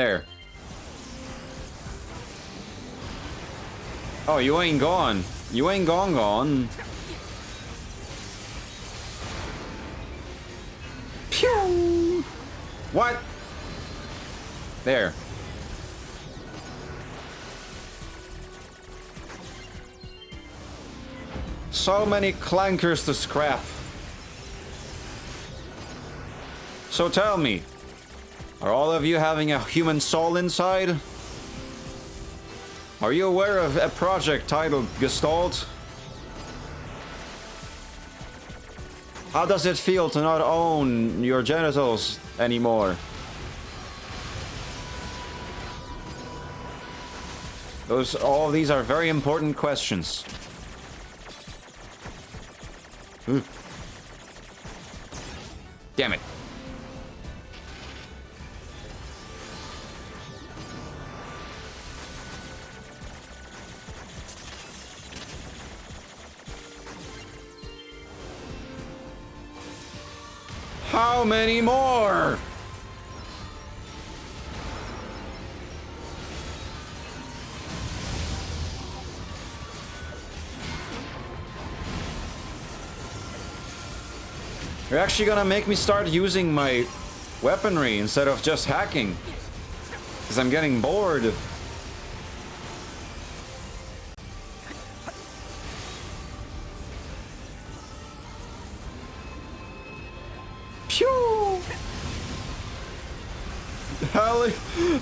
There. Oh, you ain't gone. You ain't gone. Pew! What? There. So many clankers to scrap. So tell me, are all of you having a human soul inside? Are you aware of a project titled Gestalt? How does it feel to not own your genitals anymore? All of these are very important questions. Damn it. How many more? You're actually gonna make me start using my weaponry instead of just hacking. Because I'm getting bored. Pew!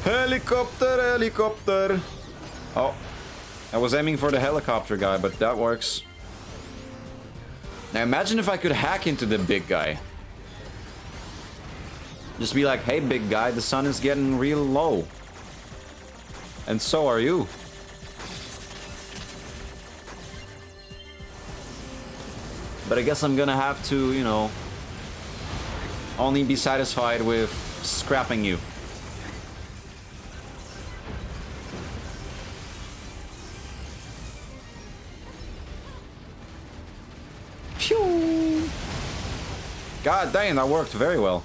Helicopter! Oh, I was aiming for the helicopter guy, but that works. Now imagine if I could hack into the big guy. Just be like, hey big guy, the sun is getting real low. And so are you. But I guess I'm gonna have to, you know, only be satisfied with scrapping you. Pew! God dang, that worked very well.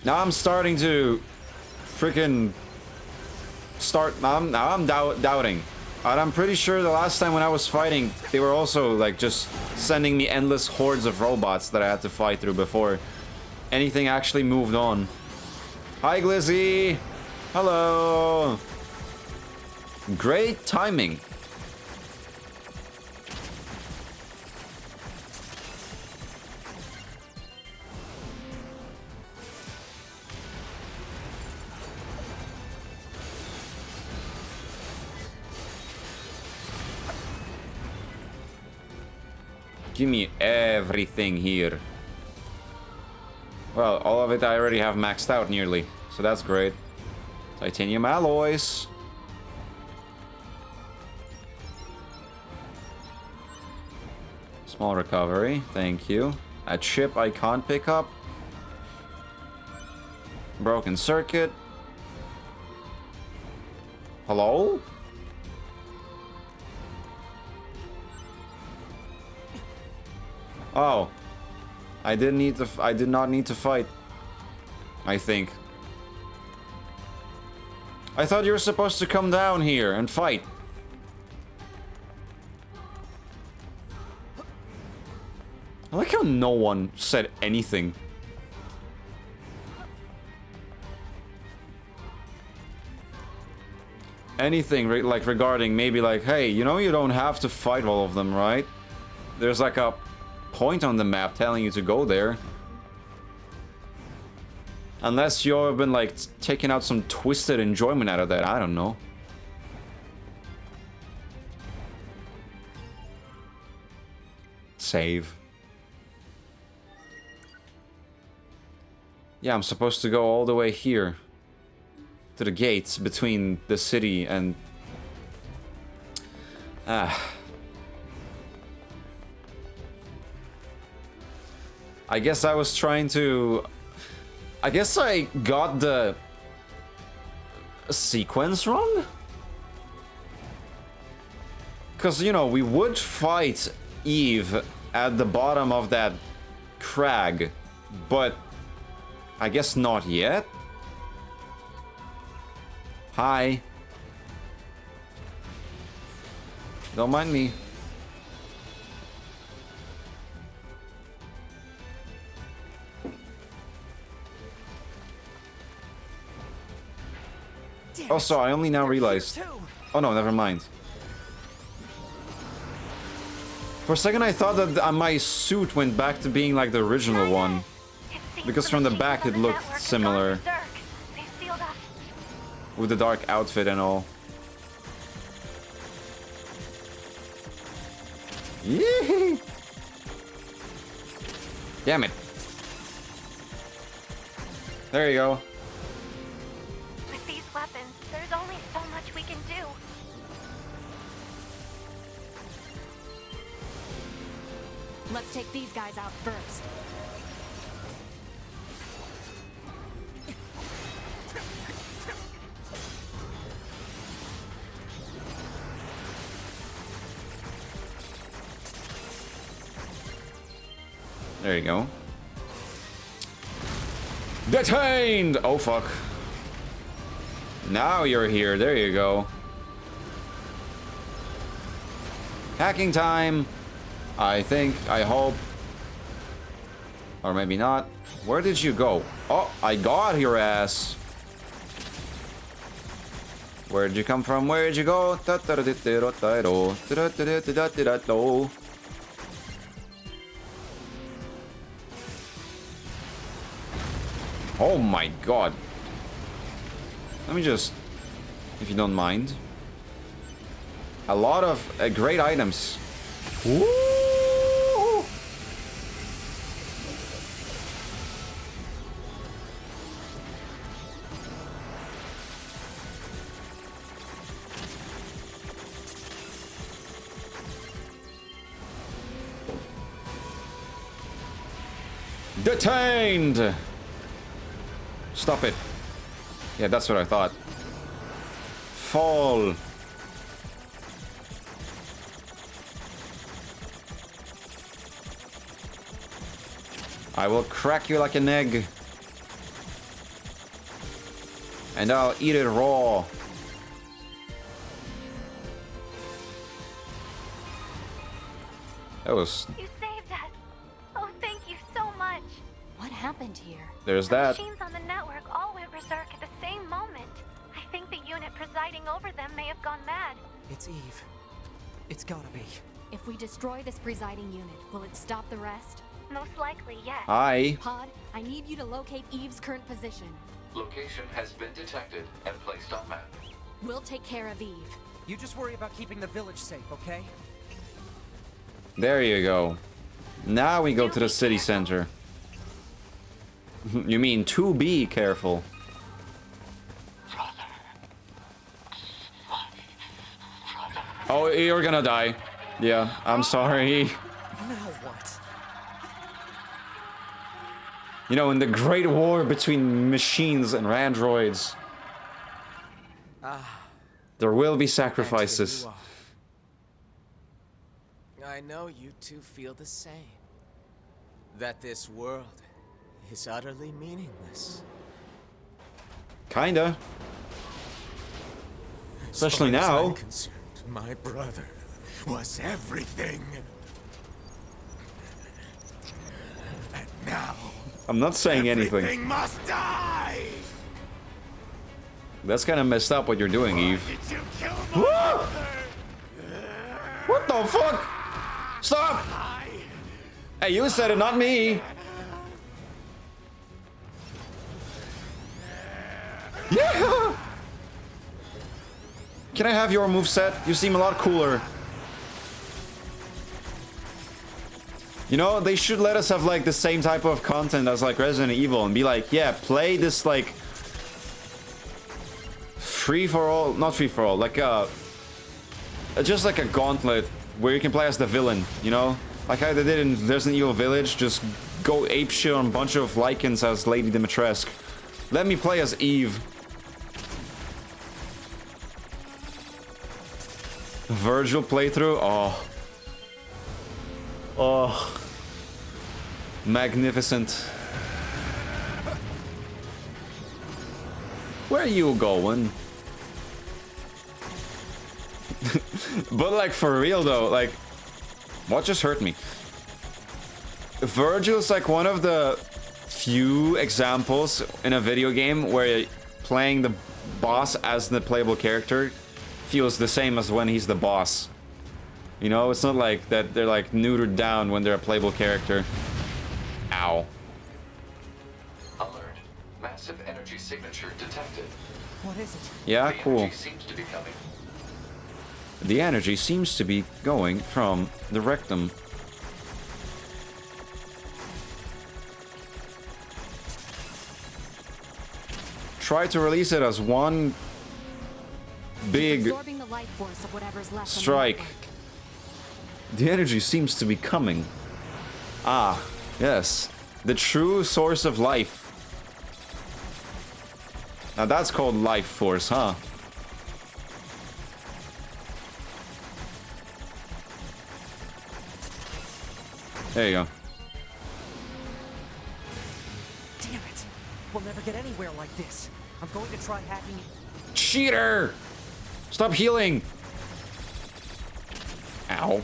Now I'm starting to freaking start. Now I'm doubting. And I'm pretty sure the last time when I was fighting, they were also like just sending me endless hordes of robots that I had to fight through before anything actually moved on. Hi, Glizzy. Hello. Great timing. Give me everything here. Well, all of it I already have maxed out nearly, so that's great. Titanium alloys. Small recovery, thank you. A chip I can't pick up. Broken circuit. Hello? Oh. I did not need to fight. I think. I thought you were supposed to come down here and fight. I like how no one said anything. Anything like regarding maybe like, hey, you know you don't have to fight all of them, right? There's like a point on the map telling you to go there. Unless you've been like taking out some twisted enjoyment out of that, I don't know. Save. Yeah, I'm supposed to go all the way here. To the gates between the city and... I guess I was trying to... I guess I got the... sequence wrong? Because, you know, we would fight Eve at the bottom of that Crag, but I guess not yet. Hi. Don't mind me. Also, I only now realized. Oh no, never mind. For a second I thought that my suit went back to being like the original one. Because from the back it looked similar. With the dark outfit and all. Yee! Damn it. There you go. With these weapons, there's only so much we can do. Let's take these guys out first. There you go. Detained! Oh, fuck. Now you're here. There you go. Hacking time. I think. I hope. Or maybe not. Where did you go? Oh, I got your ass. Where'd you come from? Where'd you go? Oh my god. Let me just, if you don't mind. A lot of great items. Woo! Detained! Stop it. Yeah, that's what I thought. Fall. I will crack you like an egg. And I'll eat it raw. That was... You saved us. Oh, thank you so much. What happened here? There's The that. machines on the network all went berserk at the same moment. I think the unit presiding over them may have gone mad. It's Eve. It's gotta be. If we destroy this presiding unit, will it stop the rest? Most likely, yes. Hi. Pod, I need you to locate Eve's current position. Location has been detected and placed on map. We'll take care of Eve. You just worry about keeping the village safe, okay? There you go. Now we go to the city center. You mean to be careful. Oh, you're gonna die. Yeah, I'm sorry. Now what? You know, in the great war between machines and androids, there will be sacrifices. I know you two feel the same. That this world is utterly meaningless. Kinda. Especially As far as now. I'm concerned, my brother was everything. And now, I'm not saying everything anything. must die. That's kind of messed up what you're doing, Eve. Did you kill my brother? What the fuck? Stop! Hey, you said it, not me. Yeah! Can I have your moveset? You seem a lot cooler. You know, they should let us have like the same type of content as like Resident Evil and be like, yeah, play this like free for all, not free for all, like just like a gauntlet where you can play as the villain, you know? Like how they did in Resident Evil Village, just go apeshit on a bunch of Lycans as Lady Dimitrescu. Let me play as Eve. Virgil playthrough? Oh. Oh. Magnificent. Where are you going? But like for real though, like what just hurt me? Virgil's like one of the few examples in a video game where playing the boss as the playable character feels the same as when he's the boss. You know, it's not like that they're like neutered down when they're a playable character. Ow. Alert. Massive energy signature detected. What is it? Yeah, The cool. energy seems to be coming. The energy seems to be going from the rectum. Try to release it as one big Absorbing the life force of whatever's left on the strike. network. The energy seems to be coming. Ah, yes. The true source of life. Now that's called life force, huh? There you go. Damn it! We'll never get anywhere like this. I'm going to try hacking. Cheater! Stop healing! Ow.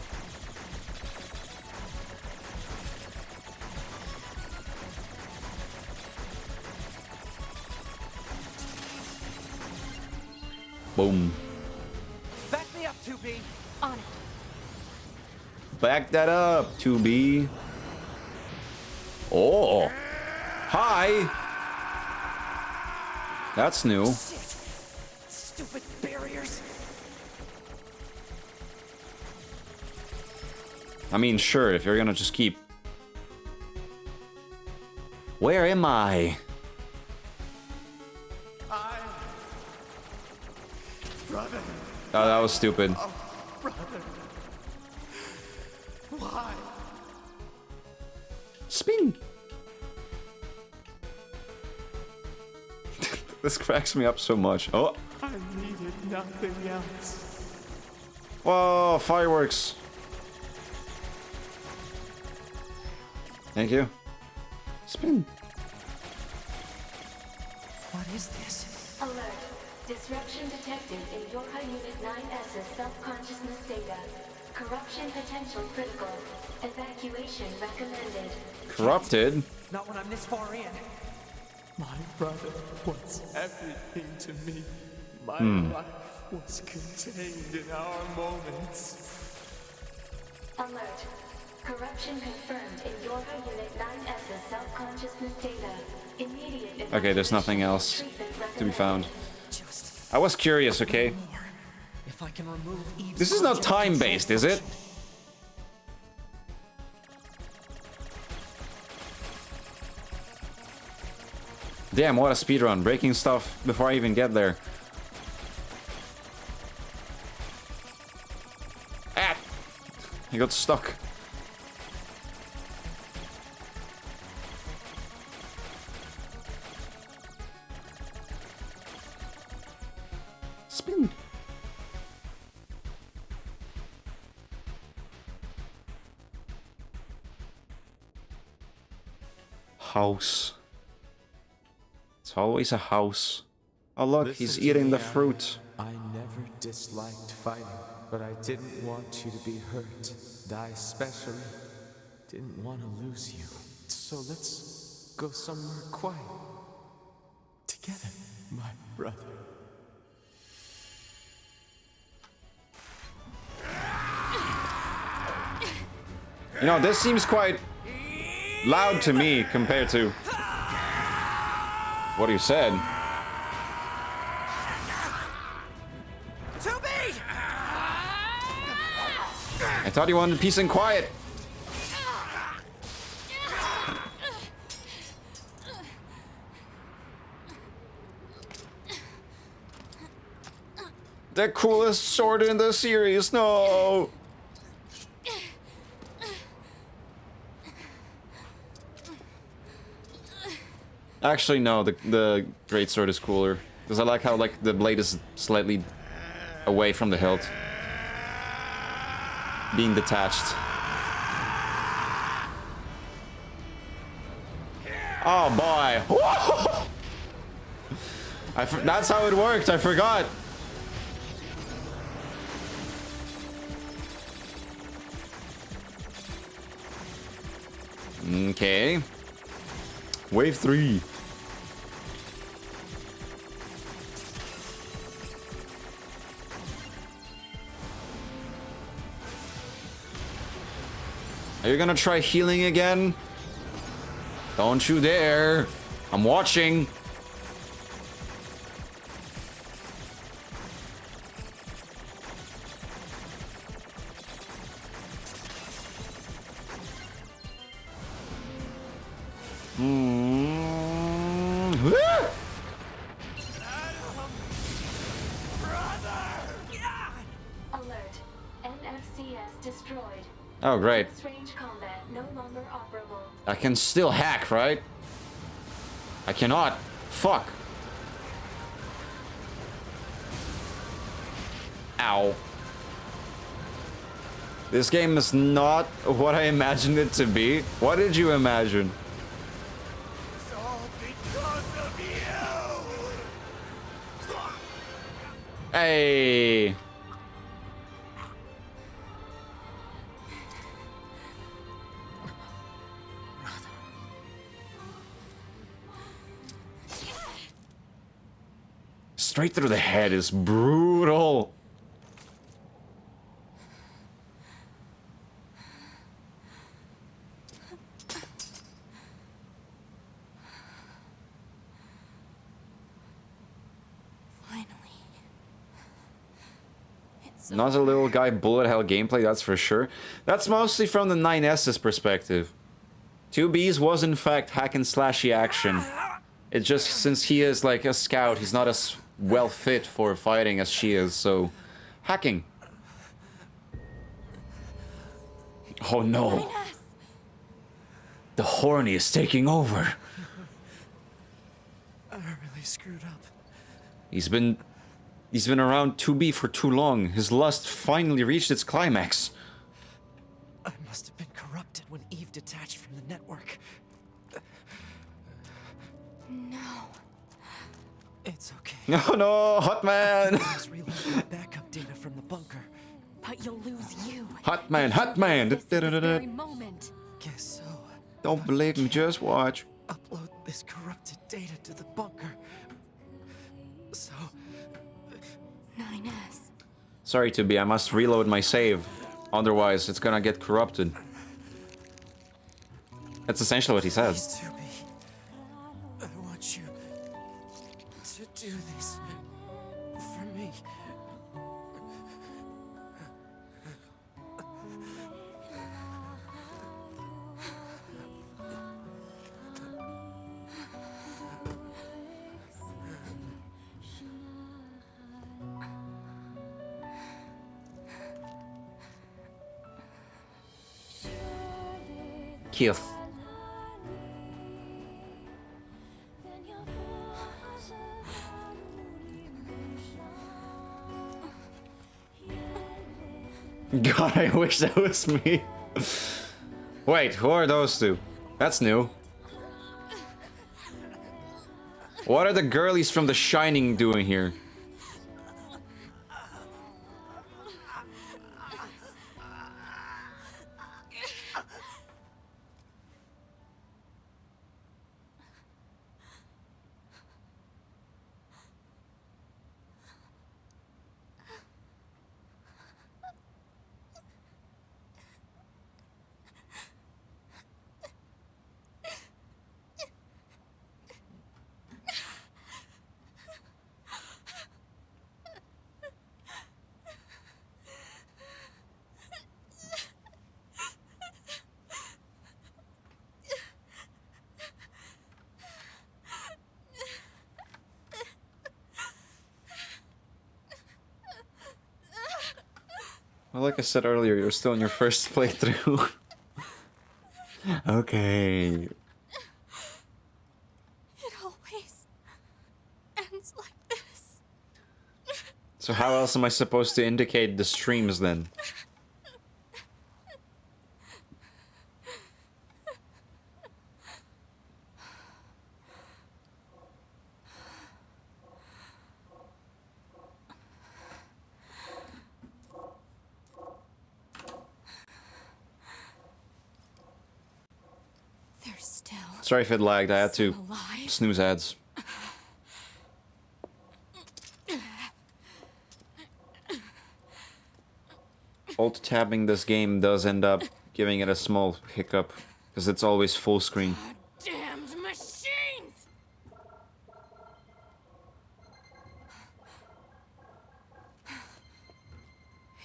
Boom. Back me up, 2B. On it. Back that up, 2B. Oh. Hi. That's new. Shit! Stupid barriers. I mean, sure, if you're gonna just keep... Where am I? Brother. Oh, that was stupid. Oh, brother. Why? Spin. This cracks me up so much. Oh. I needed nothing else. Whoa, fireworks. Thank you. Spin. What is this? Alert. Disruption detected in Yorha Unit 9S's self-consciousness data. Corruption potential critical. Evacuation recommended. Corrupted? Not when I'm this far in. My brother was everything to me. My life was contained in our moments. Alert. Corruption confirmed in Yorha Unit 9S's self-consciousness data. Immediate Okay, there's nothing else to be found. I was curious, okay? If I can remove Eve's This is not time-based, is it? Damn, what a speedrun. Breaking stuff before I even get there. Ah! I got stuck. Spin. House. It's always a house. Oh look, Listen he's to eating me, the Aaron. fruit. I never disliked fighting, but I didn't want you to be hurt. And I especially didn't want to lose you. So let's go somewhere quiet. Together, my brother. You know, this seems quite loud to me compared to what you said. 2B! I thought you wanted peace and quiet. The coolest sword in the series, no! Actually, no, the great sword is cooler. Because I like how like the blade is slightly away from the hilt. Being detached. Oh boy. That's how it worked. I forgot. Okay. Wave 3. Are you gonna try healing again? Don't you dare. I'm watching. Alert. NFCS destroyed. Oh, great. Range combat no longer operable. I can still hack, right? I cannot. Fuck. Ow. This game is not what I imagined it to be. What did you imagine? It's all because of you! Hey. Straight through the head is brutal. Not a little guy bullet hell gameplay, that's for sure. That's mostly from the 9S's perspective. 2B's was in fact hack and slashy action. It's just since he is like a scout, he's not as well fit for fighting as she is, so hacking. Oh no. The horny is taking over. I really screwed up. He's been around 2B for too long. His lust finally reached its climax. I must have been corrupted when Eve detached from the network. No. It's okay. No, no, Hot Man. Just reload my backup data from the bunker. But you'll lose you. Hot Man, Hot Man. Very moment. Guess so. Don't believe me, just watch. Upload this corrupted data to the bunker. So 9S. Sorry, 2B, I must reload my save. Otherwise, it's gonna get corrupted. That's essentially what he says. I want you to do this for me. Keith. God, I wish that was me. Wait, who are those two? That's new. What are the girlies from The Shining doing here? Well, like I said earlier, you're still in your first playthrough. Okay. It always ends like this. So how else am I supposed to indicate the streams then? Sorry if it lagged, I had to snooze ads. Alt-tabbing this game does end up giving it a small hiccup, because it's always full screen. Damned machines!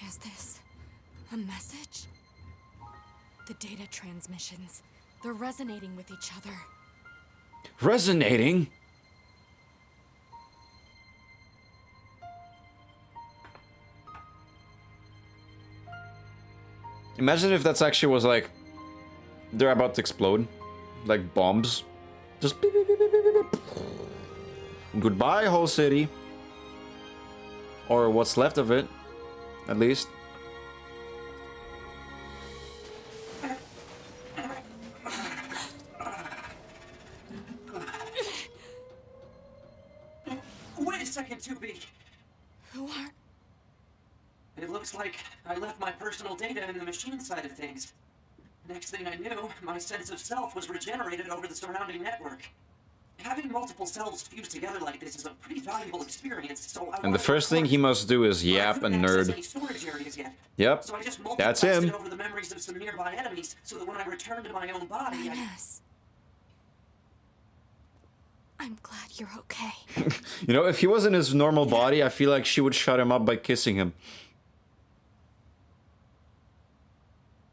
Is this a message? The data transmissions, they're resonating with each other. Resonating? Imagine if that's actually was like they're about to explode, like bombs. Just beep, beep, beep, beep, beep, beep. Goodbye, whole city, or what's left of it, at least. Wait a second, 2B. Who are... It looks like I left my personal data in the machine side of things. Next thing I knew, my sense of self was regenerated over the surrounding network. Having multiple selves fused together like this is a pretty valuable experience, so I And the first thing he must do is yap a nerd. Yep, so I just that's him. over the memories of some nearby enemies, so that when I return to my own body, Yes. I'm glad you're okay. You know, if he was in his normal body, I feel like she would shut him up by kissing him.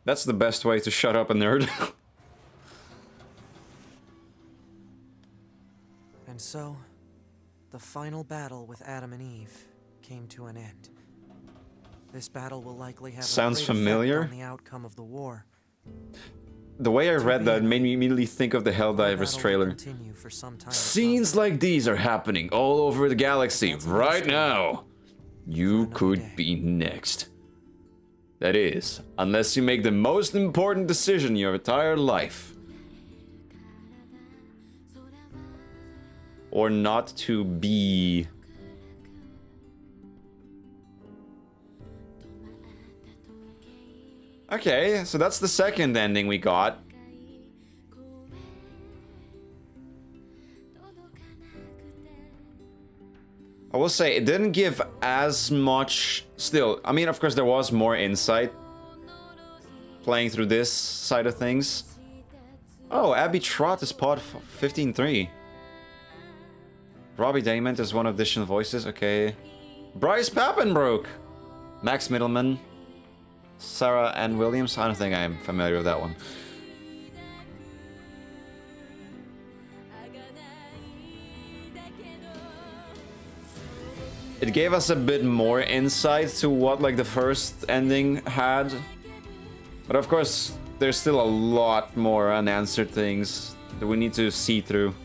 That's the best way to shut up a nerd. And so, the final battle with Adam and Eve came to an end. This battle will likely have Sounds a great familiar. effect on the outcome of the war. The way I read that made me immediately think of the Helldivers trailer. Scenes like these are happening all over the galaxy right now. You could be next. That is, unless you make the most important decision in your entire life. Or not to be. Okay, so that's the second ending we got. I will say, it didn't give as much still. I mean, of course, there was more insight playing through this side of things. Oh, Abby Trott is pod 15-3. Robbie Damon is one of the additional voices. Okay. Bryce Pappenbrook. Max Middleman. Sarah Ann Williams. I don't think I'm familiar with that one. It gave us a bit more insight to what like the first ending had. But of course, there's still a lot more unanswered things that we need to see through.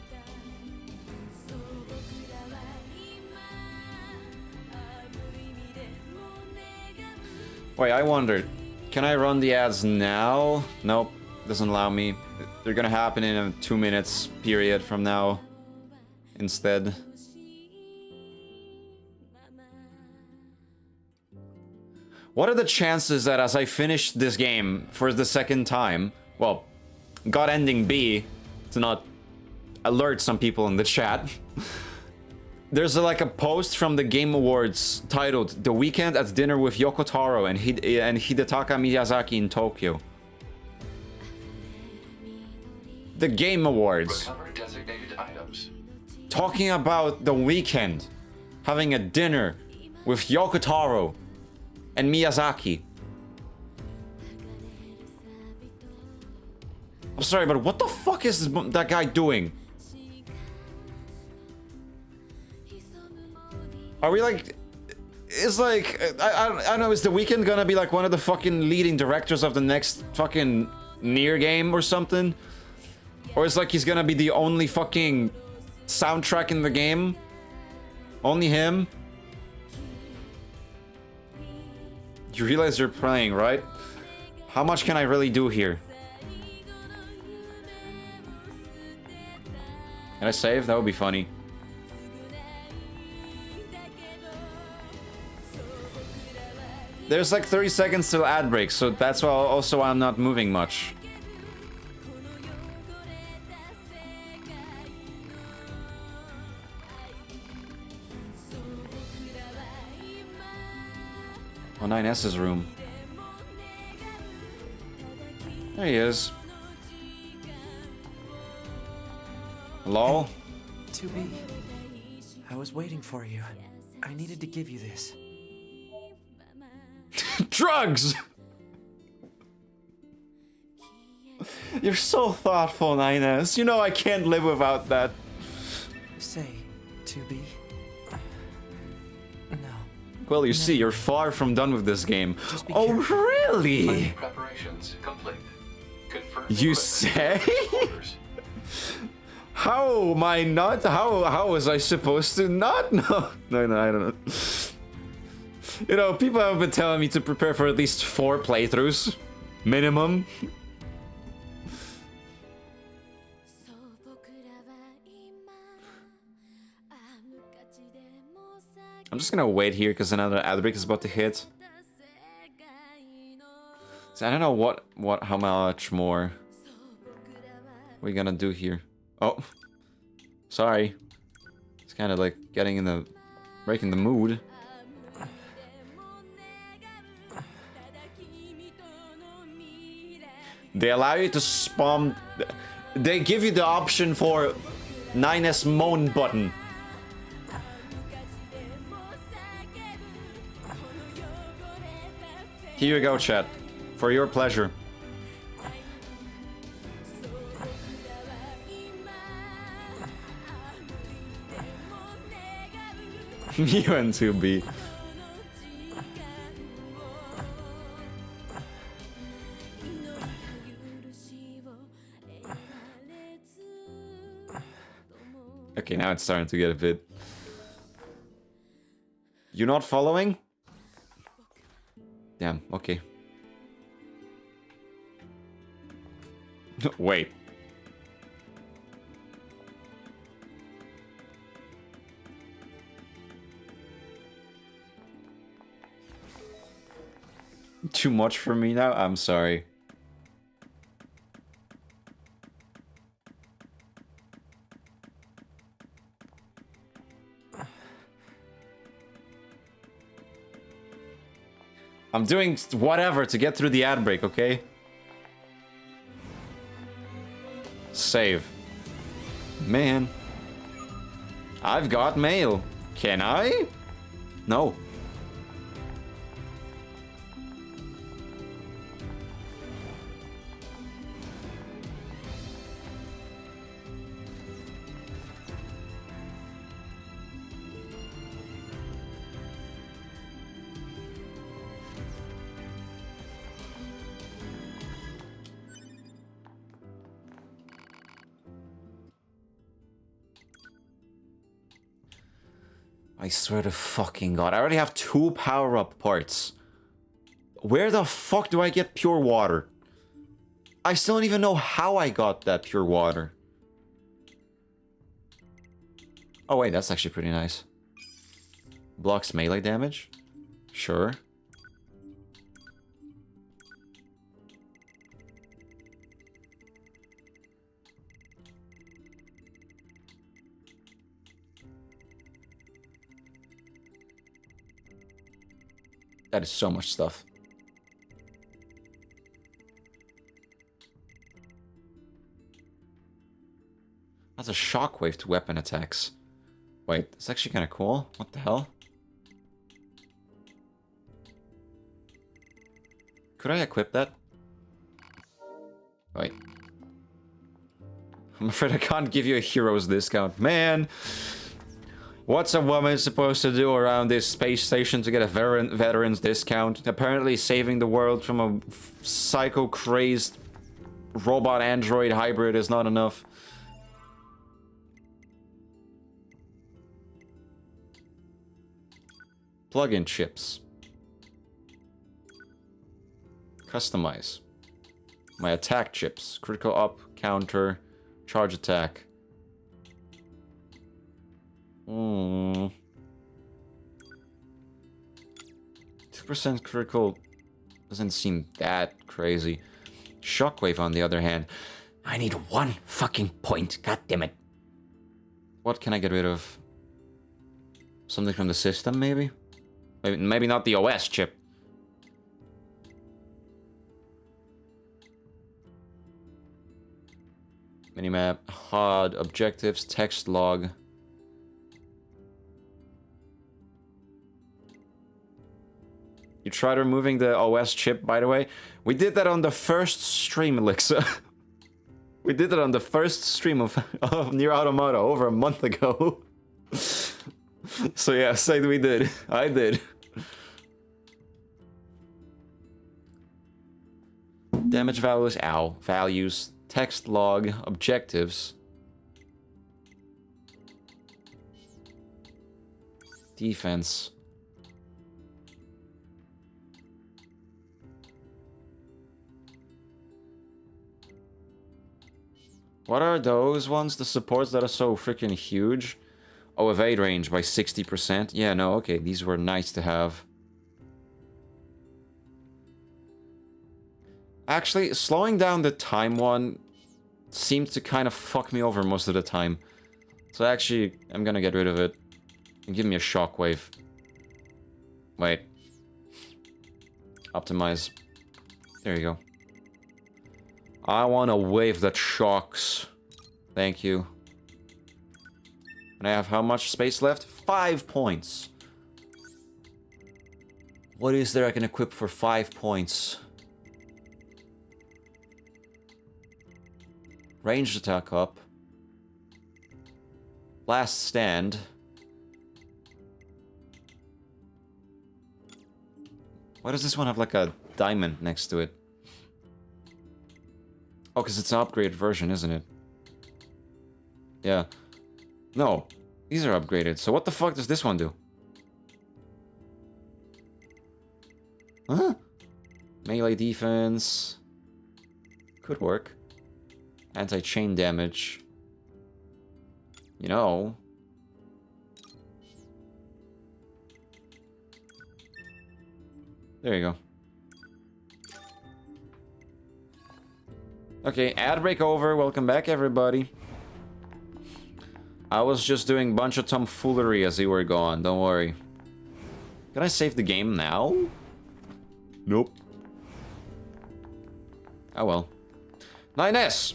Wait, I wondered, can I run the ads now? Nope, doesn't allow me. They're gonna happen in a 2 minutes period from now instead. What are the chances that as I finish this game for the second time, well, got ending B, to not alert some people in the chat, there's like a post from the Game Awards titled "The Weekend at Dinner with Yoko Taro and Hidetaka Miyazaki in Tokyo." The Game Awards. Recover designated items. Talking about The Weekend having a dinner with Yoko Taro and Miyazaki. I'm sorry, but what the fuck is that guy doing? Are we like... It's like... I don't know, is The Weeknd gonna be like one of the fucking leading directors of the next fucking Nier game or something? Or it's like he's gonna be the only fucking soundtrack in the game? Only him? You realize you're playing, right? How much can I really do here? Can I save? That would be funny. There's like 30 seconds till ad break, so that's why also I'm not moving much. Oh, 9S's room. There he is. Hello? 2B, I was waiting for you. I needed to give you this. Drugs! You're so thoughtful, 9S. You know I can't live without that. Say, 2B. No. Well, you see, you're far from done with this game. Oh, really? Preparations complete. Confirm You say? How am I not? How was I supposed to not know? No, I don't know. You know, people have been telling me to prepare for at least 4 playthroughs. Minimum. I'm just gonna wait here because another ad break is about to hit. So I don't know how much more we're gonna do here. Oh, sorry. It's kind of like getting in the, breaking the mood. They allow you to spawn. They give you the option for 9S moan button. Here you go, chat. For your pleasure. You and 2B. Okay, now it's starting to get a bit... You're not following? Damn, okay. Wait. Too much for me now? I'm sorry. I'm doing whatever to get through the ad break, okay? Save. Man. I've got mail. Can I? No. I swear to fucking God, I already have 2 power-up parts. Where the fuck do I get pure water? I still don't even know how I got that pure water. Oh wait, that's actually pretty nice. Blocks melee damage? Sure. That is so much stuff. That's a shockwave to weapon attacks. Wait, that's actually kind of cool. What the hell? Could I equip that? Wait. I'm afraid I can't give you a hero's discount. Man! What's a woman supposed to do around this space station to get a veteran's discount? Apparently saving the world from a psycho-crazed robot-android hybrid is not enough. Plug-in chips. Customize. My attack chips. Critical up, counter, charge attack. 2% critical doesn't seem that crazy. Shockwave, on the other hand, I need 1 fucking point. God damn it. What can I get rid of? Something from the system, maybe? Maybe not the OS chip. Minimap, HUD, objectives, text log. You tried removing the OS chip, by the way? We did that on the first stream, Elixir. We did it on the first stream of Nier Automata over a month ago. So yeah, say we did. I did. Damage values, ow. Values, text log, objectives. Defense. What are those ones? The supports that are so freaking huge? Oh, evade range by 60%. Yeah, no, okay, these were nice to have. Actually, slowing down the time one seems to kind of fuck me over most of the time. So actually, I'm gonna get rid of it. And give me a shockwave. Wait. Optimize. There you go. I want a wave that shocks. Thank you. And I have how much space left? 5 points. What is there I can equip for 5 points? Ranged attack up. Last stand. Why does this one have like a diamond next to it? Oh, because it's an upgraded version, isn't it? Yeah. No, these are upgraded. So what the fuck does this one do? Huh? Melee defense. Could work. Anti-chain damage. You know. There you go. Okay, ad break over. Welcome back, everybody. I was just doing a bunch of tomfoolery as you were gone. Don't worry. Can I save the game now? Nope. Oh well. 9S!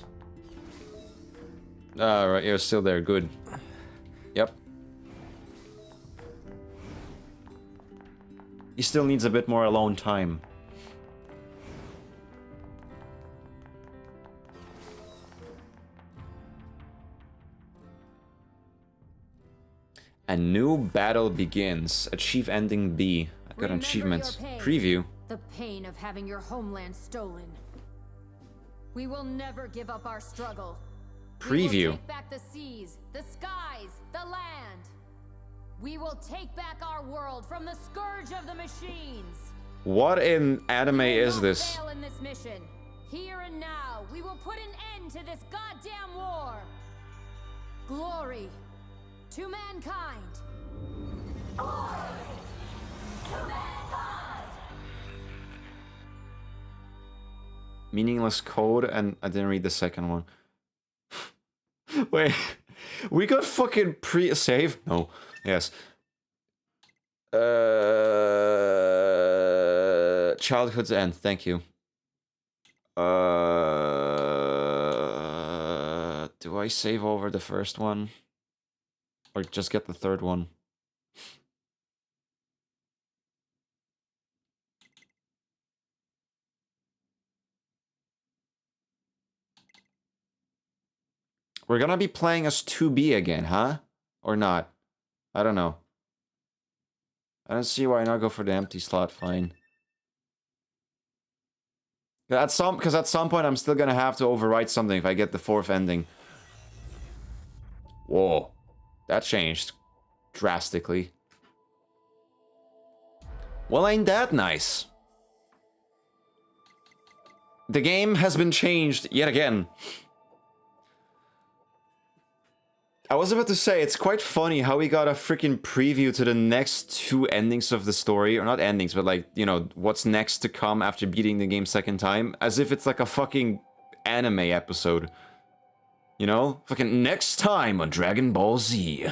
Alright, you're still there. Good. Yep. He still needs a bit more alone time. A new battle begins. Achieve ending B. I got an achievement. Preview. The pain of having your homeland stolen. We will never give up our struggle. Preview. We will take back the seas, the skies, the land. We will take back our world from the scourge of the machines. What in anime is this? Fail in this mission. Here and now, we will put an end to this goddamn war. Glory to mankind. Glory to mankind. Meaningless code, and I didn't read the second one. Wait, we got fucking pre-save? No. Yes. Childhood's End, thank you. Do I save over the first one? Or just get the third one? We're gonna be playing as 2B again, huh? Or not? I don't know. I don't see why not go for the empty slot, fine. Because at some point I'm still gonna have to overwrite something if I get the fourth ending. Whoa. That changed drastically. Well, ain't that nice? The game has been changed yet again. I was about to say, it's quite funny how we got a freaking preview to the next 2 endings of the story. Or not endings, but like, you know, what's next to come after beating the game second time. As if it's like a fucking anime episode. You know? Fucking next time on Dragon Ball Z.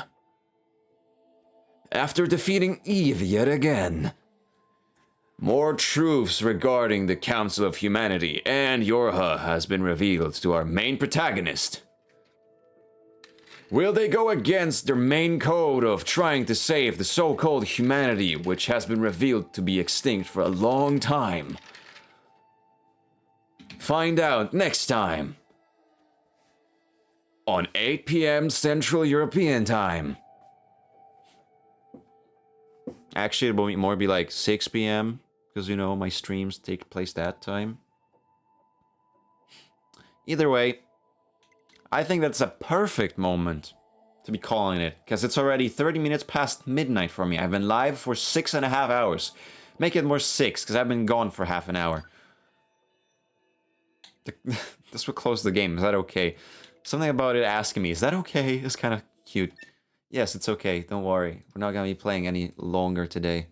After defeating Eve yet again. More truths regarding the Council of Humanity and Yorha has been revealed to our main protagonist, Will they go against their main code of trying to save the so-called humanity, which has been revealed to be extinct for a long time? Find out next time on 8 p.m. Central European Time. Actually, it will more be like 6 p.m. because, you know, my streams take place that time. Either way, I think that's a perfect moment to be calling it, because it's already 30 minutes past midnight for me. I've been live for 6.5 hours. Make it more 6, because I've been gone for half an hour. This will close the game. Is that okay? Something about it asking me, is that okay? It's kind of cute. Yes, it's okay. Don't worry. We're not going to be playing any longer today.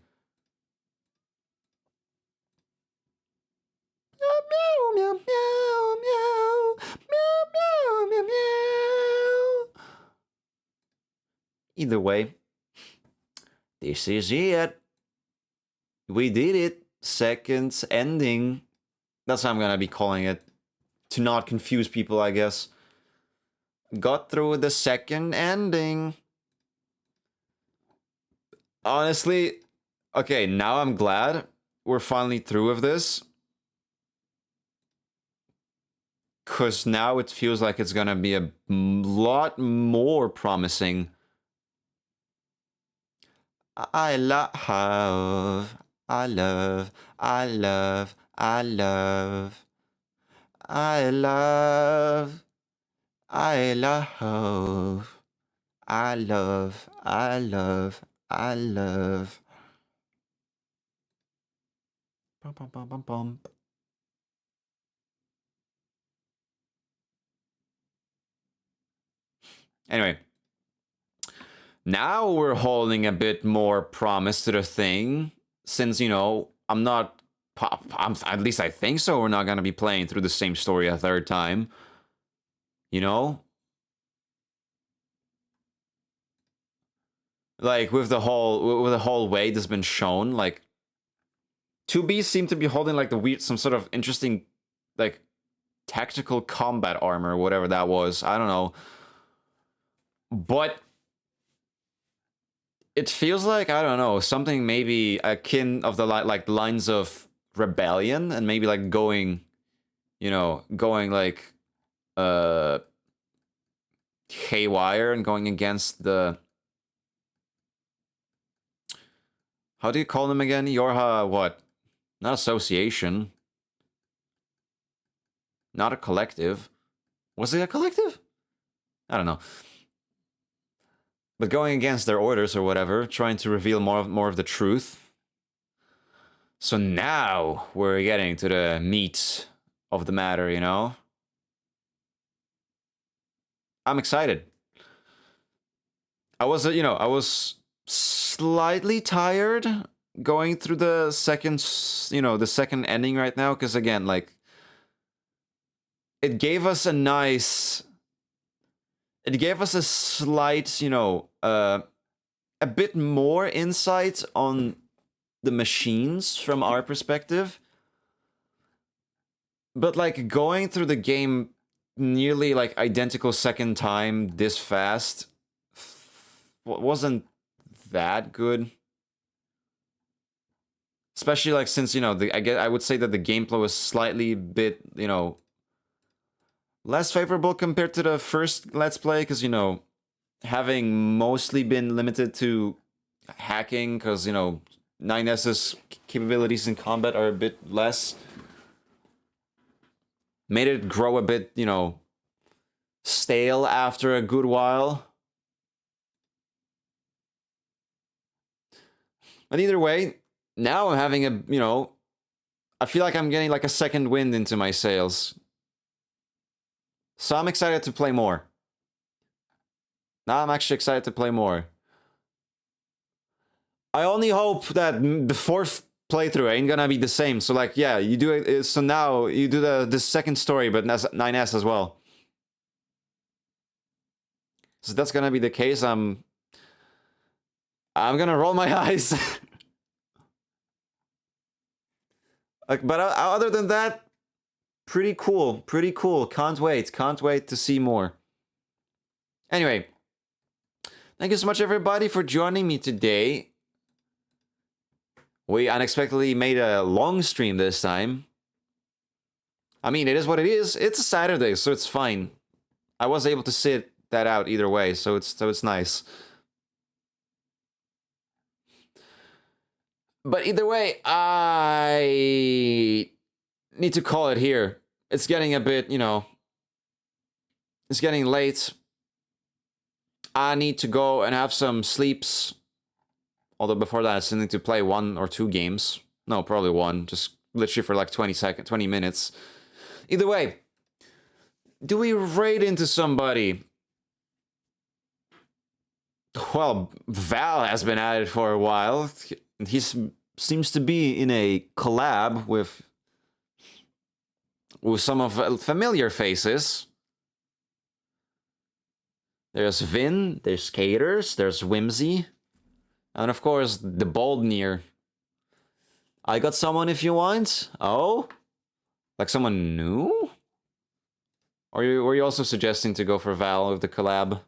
Meow, meow, meow, meow, meow, meow, meow, meow. Either way, this is it. We did it. Second ending. That's how I'm going to be calling it. To not confuse people, I guess. Got through the second ending. Honestly, okay, now I'm glad we're finally through with this. Because now it feels like it's gonna be a lot more promising. I love, I love, I love, I love, I love, I love, I love, I love, I love. Bum, bum, bum, bum, bum. Anyway, now we're holding a bit more promise to the thing, since, you know, at least I think so, we're not gonna be playing through the same story a third time. You know? Like, with the whole way that's been shown, like, 2B seem to be holding, like, some sort of interesting, like, tactical combat armor, whatever that was. I don't know. But it feels like, I don't know, something maybe akin of the like lines of Rebellion, and maybe like going, you know, going like haywire and going against the, how do you call them again? Yorha what? Not association. Not a collective. Was it a collective? I don't know. But going against their orders or whatever, trying to reveal more of the truth. So now we're getting to the meat of the matter, you know? I'm excited. I was slightly tired going through the second ending right now, because again, like, it gave us a nice... It gave us a slight, you know, a bit more insight on the machines from our perspective. But, like, going through the game nearly, like, identical second time this fast wasn't that good. Especially, like, since, you know, I would say that the gameplay was slightly bit, you know, less favorable compared to the first Let's Play, because, you know, having mostly been limited to hacking, because, you know, 9S's capabilities in combat are a bit less, made it grow a bit, you know, stale after a good while. But either way, now I'm having a, you know, I feel like I'm getting like a second wind into my sails. So I'm excited to play more. Now I'm actually excited to play more. I only hope that the fourth playthrough ain't gonna be the same. So like, yeah, you do it. So now you do the second story, but 9S as well. So that's gonna be the case. I'm gonna roll my eyes. Like, but other than that, pretty cool. Pretty cool. Can't wait to see more. Anyway, Thank you so much, everybody, for joining me today. We unexpectedly made a long stream this time. I mean, it is what it is. It's a Saturday, so it's fine. I was able to sit that out either way, so it's nice. But either way, I need to call it here. It's getting a bit, you know, it's getting late. I need to go and have some sleeps. Although before that, I still need to play 1 or 2 games. No, probably 1. Just literally for like 20 minutes. Either way, do we raid into somebody? Well, Val has been at it for a while. He seems to be in a collab with some of familiar faces. There's Vin, there's Skaters, there's Whimsy, and of course the Boldnir. I got someone if you want. Oh, like someone new? Or were you also suggesting to go for Val with the collab?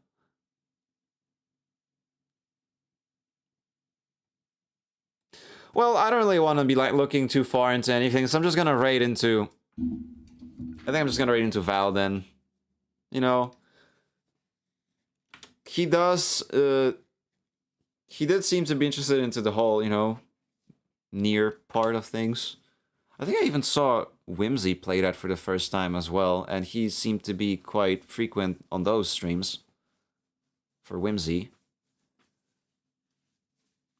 Well, I don't really want to be like looking too far into anything, so I'm just gonna raid into. I think I'm just gonna raid into Val then. You know. He does, he did seem to be interested into the whole, you know, Nier part of things. I think I even saw Whimsy play that for the first time as well, and he seemed to be quite frequent on those streams for Whimsy.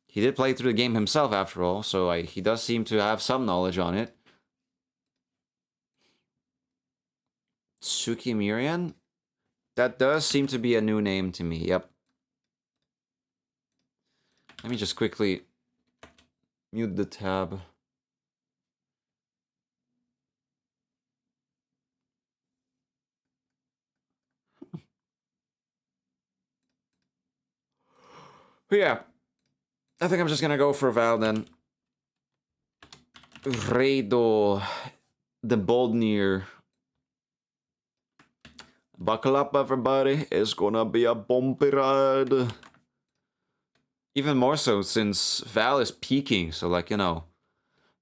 He did play through the game himself after all, so he does seem to have some knowledge on it. Tsuki Mirian? That does seem to be a new name to me, yep. Let me just quickly mute the tab. But yeah, I think I'm just gonna go for Val then. Raido, the Boldnir. Buckle up, everybody. It's gonna be a bumpy ride. Even more so since Val is peaking, so like, you know,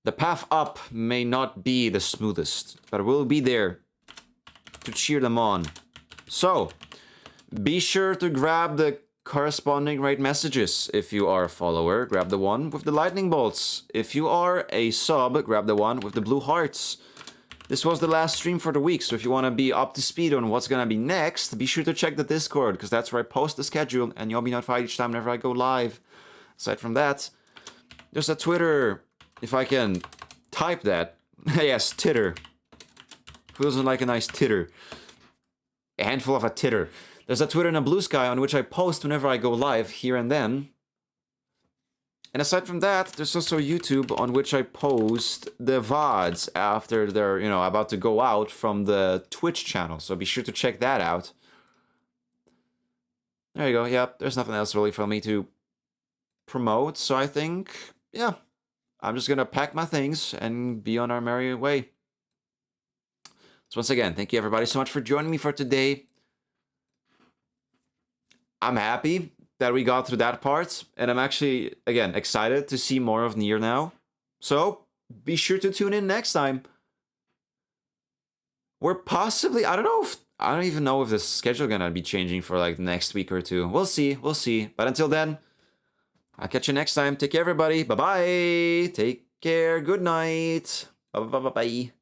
the path up may not be the smoothest, but we'll be there to cheer them on. So, be sure to grab the corresponding raid messages. If you are a follower, grab the one with the lightning bolts. If you are a sub, grab the one with the blue hearts. This was the last stream for the week, so if you want to be up to speed on what's going to be next, be sure to check the Discord, because that's where I post the schedule, and you'll be notified each time whenever I go live. Aside from that, there's a Twitter, if I can type that. Yes, titter. Who doesn't like a nice titter? A handful of a titter. There's a Twitter and a Blue Sky on which I post whenever I go live, here and then. And aside from that, there's also YouTube on which I post the VODs after they're, you know, about to go out from the Twitch channel. So be sure to check that out. There you go. Yep, there's nothing else really for me to promote. So I think, yeah, I'm just going to pack my things and be on our merry way. So once again, thank you everybody so much for joining me for today. I'm happy that we got through that part, and I'm actually, again, excited to see more of Nier now. So, be sure to tune in next time. We're possibly, I don't even know if the schedule gonna be changing for like the next week or two. We'll see. But until then, I'll catch you next time. Take care, everybody. Bye-bye. Take care. Good night. Bye-bye.